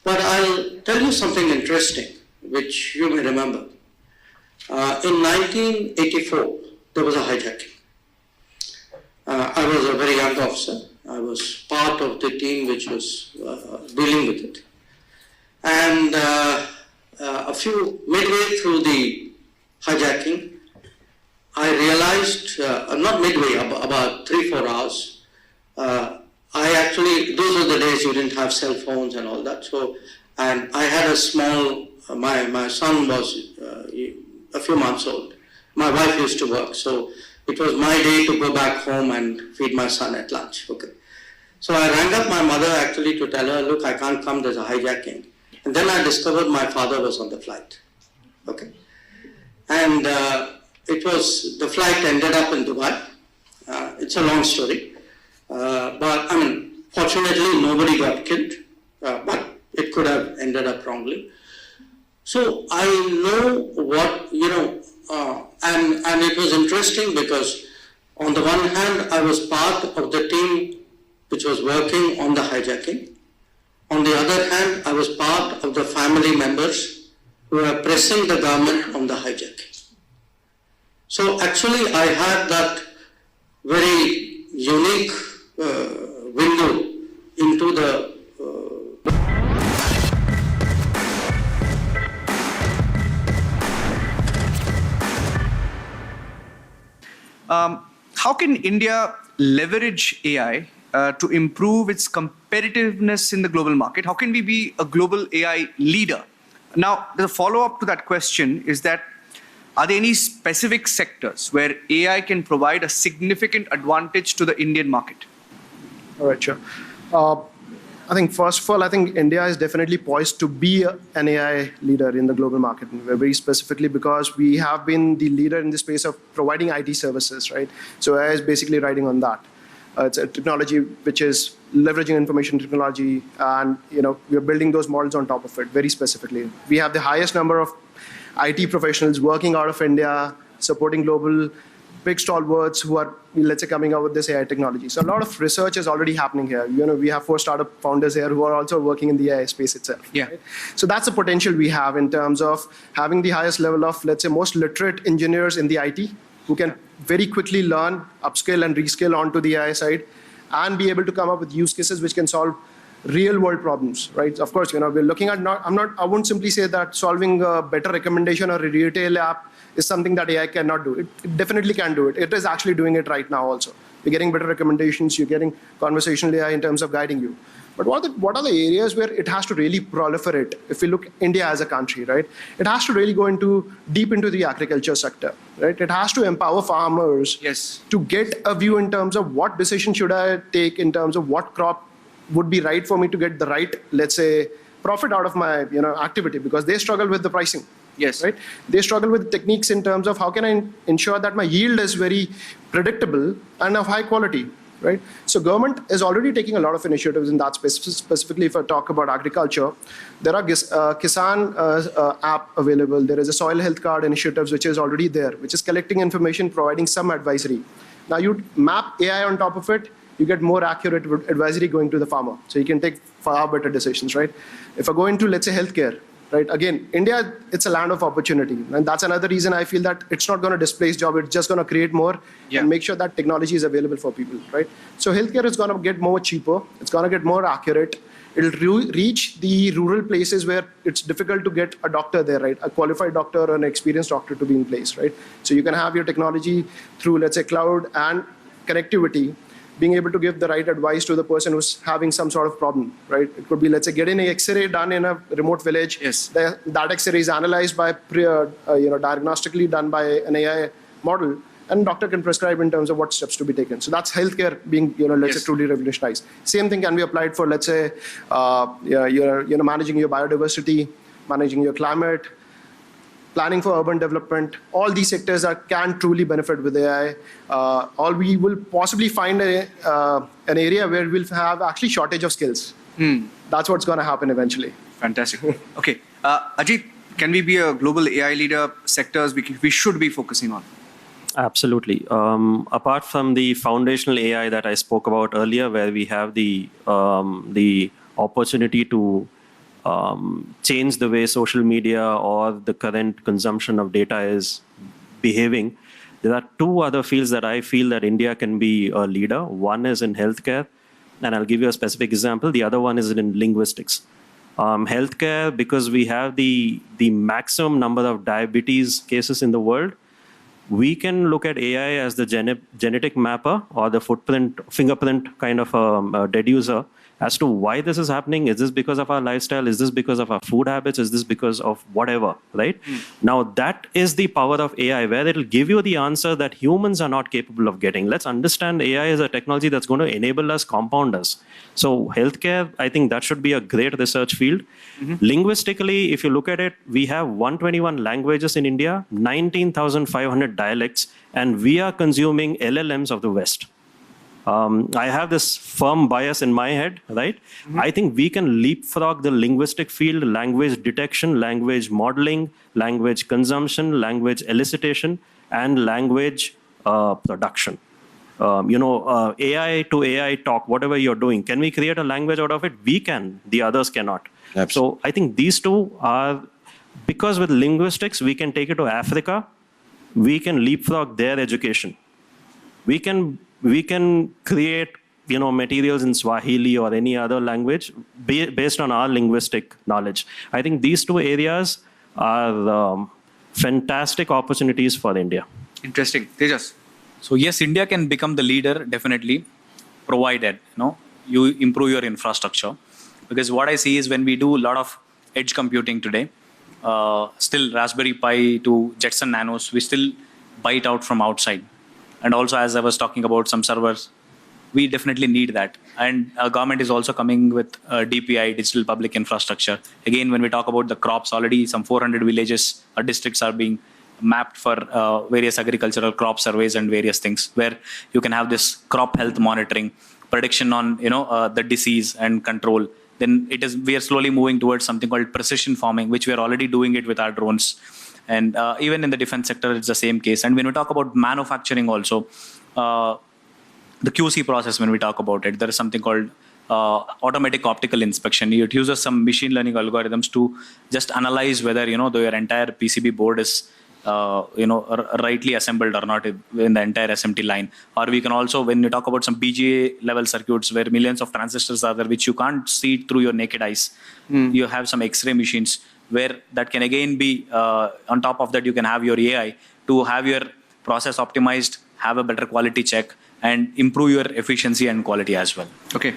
But I'll tell you something interesting, which you may remember. In 1984, there was a hijacking. I was a very young officer. I was part of the team which was dealing with it. And midway through the hijacking, I realized, not midway, about 3-4 hours, those were the days you didn't have cell phones and all that. So, and I had a small, my son was a few months old. My wife used to work, so it was my day to go back home and feed my son at lunch. Okay. So I rang up my mother actually to tell her, look, I can't come, there's a hijacking. And then I discovered my father was on the flight. Okay. And the flight ended up in Dubai. It's a long story. But I mean, fortunately, nobody got killed, but it could have ended up wrongly. So I know what, and it was interesting because on the one hand, I was part of the team which was working on the hijacking. On the other hand, I was part of the family members who were pressing the government on the hijacking. So actually, I had that very unique window into the How can India leverage AI to improve its competitiveness in the global market? How can we be a global AI leader? Now, the follow-up to that question is that are there any specific sectors where AI can provide a significant advantage to the Indian market? All right, sure. I think first of all, I think India is definitely poised to be an AI leader in the global market, very specifically because we have been the leader in the space of providing IT services, right? So AI is basically riding on that. It's a technology which is leveraging information technology, and we are building those models on top of it very specifically. We have the highest number of IT professionals working out of India, supporting global big stalwarts who are, let's say, coming out with this AI technology. So a lot of research is already happening here. We have 4 startup founders here who are also working in the AI space itself. Yeah. Right? So that's the potential we have in terms of having the highest level of, let's say, most literate engineers in the IT who can very quickly learn, upskill and reskill onto the AI side and be able to come up with use cases which can solve real world problems, right? Of course, we're looking at I won't simply say that solving a better recommendation or a retail app is something that AI cannot do. It definitely can do it. It is actually doing it right now also. You're getting better recommendations, you're getting conversational AI in terms of guiding you. But what are the areas where it has to really proliferate? If we look at India as a country, right? It has to really go deep into the agriculture sector, right? It has to empower farmers to get a view in terms of what decision should I take in terms of what crop would be right for me to get the right, let's say, profit out of my activity, because they struggle with the pricing. Yes. Right. They struggle with techniques in terms of how can I ensure that my yield is very predictable and of high quality. Right. So government is already taking a lot of initiatives in that space. Specifically, if I talk about agriculture, there are Kisan app available. There is a soil health card initiatives which is already there, which is collecting information, providing some advisory. Now you map AI on top of it, you get more accurate advisory going to the farmer. So you can take far better decisions, right? If I go into, let's say, healthcare, right? Again, India, it's a land of opportunity. And that's another reason I feel that it's not going to displace jobs. It's just going to create more and make sure that technology is available for people, right? So healthcare is going to get more cheaper. It's going to get more accurate. It'll reach the rural places where it's difficult to get a doctor there, right? A qualified doctor or an experienced doctor to be in place, right? So you can have your technology through, let's say, cloud and connectivity, being able to give the right advice to the person who's having some sort of problem, right? It could be, let's say, getting an X-ray done in a remote village. Yes. That X-ray is analyzed by, diagnostically done by an AI model, and doctor can prescribe in terms of what steps to be taken. So that's healthcare being, let's say, truly revolutionized. Same thing can be applied for, let's say, managing your biodiversity, managing your climate, planning for urban development. All these sectors can truly benefit with AI. Or we will possibly find an area where we'll have actually shortage of skills. That's what's going to happen eventually. Fantastic. Okay. Ajit, can we be a global AI leader? Sectors we should be focusing on? Absolutely. Apart from the foundational AI that I spoke about earlier, where we have the opportunity to change the way social media or the current consumption of data is behaving, there are two other fields that I feel that India can be a leader. One is in healthcare, and I'll give you a specific example. The other one is in linguistics. Healthcare, because we have the maximum number of diabetes cases in the world, we can look at AI as the genetic mapper or the fingerprint kind of deducer as to why this is happening. Is this because of our lifestyle? Is this because of our food habits? Is this because of whatever, right? Now, that is the power of AI, where it'll give you the answer that humans are not capable of getting. Let's understand AI is a technology that's going to enable us, compound us. So healthcare, I think that should be a great research field. Linguistically, if you look at it, we have 121 languages in India, 19,500 dialects, and we are consuming LLMs of the West. I have this firm bias in my head, right? I think we can leapfrog the linguistic field, language detection, language modeling, language consumption, language elicitation, and language production. AI to AI talk, whatever you're doing, can we create a language out of it? We can, the others cannot. So I think these two are, because with linguistics, we can take it to Africa, we can leapfrog their education. We can create, materials in Swahili or any other language based on our linguistic knowledge. I think these two areas are fantastic opportunities for India. Interesting. Tejas. So yes, India can become the leader, definitely, provided you improve your infrastructure. Because what I see is when we do a lot of edge computing today, still Raspberry Pi to Jetson Nanos, we still buy it out from outside. And also, as I was talking about some servers, we definitely need that. And our government is also coming with DPI, digital public infrastructure. Again, when we talk about the crops, already some 400 villages or districts are being mapped for various agricultural crop surveys and various things, where you can have this crop health monitoring, prediction on the disease and control. Then we are slowly moving towards something called precision farming, which we are already doing it with our drones. And even in the defense sector, it's the same case. And when we talk about manufacturing also, the QC process, when we talk about it, there is something called automatic optical inspection. It uses some machine learning algorithms to just analyze whether, your entire PCB board is, rightly assembled or not in the entire SMT line. Or we can also, when you talk about some BGA level circuits where millions of transistors are there, which you can't see through your naked eyes, you have some X-ray machines where that can again be, on top of that, you can have your AI to have your process optimized, have a better quality check, and improve your efficiency and quality as well. Okay.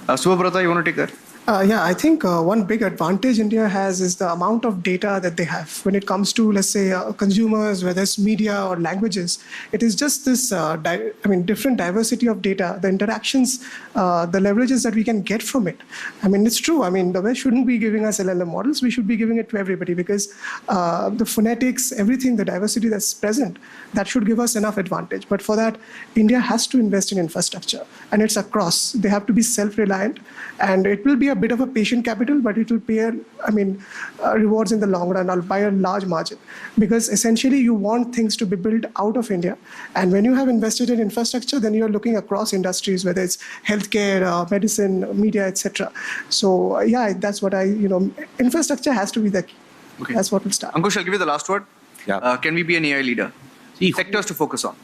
Subrata, you want to take that? I think one big advantage India has is the amount of data that they have. When it comes to, let's say, consumers, whether it's media or languages, it is just this, different diversity of data, the interactions, the leverages that we can get from it. It's true. The West shouldn't be giving us LLM models. We should be giving it to everybody because the phonetics, everything, the diversity that's present, that should give us enough advantage. But for that, India has to invest in infrastructure, and it's across. They have to be self-reliant, and it will be a bit of a patient capital, but it will pay, rewards in the long run by a large margin. Because essentially you want things to be built out of India. And when you have invested in infrastructure, then you're looking across industries, whether it's healthcare, medicine, media, etc. So that's what infrastructure has to be the key. Okay. That's what will start. Ankush, I'll give you the last word. Yeah. Can we be an AI leader? Sectors to focus on.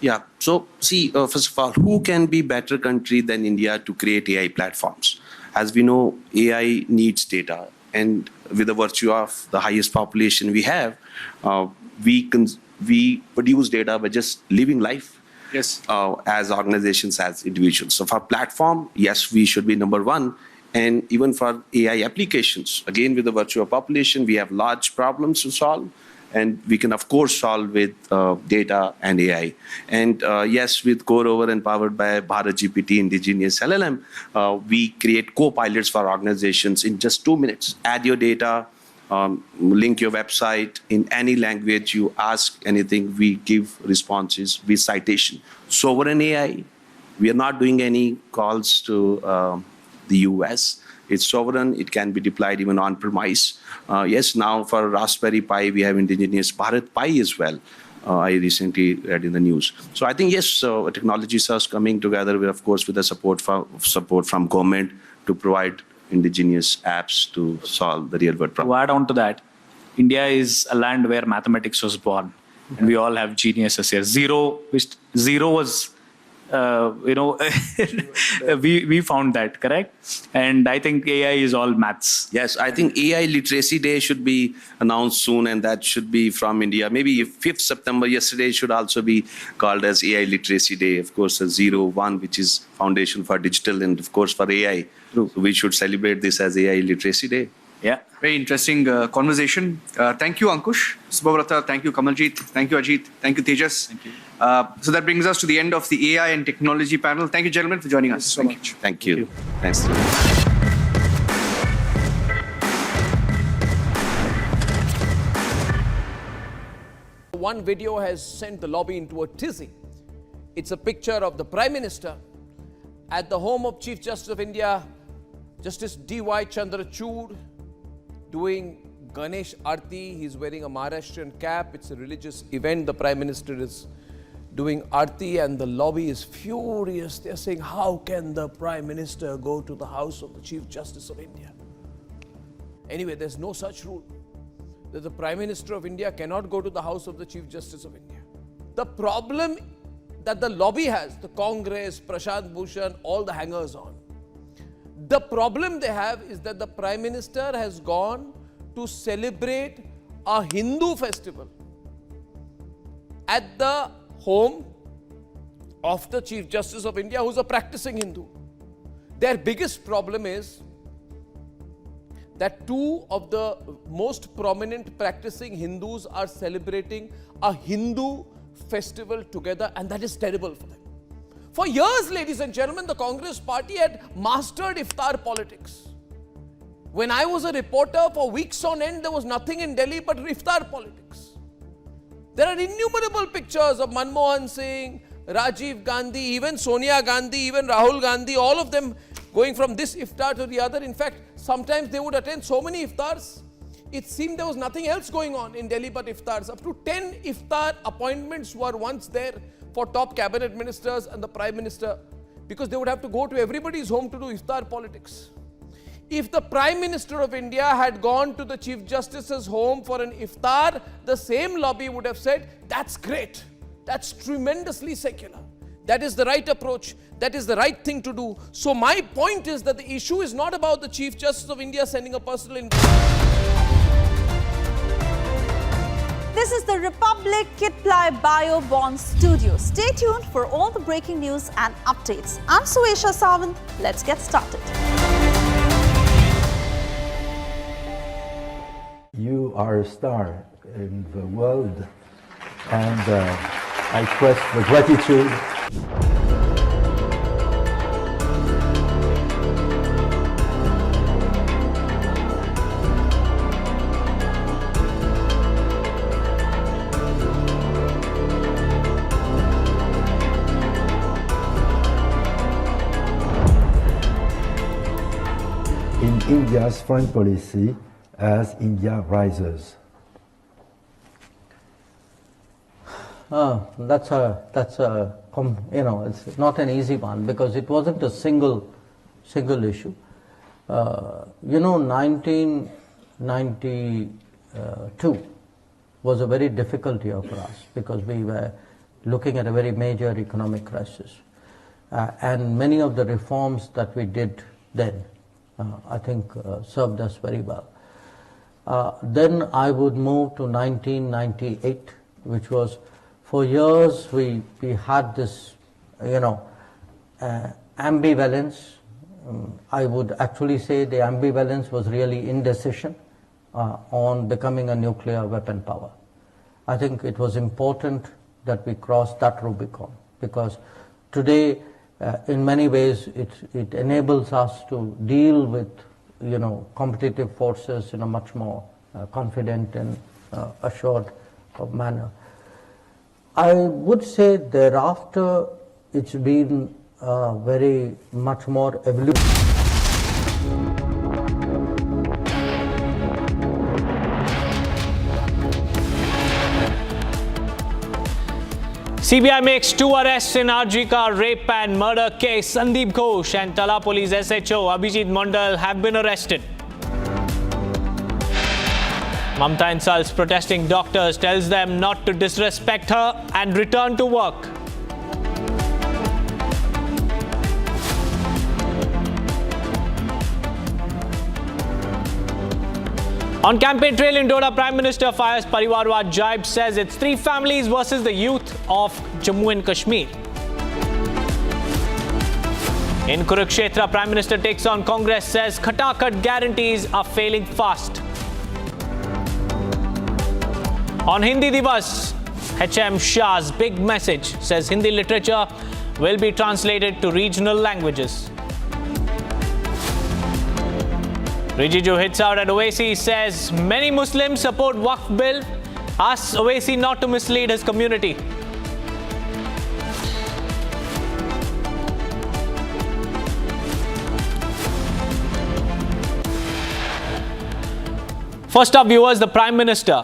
Yeah. So, first of all, who can be better country than India to create AI platforms? As we know, AI needs data. And with the virtue of the highest population we have, we produce data by just living life. as organizations, as individuals. So for platform, yes, we should be number one. And even for AI applications, again, with the virtual population, we have large problems to solve. And we can, of course, solve with data and AI. And yes, with Core and powered by Bharat GPT indigenous LLM, we create co-pilots for organizations in just 2 minutes. Add your data, link your website in any language, you ask anything, we give responses with citation. Sovereign AI, we are not doing any calls to the US. It's sovereign, it can be deployed even on-premise. Yes, now for Raspberry Pi, we have indigenous Bharat Pi as well. I recently read in the news. So I think, yes, technologies are coming together, with, of course, with the support from government to provide indigenous apps to solve the real-world problem. To add on to that, India is a land where mathematics was born. And we all have geniuses here. Zero was... we found that, correct? And I think AI is all maths. Yes, I think AI Literacy Day should be announced soon, and that should be from India. Maybe 5th September, yesterday, should also be called as AI Literacy Day. Of course, 01, which is Foundation for Digital, and of course for AI. So we should celebrate this as AI Literacy Day. Yeah, very interesting conversation. Thank you, Ankush, Subavrata. Thank you, Kamaljeet. Thank you, Ajit. Thank you, Tejas. Thank you. So that brings us to the end of the AI and technology panel. Thank you, gentlemen, for joining us. Thank you. Thank you. Thanks. One video has sent the lobby into a tizzy. It's a picture of the Prime Minister at the home of Chief Justice of India, Justice D.Y. Chandrachud, doing Ganesh Aarti. He's wearing a Maharashtrian cap. It's a religious event. The Prime Minister is doing Aarti and the lobby is furious. They're saying, how can the Prime Minister go to the house of the Chief Justice of India? Anyway, there's no such rule that the Prime Minister of India cannot go to the house of the Chief Justice of India. The problem that the lobby has, the Congress, Prashant Bhushan, all the hangers on, the problem they have is that the Prime Minister has gone to celebrate a Hindu festival at the home of the Chief Justice of India, who's a practicing Hindu. Their biggest problem is that two of the most prominent practicing Hindus are celebrating a Hindu festival together, and that is terrible for them. For years, ladies and gentlemen, the Congress party had mastered iftar politics. When I was a reporter for weeks on end, there was nothing in Delhi but iftar politics. There are innumerable pictures of Manmohan Singh, Rajiv Gandhi, even Sonia Gandhi, even Rahul Gandhi, all of them going from this iftar to the other. In fact, sometimes they would attend so many iftars, it seemed there was nothing else going on in Delhi but iftars. Up to 10 iftar appointments were once there for top cabinet ministers and the Prime Minister, because they would have to go to everybody's home to do iftar politics. If the Prime Minister of India had gone to the Chief Justice's home for an iftar, the same lobby would have said, that's great, that's tremendously secular. That is the right approach. That is the right thing to do. So my point is that the issue is not about the Chief Justice of India sending a personal This is the Republic Kitply Bio Bond Studio. Stay tuned for all the breaking news and updates. I'm Suesha Sawant. Let's get started. You are a star in the world, and I express the gratitude. In India's foreign policy as India rises. That's it's not an easy one because it wasn't a single issue. 1992 was a very difficult year for us because we were looking at a very major economic crisis. And many of the reforms that we did then, I think, served us very well. Then I would move to 1998, which was for years we had this, ambivalence. I would actually say the ambivalence was really indecision on becoming a nuclear weapon power. I think it was important that we crossed that Rubicon, because today, in many ways, it enables us to deal with, competitive forces in a much more confident and assured manner. I would say thereafter, it's been very much more evolution. CBI makes 2 arrests in Arjika rape and murder case. Sandeep Ghosh and Tala Police SHO Abhijit Mondal have been arrested. Mamta insults protesting doctors, tells them not to disrespect her and return to work. On campaign trail in Doda, Prime Minister fires Parivarwad jibe, says it's 3 families versus the youth of Jammu and Kashmir. In Kurukshetra, Prime Minister takes on Congress, says Khatakat guarantees are failing fast. On Hindi Divas, HM Shah's big message, says Hindi literature will be translated to regional languages. Rijiju hits out at Owaisi, says many Muslims support Waqf bill, asks Owaisi not to mislead his community. First up, viewers, the Prime Minister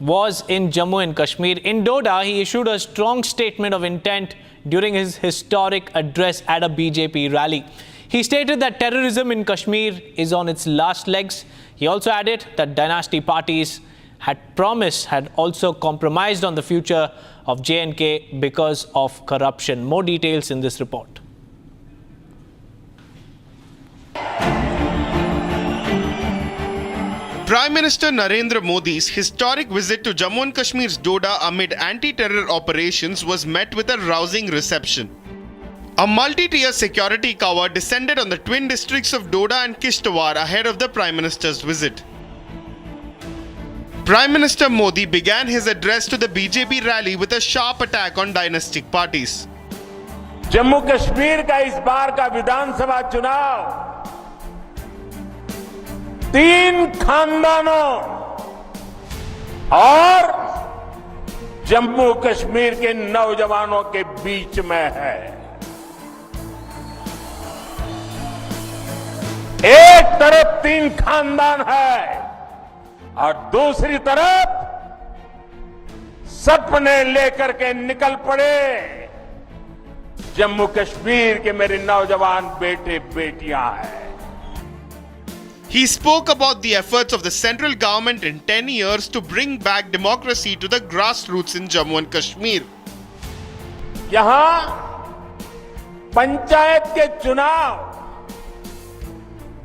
was in Jammu and Kashmir. In Doda, he issued a strong statement of intent during his historic address at a BJP rally. He stated that terrorism in Kashmir is on its last legs. He also added that dynasty parties had also compromised on the future of J&K because of corruption. More details in this report. Prime Minister Narendra Modi's historic visit to Jammu and Kashmir's Doda amid anti-terror operations was met with a rousing reception. A multi-tier security cover descended on the twin districts of Doda and Kishtwar ahead of the Prime Minister's visit. Prime Minister Modi began his address to the BJP rally with a sharp attack on dynastic parties. Jammu Kashmir का इस बार का विधानसभा चुनाव 3 खानदानों और जम्मू कश्मीर के नौजवानों के बीच में है। एक तरफ 3 खानदान है और दूसरी तरफ सपने लेकर के निकल पड़े जम्मू कश्मीर के मेरे नौजवान बेटे बेटियां हैं। He spoke about the efforts of the central government in 10 years to bring back democracy to the grassroots in Jammu and Kashmir. यहां पंचायत के चुनाव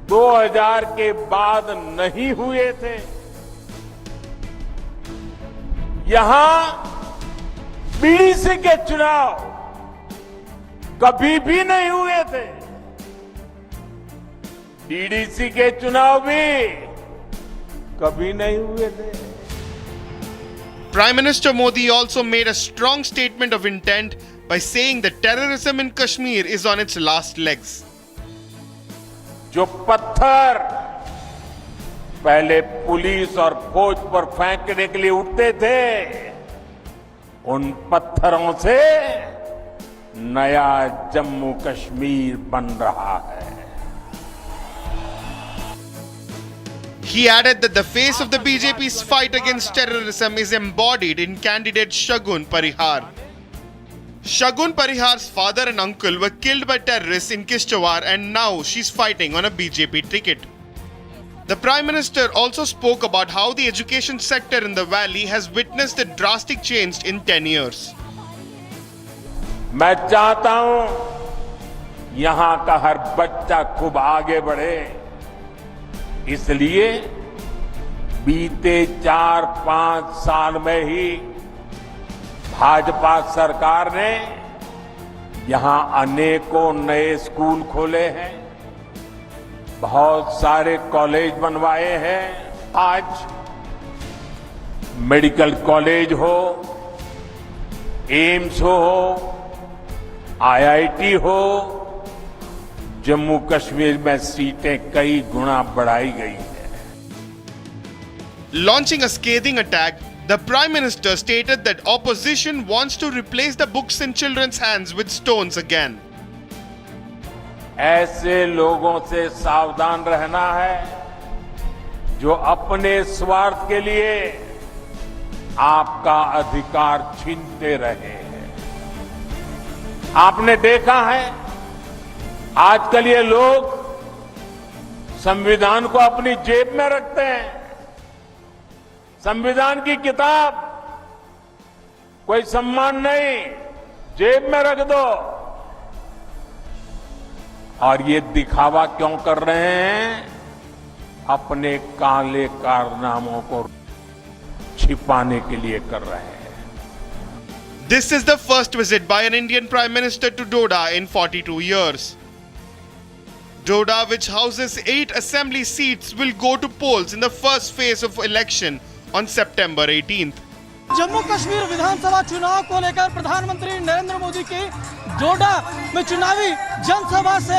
2000 के बाद नहीं हुए थे। यहां बीडीसी के चुनाव कभी भी नहीं हुए थे। डीडीसी के चुनाव भी कभी नहीं हुए थे। Prime Minister Modi also made a strong statement of intent by saying that terrorism in Kashmir is on its last legs. जो पत्थर पहले पुलिस और फौज पर फेंकने के लिए उठते थे, उन पत्थरों से नया जम्मू कश्मीर बन रहा है। He added that the face of the BJP's fight against terrorism is embodied in candidate Shagun Parihar. Shagun Parihar's father and uncle were killed by terrorists in Kishtwar, and now she's fighting on a BJP ticket. The Prime Minister also spoke about how the education sector in the valley has witnessed a drastic change in 10 years. मैं चाहता हूं यहां का हर बच्चा खूब आगे बढ़े, इसलिए बीते 4-5 साल में ही भाजपा सरकार ने यहां अनेकों नए स्कूल खोले हैं, बहुत सारे कॉलेज बनवाए हैं। आज मेडिकल कॉलेज हो, एम्स हो, आईआईटी हो, जम्मू कश्मीर में सीटें कई गुना बढ़ाई गई है। Launching a scathing attack, the Prime Minister stated that opposition wants to replace the books in children's hands with stones again. ऐसे लोगों से सावधान रहना है जो अपने स्वार्थ के लिए आपका अधिकार छीनते रहे हैं। आपने देखा है आजकल ये लोग संविधान को अपनी जेब में रखते हैं। संविधान की किताब कोई सम्मान नहीं, जेब में रख दो। और ये दिखावा क्यों कर रहे हैं? अपने काले कारनामों को छिपाने के लिए कर रहे हैं। This is the first visit by an Indian Prime Minister to Doda in 42 years. Doda, which houses 8 assembly seats, will go to polls in the first phase of election on September 18th. Jammu Kashmir विधानसभा चुनाव को लेकर प्रधानमंत्री नरेंद्र मोदी की डोडा में चुनावी जनसभा से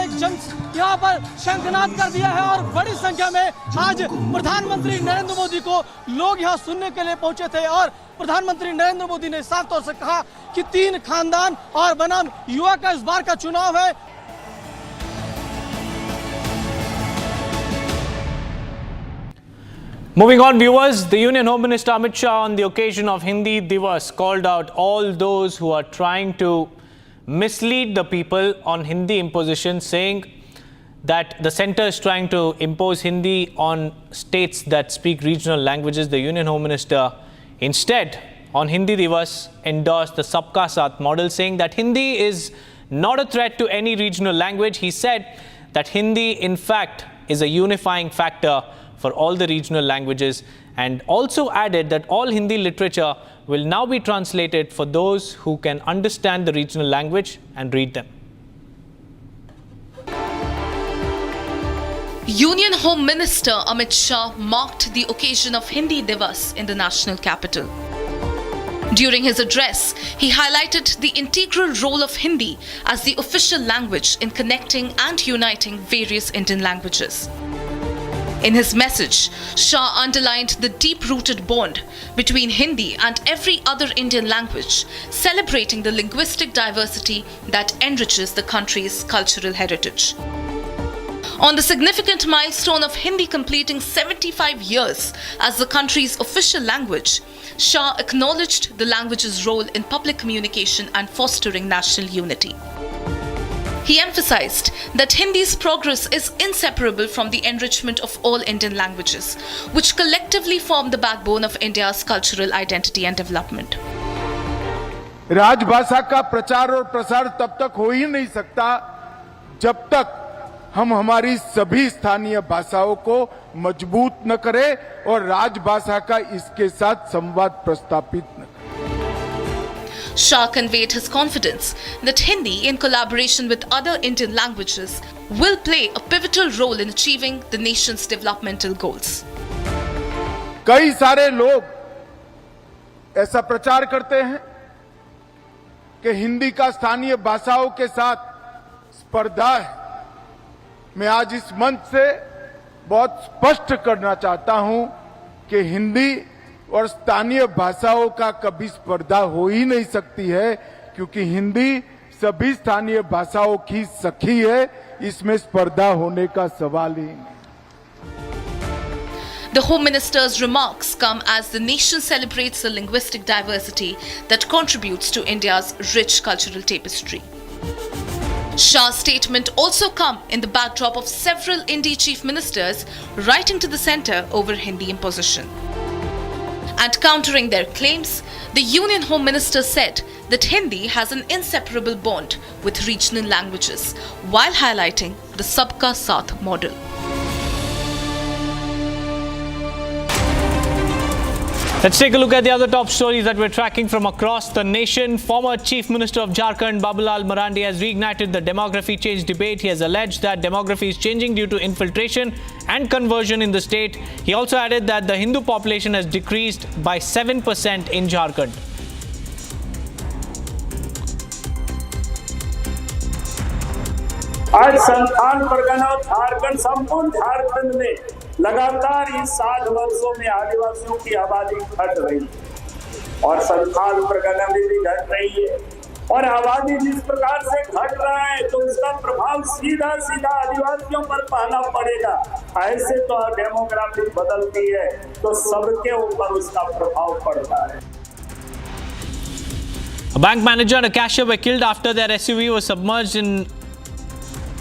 यहाँ पर शंखनाद कर दिया है और बड़ी संख्या में आज प्रधानमंत्री नरेंद्र मोदी को लोग यहाँ सुनने के लिए पहुंचे थे। और प्रधानमंत्री नरेंद्र मोदी ने साफ तौर से कहा कि 3 खानदान और बनाम युवा का इस बार का चुनाव है। Moving on, viewers, the Union Home Minister Amit Shah on the occasion of Hindi Divas called out all those who are trying to mislead the people on Hindi imposition, saying that the centre is trying to impose Hindi on states that speak regional languages. The Union Home Minister instead on Hindi Divas endorsed the Sabka Saath model, saying that Hindi is not a threat to any regional language. He said that Hindi in fact is a unifying factor for all the regional languages, and also added that all Hindi literature will now be translated for those who can understand the regional language and read them. Union Home Minister Amit Shah marked the occasion of Hindi Divas in the national capital. During his address, he highlighted the integral role of Hindi as the official language in connecting and uniting various Indian languages. In his message, Shah underlined the deep-rooted bond between Hindi and every other Indian language, celebrating the linguistic diversity that enriches the country's cultural heritage. On the significant milestone of Hindi completing 75 years as the country's official language, Shah acknowledged the language's role in public communication and fostering national unity. He emphasized that Hindi's progress is inseparable from the enrichment of all Indian languages, which collectively form the backbone of India's cultural identity and development. राजभाषा का प्रचार और प्रसार तब तक हो ही नहीं सकता जब तक हम हमारी सभी स्थानीय भाषाओं को मजबूत न करें और राजभाषा का इसके साथ संवाद प्रस्थापित न करें। Shah conveyed his confidence that Hindi, in collaboration with other Indian languages, will play a pivotal role in achieving the nation's developmental goals. कई सारे लोग ऐसा प्रचार करते हैं कि हिंदी का स्थानीय भाषाओं के साथ स्पर्धा है। मैं आज इस मंच से बहुत स्पष्ट करना चाहता हूं कि हिंदी और स्थानीय भाषाओं का कभी स्पर्धा हो ही नहीं सकती है, क्योंकि हिंदी सभी स्थानीय भाषाओं की सखी है। इसमें स्पर्धा होने का सवाल ही नहीं। The Home Minister's remarks come as the nation celebrates the linguistic diversity that contributes to India's rich cultural tapestry. Shah's statement also come in the backdrop of several Indian chief ministers writing to the centre over Hindi imposition. And countering their claims, the Union Home Minister said that Hindi has an inseparable bond with regional languages, while highlighting the Sabka Saath model. Let's take a look at the other top stories that we're tracking from across the nation. Former Chief Minister of Jharkhand, Babulal Marandi, has reignited the demography change debate. He has alleged that demography is changing due to infiltration and conversion in the state. He also added that the Hindu population has decreased by 7% in Jharkhand. आज संथाल परगना और झारखंड संपूर्ण झारखंड में लगातार इन 60 वर्षों में आदिवासियों की आबादी घट रही है और संथाल परगना में भी घट रही है और आबादी जिस प्रकार से घट रहा है तो इसका प्रभाव सीधा सीधा आदिवासियों पर पाना पड़ेगा। ऐसे तो डेमोग्राफी बदलती है तो सबके ऊपर उसका प्रभाव पड़ता है। A bank manager and a cashier were killed after their SUV was submerged in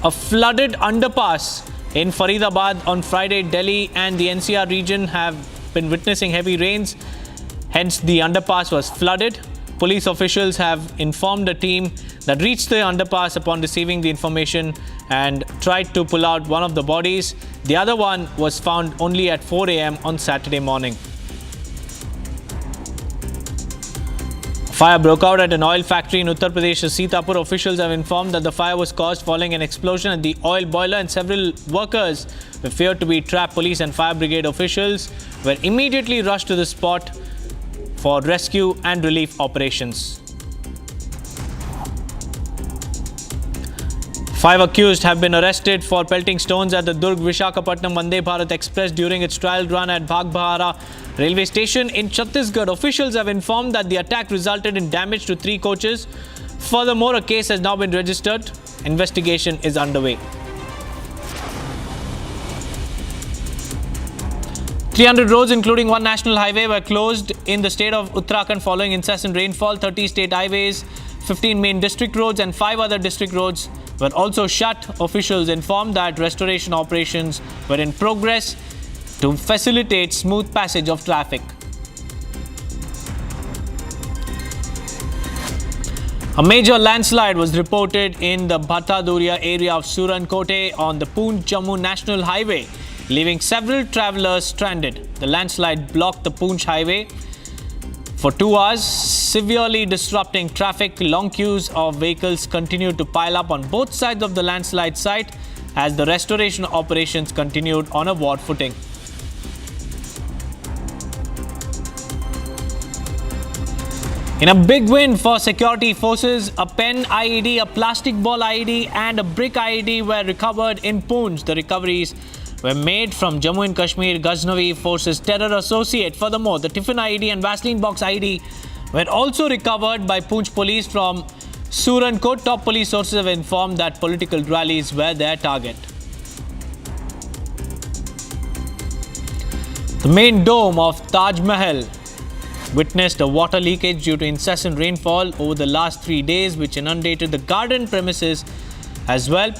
a flooded underpass in Faridabad on Friday. Delhi and the NCR region have been witnessing heavy rains, hence the underpass was flooded. Police officials have informed a team that reached the underpass upon receiving the information and tried to pull out one of the bodies. The other one was found only at 4 a.m. on Saturday morning. Fire broke out at an oil factory in Uttar Pradesh's Sitapur. Officials have informed that the fire was caused following an explosion at the oil boiler and several workers were feared to be trapped. Police and fire brigade officials were immediately rushed to the spot for rescue and relief operations. 5 accused have been arrested for pelting stones at the Durg-Visakhapatnam Vande Bharat Express during its trial run at Baghbahara railway station in Chhattisgarh. Officials have informed that the attack resulted in damage to 3 coaches. Furthermore, a case has now been registered. Investigation is underway. 300 roads, including one national highway, were closed in the state of Uttarakhand following incessant rainfall. 30 state highways, 15 main district roads and 5 other district roads were also shut. Officials informed that restoration operations were in progress to facilitate smooth passage of traffic. A major landslide was reported in the Bhattaduria area of Surankote on the Poonch Jammu National Highway, leaving several travelers stranded. The landslide blocked the Poonch Highway for 2 hours, severely disrupting traffic. Long queues of vehicles continued to pile up on both sides of the landslide site as the restoration operations continued on a war footing. In a big win for security forces, a pen IED, a plastic ball IED and a brick IED were recovered in Poonch. The recoveries were made from Jammu and Kashmir Ghaznavi Forces terror associate. Furthermore, the tiffin IED and Vaseline box IED were also recovered by Poonch police from Surankote. Top police sources have informed that political rallies were their target. The main dome of Taj Mahal witnessed a water leakage due to incessant rainfall over the last 3 days, which inundated the garden premises as well.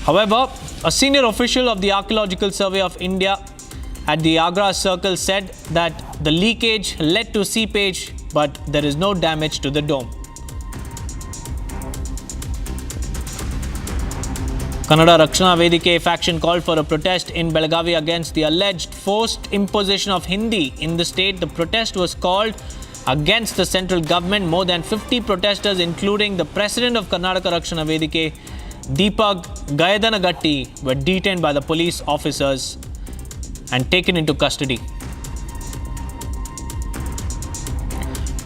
However, a senior official of the Archaeological Survey of India at the Agra Circle said that the leakage led to seepage, but there is no damage to the dome. Kannada Rakshana Vedike faction called for a protest in Belagavi against the alleged forced imposition of Hindi in the state. The protest was called against the central government. More than 50 protesters, including the president of Karnataka Rakshana Vedike, Deepak Gayadanagatti, were detained by the police officers and taken into custody.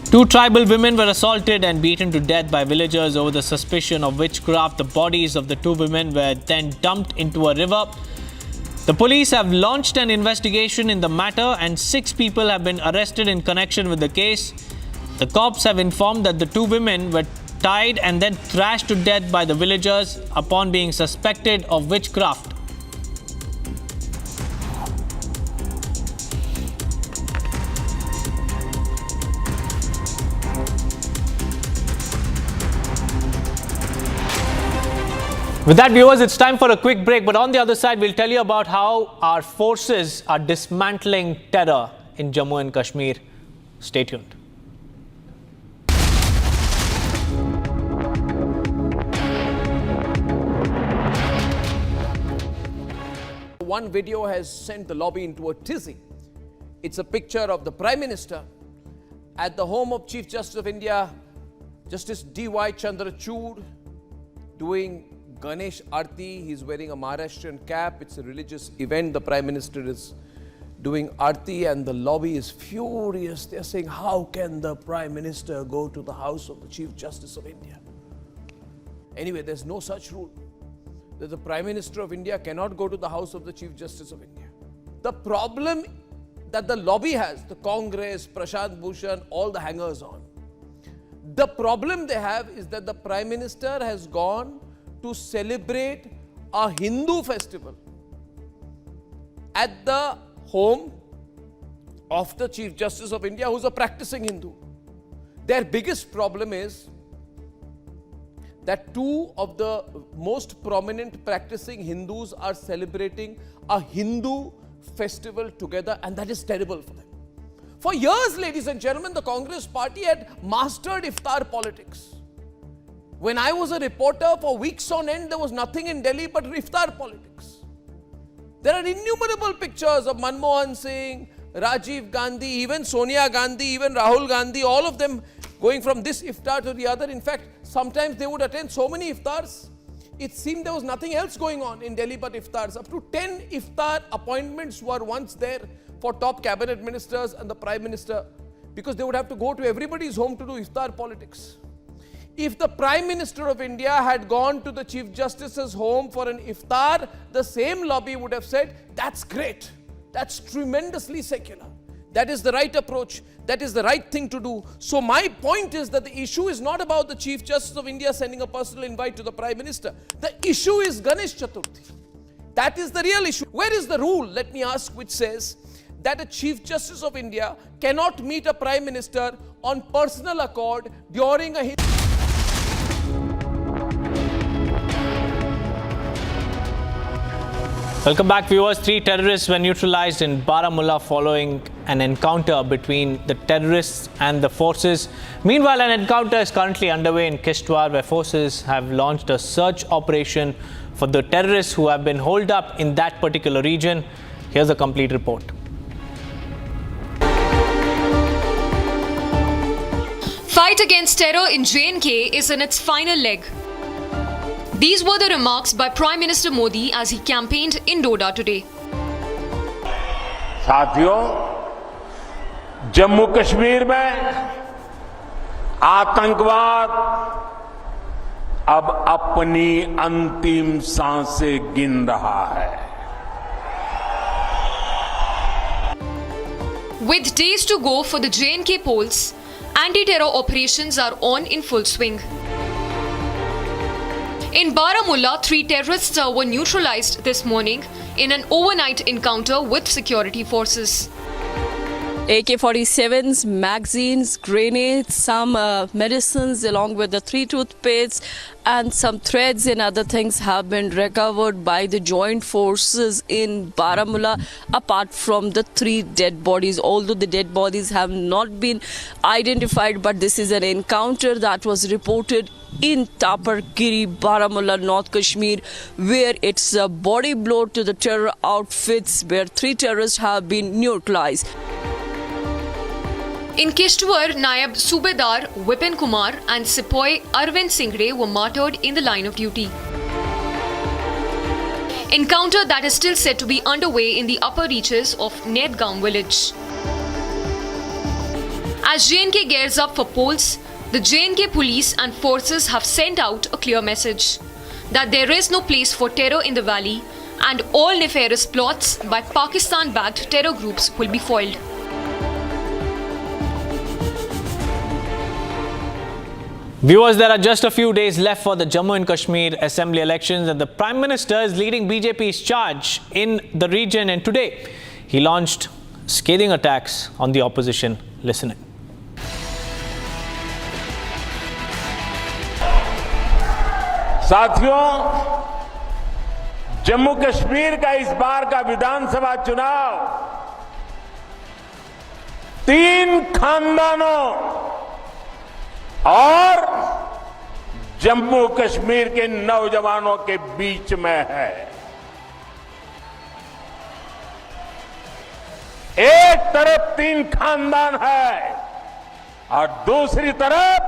2 tribal women were assaulted and beaten to death by villagers over the suspicion of witchcraft. The bodies of the 2 women were then dumped into a river. The police have launched an investigation in the matter and 6 people have been arrested in connection with the case. The cops have informed that the 2 women were tied and then thrashed to death by the villagers upon being suspected of witchcraft. With that, viewers, it's time for a quick break. But on the other side, we'll tell you about how our forces are dismantling terror in Jammu and Kashmir. Stay tuned. One video has sent the lobby into a tizzy. It's a picture of the Prime Minister at the home of Chief Justice of India, Justice D.Y. Chandrachud, doing Ganesh Aarti. He's wearing a Maharashtrian cap. It's a religious event. The Prime Minister is doing Aarti and the lobby is furious. They're saying, how can the Prime Minister go to the house of the Chief Justice of India? Anyway, there's no such rule that the Prime Minister of India cannot go to the house of the Chief Justice of India. The problem that the lobby has, the Congress, Prashant Bhushan, all the hangers on, the problem they have is that the Prime Minister has gone to celebrate a Hindu festival at the home of the Chief Justice of India, who's a practicing Hindu. Their biggest problem is that two of the most prominent practicing Hindus are celebrating a Hindu festival together, and that is terrible for them. For years, ladies and gentlemen, the Congress party had mastered iftar politics. When I was a reporter for weeks on end, there was nothing in Delhi but iftar politics. There are innumerable pictures of Manmohan Singh, Rajiv Gandhi, even Sonia Gandhi, even Rahul Gandhi, all of them going from this iftar to the other. In fact, sometimes they would attend so many iftars, it seemed there was nothing else going on in Delhi but iftars. Up to 10 iftar appointments were once there for top cabinet ministers and the Prime Minister, because they would have to go to everybody's home to do iftar politics. If the Prime Minister of India had gone to the Chief Justice's home for an iftar, the same lobby would have said, that's great, that's tremendously secular. That is the right approach. That is the right thing to do. So my point is that the issue is not about the Chief Justice of India sending a personal invite to the Prime Minister. The issue is Ganesh Chaturthi. That is the real issue. Where is the rule, let me ask, which says that a Chief Justice of India cannot meet a Prime Minister on personal accord during a... Welcome back, viewers. 3 terrorists were neutralized in Baramulla following an encounter between the terrorists and the forces. Meanwhile, an encounter is currently underway in Kishtwar, where forces have launched a search operation for the terrorists who have been holed up in that particular region. Here's a complete report. Fight against terror in J&K is in its final leg. These were the remarks by Prime Minister Modi as he campaigned in Doda today. साथियों, जम्मू कश्मीर में आतंकवाद अब अपनी अंतिम सांसें गिन रहा है. With days to go for the J&K polls, anti-terror operations are on in full swing. In Baramulla, 3 terrorists were neutralized this morning in an overnight encounter with security forces. AK-47s, magazines, grenades, some medicines along with the 3 toothpicks and some threads and other things have been recovered by the joint forces in Baramulla, apart from the 3 dead bodies. Although the dead bodies have not been identified, but this is an encounter that was reported in Tapargiri, Baramulla, North Kashmir, where it's a body blow to the terror outfits where 3 terrorists have been neutralized. In Kishtwar, Nayab Subedar Vipin Kumar and Sepoy Arvind Singre were martyred in the line of duty. Encounter that is still said to be underway in the upper reaches of Nedgaon village. As J&K gears up for polls, the J&K police and forces have sent out a clear message that there is no place for terror in the valley and all nefarious plots by Pakistan-backed terror groups will be foiled. Viewers, there are just a few days left for the Jammu and Kashmir Assembly elections, and the Prime Minister is leading BJP's charge in the region, and today he launched scathing attacks on the opposition. Listen in. साथियों, जम्मू कश्मीर का इस बार का विधानसभा चुनाव 3 खानदानों और जम्मू कश्मीर के नौजवानों के बीच में है. एक तरफ 3 खानदान है और दूसरी तरफ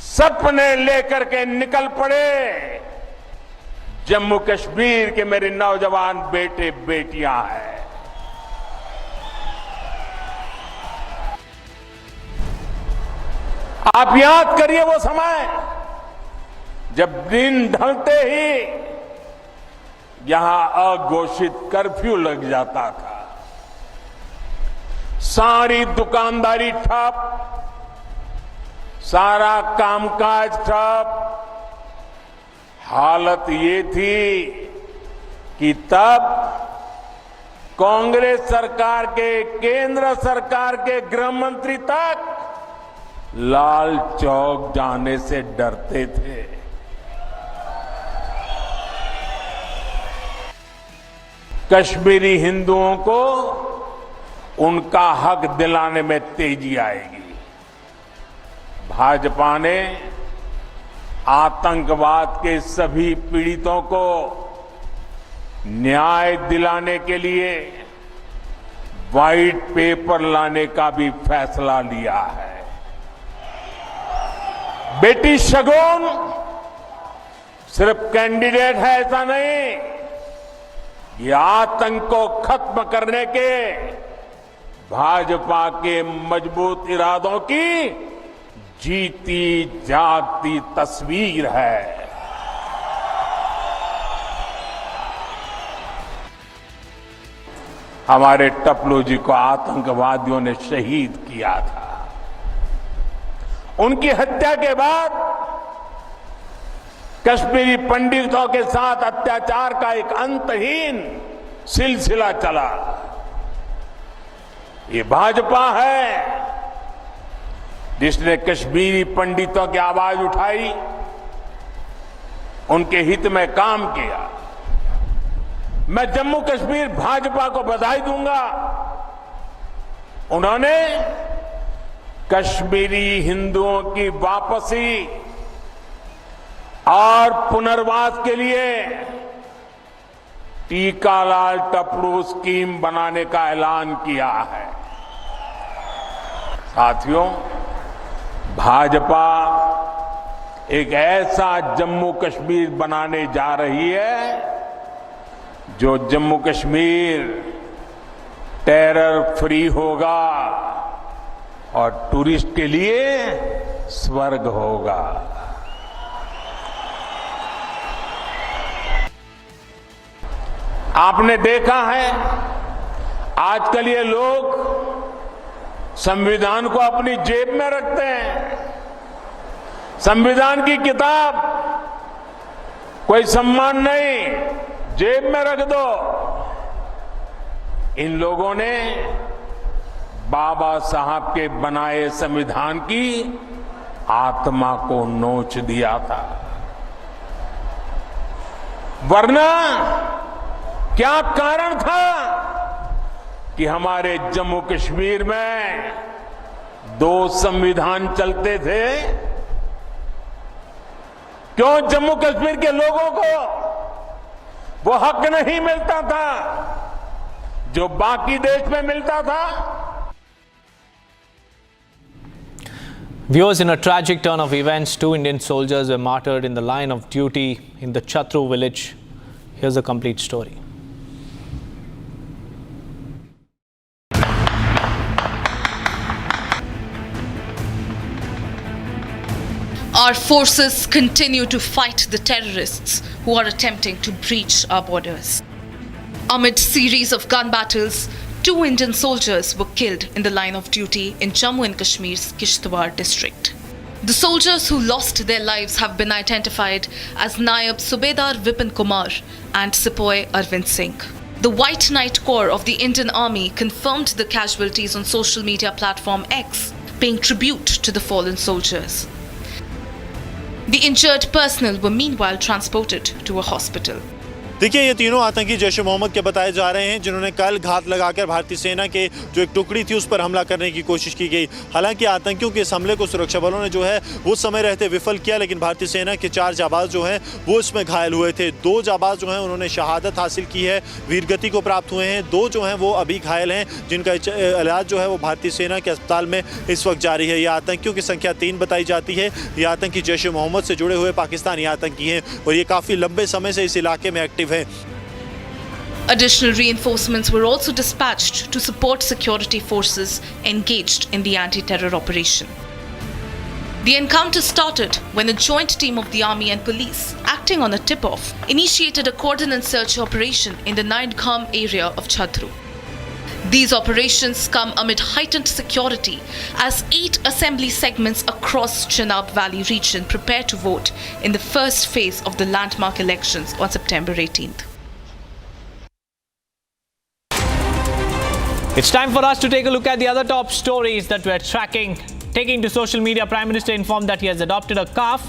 सपने लेकर के निकल पड़े जम्मू कश्मीर के मेरे नौजवान बेटे बेटियां हैं। आप याद करिए वो समय जब दिन ढलते ही यहां अघोषित कर्फ्यू लग जाता था, सारी दुकानदारी ठप, सारा कामकाज ठप। हालत ये थी कि तब कांग्रेस सरकार के, केंद्र सरकार के गृह मंत्री तक लाल चौक जाने से डरते थे। कश्मीरी हिंदुओं को उनका हक दिलाने में तेजी आएगी। भाजपा ने आतंकवाद के सभी पीड़ितों को न्याय दिलाने के लिए व्हाइट पेपर लाने का भी फैसला लिया है। बेटी शगुन सिर्फ कैंडिडेट है ऐसा नहीं, ये आतंक को खत्म करने के भाजपा के मजबूत इरादों की जीती जागती तस्वीर है। हमारे टपलू जी को आतंकवादियों ने शहीद किया था। उनकी हत्या के बाद कश्मीरी पंडितों के साथ अत्याचार का एक अंतहीन सिलसिला चला। ये भाजपा है जिसने कश्मीरी पंडितों की आवाज उठाई, उनके हित में काम किया। मैं जम्मू कश्मीर भाजपा को बधाई दूंगा। उन्होंने कश्मीरी हिंदुओं की वापसी और पुनर्वास के लिए टीकालाल टपलू स्कीम बनाने का ऐलान किया है। साथियों, भाजपा एक ऐसा जम्मू कश्मीर बनाने जा रही है जो जम्मू कश्मीर टेरर फ्री होगा और टूरिस्ट के लिए स्वर्ग होगा। आपने देखा है आजकल ये लोग संविधान को अपनी जेब में रखते हैं। संविधान की किताब कोई सम्मान नहीं, जेब में रख दो। इन लोगों ने बाबा साहब के बनाए संविधान की आत्मा को नोच दिया था। वरना क्या कारण था कि हमारे जम्मू कश्मीर में 2 संविधान चलते थे? क्यों जम्मू कश्मीर के लोगों को वो हक नहीं मिलता था जो बाकी देश में मिलता था? Viewers, in a tragic turn of events, 2 Indian soldiers were martyred in the line of duty in the Chatru village. Here's a complete story. Our forces continue to fight the terrorists who are attempting to breach our borders. Amid series of gun battles, 2 Indian soldiers were killed in the line of duty in Jammu and Kashmir's Kishtwar district. The soldiers who lost their lives have been identified as Nayab Subedar Vipin Kumar and Sepoy Arvind Singh. The White Knight Corps of the Indian Army confirmed the casualties on social media platform X, paying tribute to the fallen soldiers. The injured personnel were meanwhile transported to a hospital. देखिए, ये तीनों आतंकी जैश मोहम्मद के बताए जा रहे हैं, जिन्होंने कल घात लगाकर भारतीय सेना के जो एक टुकड़ी थी उस पर हमला करने की कोशिश की गई। हालांकि आतंकियों के इस हमले को सुरक्षा बलों ने जो है वो समय रहते विफल किया, लेकिन भारतीय सेना के 4 जाबाज जो हैं वो इसमें घायल हुए थे। 2 जाबाज जो हैं उन्होंने शहादत हासिल की है, वीरगति को प्राप्त हुए हैं। 2 जो हैं वो अभी घायल हैं, जिनका इलाज जो है वो भारतीय सेना के अस्पताल में इस वक्त जारी है। ये आतंकियों की संख्या 3 बताई जाती है। ये आतंकी जैश मोहम्मद से जुड़े हुए पाकिस्तानी आतंकी हैं और ये काफ़ी लंबे समय से इस इलाके में एक्टिव है। Additional reinforcements were also dispatched to support security forces engaged in the anti-terror operation. The encounter started when a joint team of the army and police, acting on a tip-off, initiated a coordinated search operation in the Naindkham area of Chhatru. These operations come amid heightened security as 8 assembly segments across Chenab Valley region prepare to vote in the first phase of the landmark elections on September 18th. It's time for us to take a look at the other top stories that we're tracking. Taking to social media, Prime Minister informed that he has adopted a calf.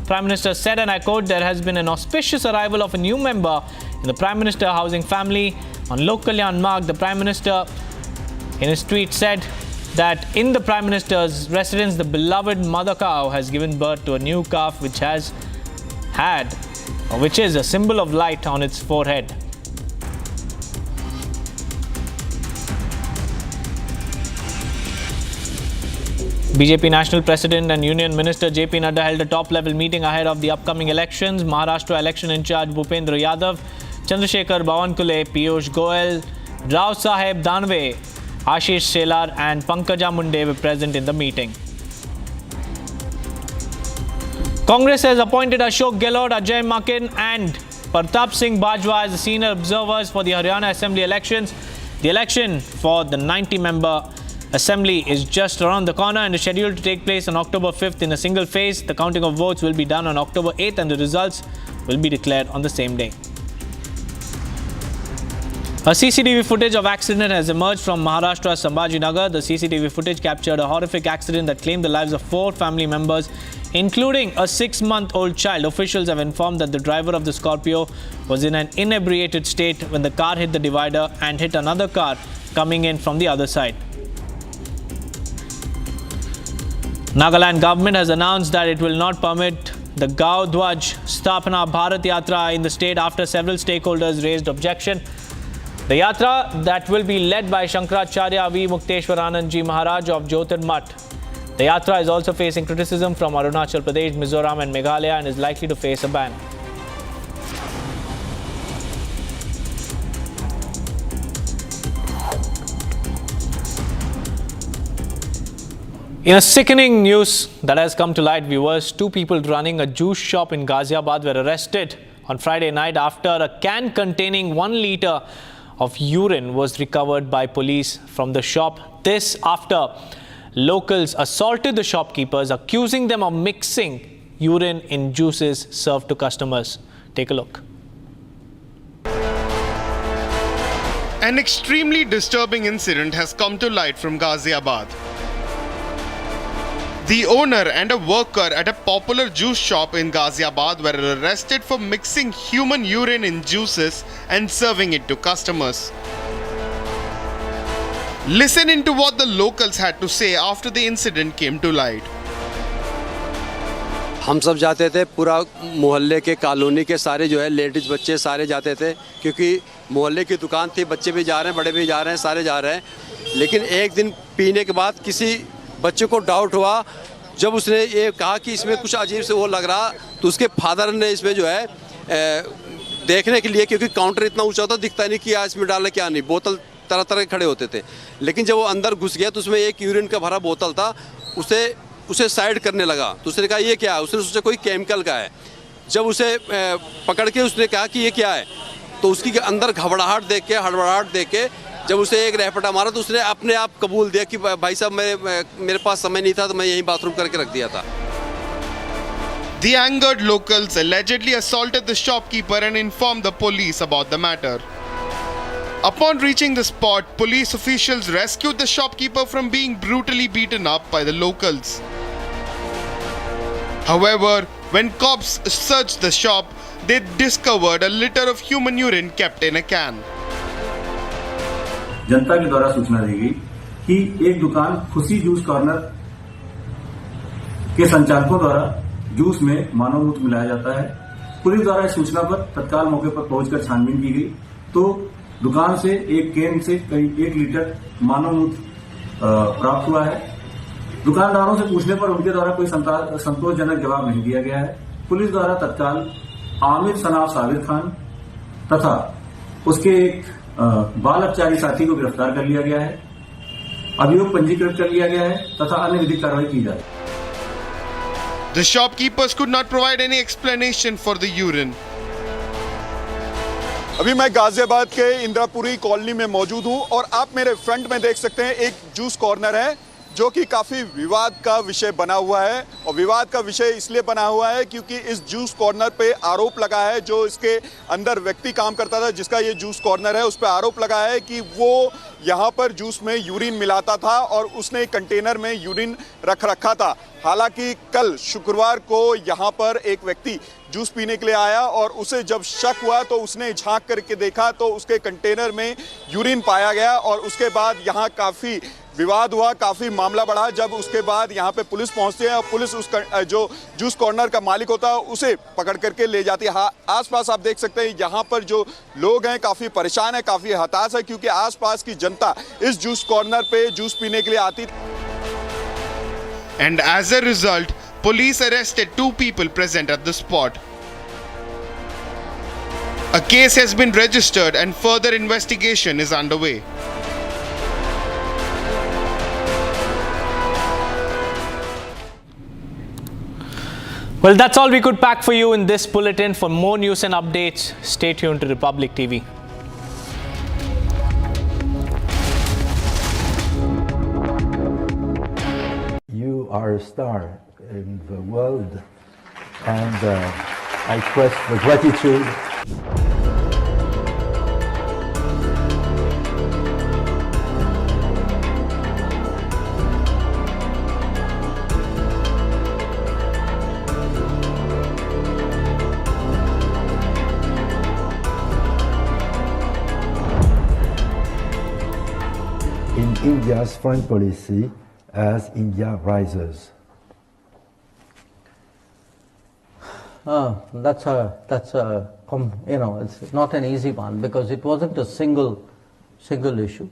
Prime Minister said, and I quote, "There has been an auspicious arrival of a new member in the Prime Minister housing family." On Lok Kalyan Marg, the Prime Minister in his tweet said that in the Prime Minister's residence, the beloved mother cow has given birth to a new calf which is a symbol of light on its forehead. BJP National President and Union Minister JP Nadda held a top-level meeting ahead of the upcoming elections. Maharashtra election in charge Bhupendra Yadav, Chandrasekhar Bawankule, Piyush Goyal, Rao Saheb Danve, Ashish Selar and Pankaja Munde were present in the meeting. Congress has appointed Ashok Gehlot, Ajay Makin and Pratap Singh Bajwa as the senior observers for the Haryana Assembly elections. The election for the 90-member Assembly is just around the corner and is scheduled to take place on October 5th in a single phase. The counting of votes will be done on October 8th and the results will be declared on the same day. A CCTV footage of accident has emerged from Maharashtra's Sambhajinagar. The CCTV footage captured a horrific accident that claimed the lives of 4 family members, including a 6-month-old child. Officials have informed that the driver of the Scorpio was in an inebriated state when the car hit the divider and hit another car coming in from the other side. Nagaland government has announced that it will not permit the Gau Dwaj Sthapana Bharat Yatra in the state after several stakeholders raised objection. The yatra that will be led by Shankaracharya Avi Mukteshwaranandji Maharaj of Jyotirmath. The yatra is also facing criticism from Arunachal Pradesh, Mizoram and Meghalaya and is likely to face a ban. In a sickening news that has come to light, viewers, 2 people running a juice shop in Ghaziabad were arrested on Friday night after a can containing 1 liter of urine was recovered by police from the shop. This after locals assaulted the shopkeepers, accusing them of mixing urine in juices served to customers. Take a look. An extremely disturbing incident has come to light from Ghaziabad. The owner and a worker at a popular juice shop in Ghaziabad were arrested for mixing human urine in juices and serving it to customers. Listen into what the locals had to say after the incident came to light. हम सब जाते थे, पूरा मोहल्ले के colony के सारे जो है लेडीज बच्चे सारे जाते थे, क्योंकि मोहल्ले की दुकान थी, बच्चे भी जा रहे हैं, बड़े भी जा रहे हैं, सारे जा रहे हैं। लेकिन एक दिन पीने के बाद किसी बच्चे को डाउट हुआ, जब उसने ये कहा कि इसमें कुछ अजीब से वो लग रहा, तो उसके फादर ने इसमें जो है देखने के लिए, क्योंकि काउंटर इतना ऊंचा था दिखता नहीं कि इसमें डाला क्या नहीं, बोतल तरह तरह के खड़े होते थे। लेकिन जब वो अंदर घुस गया तो उसमें एक यूरिन का भरा बोतल था, उसे साइड करने लगा। तो उसने कहा ये क्या है, उसने सोचा कोई केमिकल का है। जब उसे पकड़ के उसने कहा कि ये क्या है, तो उसकी अंदर घबराहट देख के, हड़बड़ाहट देख के जब उसे एक रहपटा मारा तो उसने अपने आप कबूल दिया कि भाई साहब मेरे पास समय नहीं था, तो मैं यहीं बाथरूम करके रख दिया था। The angered locals allegedly assaulted the shopkeeper and informed the police about the matter. Upon reaching the spot, police officials rescued the shopkeeper from being brutally beaten up by the locals. However, when cops searched the shop, they discovered a litter of human urine kept in a can. जनता के द्वारा सूचना दी गई कि एक दुकान खुशी juice corner के संचालकों द्वारा जूस में मानव मूत्र मिलाया जाता है। पुलिस द्वारा इस सूचना पर तत्काल मौके पर पहुंचकर छानबीन की गई तो दुकान से एक कैन से करीब 1 लीटर मानव मूत्र प्राप्त हुआ है। दुकानदारों से पूछने पर उनके द्वारा कोई संतोषजनक जवाब नहीं दिया गया है। पुलिस द्वारा तत्काल आमिर सनाफ साबिर खान तथा उसके एक बाल अपचारी साथी को गिरफ्तार कर लिया गया है। अभियोग पंजीकृत कर लिया गया है तथा अन्य विधिक कार्रवाई की जाए। The shopkeepers could not provide any explanation for the urine. अभी मैं गाजियाबाद के इंदिरापुरी कॉलोनी में मौजूद हूं और आप मेरे फ्रंट में देख सकते हैं एक जूस कॉर्नर है जो कि काफ़ी विवाद का विषय बना हुआ है। और विवाद का विषय इसलिए बना हुआ है क्योंकि इस जूस कॉर्नर पे आरोप लगा है, जो इसके अंदर व्यक्ति काम करता था जिसका ये जूस कॉर्नर है, उस पर आरोप लगा है कि वो यहाँ पर जूस में यूरिन मिलाता था और उसने कंटेनर में यूरिन रख रखा था। हालांकि कल शुक्रवार को यहाँ पर एक व्यक्ति जूस पीने के लिए आया और उसे जब शक हुआ तो उसने झांक करके देखा तो उसके कंटेनर में यूरिन पाया गया और उसके बाद यहाँ काफ़ी विवाद हुआ, काफ़ी मामला बढ़ा। जब उसके बाद यहाँ पे पुलिस पहुँचती है और पुलिस उस जो जूस कॉर्नर का मालिक होता है उसे पकड़ करके ले जाती है। आसपास आप देख सकते हैं यहाँ पर जो लोग हैं काफ़ी परेशान है, काफ़ी हताश है क्योंकि आसपास की जनता इस जूस कॉर्नर पे जूस पीने के लिए आती। And as a result, police arrested 2 people present at the spot. A case has been registered and further investigation is underway. Well, that's all we could pack for you in this bulletin. For more news and updates, stay tuned to Republic TV. You are a star in the world, and I express the gratitude. In India's foreign policy as India rises. That's a it's not an easy one because it wasn't a single issue.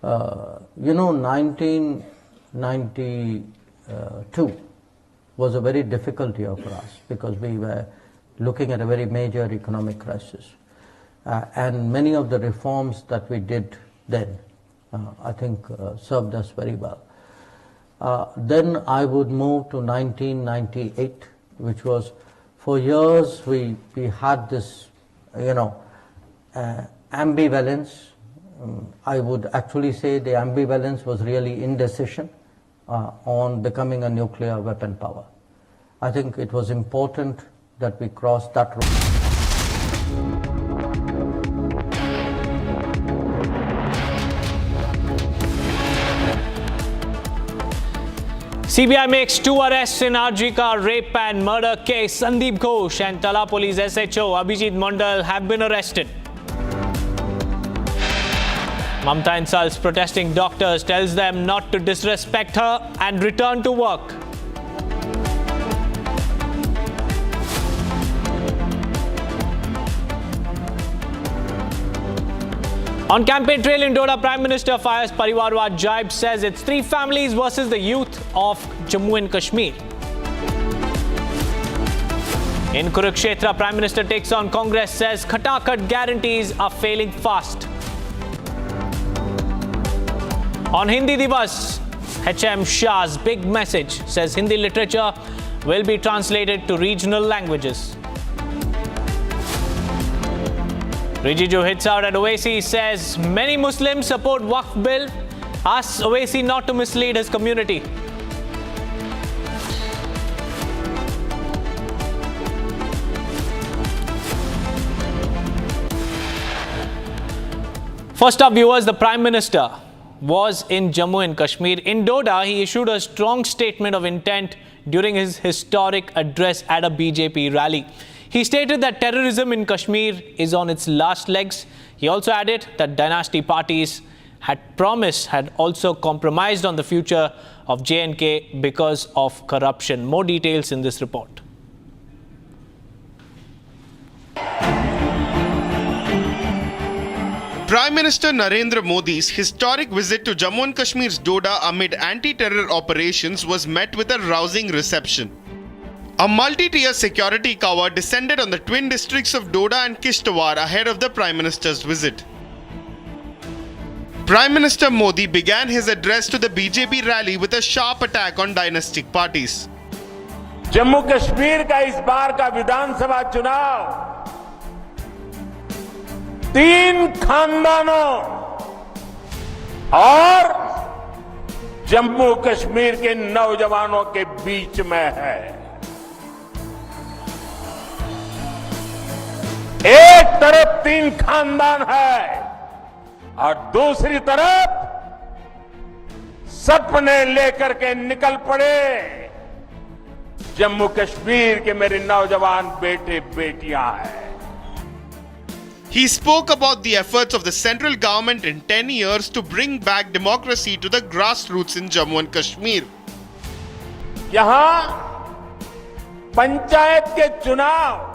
1992 was a very difficult year for us because we were looking at a very major economic crisis, and many of the reforms that we did then, I think, served us very well. Then I would move to 1998, which was, for years we had this, ambivalence. I would actually say the ambivalence was really indecision on becoming a nuclear weapon power. I think it was important that we crossed that road. CBI makes 2 arrests in Arjika rape and murder case. Sandeep Ghosh and Tala Police SHO Abhijit Mondal have been arrested. Mamta insults protesting doctors, tells them not to disrespect her and return to work. On campaign trail in Doda, Prime Minister fires Parivarwad jibe, says it's 3 families versus the youth of Jammu and Kashmir. In Kurukshetra, Prime Minister takes on Congress, says Khatakhat guarantees are failing fast. On Hindi Divas, HM Shah's big message, says Hindi literature will be translated to regional languages. Rijiju hits out at Owaisi, says many Muslims support Waqf bill, asks Owaisi not to mislead his community. First up, viewers, the Prime Minister was in Jammu and Kashmir. In Doda, he issued a strong statement of intent during his historic address at a BJP rally. He stated that terrorism in Kashmir is on its last legs. He also added that dynasty parties had also compromised on the future of J&K because of corruption. More details in this report. Prime Minister Narendra Modi's historic visit to Jammu and Kashmir's Doda amid anti-terror operations was met with a rousing reception. A multi-tier security cover descended on the twin districts of Doda and Kishtwar ahead of the Prime Minister's visit. Prime Minister Modi began his address to the BJP rally with a sharp attack on dynastic parties. Jammu Kashmir का इस बार का विधानसभा चुनाव 3 खानदानों और जम्मू कश्मीर के नौजवानों के बीच में है। एक तरफ 3 खानदान है और दूसरी तरफ सपने लेकर के निकल पड़े जम्मू कश्मीर के मेरे नौजवान बेटे बेटियां हैं। He spoke about the efforts of the central government in 10 years to bring back democracy to the grassroots in Jammu and Kashmir. यहां पंचायत के चुनाव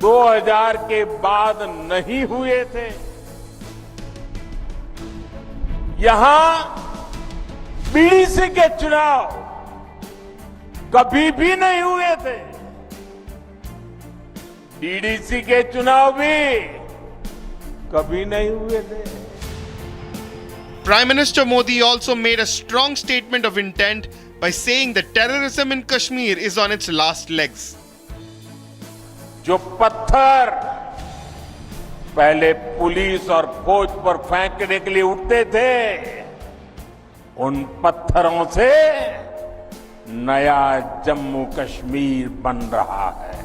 2000 के बाद नहीं हुए थे। यहां बीडीसी के चुनाव कभी भी नहीं हुए थे। डीडीसी के चुनाव भी कभी नहीं हुए थे। Prime Minister Modi also made a strong statement of intent by saying that terrorism in Kashmir is on its last legs. जो पत्थर पहले पुलिस और फौज पर फेंकने के लिए उठते थे, उन पत्थरों से नया जम्मू कश्मीर बन रहा है।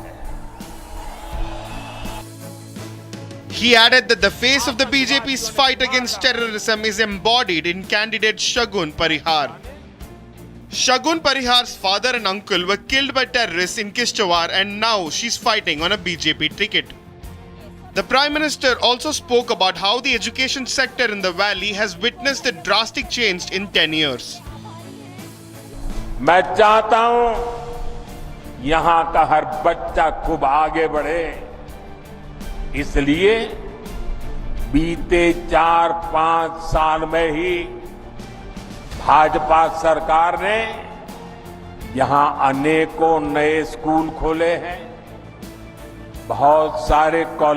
He added that the face of the BJP's fight against terrorism is embodied in candidate Shagun Parihar. Shagun Parihar's father and uncle were killed by terrorists in Kishtwar and now she's fighting on a BJP ticket. The Prime Minister also spoke about how the education sector in the valley has witnessed a drastic change in 10 years. मैं चाहता हूं यहां का हर बच्चा खूब आगे बढ़े, इसलिए बीते 4-5 साल में ही भाजपा सरकार ने यहां अनेकों नए स्कूल खोले हैं, बहुत सारे कॉलेज